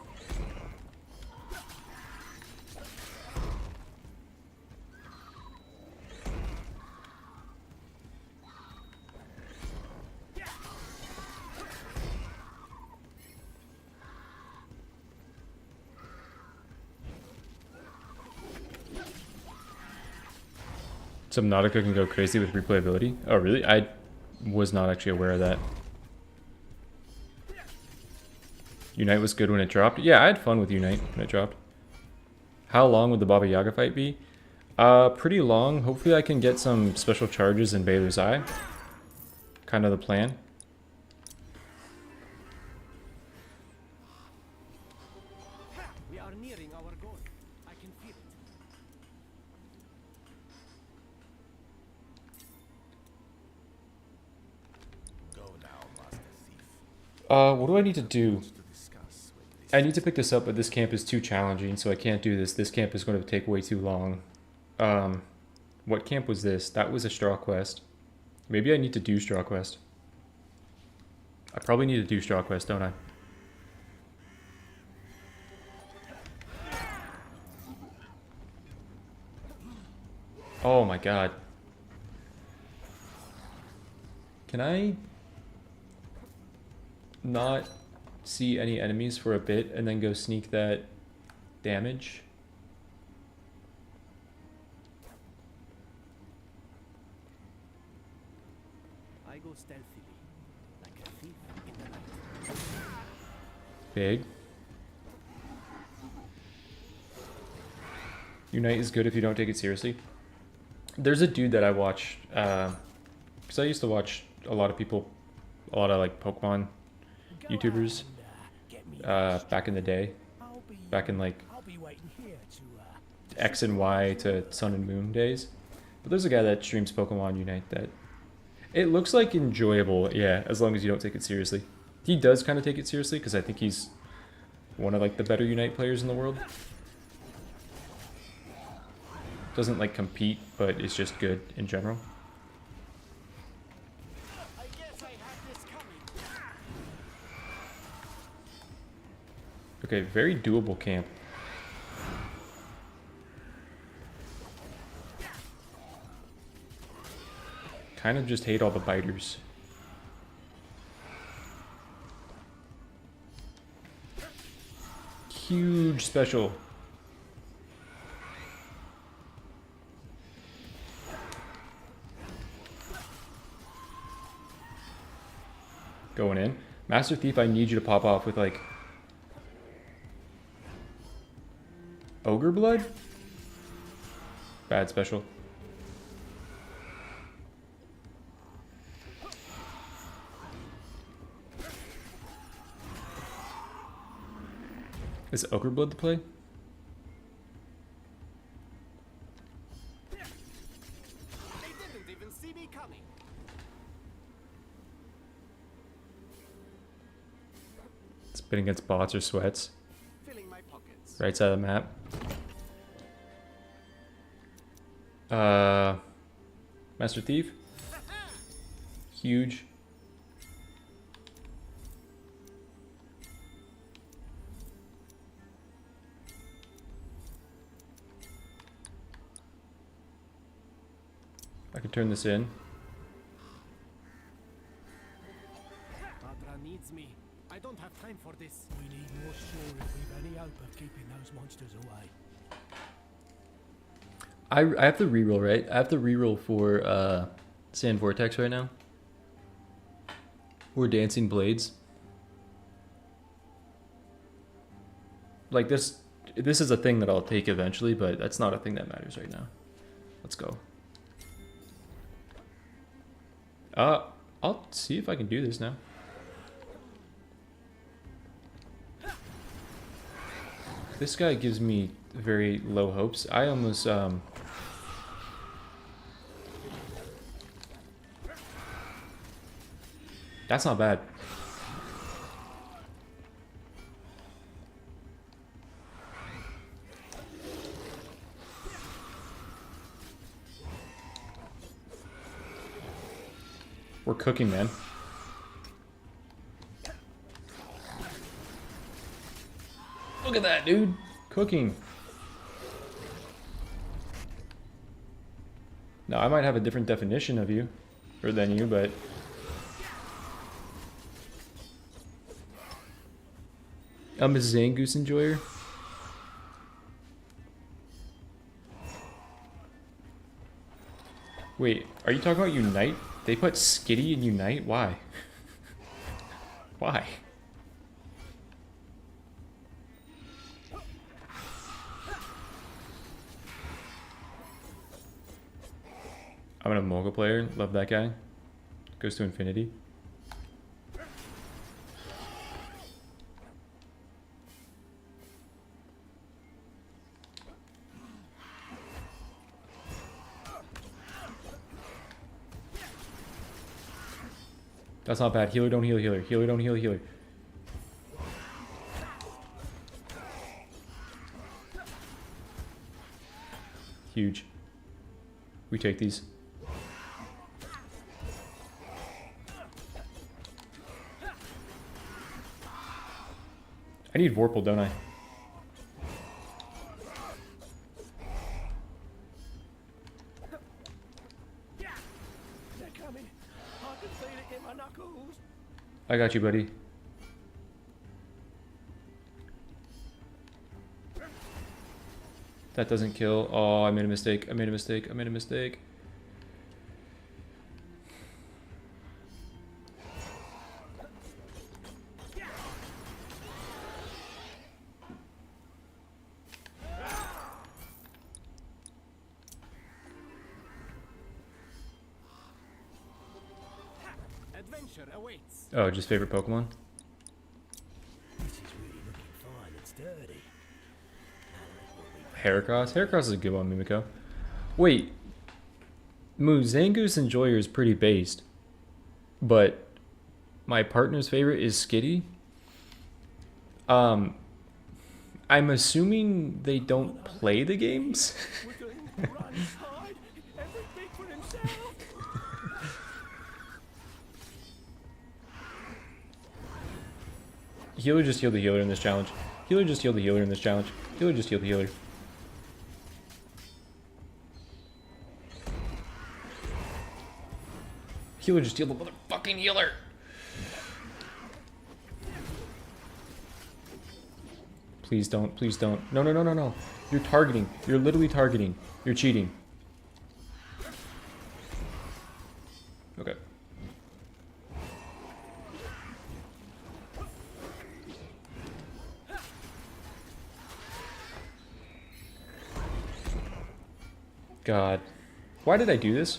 Subnautica can go crazy with replayability. Oh, really? I was not actually aware of that. Unite was good when it dropped. Yeah, I had fun with Unite when it dropped. How long would the Baba Yaga fight be? Pretty long. Hopefully I can get some special charges in Baylor's Eye. Kind of the plan. We are nearing our goal. I can feel it. What do I need to do? I need to pick this up, but this camp is too challenging, so I can't do this. This camp is going to take way too long. What camp was this? That was a straw quest. Maybe I need to do straw quest. I probably need to do straw quest, don't I? Oh my god. Can I not see any enemies for a bit and then go sneak that damage? I go stealthily, like a thief in the night. Big. Unite is good if you don't take it seriously. There's a dude that I watch, because I used to watch a lot of people, a lot of like Pokemon YouTubers back in the day, back in like X and Y to Sun and Moon days. But there's a guy that streams Pokemon Unite that it looks like enjoyable, yeah, as long as you don't take it seriously. He does kind of take it seriously because I think he's one of like the better Unite players in the world. Doesn't like compete, but it's just good in general. I guess I have this coming. Okay, very doable camp. Kind of just hate all the biters. Huge special. Going in. Master Thief, I need you to pop off with like Ogre Blood? Bad special. Is Ogre Blood the play? They didn't even see me coming. Spin against bots or sweats. Filling my pockets. Right side of the map. Master Thief. Huge. I can turn this in. Badra needs me. I don't have time for this. We need more sure if we've any hope of keeping those monsters away. I have to reroll, right? I have to reroll for Sand Vortex right now. Or Dancing Blades. Like this is a thing that I'll take eventually, but that's not a thing that matters right now. Let's go. I'll see if I can do this now. This guy gives me very low hopes. I almost That's not bad. We're cooking, man. Look at that, dude. Cooking. Now, I might have a different definition of you, or than you, but... I'm a Zangoose enjoyer. Wait, are you talking about Unite? They put Skitty in Unite? Why? Why? I'm a Mocha player. Love that guy. Goes to infinity. That's not bad. Healer don't heal healer. Healer don't heal healer. Huge. We take these. I need Vorpal, don't I? They're coming. I can feel it in my knuckles. I got you, buddy. That doesn't kill. Oh, I made a mistake. I made a mistake. I made a mistake. Adventure awaits. Oh, just favorite Pokemon? This is really looking fine and sturdy. Heracross? Heracross is a good one, Mimiko. Wait. Moo, Zangoose Enjoyer is pretty based. But my partner's favorite is Skitty. I'm assuming they don't play the games? We're going to run, hide, every big for himself. Healer just healed the healer in this challenge. Healer just healed the healer in this challenge. Healer just healed the healer. Healer just healed the motherfucking healer. Please don't. Please don't. No, no, no, no, no. You're targeting. You're literally targeting. You're cheating. Okay. God. Why did I do this?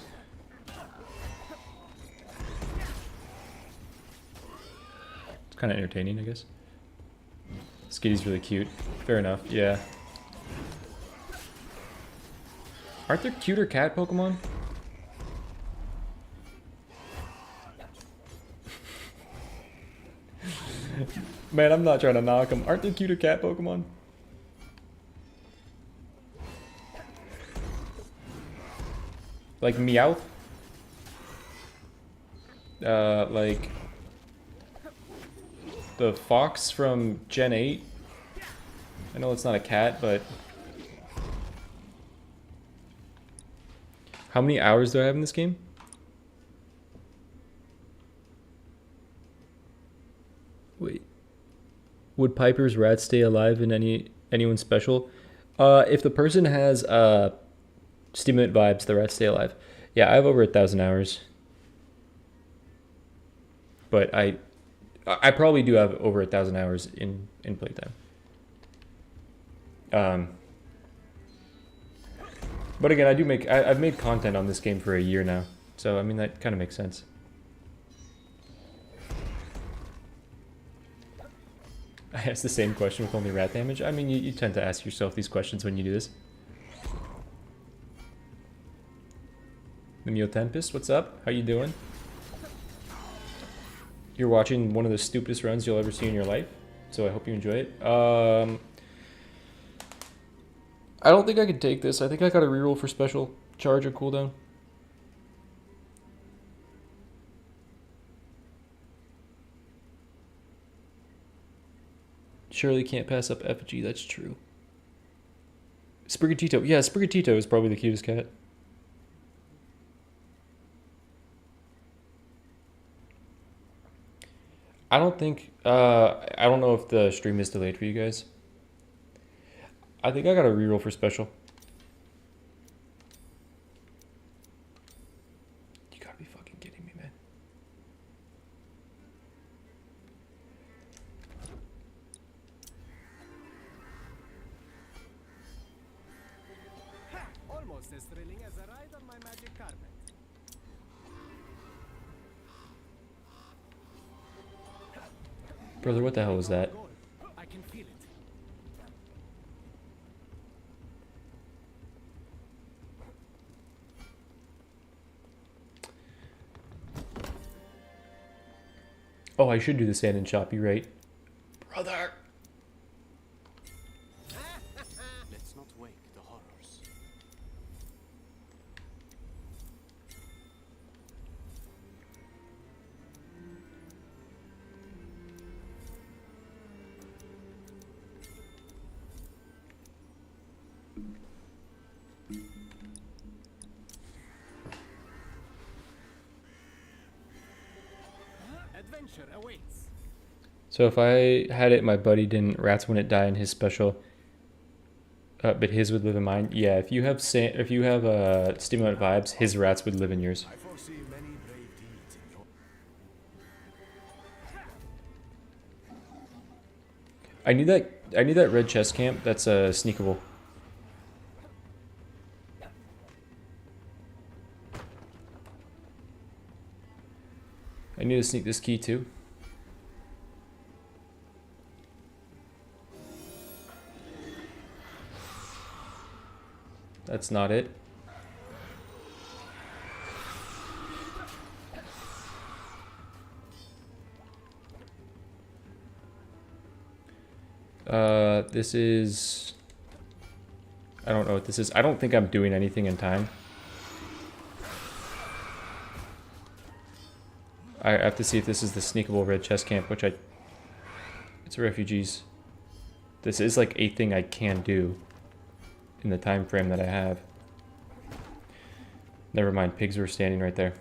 It's kind of entertaining, I guess. Skitty's really cute. Fair enough, yeah. Aren't there cuter cat Pokemon? Man, I'm not trying to knock them. Aren't there cuter cat Pokemon? Like Meowth? Like the fox from Gen 8. I know it's not a cat, but how many hours do I have in this game? Wait. Would Piper's rat stay alive in anyone special? If the person has stimulant vibes, the rats stay alive. Yeah, I have over 1,000 hours. But I probably do have over 1,000 hours in playtime. But again, I've made content on this game for a year now. So, I mean, that kind of makes sense. I asked the same question with only rat damage. I mean, you tend to ask yourself these questions when you do this. The Tempest, what's up? How you doing? You're watching one of the stupidest runs you'll ever see in your life, so I hope you enjoy it. I don't think I can take this. I think I got a reroll for special charge or cooldown. Surely can't pass up effigy. That's true. Sprigatito. Yeah, Sprigatito is probably the cutest cat. I don't think, I don't know if the stream is delayed for you guys. I think I got a reroll for special. You gotta be fucking kidding me, man. Almost as thrilling as a ride on my magic carpet. Brother, what the hell was that? I can feel it. Oh, I should do the sand and shop, you're right. Brother! Let's not wake the horrors. Adventure awaits. So if I had it, my buddy didn't, rats wouldn't die in his special. But his would live in mine. Yeah, if you have stimulant vibes, his rats would live in yours. I foresee many brave deeds in your... I need that red chest camp that's sneakable. I need to sneak this key too. That's not it. This is... I don't know what this is. I don't think I'm doing anything in time. I have to see if this is the sneakable red chest camp, which it's refugees. This is like a thing I can do in the time frame that I have. Never mind, pigs were standing right there.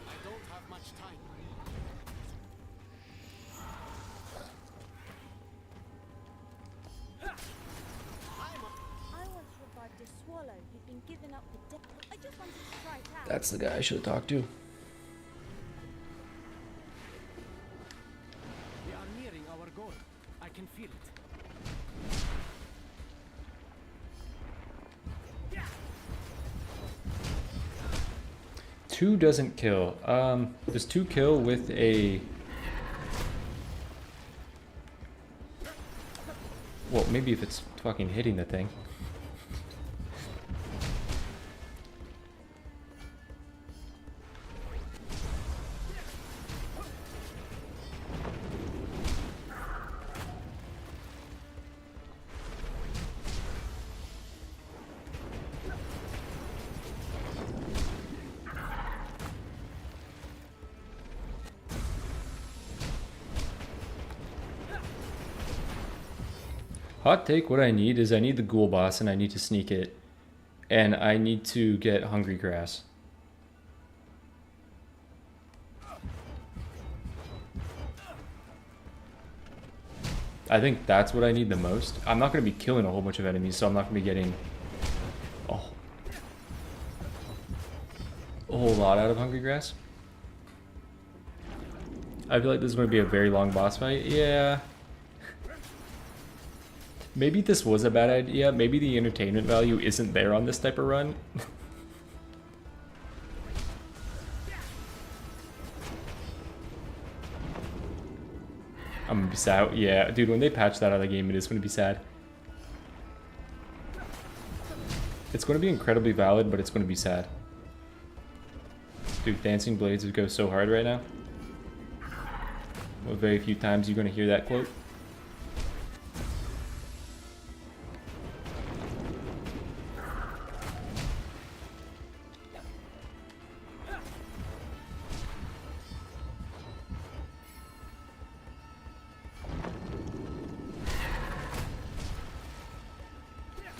I don't have much time. I once revived a swallow who'd been given up for death. I just wanted to try it out. That's the guy I should have talked to. We are nearing our goal. I can feel it. Two doesn't kill. Does two kill with a... Well, maybe if it's fucking hitting the thing. Hot take, what I need is I need the ghoul boss and I need to sneak it. And I need to get hungry grass. I think that's what I need the most. I'm not going to be killing a whole bunch of enemies, so I'm not going to be getting a whole lot out of hungry grass. I feel like this is going to be a very long boss fight. Yeah. Maybe this was a bad idea. Maybe the entertainment value isn't there on this type of run. I'm I'm gonna be sad. Yeah, dude, when they patch that out of the game, it is gonna be sad. It's gonna be incredibly valid, but it's gonna be sad. Dude, Dancing Blades would go so hard right now. Well, very few times you're gonna hear that quote.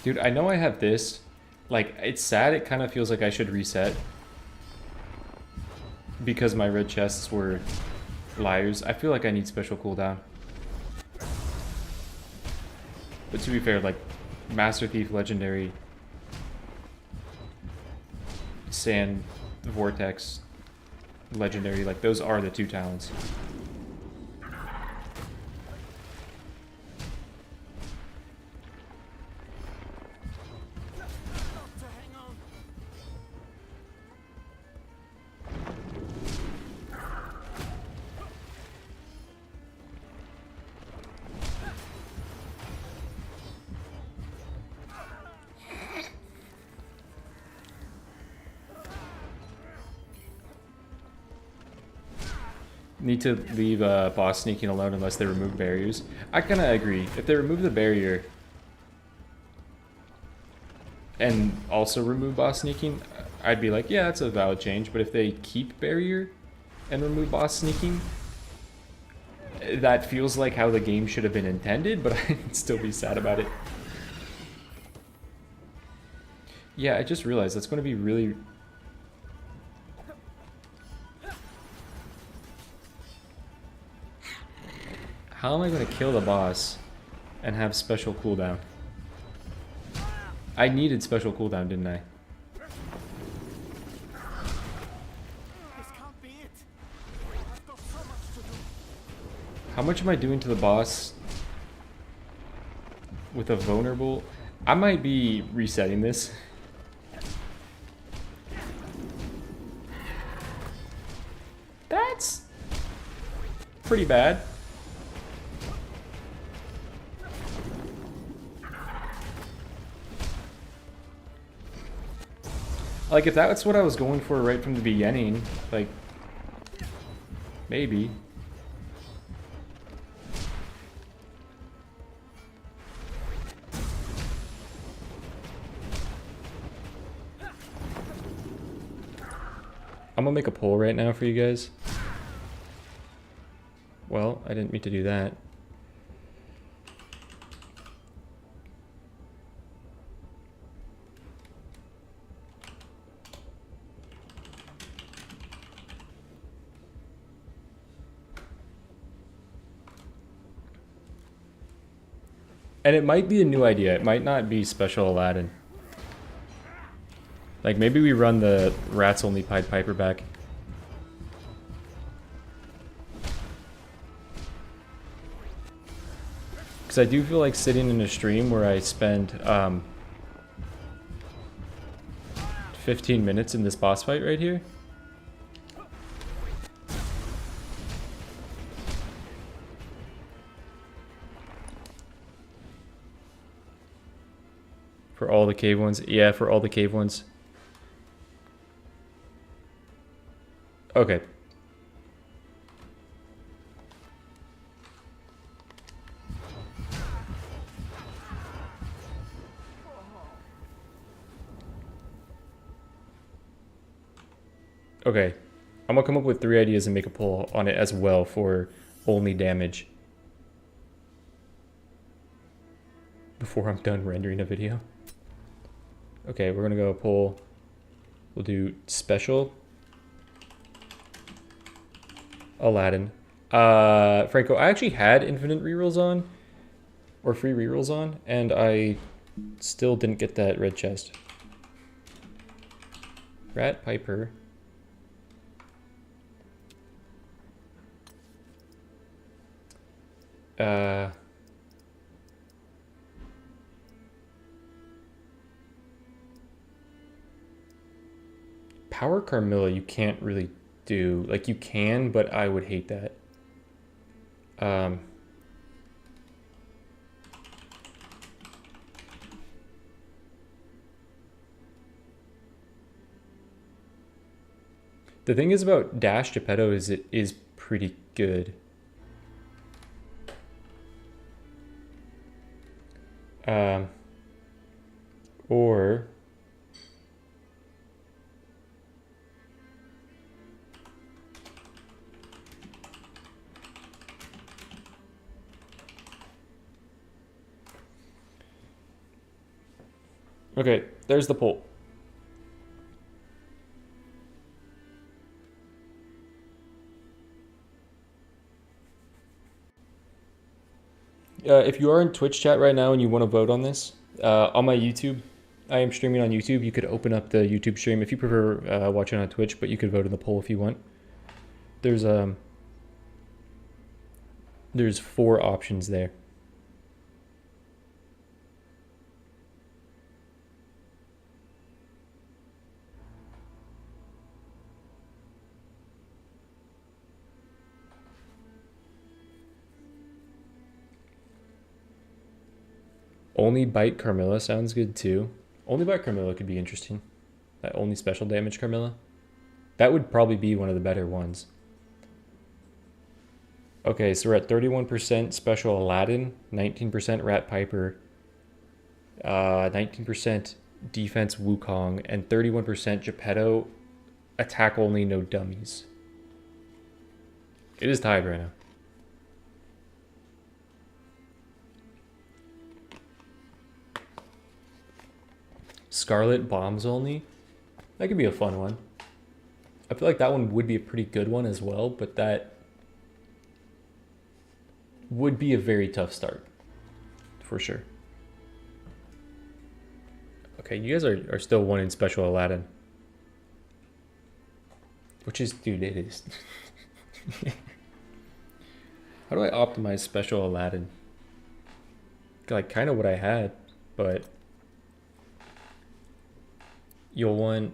Dude, I know I have this. Like, it's sad, it kind of feels like I should reset. Because my red chests were liars. I feel like I need special cooldown. But to be fair, like, Master Thief Legendary, Sand Vortex Legendary, like, those are the 2 talents. Need to leave boss sneaking alone unless they remove barriers. I kind of agree. If they remove the barrier and also remove boss sneaking, I'd be like, yeah, that's a valid change. But if they keep barrier and remove boss sneaking, that feels like how the game should have been intended, but I'd still be sad about it. Yeah, I just realized that's going to be really... How am I going to kill the boss and have special cooldown? I needed special cooldown, didn't I? This can't be it. I've got so much to do. How much am I doing to the boss with a vulnerable? I might be resetting this. That's pretty bad. Like, if that's what I was going for right from the beginning, like, maybe. I'm gonna make a poll right now for you guys. Well, I didn't mean to do that. And it might be a new idea. It might not be special Aladdin. Like, maybe we run the Rats Only Pied Piper back. Because I do feel like sitting in a stream where I spend 15 minutes in this boss fight right here. For all the cave ones? Yeah, for all the cave ones. Okay. Okay. I'm gonna come up with 3 ideas and make a poll on it as well for only damage. Before I'm done rendering a video. Okay, we're gonna go poll. We'll do special Aladdin. Franco, I actually had infinite rerolls on, or free rerolls on, and I still didn't get that red chest. Rat Piper. Power Carmilla you can't really do. Like, you can, but I would hate that. The thing is about Dash Geppetto is it is pretty good. Or okay, there's the poll. If you are in Twitch chat right now and you want to vote on this, on my YouTube, I am streaming on YouTube. You could open up the YouTube stream if you prefer watching on Twitch, but you could vote in the poll if you want. There's 4 options there. Only Bite Carmilla sounds good too. Only Bite Carmilla could be interesting. That only special damage Carmilla. That would probably be one of the better ones. Okay, so we're at 31% special Aladdin, 19% Rat Piper, 19% defense Wukong, and 31% Geppetto, attack only, no dummies. It is tied right now. Scarlet Bombs only? That could be a fun one. I feel like that one would be a pretty good one as well, but that would be a very tough start. For sure. Okay, you guys are still wanting special Aladdin. Which is, dude, it is. How do I optimize special Aladdin? Like, kind of what I had, but you'll want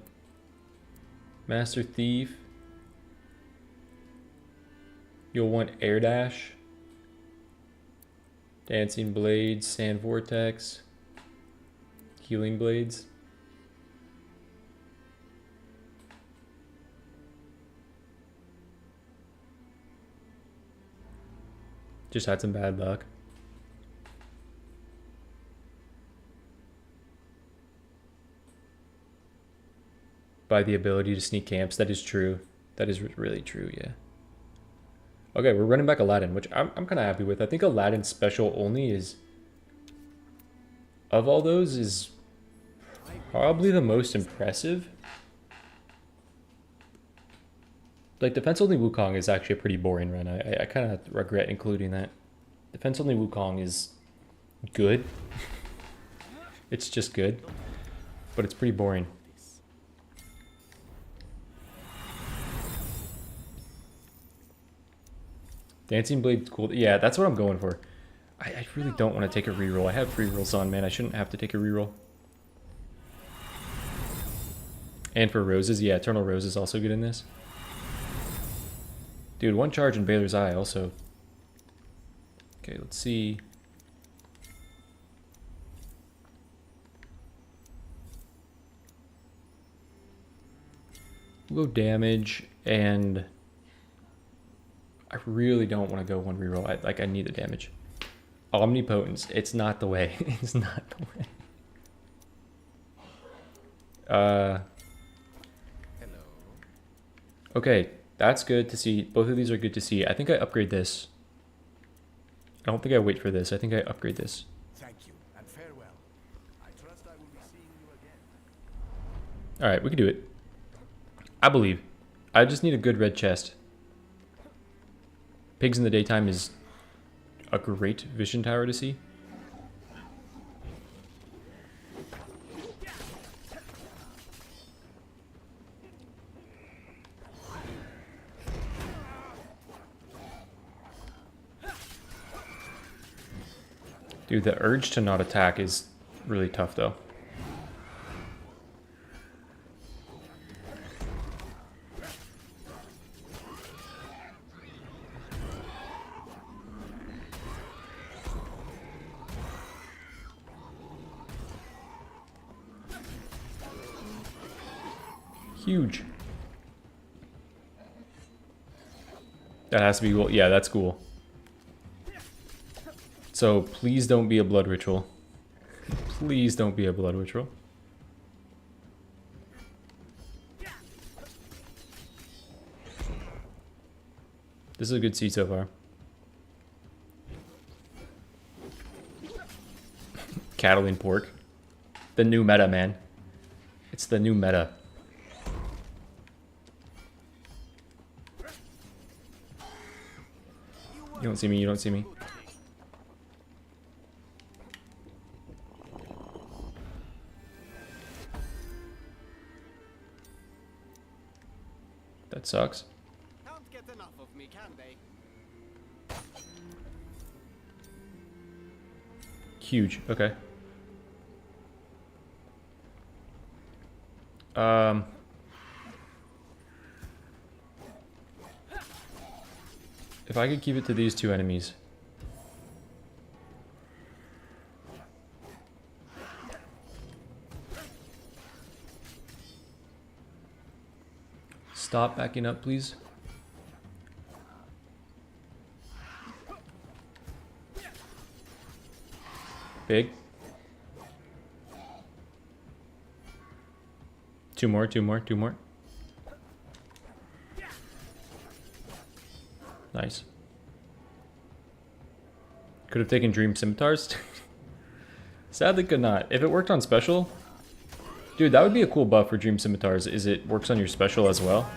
Master Thief. You'll want Air Dash, Dancing Blades, Sand Vortex, Healing Blades. Just had some bad luck. By the ability to sneak camps. That is true. That is really true, yeah. Okay, we're running back Aladdin, which I'm kind of happy with. I think Aladdin special only is, of all those, is probably the most impressive. Like, defense only Wukong is actually a pretty boring run. I kind of regret including that. Defense only Wukong is good. It's just good, but it's pretty boring. Dancing Blade's cool. Yeah, that's what I'm going for. I really don't want to take a reroll. I have free rolls on, man. I shouldn't have to take a reroll. And for Roses, yeah, Eternal Rose is also good in this. Dude, 1 charge in Baylor's Eye also. Okay, let's see. We'll go damage, and I really don't want to go 1 reroll. I need the damage. Omnipotence. It's not the way. It's not the way. Hello. Okay, that's good to see. Both of these are good to see. I think I upgrade this. I don't think I wait for this. I think I upgrade this. Thank you and farewell. I trust I will be seeing you again. Alright, we can do it. I believe. I just need a good red chest. Pigs in the Daytime is a great vision tower to see. Dude, the urge to not attack is really tough though. Huge. That has to be cool. Yeah, that's cool. So please don't be a blood ritual. Please don't be a blood ritual. This is a good seed so far. Cattling pork. The new meta, man. It's the new meta. You don't see me, you don't see me. That sucks. Can't get enough of me, can they? Huge, okay. If I could keep it to these two enemies. Stop backing up, please. Big. Two more, two more, two more. Nice. Could have taken Dream Scimitars. Sadly could not. If it worked on special, dude, that would be a cool buff for Dream Scimitars, is it works on your special as well.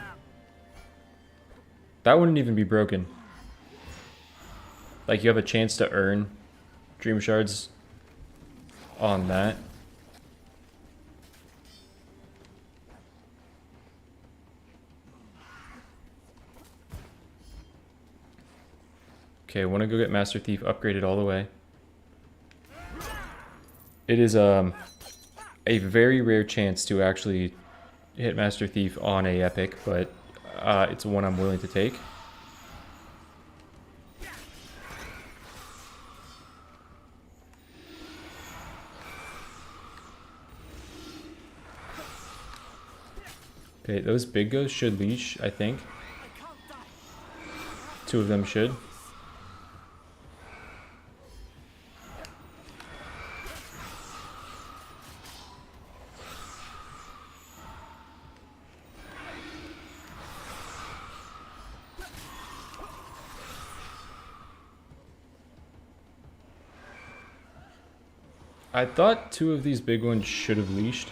That wouldn't even be broken. Like, you have a chance to earn Dream Shards on that. Okay, I want to go get Master Thief upgraded all the way. It is a very rare chance to actually hit Master Thief on a epic, but it's one I'm willing to take. Okay, those big ghosts should leash, I think. Two of them should. I thought two of these big ones should have leashed.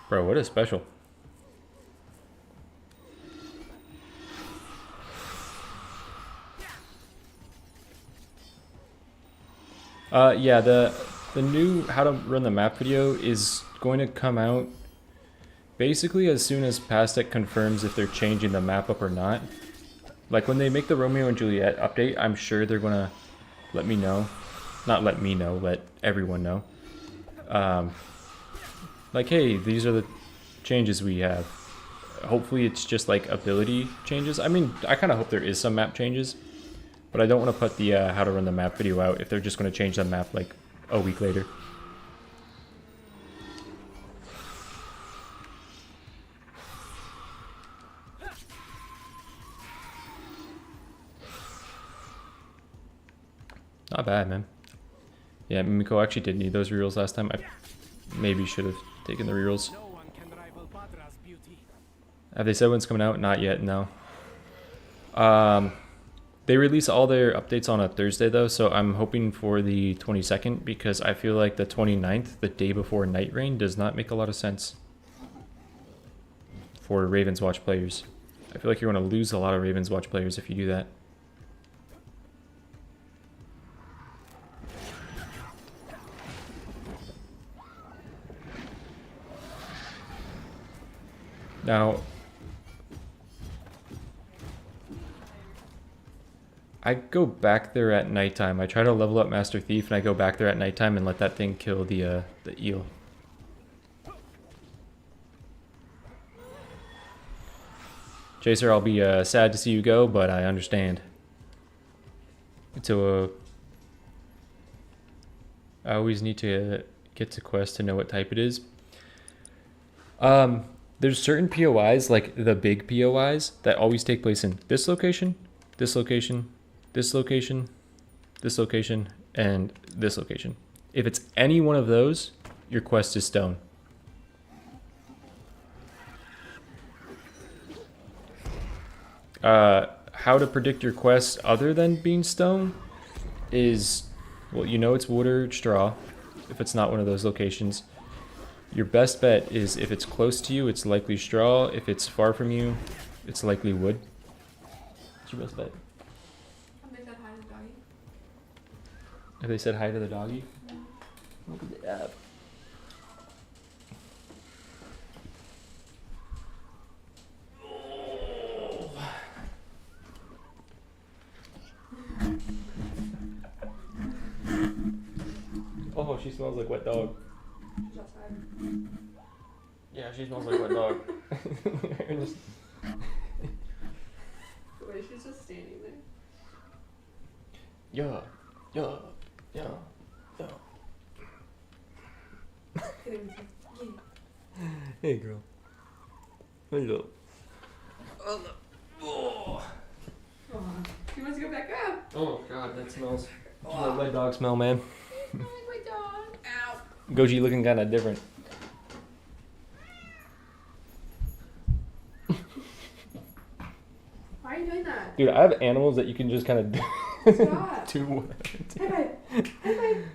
Bro, what a special. Yeah, the new how to run the map video is going to come out basically as soon as Pastec confirms if they're changing the map up or not. Like when they make the Romeo and Juliet update, I'm sure they're gonna let me know. Not let me know, let everyone know. Like, hey, these are the changes we have. Hopefully it's just like ability changes. I mean, I kind of hope there is some map changes, but I don't want to put the how to run the map video out if they're just going to change the map like a week later. Not bad, man. Yeah, Mimiko actually did need those rerolls last time. I maybe should have taken the rerolls. No one can rival Badra's beauty. Have they said when's coming out? Not yet, no. They release all their updates on a Thursday though, so I'm hoping for the 22nd because I feel like the 29th, the day before Night Rain, does not make a lot of sense for Ravenswatch players. I feel like you're going to lose a lot of Ravenswatch players if you do that. Now, I go back there at nighttime. I try to level up Master Thief, and I go back there at nighttime and let that thing kill the eel. Chaser, I'll be sad to see you go, but I understand. I always need to get to quest to know what type it is. There's certain POIs, like the big POIs, that always take place in this location, this location, this location, this location, and this location. If it's any one of those, your quest is stone. How to predict your quest other than being stone is, well, you know it's wood or straw if it's not one of those locations. Your best bet is if it's close to you, it's likely straw. If it's far from you, it's likely wood. What's your best bet? Have they said hi to the doggy? If they said hi to the doggy? Look at the app. Oh, she smells like wet dog. She's outside. Yeah, she smells like wet dog. Wait, she's just standing there. Yeah, yeah, yeah, yeah. Can't even see. Yeah. Hey, girl. Hello. Oh, no. Oh. Oh, she wants to go back up. Oh, God, that smells. Oh, wet dog smell, man. I like my dog. Ow. Goji looking kind of different. Why are you doing that? Dude, I have animals that you can just kind of Stop. do whatever. High five.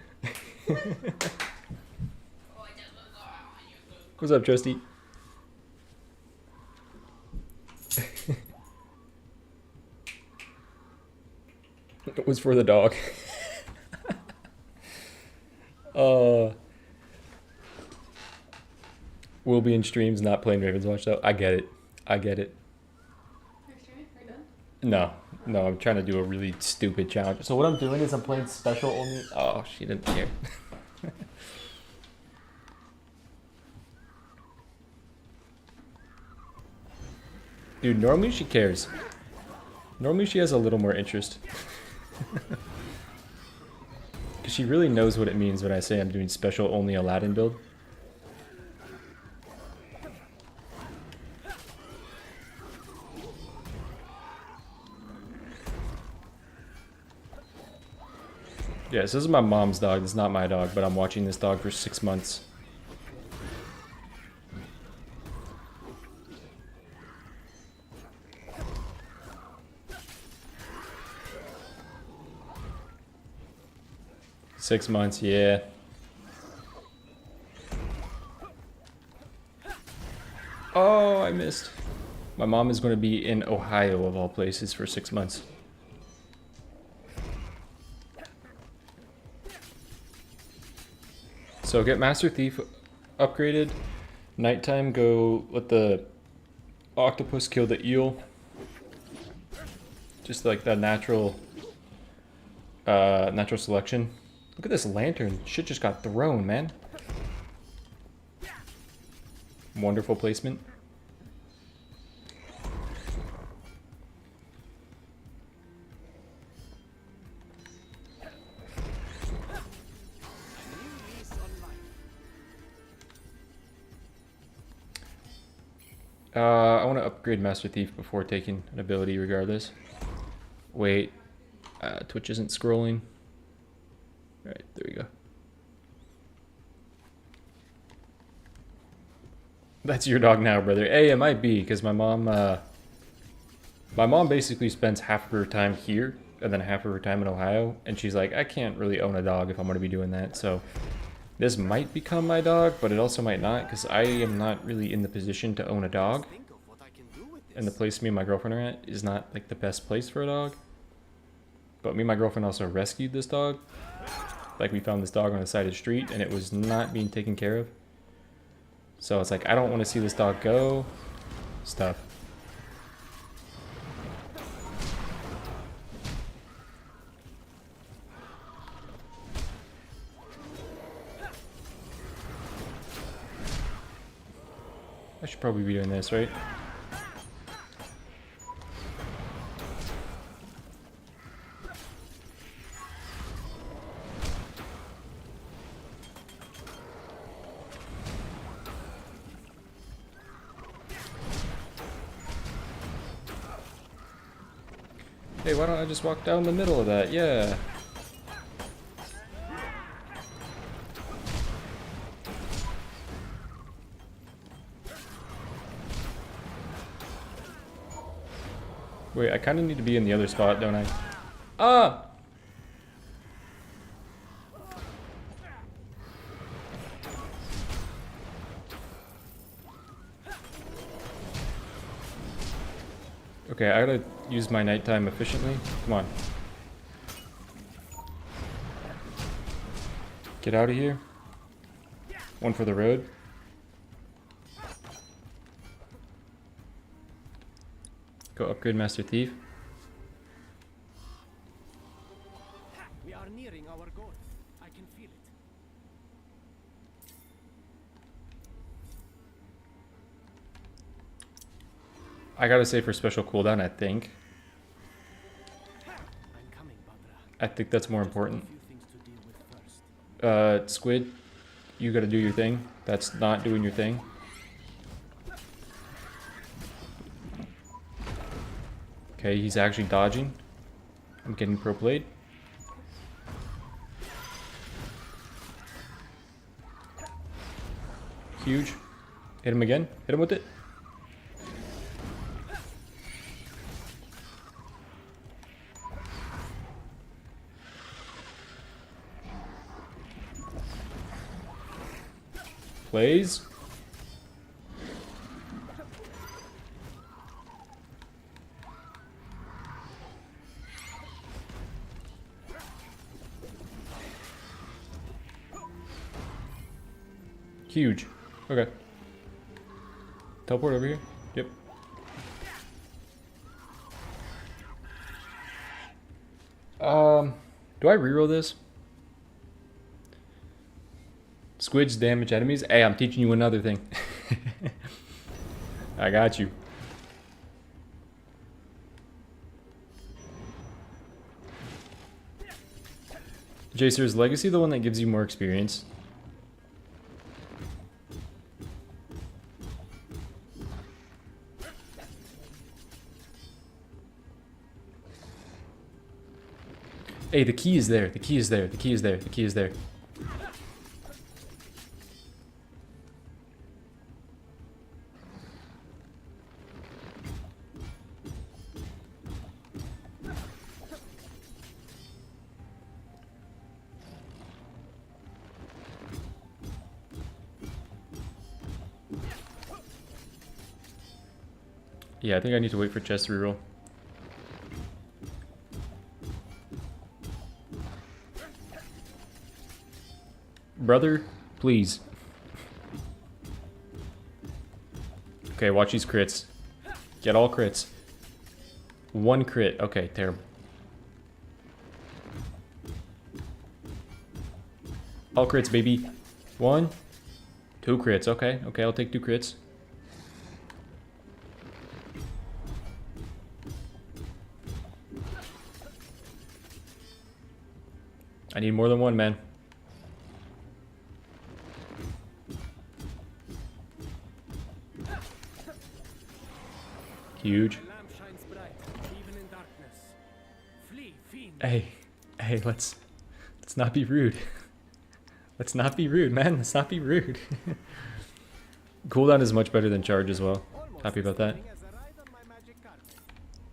What's up, Trusty? It was for the dog. We'll be in streams not playing Ravenswatch though. I get it. I get it. Next turn, are you done? No, I'm trying to do a really stupid challenge. So what I'm doing is I'm playing special only. Oh, she didn't care. Dude, normally she cares. Normally she has a little more interest. Because she really knows what it means when I say I'm doing special only Aladdin build. Yes, this is my mom's dog. This is not my dog, but I'm watching this dog for 6 months. Six months, yeah. Oh, I missed. My mom is going to be in Ohio, of all places, for 6 months. So get Master Thief upgraded. Nighttime, go let the octopus kill the eel. Just like that natural selection. Look at this lantern. Shit just got thrown, man. Wonderful placement. I want to upgrade Master Thief before taking an ability regardless. Wait. Twitch isn't scrolling. Alright, there we go. That's your dog now, brother. Hey, it might be, because my mom basically spends half of her time here, and then half of her time in Ohio, and she's like, I can't really own a dog if I'm going to be doing that, so this might become my dog, but it also might not, because I am not really in the position to own a dog, and the place me and my girlfriend are at is not, like, the best place for a dog. But me and my girlfriend also rescued this dog. Like, we found this dog on the side of the street, and it was not being taken care of. So it's like, I don't want to see this dog go. Stuff. I should probably be doing this, right? Hey, why don't I just walk down the middle of that? Yeah. Wait, I kind of need to be in the other spot, don't I? Ah! Okay, I gotta use my nighttime efficiently. Come on. Get out of here. One for the road. Go upgrade Master Thief. We are nearing our goal. I can feel it. I gotta say for special cooldown, I think. I'm coming, Badra. I think that's more important. A few things to deal with first. Squid, you gotta do your thing. That's not doing your thing. Okay, he's actually dodging. I'm getting pro played. Huge. Hit him again. Hit him with it. Plays. Huge. Okay. Teleport over here. Yep. Do I reroll this? Squids damage enemies. Hey, I'm teaching you another thing. I got you. Jacer, is Legacy the one that gives you more experience? Hey, the key is there. The key is there. The key is there. The key is there. Yeah, I think I need to wait for chest reroll. Brother, please. Okay, watch these crits. Get all crits. One crit. Okay, terrible. All crits, baby. One. Two crits. Okay, okay, I'll take two crits. I need more than one, man. Huge. Hey, let's not be rude. Let's not be rude, man. Let's not be rude. Cooldown is much better than charge as well. Happy about that.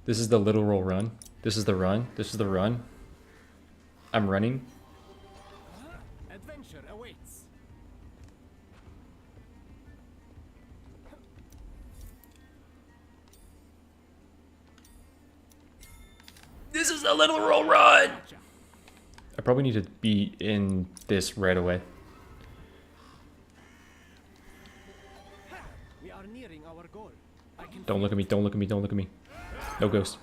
This is the little roll run. This is the run. This is the run. I'm running. Adventure awaits. This is the little roll run. I probably need to be in this right away. We are nearing our goal. I can Don't look at me. Don't look at me. Don't look at me. No ghost.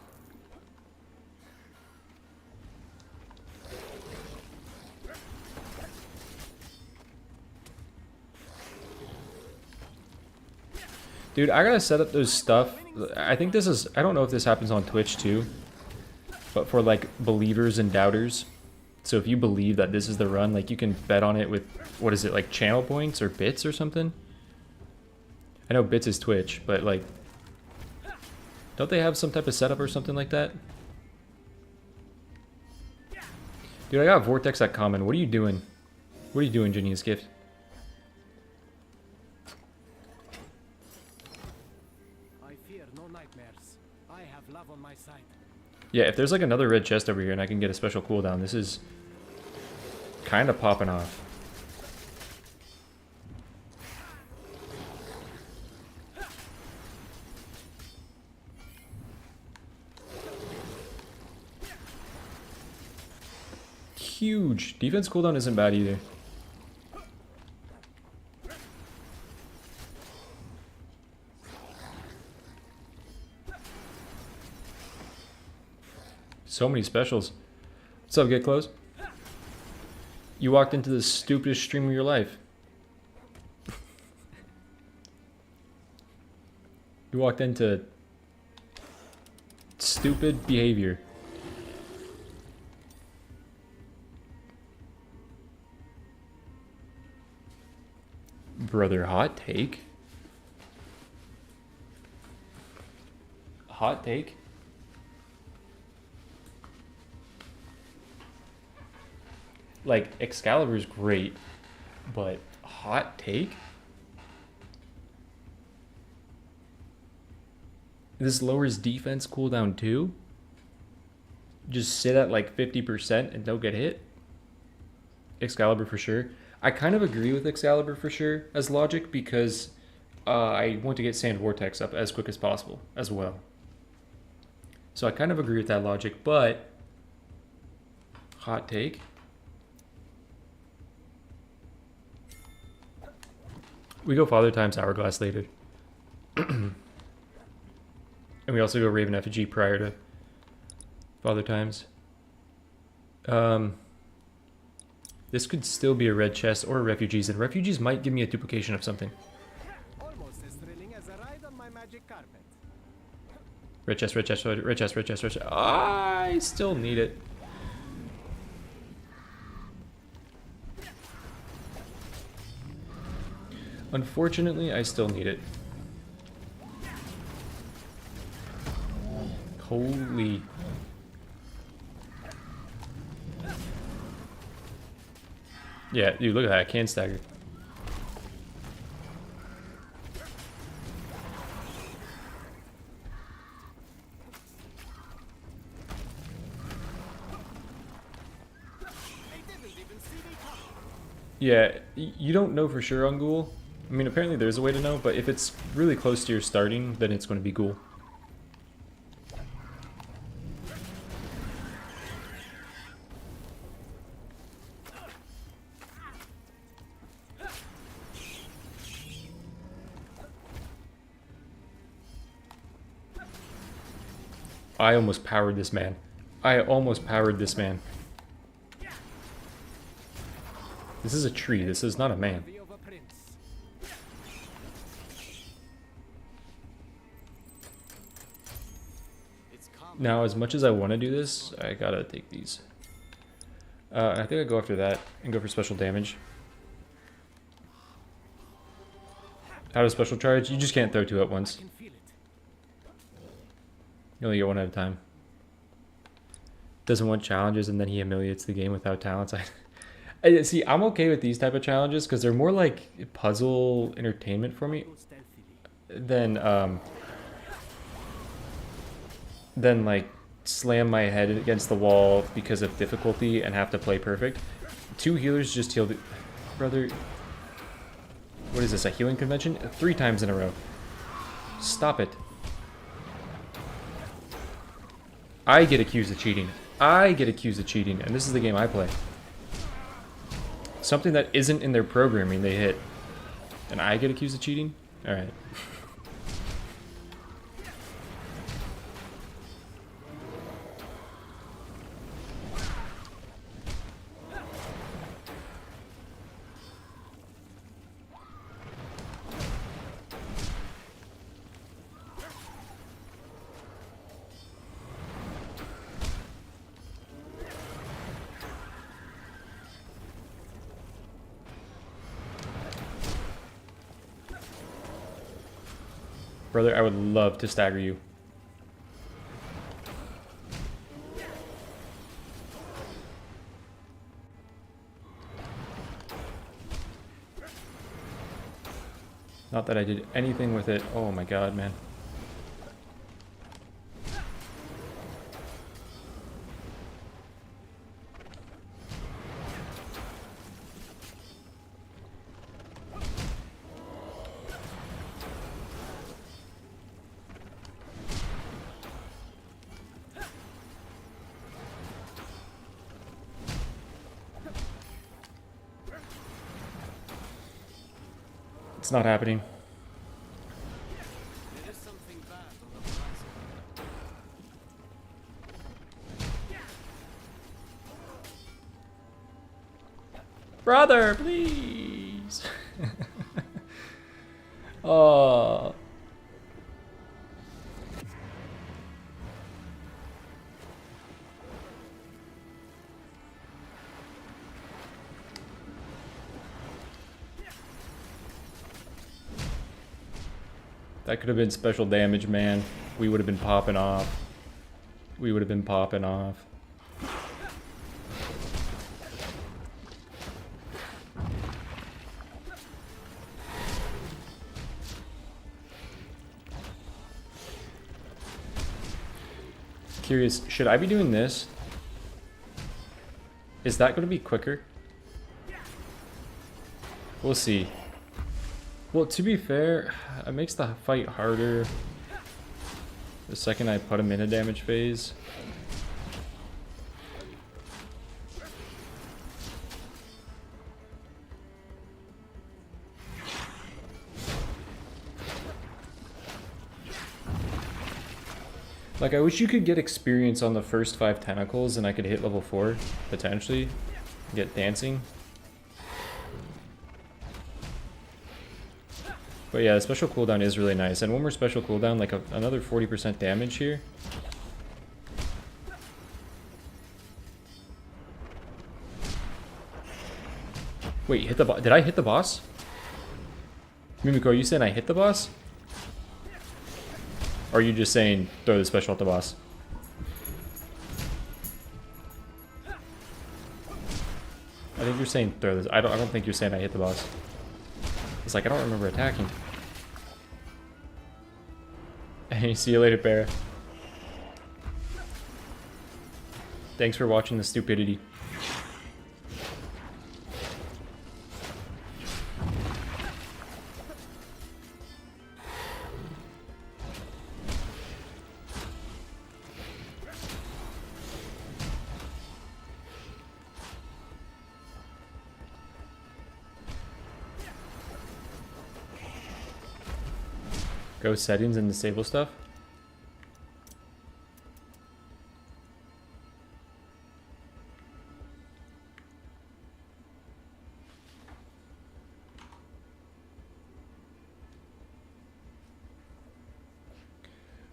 Dude, I gotta set up those stuff. I think this is, I don't know if this happens on Twitch too, but for like believers and doubters. So if you believe that this is the run, like you can bet on it with, what is it, like channel points or bits or something? I know bits is Twitch, but like, don't they have some type of setup or something like that? Dude, I got Vortex at common. What are you doing? What are you doing, Genius Gift? I fear no nightmares. I have love on my side. Yeah, if there's like another red chest over here and I can get a special cooldown, this is kind of popping off. Huge. Defense cooldown isn't bad either. So many specials. What's up, Get Close? You walked into the stupidest stream of your life. You walked into stupid behavior. Brother, hot take? Hot take? Like, Excalibur's great, but hot take? This lowers defense cooldown too? Just sit at like 50% and don't get hit? Excalibur for sure. I kind of agree with Excalibur for sure as logic because I want to get Sand Vortex up as quick as possible as well. So I kind of agree with that logic, but hot take. We go Father Time's Hourglass later. And we also go Raven Effigy prior to Father Times. This could still be a red chest or refugees, and refugees might give me a duplication of something. Almost as thrilling as a ride on my magic carpet. Red chest, red chest, red chest, red chest, red chest. I still need it. Unfortunately, I still need it. Holy. Yeah, dude, look at that. I can stagger. Yeah, you don't know for sure on Ghoul. I mean, apparently there's a way to know, but if it's really close to your starting, then it's going to be Ghoul. I almost powered this man. I almost powered this man. This is a tree. This is not a man. Now, as much as I want to do this, I gotta take these. I think I go after that and go for special damage. How does special charge? You just can't throw two at once. You only get one at a time. Doesn't want challenges, and then he humiliates the game without talents. See, I'm okay with these type of challenges because they're more like puzzle entertainment for me than like slam my head against the wall because of difficulty and have to play perfect. Two healers just healed. Brother, what is this, a healing convention? 3 times in a row. Stop it. I get accused of cheating. I get accused of cheating, and this is the game I play. Something that isn't in their programming they hit. And I get accused of cheating? Alright. Brother, I would love to stagger you. Not that I did anything with it. Oh my god, man. It's not happening. There is something bad on the horizon. Brother, please. Oh. That could have been special damage, man. We would have been popping off. We would have been popping off. Curious, should I be doing this? Is that going to be quicker? We'll see. Well, to be fair, it makes the fight harder the second I put him in a damage phase. Like, I wish you could get experience on the first 5 tentacles and I could hit level 4, potentially. Get dancing. But yeah, the special cooldown is really nice. And one more special cooldown, like another 40% damage here. Wait, hit the boss? Did I hit the boss? Mimiko, are you saying I hit the boss? Or are you just saying throw the special at the boss? I think you're saying throw this. I don't think you're saying I hit the boss. It's like I don't remember attacking. Hey, see you later, Barra. Thanks for watching the stupidity. Go settings and disable stuff.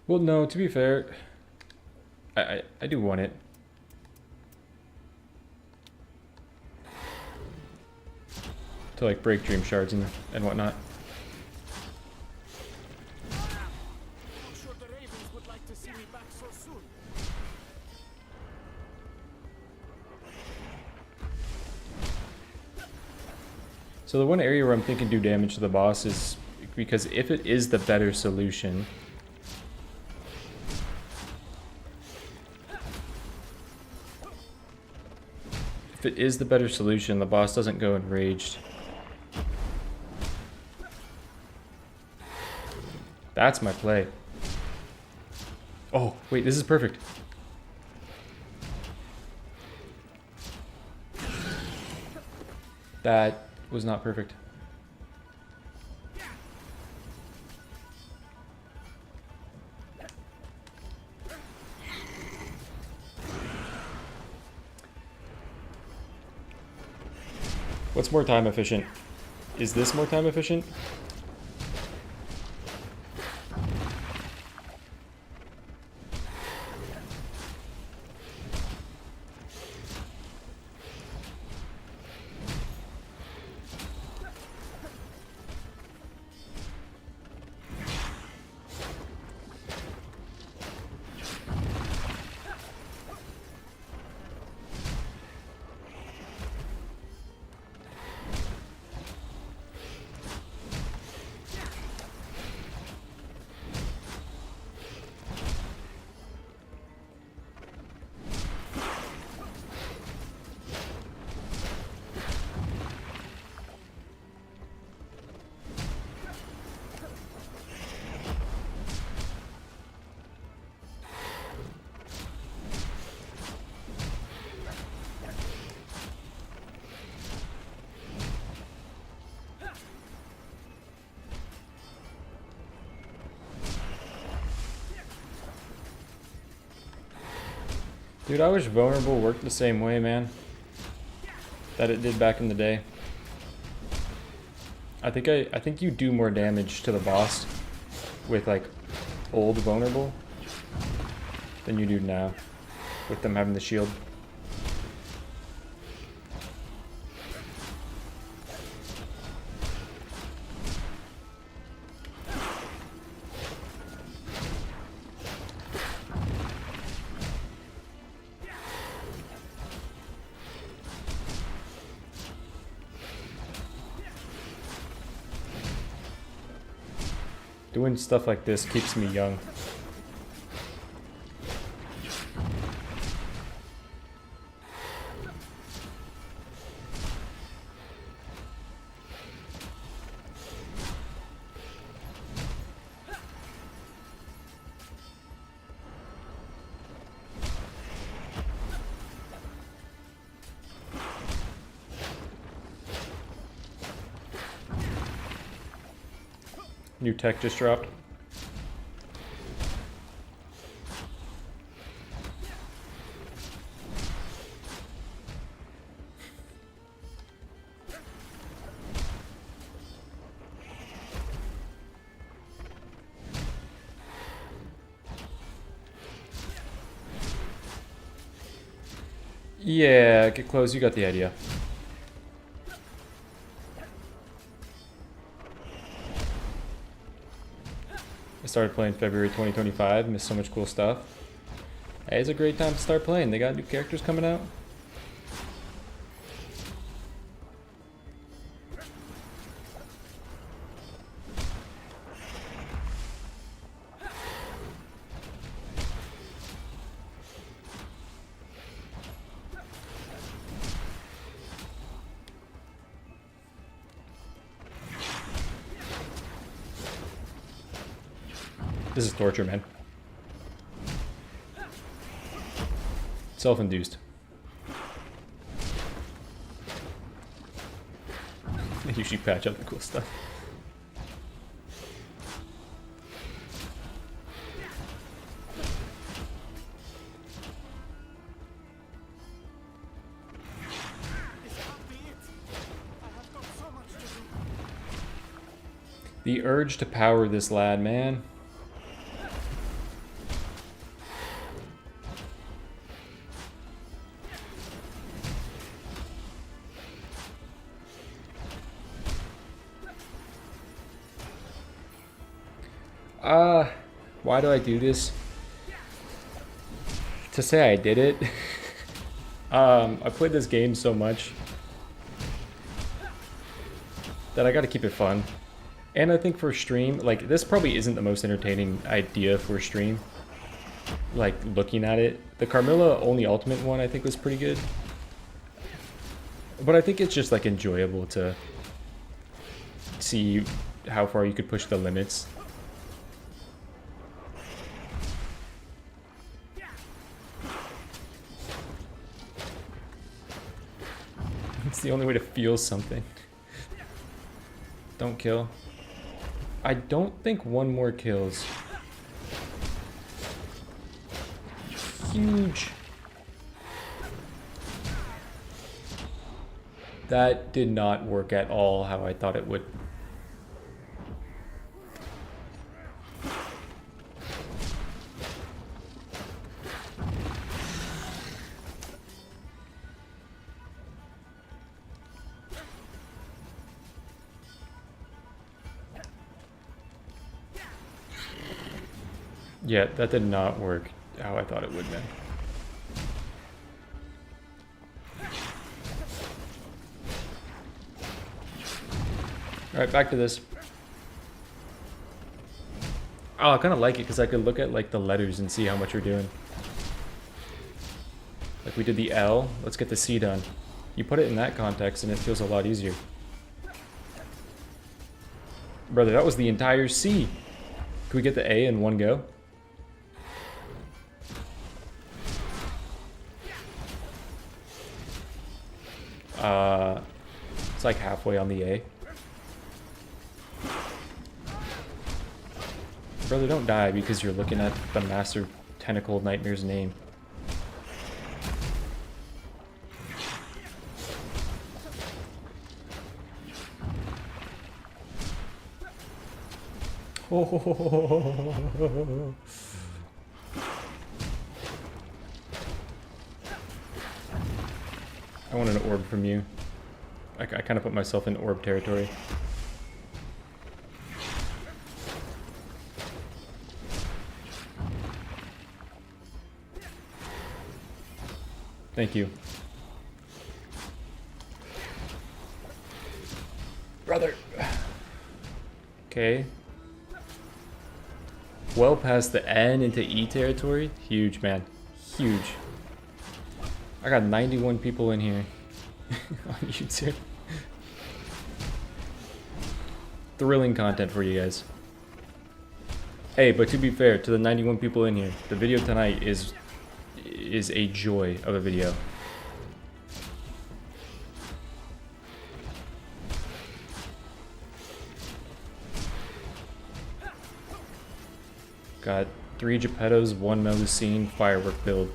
Well, no, to be fair, I do want it. To like break dream shards and whatnot. So the one area where I'm thinking do damage to the boss is because if it is the better solution, the boss doesn't go enraged. That's my play. Oh, wait, this is perfect. That was not perfect. What's more time efficient? Is this more time efficient? Dude, I wish vulnerable worked the same way, man. That it did back in the day. I think you do more damage to the boss with like old vulnerable than you do now with them having the shield. Doing stuff like this keeps me young. New tech just dropped. Yeah, get close, you got the idea. I started playing February 2025, missed so much cool stuff. Hey, it's a great time to start playing. They got new characters coming out. This is torture, man. Self-induced. They usually patch up the cool stuff. The urge to power this lad, man. Why do I do this? To say I did it. I played this game so much that I gotta keep it fun. And I think for stream, like, this probably isn't the most entertaining idea for stream. Like, looking at it. The Carmilla only ultimate one I think was pretty good. But I think it's just, like, enjoyable to see how far you could push the limits. It's the only way to feel something. Don't kill. I don't think one more kills. Huge. That did not work at all how I thought it would. Yeah, that did not work how I thought it would, man. Alright, back to this. Oh, I kind of like it because I could look at like the letters and see how much you're doing. Like we did the L, let's get the C done. You put it in that context and it feels a lot easier. Brother, that was the entire C. Can we get the A in one go? It's like halfway on the A. Brother, don't die because you're looking at the Master Tentacle Nightmare's name. Oh. I want an orb from you. I kind of put myself in orb territory. Thank you. Brother. Okay. Well past the N into E territory. Huge, man. Huge. I got 91 people in here on YouTube. Thrilling content for you guys. Hey, but to be fair to the 91 people in here, the video tonight is a joy of a video. Got 3 Geppettos, 1 Melusine, firework build.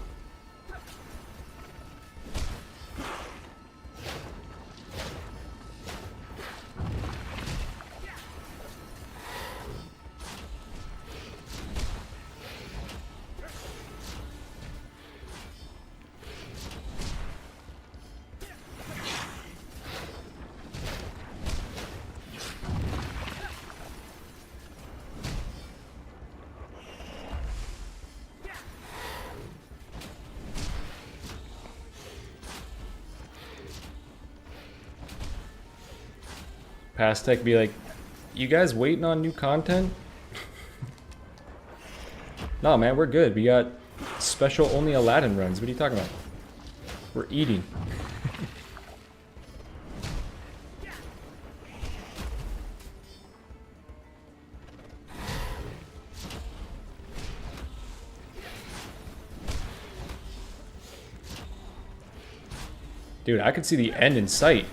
Past Tech be like, you guys waiting on new content? No, man, we're good. We got special only Aladdin runs. What are you talking about? We're eating. Dude, I could see the end in sight.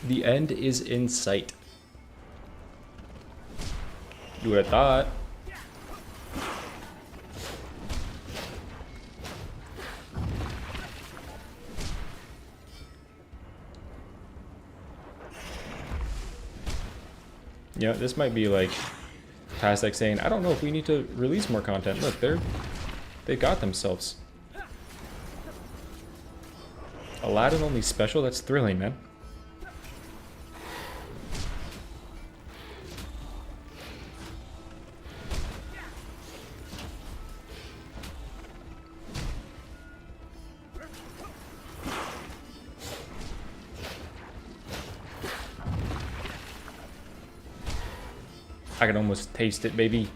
The end is in sight. You would have thought. Yeah, this might be like past like saying, I don't know if we need to release more content. Look, they got themselves. Aladdin only special? That's thrilling, man. I can almost taste it, baby.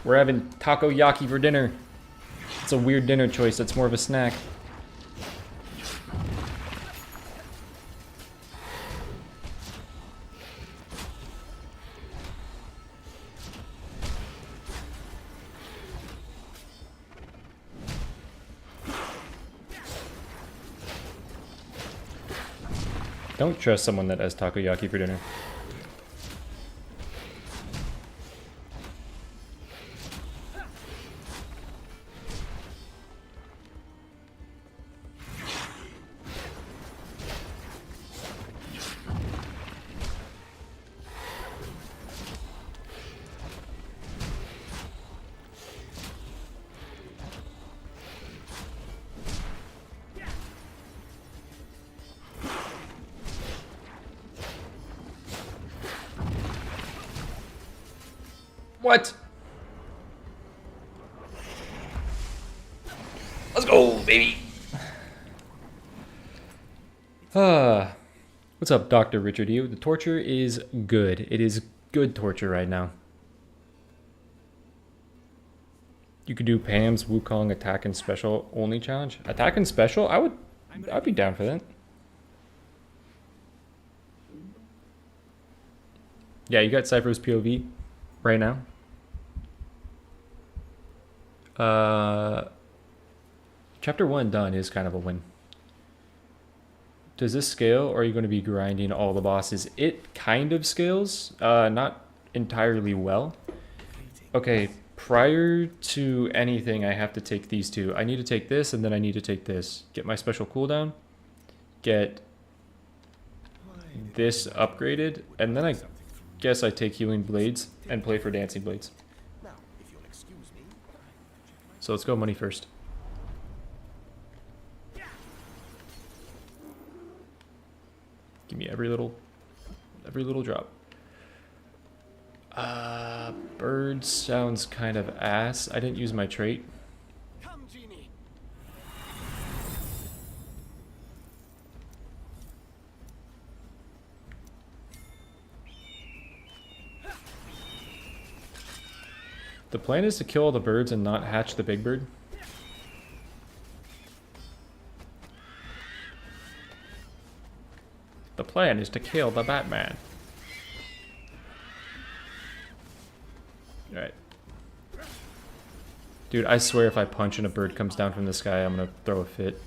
We're having takoyaki for dinner. It's a weird dinner choice. That's more of a snack. Don't trust someone that has takoyaki for dinner. What? Let's go, baby. What's up, Dr. Richard Yu? The torture is good. It is good torture right now. You could do Pam's Wukong attack and special only challenge. Attack and special? I'd be down for that. Yeah, you got Cypher's POV right now. Chapter 1 done is kind of a win. Does this scale, or are you going to be grinding all the bosses? It kind of scales. Not entirely well. Okay, prior to anything, I have to take these two. I need to take this, and then I need to take this. Get my special cooldown. Get this upgraded, and then I guess I take healing blades and play for dancing blades. So let's go money first. Give me every little drop. Bird sounds kind of ass. I didn't use my trait. Come, Genie. The plan is to kill all the birds and not hatch the big bird. The plan is to kill the Batman. Alright. Dude, I swear if I punch and a bird comes down from the sky, I'm gonna throw a fit.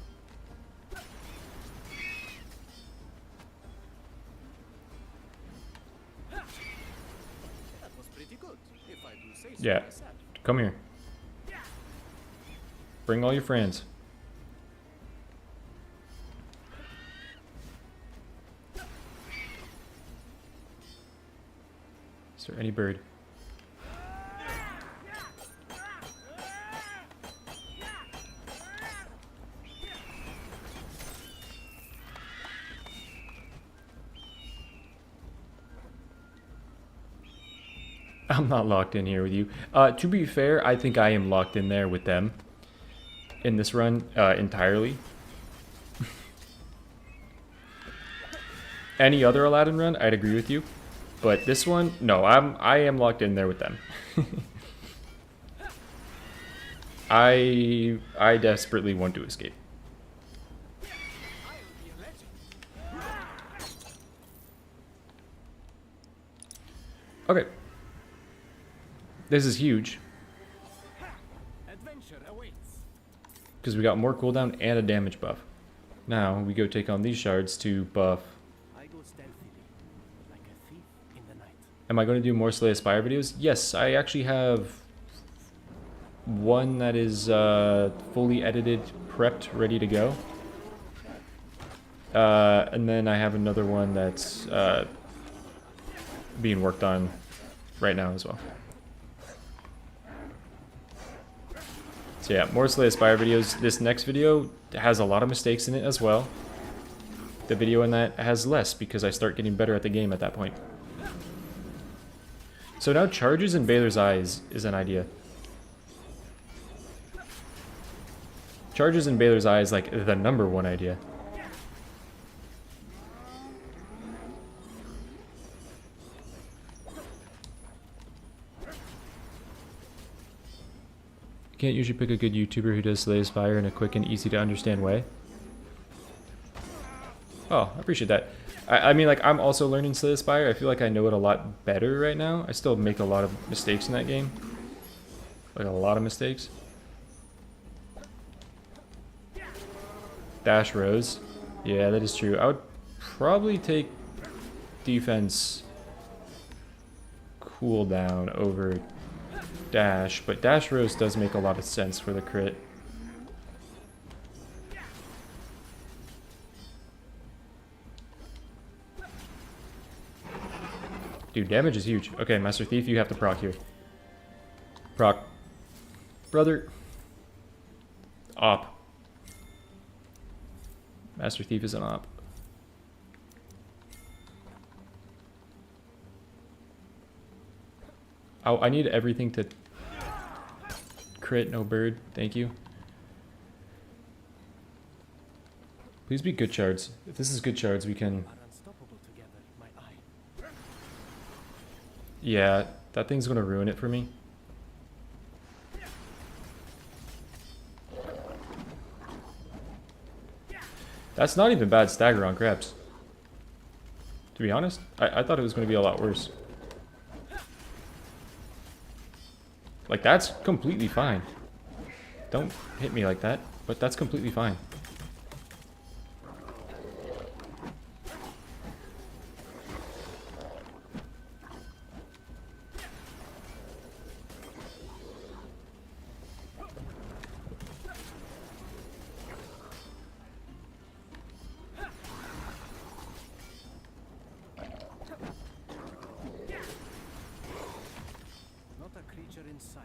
That was pretty good, if I do say so Yeah. myself. Come here. Bring all your friends. Is there any bird? I'm not locked in here with you. To be fair, I think I am locked in there with them in this run entirely. Any other Aladdin run, I'd agree with you. But this one, no, I am locked in there with them. I desperately want to escape. Okay. This is huge. Adventure awaits. Because we got more cooldown and a damage buff. Now we go take on these shards to buff. I go stealthily, like a thief in the night. Am I going to do more Slay Aspire videos? Yes, I actually have one that is fully edited, prepped, ready to go. And then I have another one that's being worked on right now as well. So yeah, more Slay Aspire videos. This next video has a lot of mistakes in it as well. The video in that has less because I start getting better at the game at that point. So now charges in Baylor's Eyes is an idea. Charges in Baylor's Eyes like the #1 idea. Can't usually pick a good YouTuber who does Slay Aspire in a quick and easy to understand way. Oh, I appreciate that. I mean, like, I'm also learning Slay Aspire. I feel like I know it a lot better right now. I still make a lot of mistakes in that game. Like, a lot of mistakes. Dash Rose. Yeah, that is true. I would probably take defense cooldown over dash, but Dash Rose does make a lot of sense for the crit. Dude, damage is huge. Okay, Master Thief, you have to proc here. Proc. Brother. Op. Master Thief is an op. Oh, I need everything to crit, no bird. Thank you. Please be good shards. If this is good shards, we can... Are unstoppable together, my eye. Yeah, that thing's gonna ruin it for me. That's not even bad stagger on Krebs. To be honest, I thought it was gonna be a lot worse. Like, that's completely fine. Don't hit me like that, but that's completely fine. creature in sight.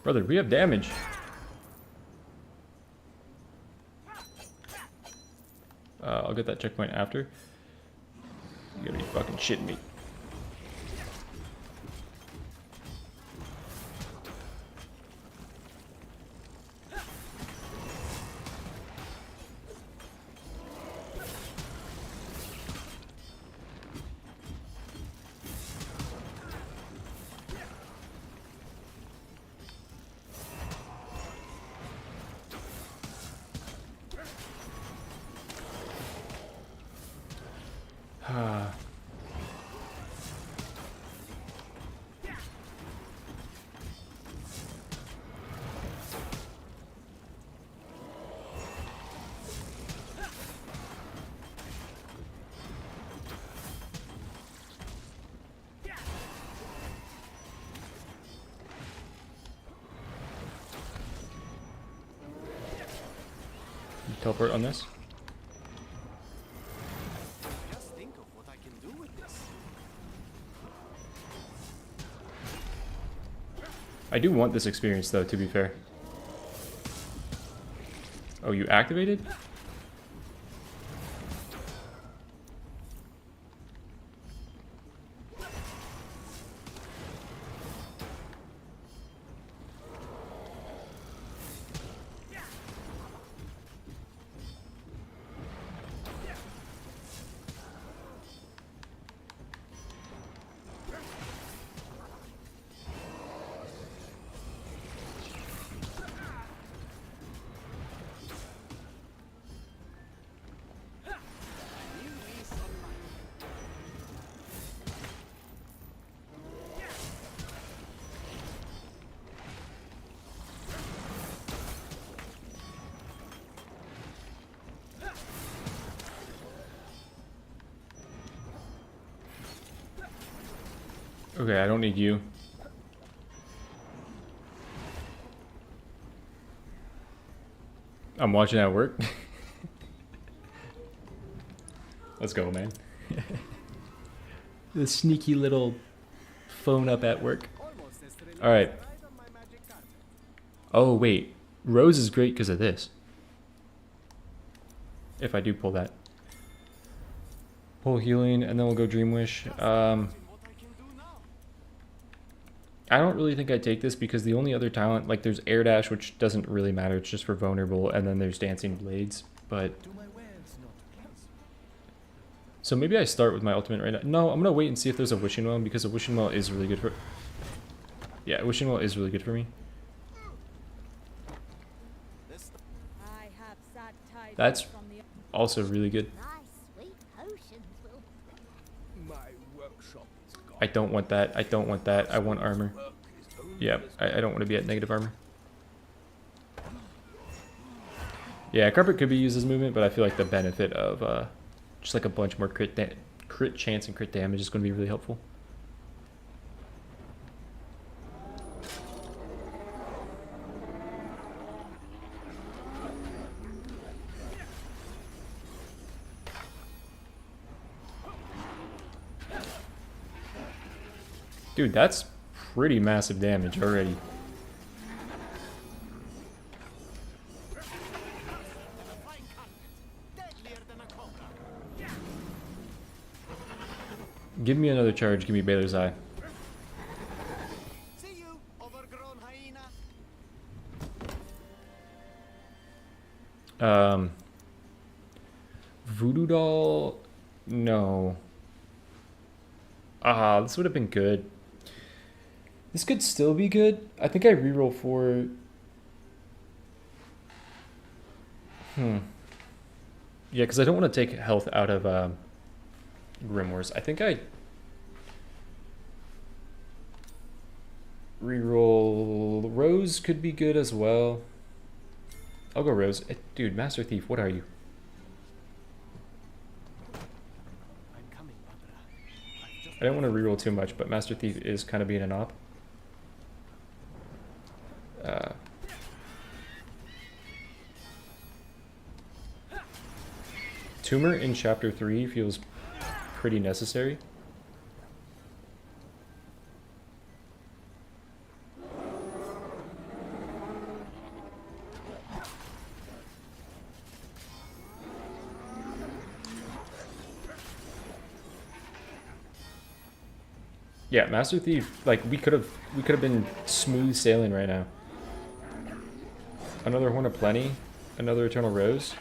Brother, we have damage. I'll get that checkpoint after. You gotta be fucking shitting me. Teleport on this. Just think of what I can do with this. I do want this experience though, to be fair. Oh, you activated? Okay, I don't need you. I'm watching at work. Let's go, man. The sneaky little phone up at work. All right. Oh, wait. Rose is great because of this. If I do pull that. Pull healing, and then we'll go Dream Wish. I don't really think I take this because the only other talent, like there's Air Dash, which doesn't really matter. It's just for vulnerable, and then there's Dancing Blades. But so maybe I start with my ultimate right now. No, I'm gonna wait and see if there's a Wishing Well because a Wishing Well is really good for. Yeah, Wishing Well is really good for me. I have sad tidings That's from the also really good. nice sweet potions will My workshop is gone. I don't want that. I don't want that. I want armor. Work is only Yeah, as I don't want to be at negative armor. Yeah, carpet could be used as movement, but I feel like the benefit of just like a bunch more crit chance and crit damage is going to be really helpful. Dude, that's pretty massive damage already. Give me another charge. Give me Baylor's Eye. See you, overgrown hyena. Voodoo Doll? No. Ah, this would have been good. This could still be good. I think I reroll for... Yeah, because I don't want to take health out of Grimoires. I think I... Reroll... Rose could be good as well. I'll go Rose. Dude, Master Thief, what are you? I'm coming, Barbara. I've just I don't want to reroll too much, but Master Thief is kind of being an op. Tumor in Chapter 3 feels pretty necessary. Yeah, Master Thief, like we could have been smooth sailing right now. Another Horn of Plenty, another Eternal Rose.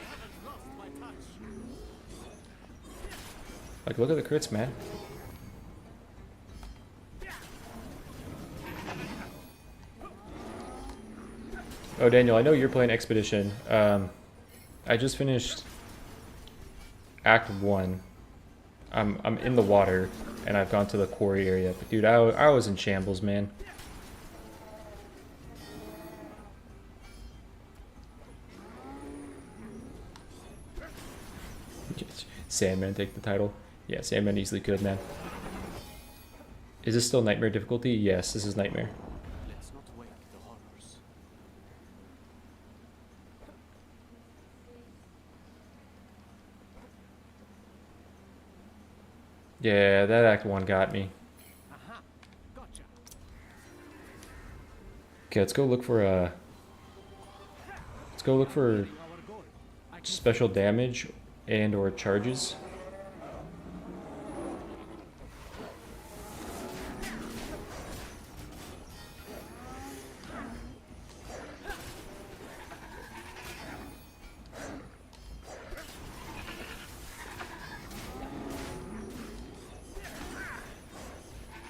Like, look at the crits, man. Oh, Daniel, I know you're playing Expedition. I just finished Act 1. I'm in the water, and I've gone to the quarry area. But dude, I was in shambles, man. Sandman take the title. Yeah, Sandman easily could, man. Is this still Nightmare difficulty? Yes, this is Nightmare. Let's not wake the horrors. Yeah, that Act 1 got me. Aha! Gotcha. Okay, let's go look for Our goal. I can special damage and or charges.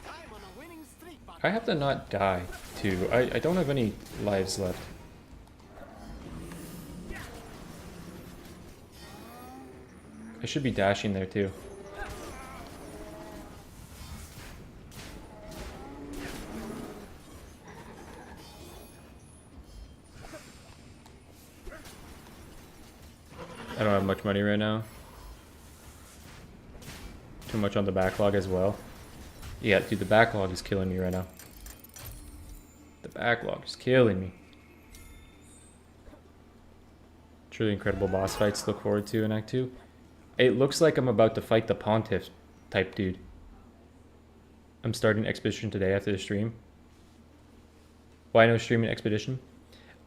I'm on a winning streak, but I have to not die, too. I don't have any lives left. I should be dashing there, too. I don't have much money right now. Too much on the backlog as well. Yeah, dude, the backlog is killing me right now. The backlog is killing me. Truly incredible boss fights to look forward to in Act 2. It looks like I'm about to fight the Pontiff type dude. I'm starting Expedition today after the stream. Why no streaming Expedition?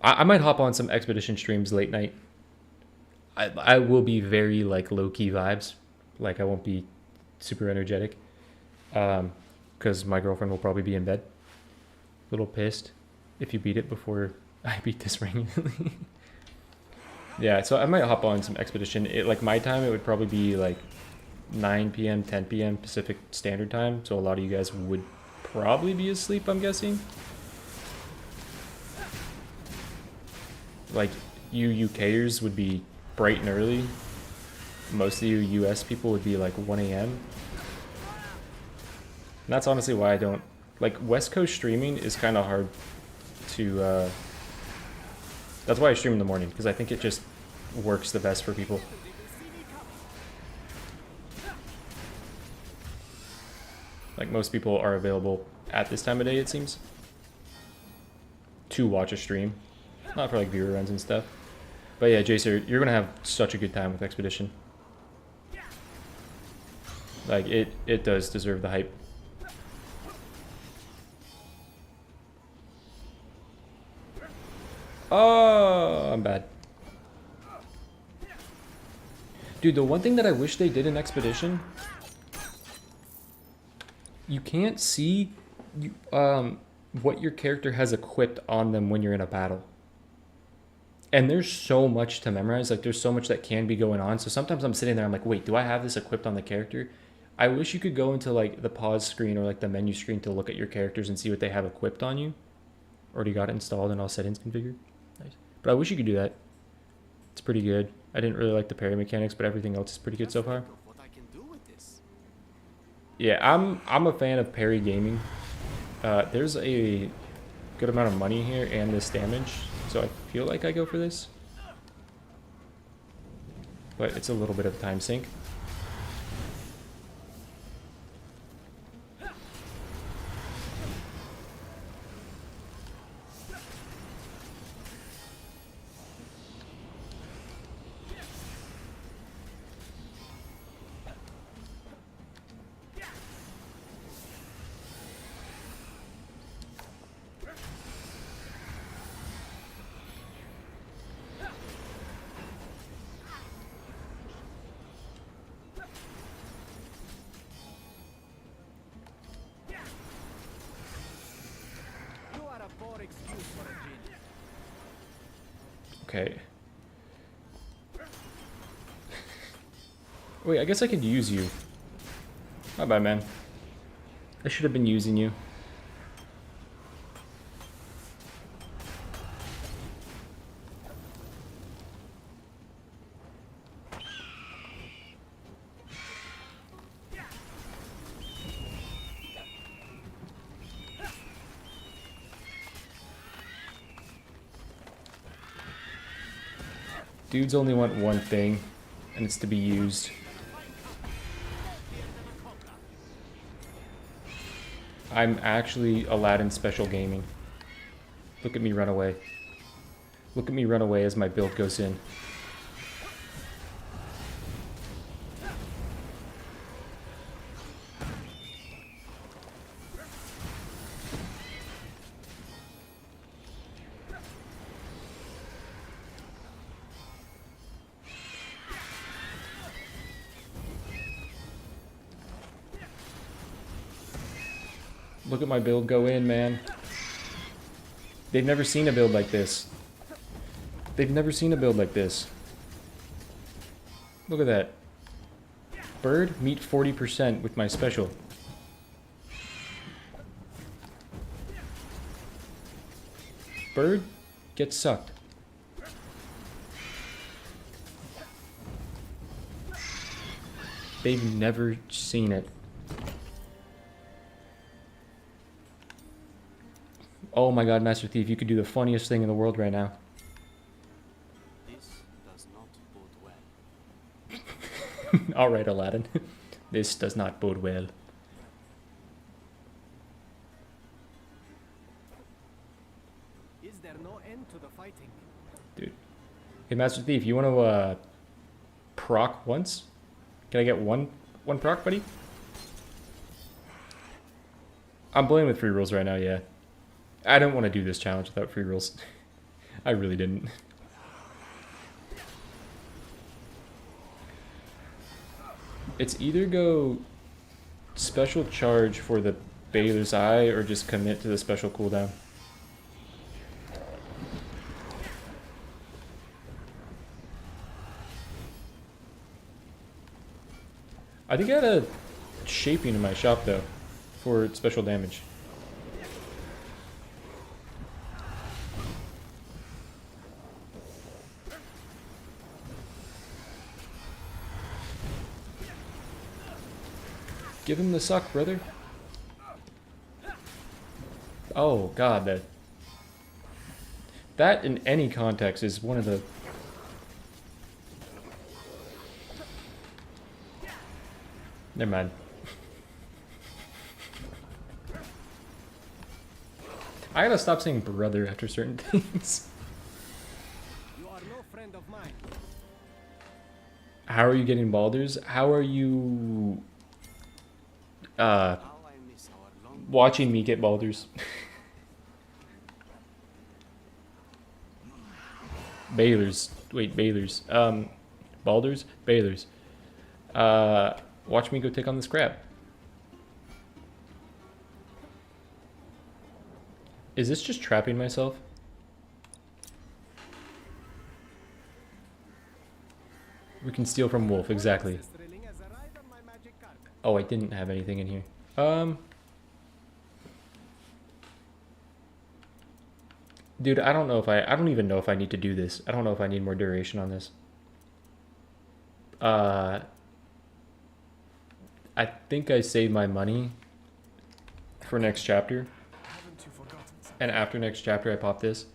I might hop on some Expedition streams late night. I will be very like low-key vibes. Like I won't be super energetic. Because my girlfriend will probably be in bed. A little pissed if you beat it before I beat this regularly. Yeah, so I might hop on some Expedition. Like my time, it would probably be like 9 p.m., 10 p.m. Pacific Standard Time. So a lot of you guys would probably be asleep, I'm guessing. Like you UKers would be bright and early. Most of you US people would be like 1 a.m. And that's honestly why I don't... Like West Coast streaming is kind of hard to... That's why I stream in the morning, because I think it just works the best for people. Like most people are available at this time of day, it seems, to watch a stream. Not for like viewer runs and stuff. But yeah, Jacer, you're gonna have such a good time with Expedition. Like it does deserve the hype. Oh, I'm bad. Dude, the one thing that I wish they did in Expedition, you can't see what your character has equipped on them when you're in a battle. And there's so much to memorize. Like, there's so much that can be going on. So sometimes I'm sitting there, I'm like, wait, do I have this equipped on the character? I wish you could go into, like, the pause screen or, like, the menu screen to look at your characters and see what they have equipped on you. Already got it installed and all settings configured. Nice. But I wish you could do that. It's pretty good. I didn't really like the parry mechanics, but everything else is pretty good so far. what I can do with this. Yeah, I'm a fan of parry gaming. There's a good amount of money here and this damage, so I feel like I go for this. But it's a little bit of a time sink. excuse for a genius. Okay. Wait, I guess I could use you. My bad, man. I should have been using you. Dudes only want one thing, and it's to be used. I'm actually Aladdin special gaming. Look at me run away. Look at me run away as my build goes in. Look at my build go in, man. They've never seen a build like this. They've never seen a build like this. Look at that. Bird, meet 40% with my special. Bird, get sucked. They've never seen it. Oh my god, Master Thief, you could do the funniest thing in the world right now. This does not bode well. Alright, Aladdin. This does not bode well. Is there no end to the fighting? Dude. Hey, Master Thief, you want to, proc once? Can I get one proc, buddy? I'm playing with free rolls right now, yeah. I don't want to do this challenge without free rolls. I really didn't. It's either go special charge for the Baylor's Eye or just commit to the special cooldown. I think I had a shaping in my shop though for special damage. Give him the suck, brother. Oh god, that in any context is one of the... Never mind. I gotta stop saying brother after certain things. You are no friend of mine. How are you getting Baldur's? How are you... How I miss our long watching me get Baldur's. Baylor's. Wait, Baylor's. Baldur's? Baylor's. Watch me go take on this crab. Is this just trapping myself? We can steal from Wolf, exactly. as thrilling as a ride on my magic carpet. Oh, I didn't have anything in here. Dude, I don't even know if I need to do this. I don't know if I need more duration on this. I think I saved my money for next chapter. Haven't you forgotten? And after next chapter, I pop this.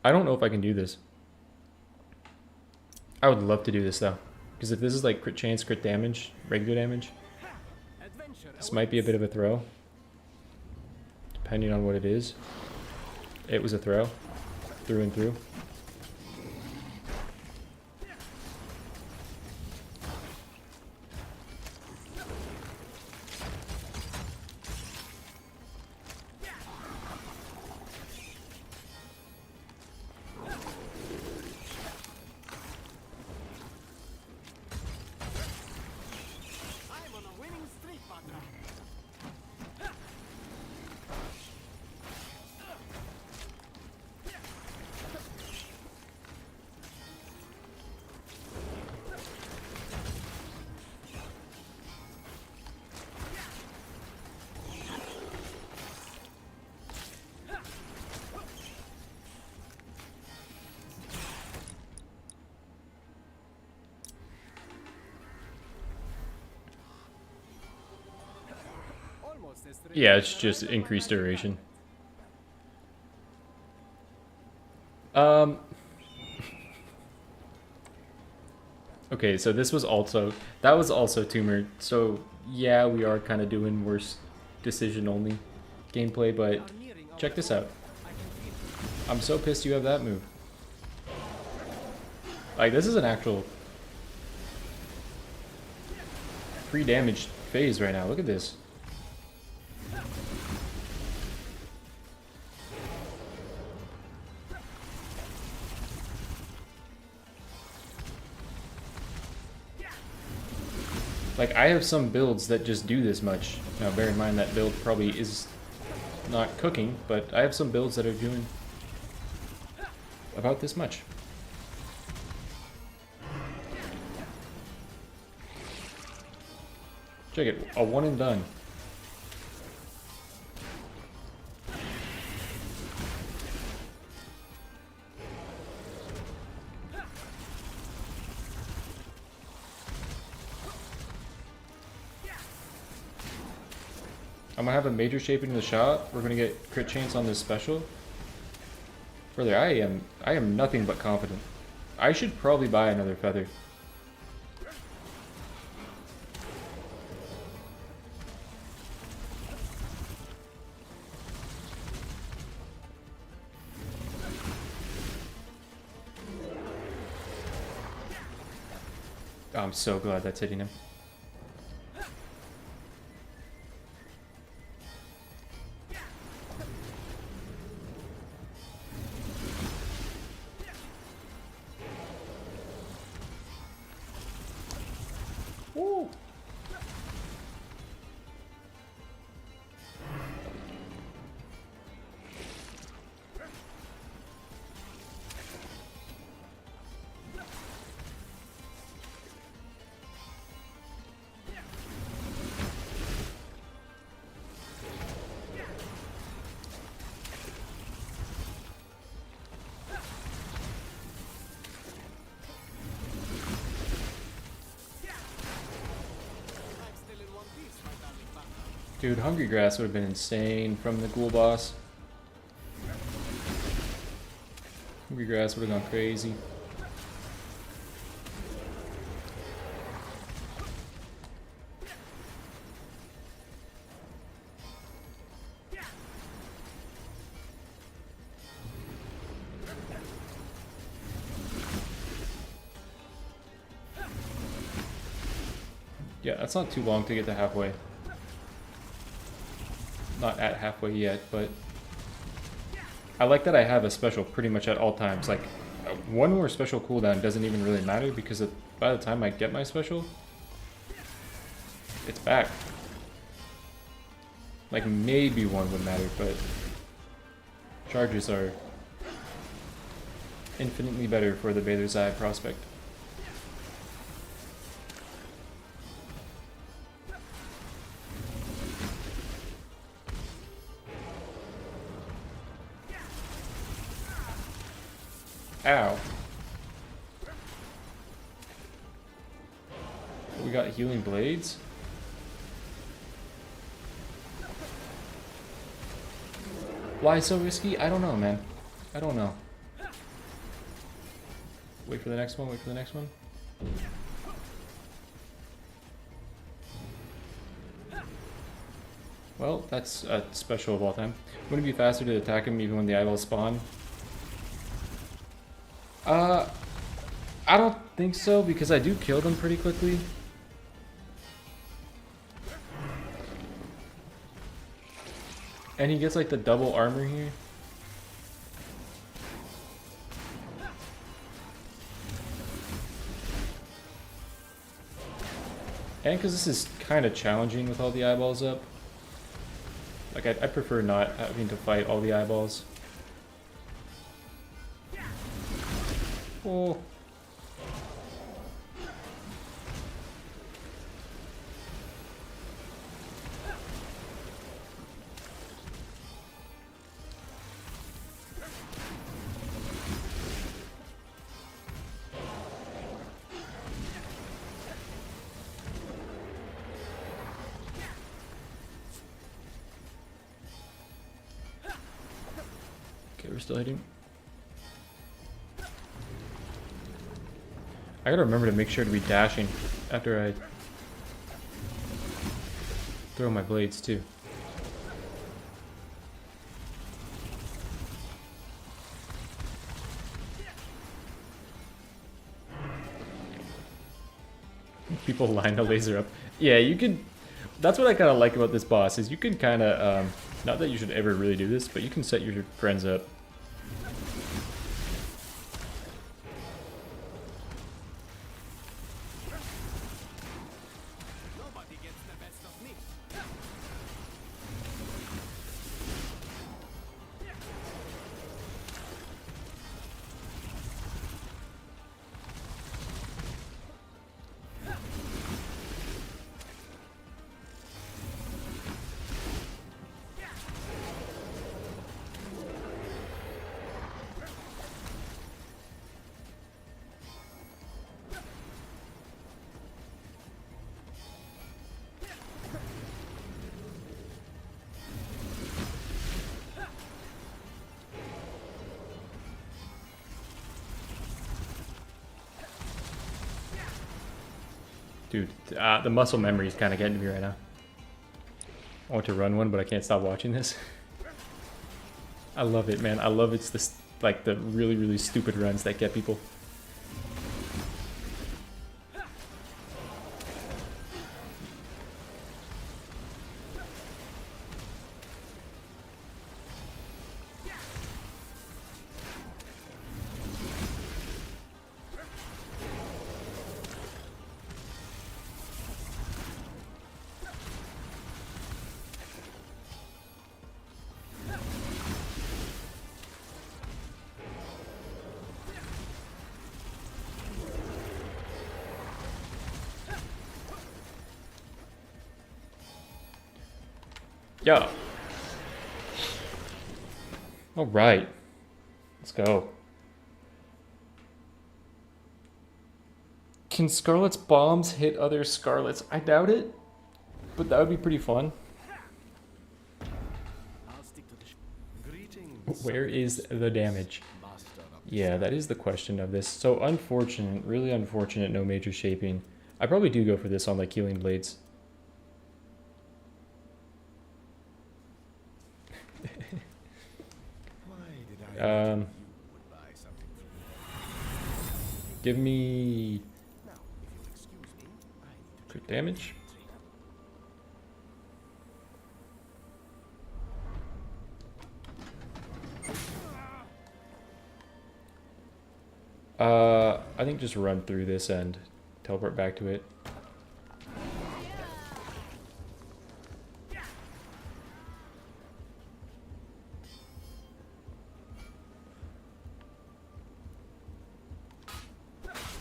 I don't know if I can do this. I would love to do this, though. Because if this is like crit chance, crit damage, regular damage, Adventure this might be a bit of a throw. Depending on what it is. It was a throw. Through and through. I'm on a winning streak, partner. Yeah, it's just increased duration. Um. Okay, so this was also that was also Tumor. So yeah, we are kind of doing worse decision only gameplay, but check this out. I'm so pissed you have that move. Like, this is an actual pre-damaged phase right now. Look at this. Like, I have some builds that just do this much. Now, bear in mind that build probably is not cooking, but I have some builds that are doing about this much. Check it, a one and done. I'm gonna have a major shaping of the shot. We're gonna get crit chance on this special. Brother, I am nothing but confident. I should probably buy another feather. I'm so glad that's hitting him. Woo. Dude, Hungry Grass would have been insane from the Ghoul boss. Hungry Grass would have gone crazy. Yeah, that's not too long to get to halfway. Not at halfway yet, but I like that I have a special pretty much at all times. Like, one more special cooldown doesn't even really matter because by the time I get my special, it's back. Like, maybe one would matter, but charges are infinitely better for the Bather's Eye prospect. Ow. We got healing blades. Why so risky? I don't know, man. I don't know. Wait for the next one, wait for the next one. Well, that's a special of all time. Wouldn't it be faster to attack him even when the eyeballs spawn? I don't think so, because I do kill them pretty quickly. And he gets like the double armor here. And because this is kind of challenging with all the eyeballs up. Like, I prefer not having to fight all the eyeballs. Oh. Okay, we're still hitting. I gotta remember to make sure to be dashing after I throw my blades too. People line a laser up. Yeah, you can. That's what I kind of like about this boss is you can kind of, not that you should ever really do this, but you can set your friends up. Nobody gets the best of me. Dude, the muscle memory is kind of getting to me right now. I want to run one, but I can't stop watching this. I love it, man. I love it's this like the really, really stupid runs that get people. Yeah. All right. Let's go. Can Scarlet's bombs hit other Scarlets? I doubt it, but that would be pretty fun. I'll stick to the Greetings. Where is the damage? Yeah, that is the question of this. So unfortunate, really unfortunate, no major shaping. I probably do go for this on like healing blades. Give me crit damage. I think just run through this and teleport back to it.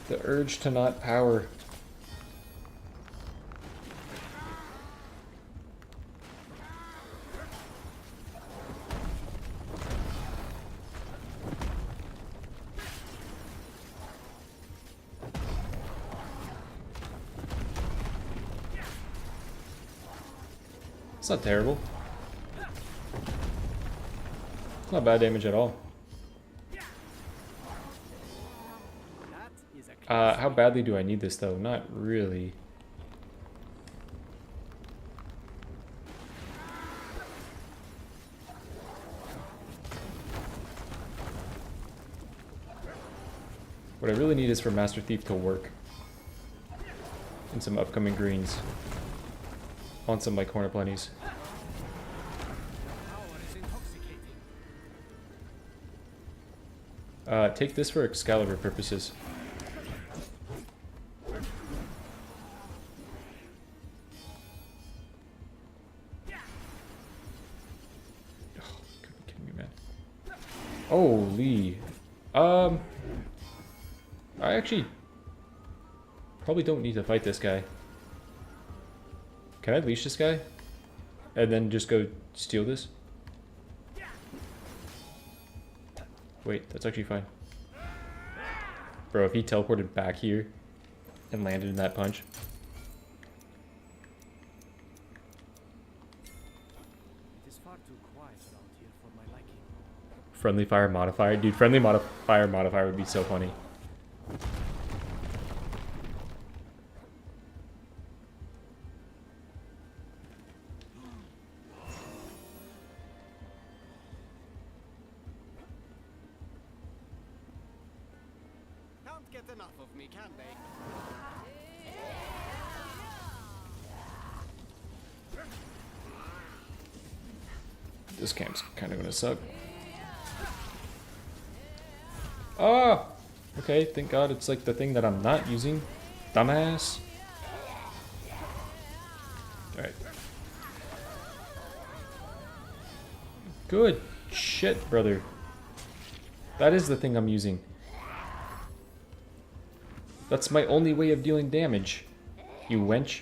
The urge to not power. It's not terrible. It's not bad damage at all. How badly do I need this though? Not really. What I really need is for Master Thief to work. And some upcoming greens. On some like corner plenties. Take this for Excalibur purposes. Holy. I actually probably don't need to fight this guy. Can I leash this guy? And then just go steal this? Wait, that's actually fine. Bro, if he teleported back here and landed in that punch. It is far too quiet around here for my liking. Friendly fire modifier. Dude, friendly fire modifier would be so funny. Can't get enough of me, can they? This camp's kind of gonna suck. Oh! Okay, thank God it's like the thing that I'm not using. Dumbass. Alright. Good shit, brother. That is the thing I'm using. That's my only way of dealing damage. You wench.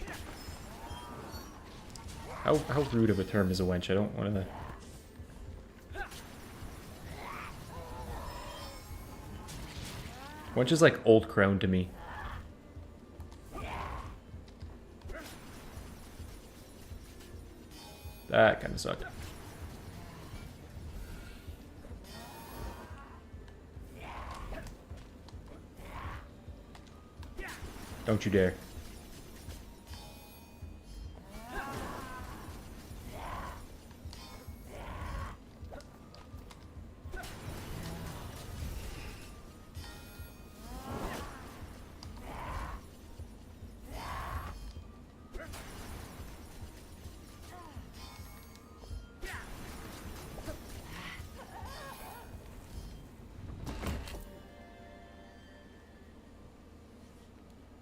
How rude of a term is a wench? I don't want to... Wench is like old crone to me. That kind of sucked. Don't you dare.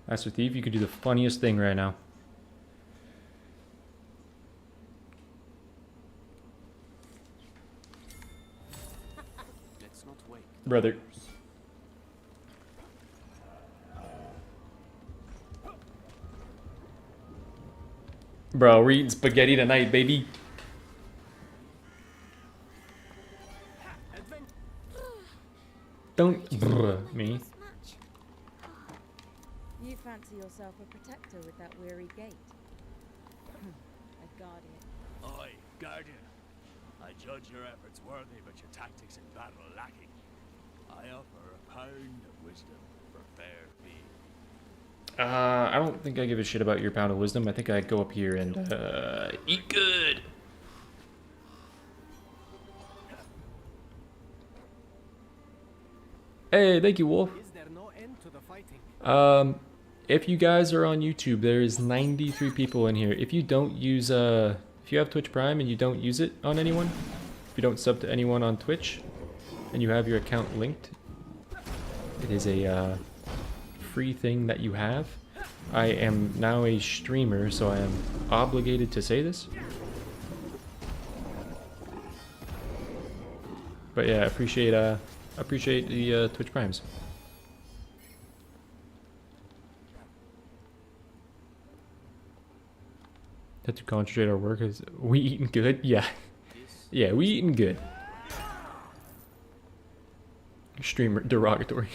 Master Thief, you could do the funniest thing right now. Let's not wait. Brother. Bro, we're eating spaghetti tonight, baby. Don't brr me. You fancy yourself a protector with that weary gait? A guardian. Oi, Guardian. I judge your efforts worthy, but your tactics in battle lacking. I offer a pound of wisdom for fair fee. I don't think I give a shit about your pound of wisdom. I think I go up here and eat good. Hey, thank you, Wolf. Is there no end to the fighting? If you guys are on YouTube, there is 93 people in here. If you don't use if you have Twitch Prime and you don't use it on anyone, if you don't sub to anyone on Twitch, and you have your account linked, it is a free thing that you have. I am now a streamer, so I am obligated to say this. But yeah, appreciate the Twitch Primes. Had to concentrate our work. Is we eating good? Yeah, yeah, we eating good. Streamer derogatory.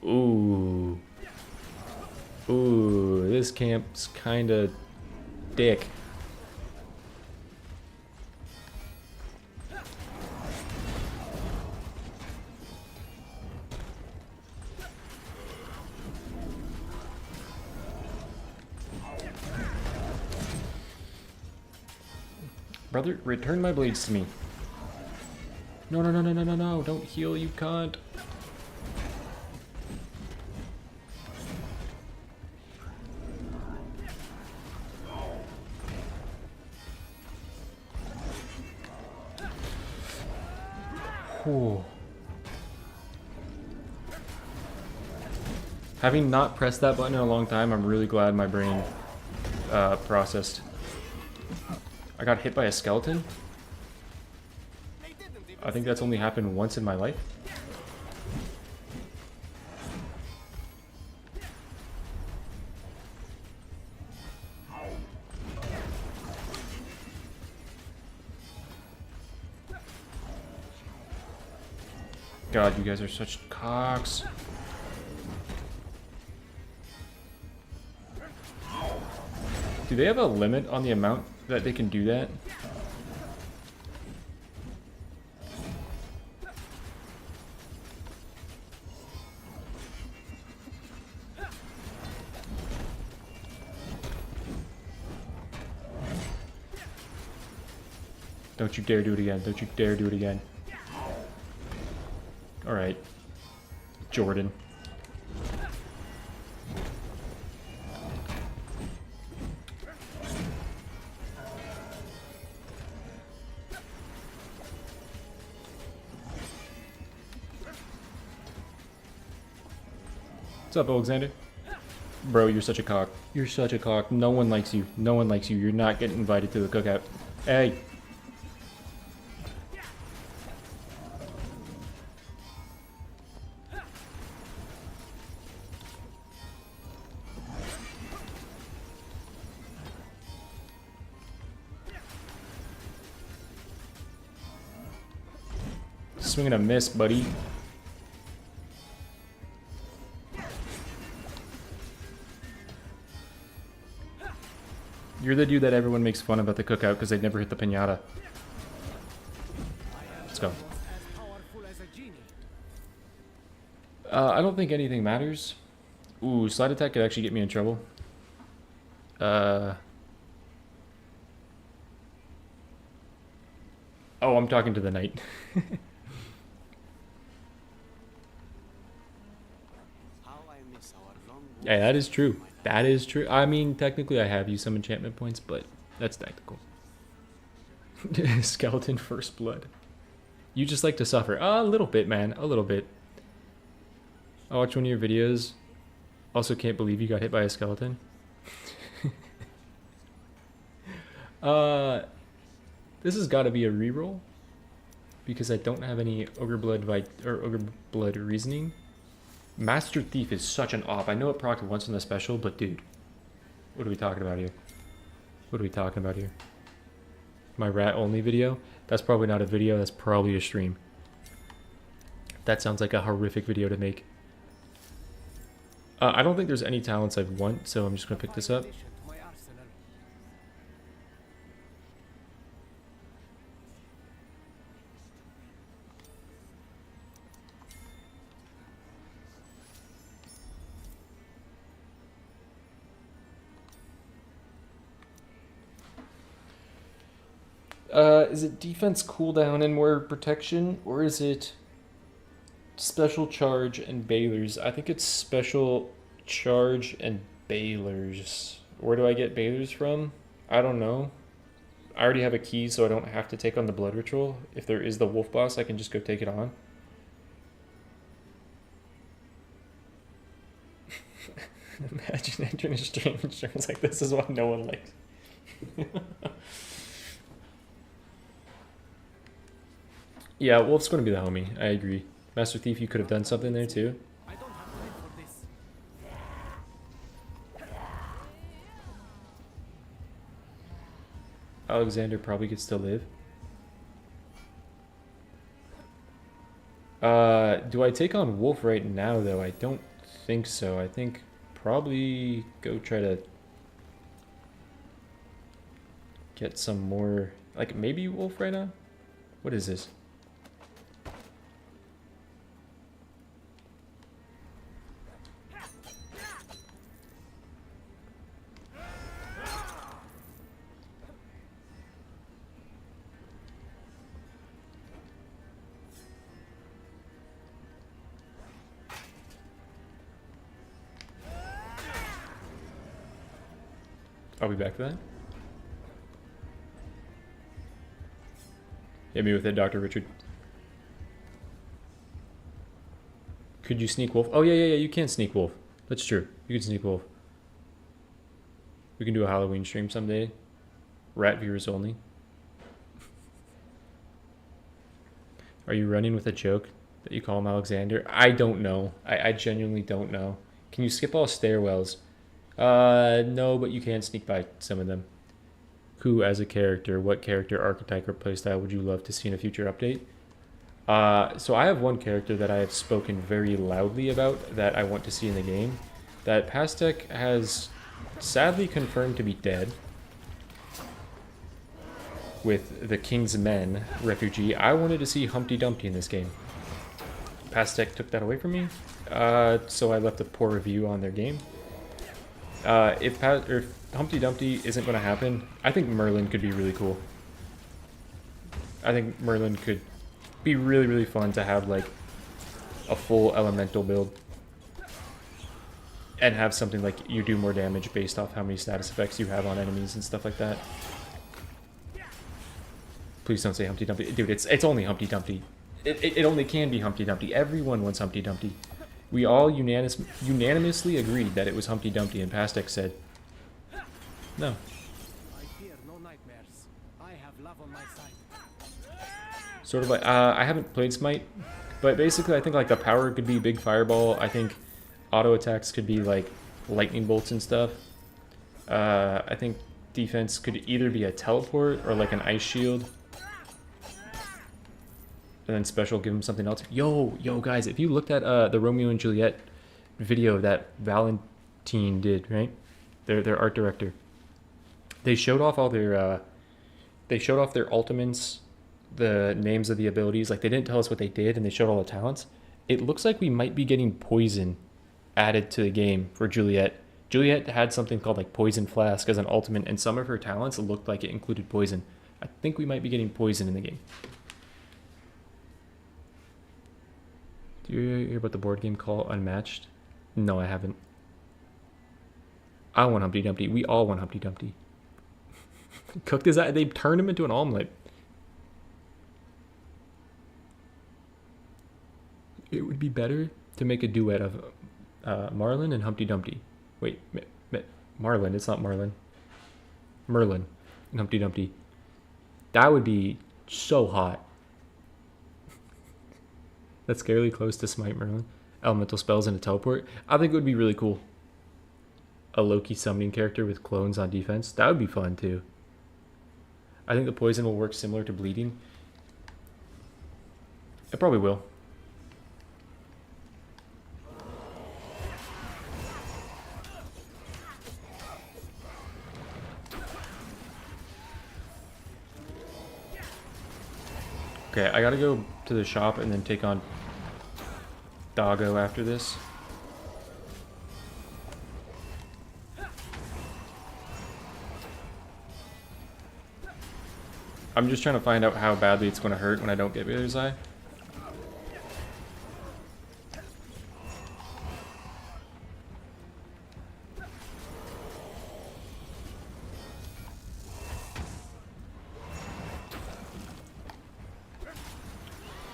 Ooh. Ooh, this camp's kinda dick. Brother, return my blades to me. No, no, no, no, no, no, no. Don't heal, you cunt. Whew. Having not pressed that button in a long time, I'm really glad my brain processed. I got hit by a skeleton. I think that's only happened once in my life. God, you guys are such cocks. Do they have a limit on the amount that they can do that. Don't you dare do it again. Don't you dare do it again. Alright. Jordan. What's up, Alexander? Bro, you're such a cock. You're such a cock. No one likes you. No one likes you. You're not getting invited to the cookout. Hey. Swing and a miss, buddy. You're the dude that everyone makes fun of at the cookout because they never hit the piñata. Let's go. I don't think anything matters. Ooh, slide attack could actually get me in trouble. Oh, I'm talking to the knight. Yeah, that is true. That is true. I mean, technically I have used some enchantment points, but that's tactical. Skeleton first blood. You just like to suffer. A little bit, man. A little bit. I watched one of your videos. Also can't believe you got hit by a skeleton. This has got to be a reroll. Because I don't have any Ogre Blood Reasoning. Master Thief is such an op. I know it procced once in the special, but dude, what are we talking about here? What are we talking about here? My rat only video? That's probably not a video, that's probably a stream. That sounds like a horrific video to make. I don't think there's any talents I want, so I'm just gonna pick this up. Is it defense cooldown and more protection, or is it special charge and bailers? I think it's special charge and bailers. Where do I get bailers from? I don't know. I already have a key, so I don't have to take on the blood ritual. If there is the wolf boss, I can just go take it on. Imagine entering a stream and streams like this is what no one likes. Yeah, Wolf's going to be the homie. I agree. Master Thief, you could have done something there too. I don't have time for this. Alexander probably could still live. Do I take on Wolf right now though? I don't think so. I think probably go try to get some more, like maybe Wolf right now? What is this? I'll be back for that. Hit me with it, Dr. Richard. Could you sneak Wolf? Oh, yeah, you can sneak Wolf. That's true. You can sneak Wolf. We can do a Halloween stream someday. Rat viewers only. Are you running with a joke that you call him Alexander? I don't know. I genuinely don't know. Can you skip all stairwells? No, but you can sneak by some of them. Who, as a character, what character archetype or playstyle would you love to see in a future update? So I have one character that I have spoken very loudly about that I want to see in the game. That Pastek has sadly confirmed to be dead. with the King's Men refugee. I wanted to see Humpty Dumpty in this game. Pastec took that away from me, so I left a poor review on their game. If Humpty Dumpty isn't going to happen, I think Merlin could be really cool. I think Merlin could be really, really fun to have like a full elemental build. And have something like you do more damage based off how many status effects you have on enemies and stuff like that. Please don't say Humpty Dumpty. Dude, it's only Humpty Dumpty. It only can be Humpty Dumpty. Everyone wants Humpty Dumpty. We all unanimously agreed that it was Humpty Dumpty, and Pastec said, no. I fear no nightmares. I have love on my side. Sort of like, I haven't played Smite, but basically I think like the power could be big fireball. I think auto attacks could be like lightning bolts and stuff. I think defense could either be a teleport or like an ice shield. And then special give him something else. Yo guys, if you looked at the Romeo and Juliet video that Valentine did, right? Their art director. They showed off all their ultimates, the names of the abilities. Like they didn't tell us what they did, and they showed all the talents. It looks like we might be getting poison added to the game for Juliet. Juliet had something called like Poison Flask as an ultimate, and some of her talents looked like it included poison. I think we might be getting poison in the game. Do you hear about the board game called Unmatched? No, I haven't. I want Humpty Dumpty. We all want Humpty Dumpty. Cooked his eye. They turned him into an omelet. It would be better to make a duet of Marlin and Humpty Dumpty. Wait, Marlin. It's not Marlin. Merlin and Humpty Dumpty. That would be so hot. That's scarily close to Smite Merlin. Elemental spells and a teleport. I think it would be really cool. A Loki summoning character with clones on defense. That would be fun too. I think the poison will work similar to bleeding. It probably will. Okay, I gotta go to the shop and then take on Doggo after this. I'm just trying to find out how badly it's going to hurt when I don't get Baylor's Eye.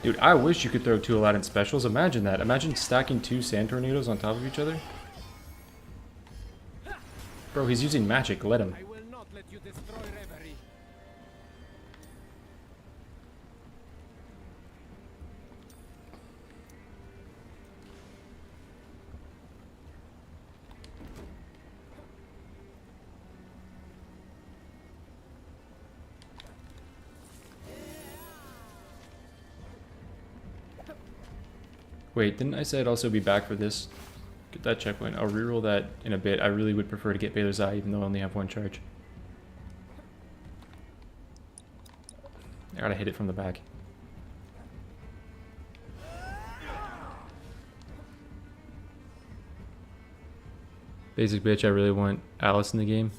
Dude, I wish you could throw 2 Aladdin specials. Imagine that. Imagine stacking 2 sand tornadoes on top of each other. Bro, he's using magic. Let him. I will not let you destroy Reverie. Wait, didn't I say I'd also be back for this? Get that checkpoint. I'll reroll that in a bit. I really would prefer to get Baylor's Eye, even though I only have 1 charge. I gotta hit it from the back. Basic bitch, I really want Alice in the game.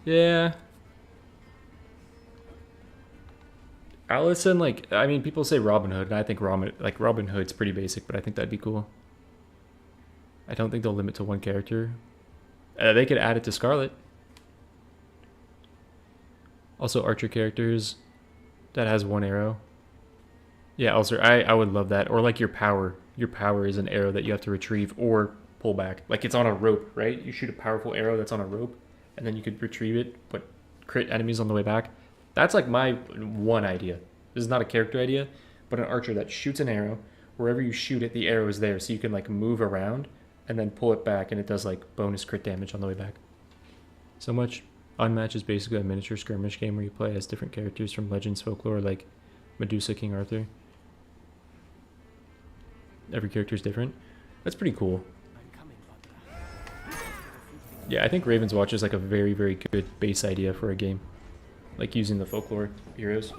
Yeah. Alice and like, I mean, people say Robin Hood, and I think Robin Hood's pretty basic, but I think that'd be cool. I don't think they'll limit to 1 character. They could add it to Scarlet. Also, archer characters that has 1 arrow. Yeah, also, I would love that. Or like your power. Your power is an arrow that you have to retrieve or pull back. Like it's on a rope, right? You shoot a powerful arrow that's on a rope, and then you could retrieve it, but crit enemies on the way back. That's like my 1 idea. This is not a character idea, but an archer that shoots an arrow. Wherever you shoot it, the arrow is there, so you can like move around and then pull it back, and it does like bonus crit damage on the way back. So much. Unmatched is basically a miniature skirmish game where you play as different characters from Legends folklore, like Medusa, King Arthur. Every character is different. That's pretty cool. Yeah, I think Ravenswatch is like a very, very good base idea for a game. like using the folklore heroes.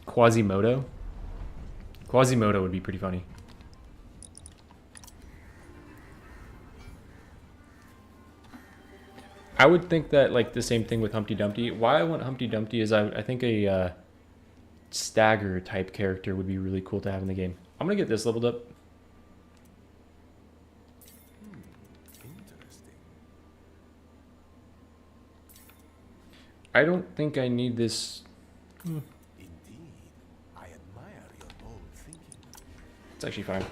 Quasimodo. Quasimodo would be pretty funny. I would think that like the same thing with Humpty Dumpty. Why I want Humpty Dumpty is I think a stagger type character would be really cool to have in the game. I'm gonna get this leveled up. Interesting. I don't think I need this. Indeed. I admire your bold thinking. It's actually fine.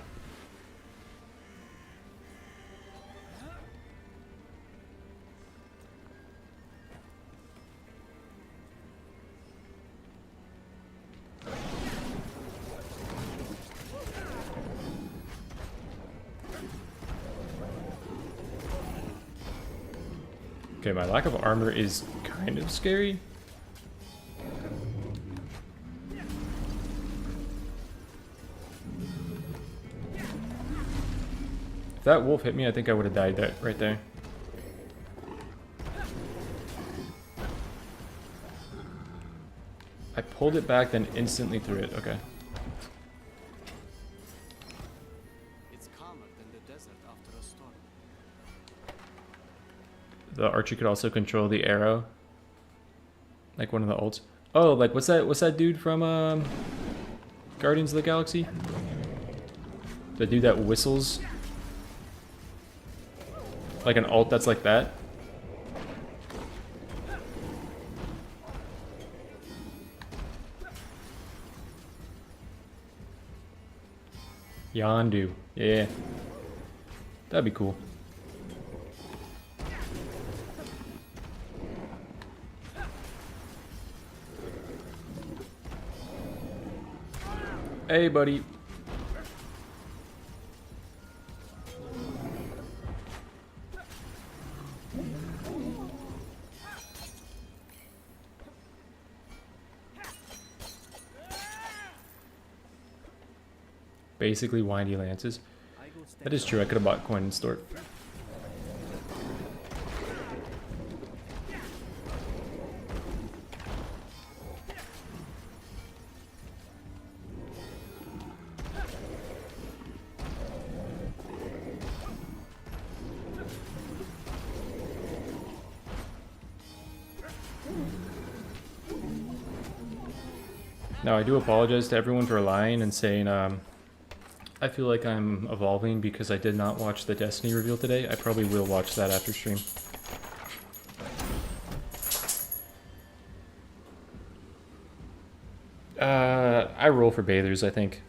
Okay, my lack of armor is kind of scary. If that wolf hit me, I think I would have died right there. I pulled it back, then instantly threw it. Okay. It's calmer than the desert after a storm. The archer could also control the arrow, like one of the ults. Oh, like what's that dude from Guardians of the Galaxy? The dude that whistles, like an ult that's like that. Yondu, yeah, that'd be cool. Hey, buddy. Basically windy lances. That is true, I could have bought coin in store. Now, I do apologize to everyone for lying and saying, I feel like I'm evolving because I did not watch the Destiny reveal today. I probably will watch that after stream. I roll for bathers, I think.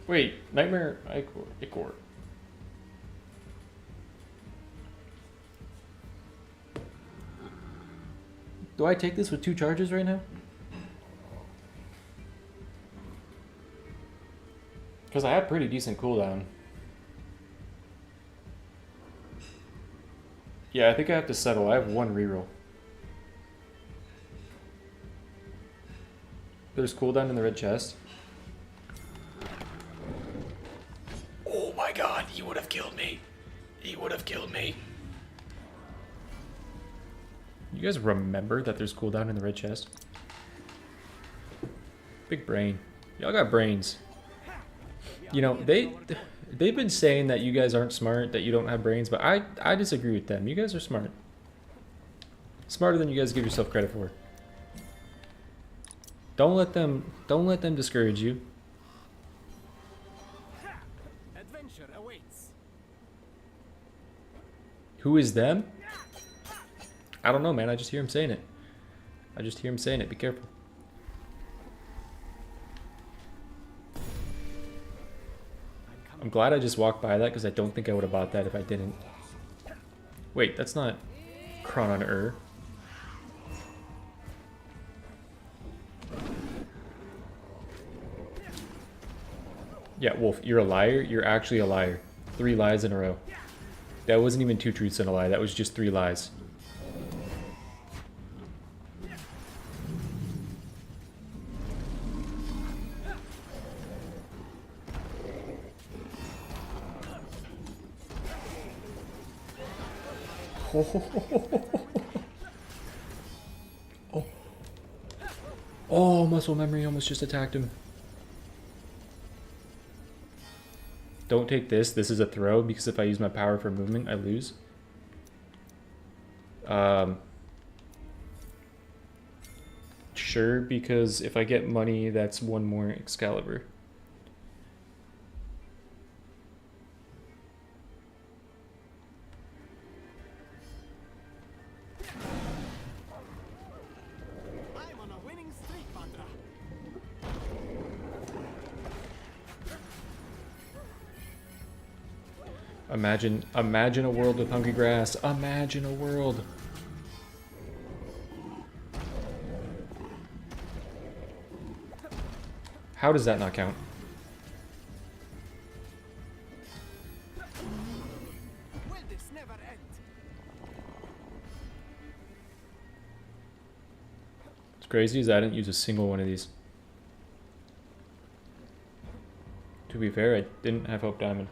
Wait, Nightmare Icor. Do I take this with 2 charges right now? Because I have pretty decent cooldown. Yeah, I think I have to settle. I have 1 reroll. There's cooldown in the red chest. Oh my god, he would have killed me. He would have killed me. You guys remember that there's cooldown in the red chest? Big brain. Y'all got brains. You know, they've been saying that you guys aren't smart, that you don't have brains, but I disagree with them. You guys are smart. Smarter than you guys give yourself credit for. Don't let them discourage you. Adventure awaits. Who is them? I don't know, man. I just hear him saying it. Be careful. I'm glad I just walked by that because I don't think I would have bought that if I didn't. Wait, that's not Kron on Ur. Yeah, Wolf, you're a liar. You're actually a liar. 3 lies in a row. That wasn't even 2 truths and a lie. That was just 3 lies. Oh. Oh, muscle memory almost just attacked him. Don't take this. This is a throw because if I use my power for movement, I lose. Sure, because if I get money, that's one more Excalibur. I'm on a winning streak, Badra. Imagine a world with hungry grass. Imagine a world. How does that not count? Will this never end? What's crazy is I didn't use a single one of these. To be fair, I didn't have Hope Diamond.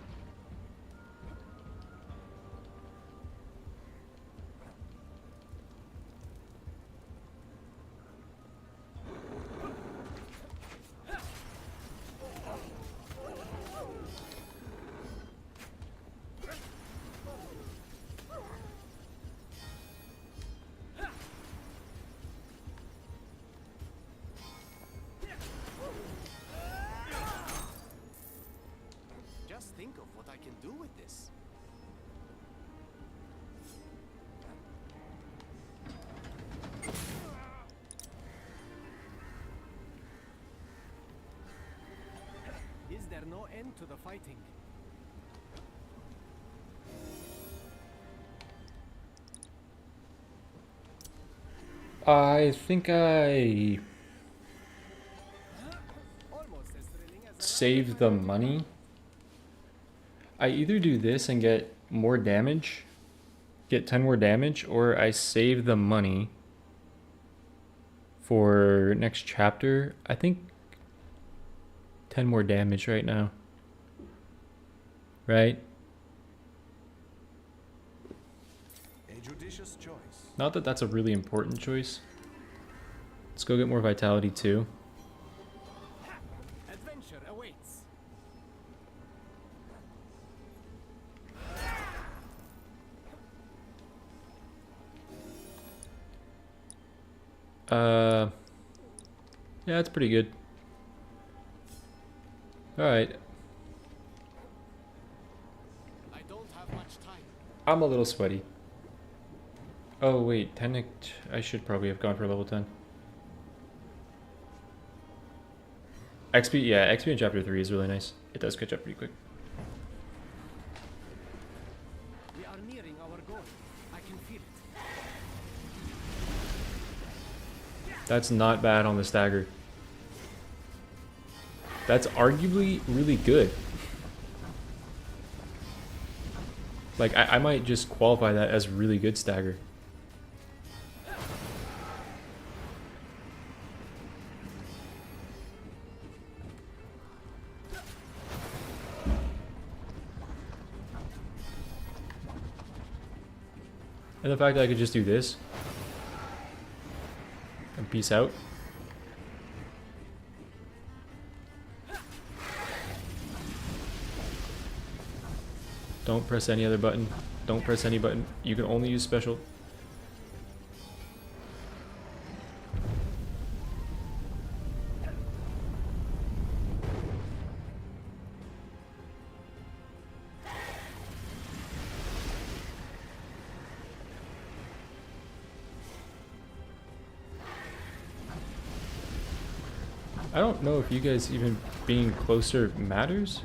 Just think of what I can do with this. Is there no end to the fighting? I think I Almost as thrilling as saved the money. I either do this and get more damage, get 10 more damage, or I save the money for next chapter. I think 10 more damage right now. Right? A judicious choice. Not that that's a really important choice. Let's go get more vitality too. adventure awaits. Yeah, that's pretty good. Alright. I don't have much time. I'm a little sweaty. Oh wait, I should probably have gone for level 10. XP, yeah, XP in chapter 3 is really nice. It does catch up pretty quick. We are nearing our goal. I can feel it. That's not bad on the stagger. That's arguably really good. Like, I might just qualify that as really good stagger. And the fact that I could just do this and peace out. Don't press any other button. Don't press any button. You can only use special. I don't know if you guys even being closer matters.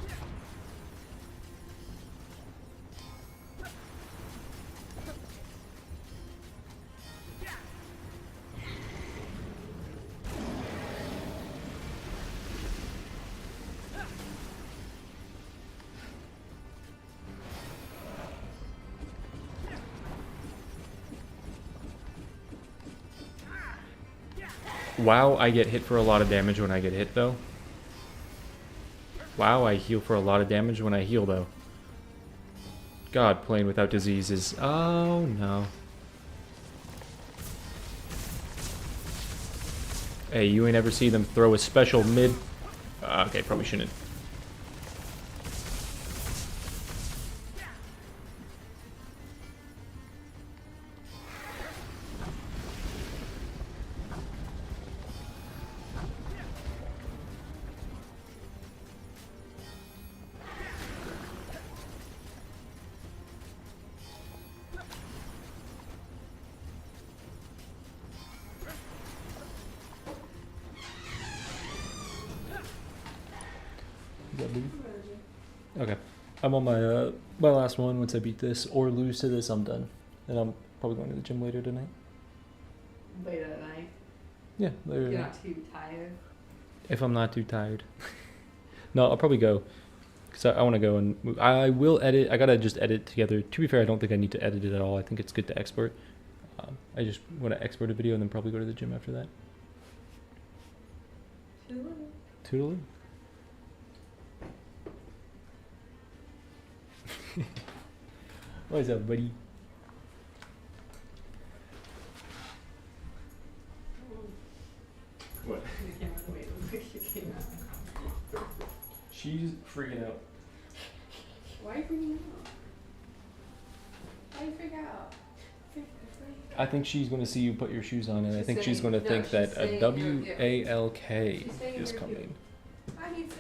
Wow, I get hit for a lot of damage when I get hit, though. Wow, I heal for a lot of damage when I heal, though. God, playing without disease is... Oh, no. Hey, you ain't ever see them throw a special mid... okay, probably shouldn't. Okay. I'm on my my last one. Once I beat this or lose to this, I'm done. And I'm probably going to the gym later tonight. Later at night. Yeah, later You're tonight. not too tired. If I'm not too tired. No, I'll probably go. Because I want to go and move. I will edit. I got to just edit together. To be fair, I don't think I need to edit it at all. I think it's good to export. I just want to export a video and then probably go to the gym after that. Toodaloo. What's up, buddy? What? I can't wait till the picture came out. She's freaking out. Why are you freaking out? Why you freak out? I think she's going to see you put your shoes on, and I She's think she's saying- going to no, think she's that a saying you're W-A-L-K She's saying is you're coming. I need to.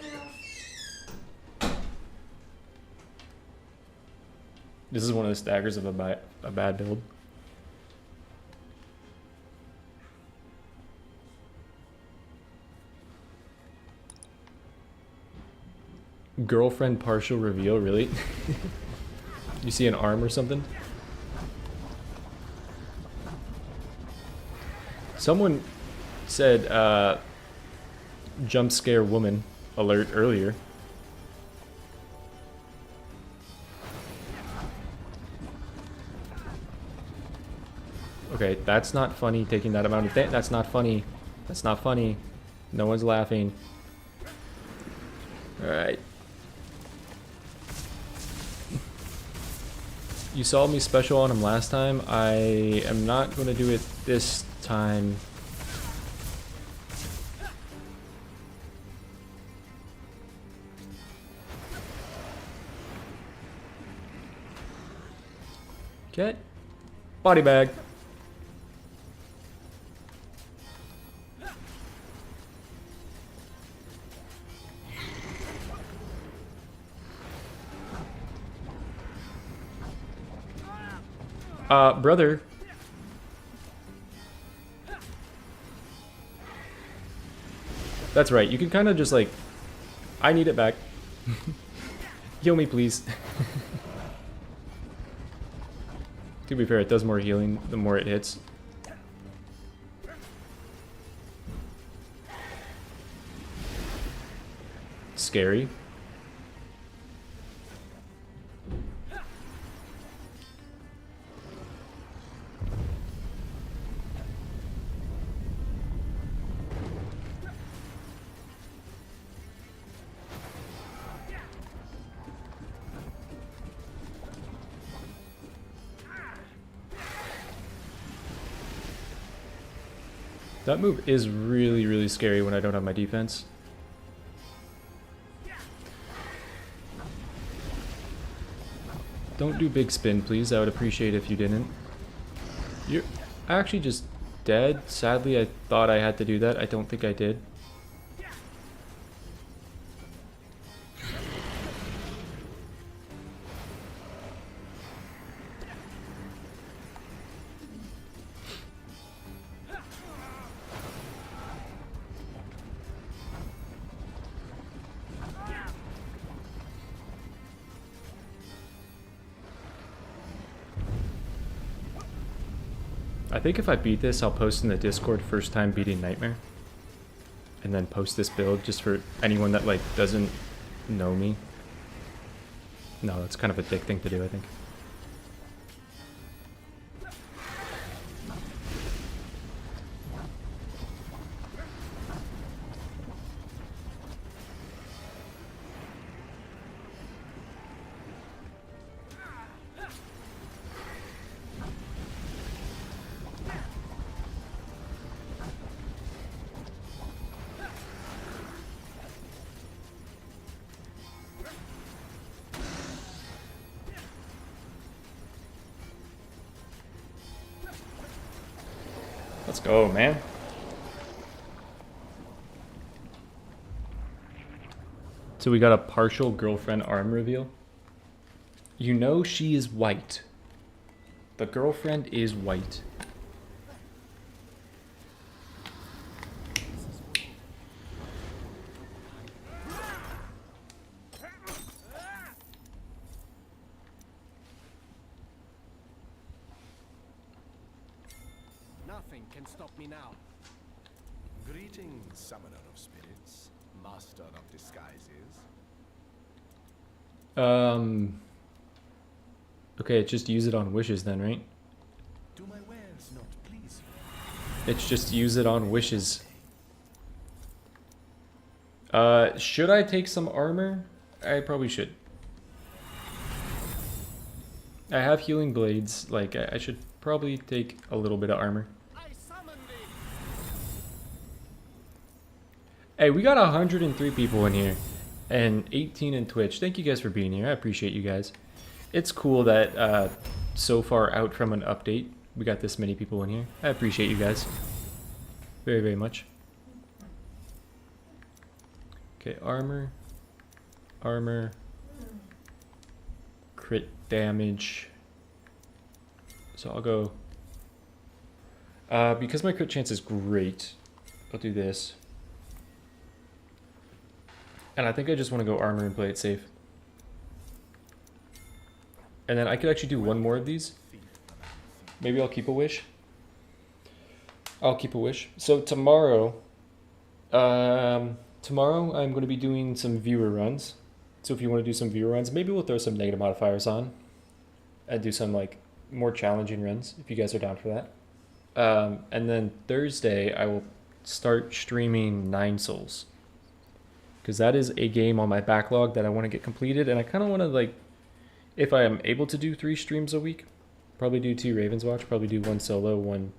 This is one of the staggers of a bad build. Girlfriend partial reveal, really? You see an arm or something? Someone said jump scare woman alert earlier. Okay, that's not funny, taking that amount of that's not funny. That's not funny. No one's laughing. Alright. You saw me special on him last time. I am not going to do it this time. Okay. Body bag. Brother. That's right, you can kind of just like, I need it back. Heal me, please. To be fair, it does more healing the more it hits. Scary. That move is really, really scary when I don't have my defense. Don't do big spin, please. I would appreciate if you didn't. You're actually just dead. Sadly, I thought I had to do that. I don't think I did. I think if I beat this, I'll post in the Discord first time beating Nightmare. And then post this build just for anyone that like doesn't know me. No, that's kind of a dick thing to do, I think. Let's go, man. So we got a partial girlfriend arm reveal. You know she is white. The girlfriend is white. Nothing can stop me now. Greetings, summoner of spirits, master of disguises. Okay, just use it on wishes then, right? Do my wares not please you? It's just use it on wishes. Should I take some armor? I probably should. I have healing blades. Like, I should probably take a little bit of armor. I summon thee. Hey, we got 103 people in here. And 18 in Twitch. Thank you guys for being here. I appreciate you guys. It's cool that so far out from an update, we got this many people in here. I appreciate you guys. Very, very much. Okay, armor. Armor. Crit damage. So I'll go... because my crit chance is great, I'll do this. And I think I just want to go armor and play it safe. And then I could actually do one more of these. Maybe I'll keep a wish. I'll keep a wish. So tomorrow, I'm going to be doing some viewer runs. So if you want to do some viewer runs, maybe we'll throw some negative modifiers on. And do some like more challenging runs, if you guys are down for that. And then Thursday, I will start streaming 9 Souls. Because that is a game on my backlog that I want to get completed. And I kind of want to, like, if I am able to do 3 streams a week, probably do 2 Ravenswatch, probably do 1 solo, 1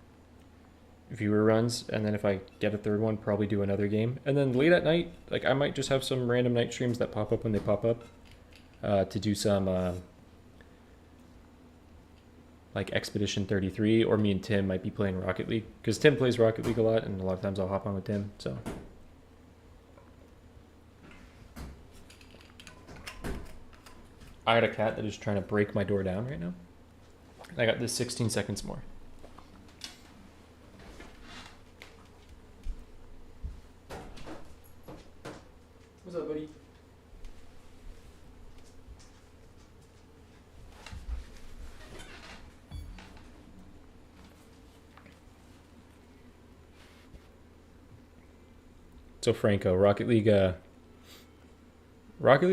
viewer runs. And then if I get a 3rd one, probably do another game. And then late at night, like, I might just have some random night streams that pop up when they pop up. To do some, like, Expedition 33. Or me and Tim might be playing Rocket League. Because Tim plays Rocket League a lot, and a lot of times I'll hop on with Tim, so... I had a cat that is trying to break my door down right now. I got this 16 seconds more. What's up, buddy? So Franco, Rocket League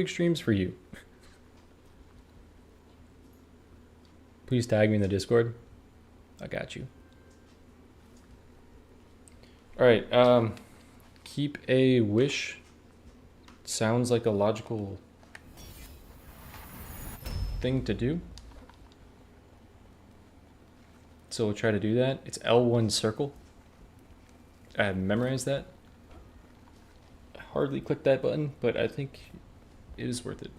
streams for you. Please tag me in the Discord. I got you. Alright, keep a wish. Sounds like a logical thing to do. So we'll try to do that. It's L1 circle. I have memorized that. I hardly clicked that button, but I think it is worth it.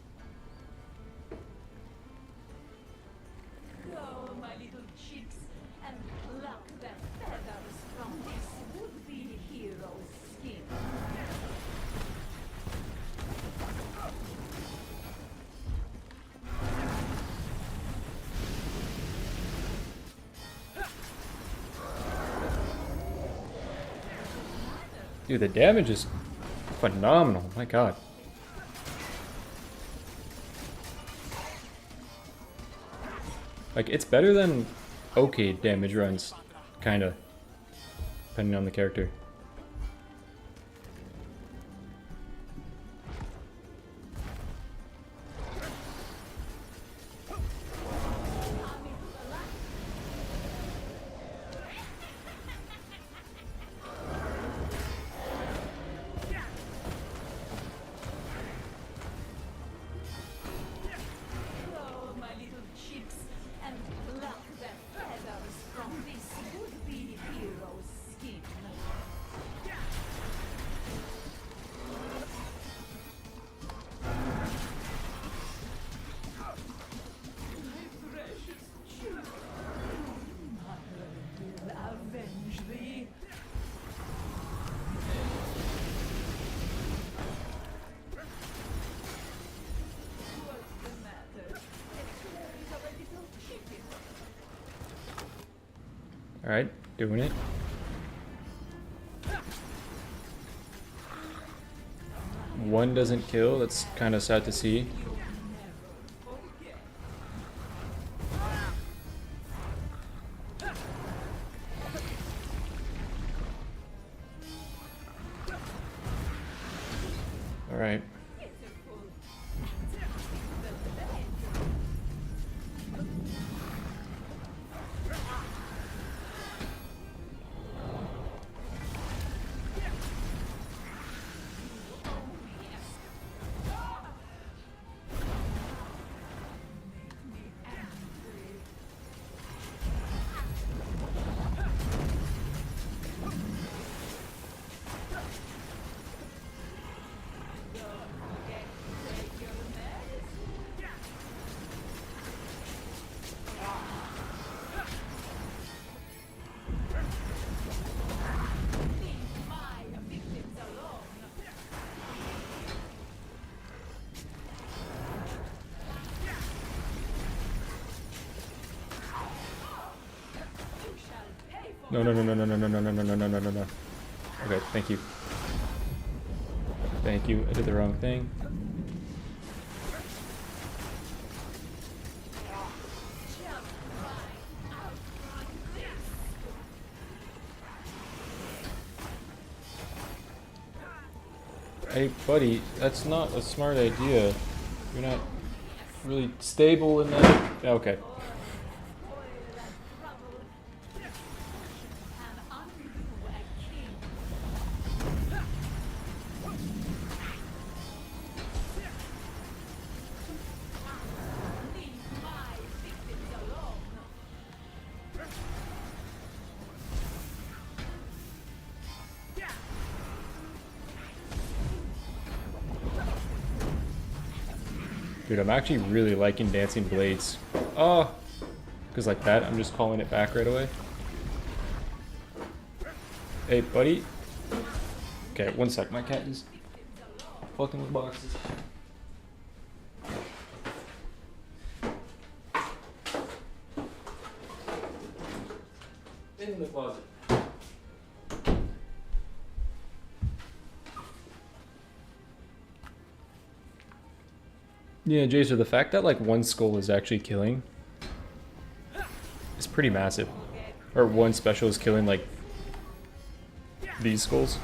Dude, the damage is phenomenal. My god. Like, it's better than okay damage runs, kinda, depending on the character. Alright, doing it. One doesn't kill, that's kind of sad to see. Alright. No, no, no, no, no, no, no, no, no, no, no, no, no, no, no. Okay, thank you. Thank you. I did the wrong thing. Hey, buddy, that's not a smart idea. You're not really stable in that. Okay. Dude, I'm actually really liking Dancing Blades. Oh, because like that, I'm just calling it back right away. Hey, buddy. Okay, one sec. My cat is fucking with boxes. In the closet. Yeah, Jaser, the fact that like one skull is actually killing is pretty massive. Or one special is killing like these skulls.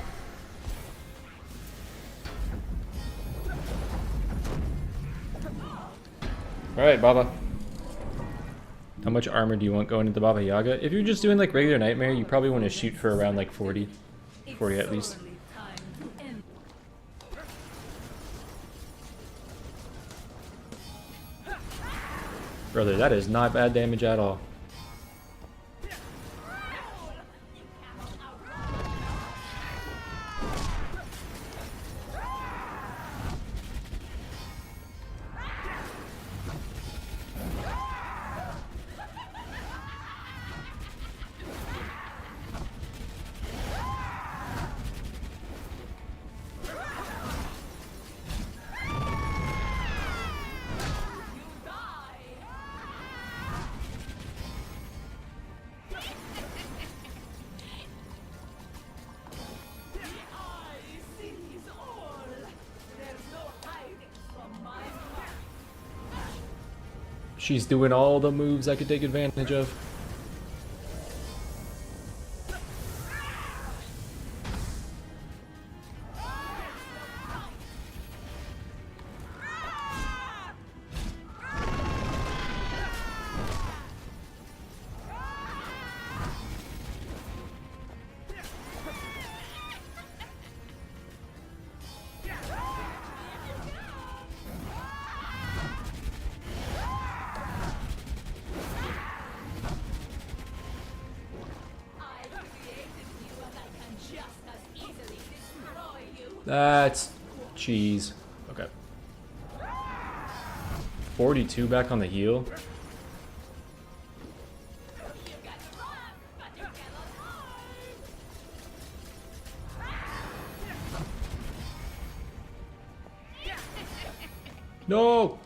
Alright, Baba. How much armor do you want going into Baba Yaga? If you're just doing like regular Nightmare, you probably want to shoot for around like 40. 40 at least. Brother, that is not bad damage at all. She's doing all the moves I could take advantage of. That's cheese. Okay. 42 back on the heel. No!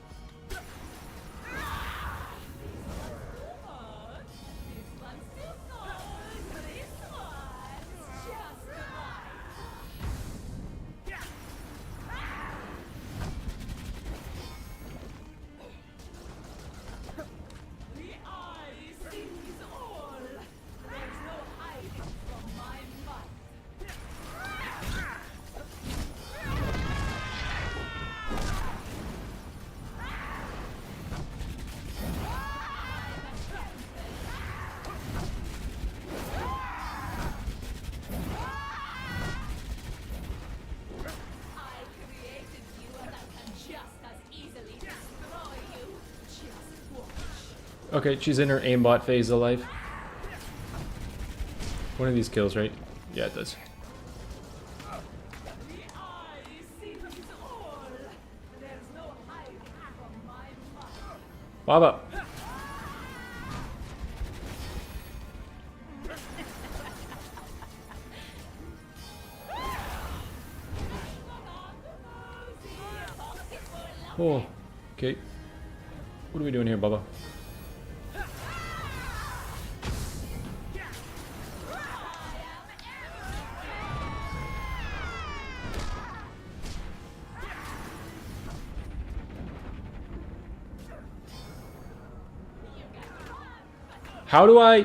Okay, she's in her aimbot phase of life. One of these kills, right? Yeah, it does. Baba. Oh, okay. What are we doing here, Bubba? How do I...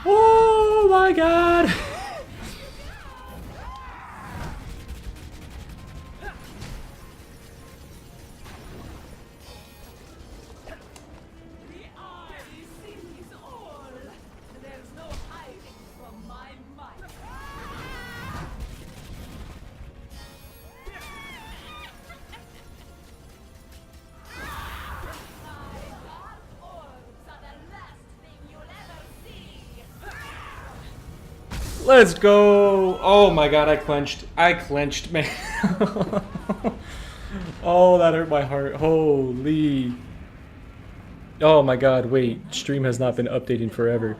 Oh my god! Let's go! Oh my god, I clenched. I clenched, man. Oh, that hurt my heart. Holy. Oh my god, wait. Stream has not been updating forever.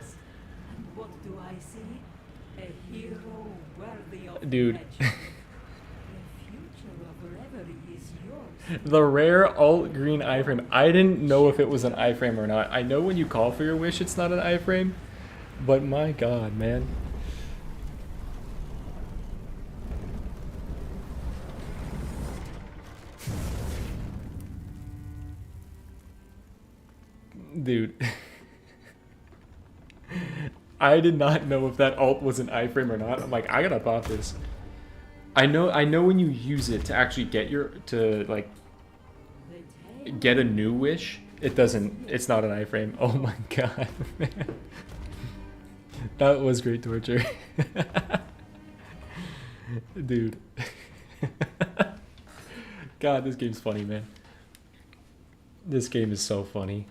What do I see? A hero worthy of Dude. legend. The future of Reverie is yours. The rare alt green iframe. I didn't know if it was an iframe or not. I know when you call for your wish it's not an iframe. But my god, man. Dude. I did not know if that alt was an iframe or not. I'm like, I gotta pop this. I know when you use it to actually get get a new wish, it's not an iframe. Oh my god, man. That was great torture. Dude. God, this game's funny, man. This game is so funny.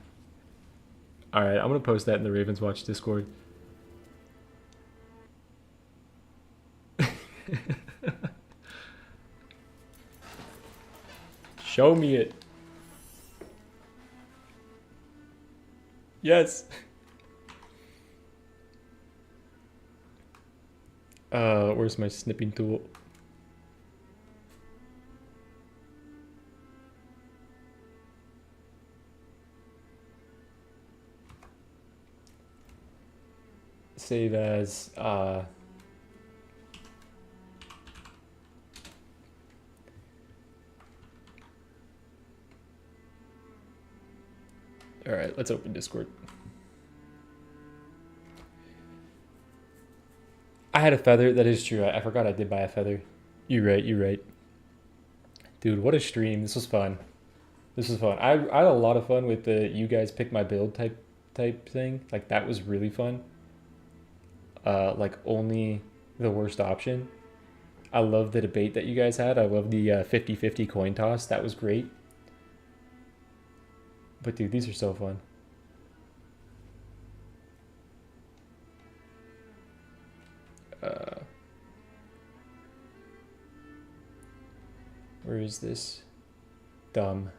Alright, I'm gonna post that in the Ravenswatch Discord. Show me it. Yes. Where's my snipping tool? Save as all right, let's open Discord. I had a feather. That is true. I forgot I did buy a feather. You're right. You're right. Dude, what a stream. This was fun. This was fun. I had a lot of fun with the you guys pick my build type thing. Like, that was really fun. Like, only the worst option. I love the debate that you guys had. I love the 50-50 coin toss. That was great. But dude, these are so fun. Where is this? Dumb.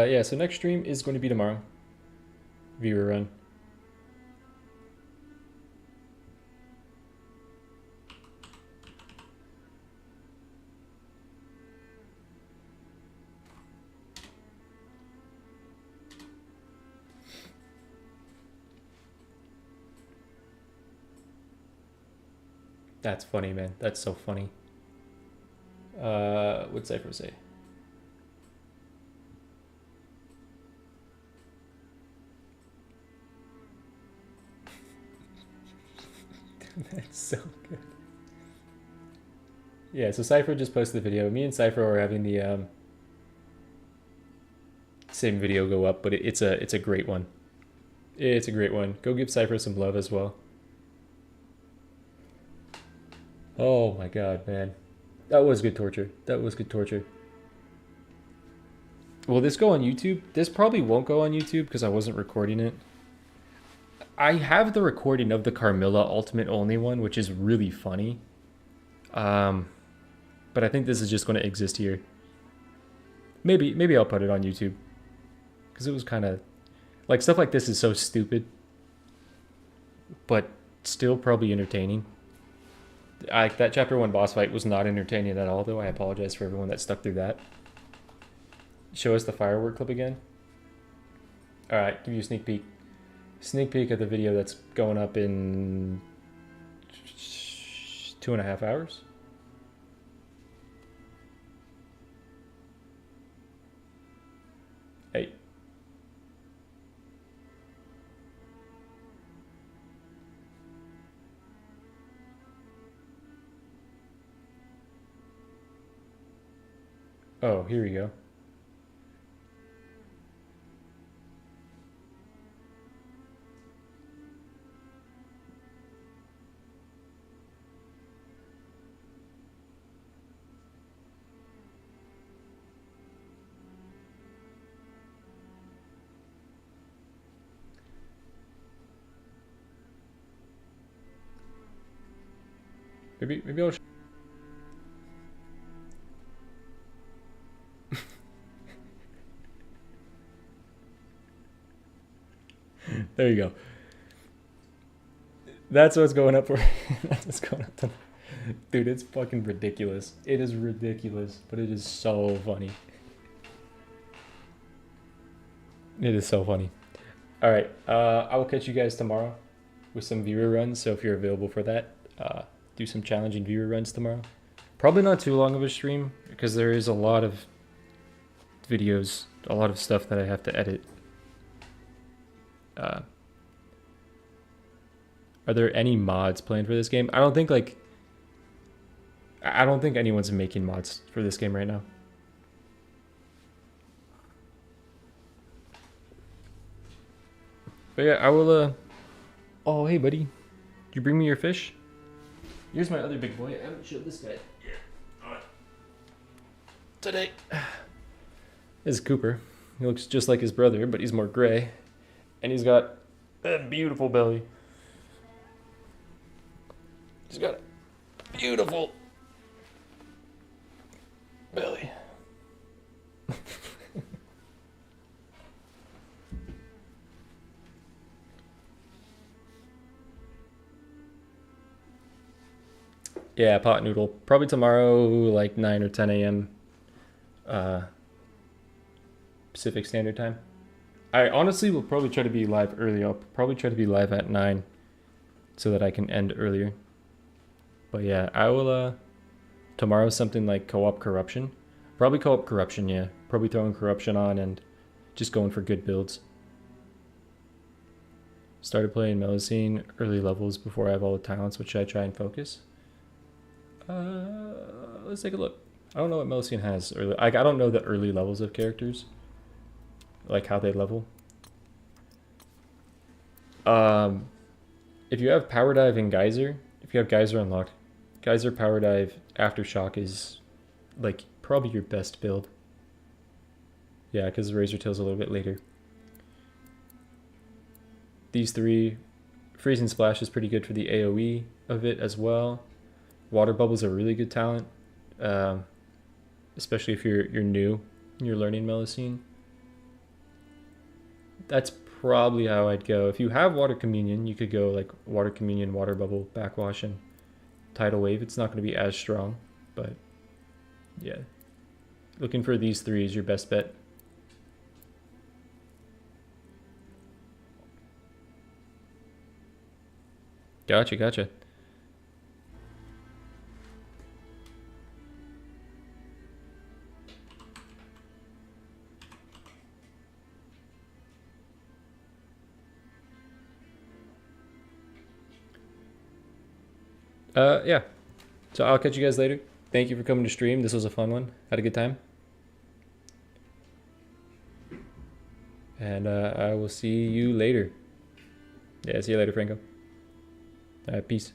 Yeah, so next stream is going to be tomorrow. Viewer run. That's funny, man. That's so funny. What'd Cypher say? That's so good. Yeah, so Cypher just posted the video. Me and Cypher are having the same video go up, but it's a great one. It's a great one. Go give Cypher some love as well. Oh my god, man. That was good torture. That was good torture. Will this go on YouTube? This probably won't go on YouTube because I wasn't recording it. I have the recording of the Carmilla Ultimate Only one, which is really funny. But I think this is just going to exist here. Maybe I'll put it on YouTube. Because it was kind of... Like, stuff like this is so stupid. But still probably entertaining. That chapter 1 boss fight was not entertaining at all, though. I apologize for everyone that stuck through that. Show us the firework clip again. Alright, give you a sneak peek. Sneak peek of the video that's going up in 2.5 hours. Hey. Oh, here we go. Maybe I'll... There you go. That's what's going up for. That's what's going up. Dude, it's fucking ridiculous. It is ridiculous, but it is so funny. It is so funny. All right, I will catch you guys tomorrow with some viewer runs. So if you're available for that, do some challenging viewer runs tomorrow. Probably not too long of a stream because there is a lot of videos, a lot of stuff that I have to edit. Are there any mods planned for this game? I don't think anyone's making mods for this game right now. But yeah, I will oh hey buddy. Did you bring me your fish? Here's my other big boy. I haven't showed this guy. Yeah. Alright. Today. This is Cooper. He looks just like his brother, but he's more gray. And he's got a beautiful belly. He's got a beautiful belly. Yeah, pot noodle. Probably tomorrow, like 9 or 10 a.m. Pacific Standard Time. I honestly will probably try to be live early. I'll probably try to be live at 9 so that I can end earlier. But yeah, I will, tomorrow something like co-op corruption. Probably co-op corruption, yeah. Probably throwing corruption on and just going for good builds. Started playing Melusine early levels before I have all the talents, which I try and focus. Let's take a look. I don't know what Melusine has early. I don't know the early levels of characters. Like how they level. If you have Power Dive and Geyser, if you have Geyser unlocked, Geyser, Power Dive, Aftershock is like probably your best build. Yeah, because Razor Tail's a little bit later. These three, Freezing Splash is pretty good for the AoE of it as well. Water Bubble's a really good talent, especially if you're new and you're learning Melusine. That's probably how I'd go. If you have Water Communion, you could go like Water Communion, Water Bubble, Backwash, and Tidal Wave. It's not going to be as strong, but yeah. Looking for these three is your best bet. Gotcha. Yeah. So I'll catch you guys later. Thank you for coming to stream. This was a fun one. Had a good time. And I will see you later. Yeah, see you later, Franco. Peace.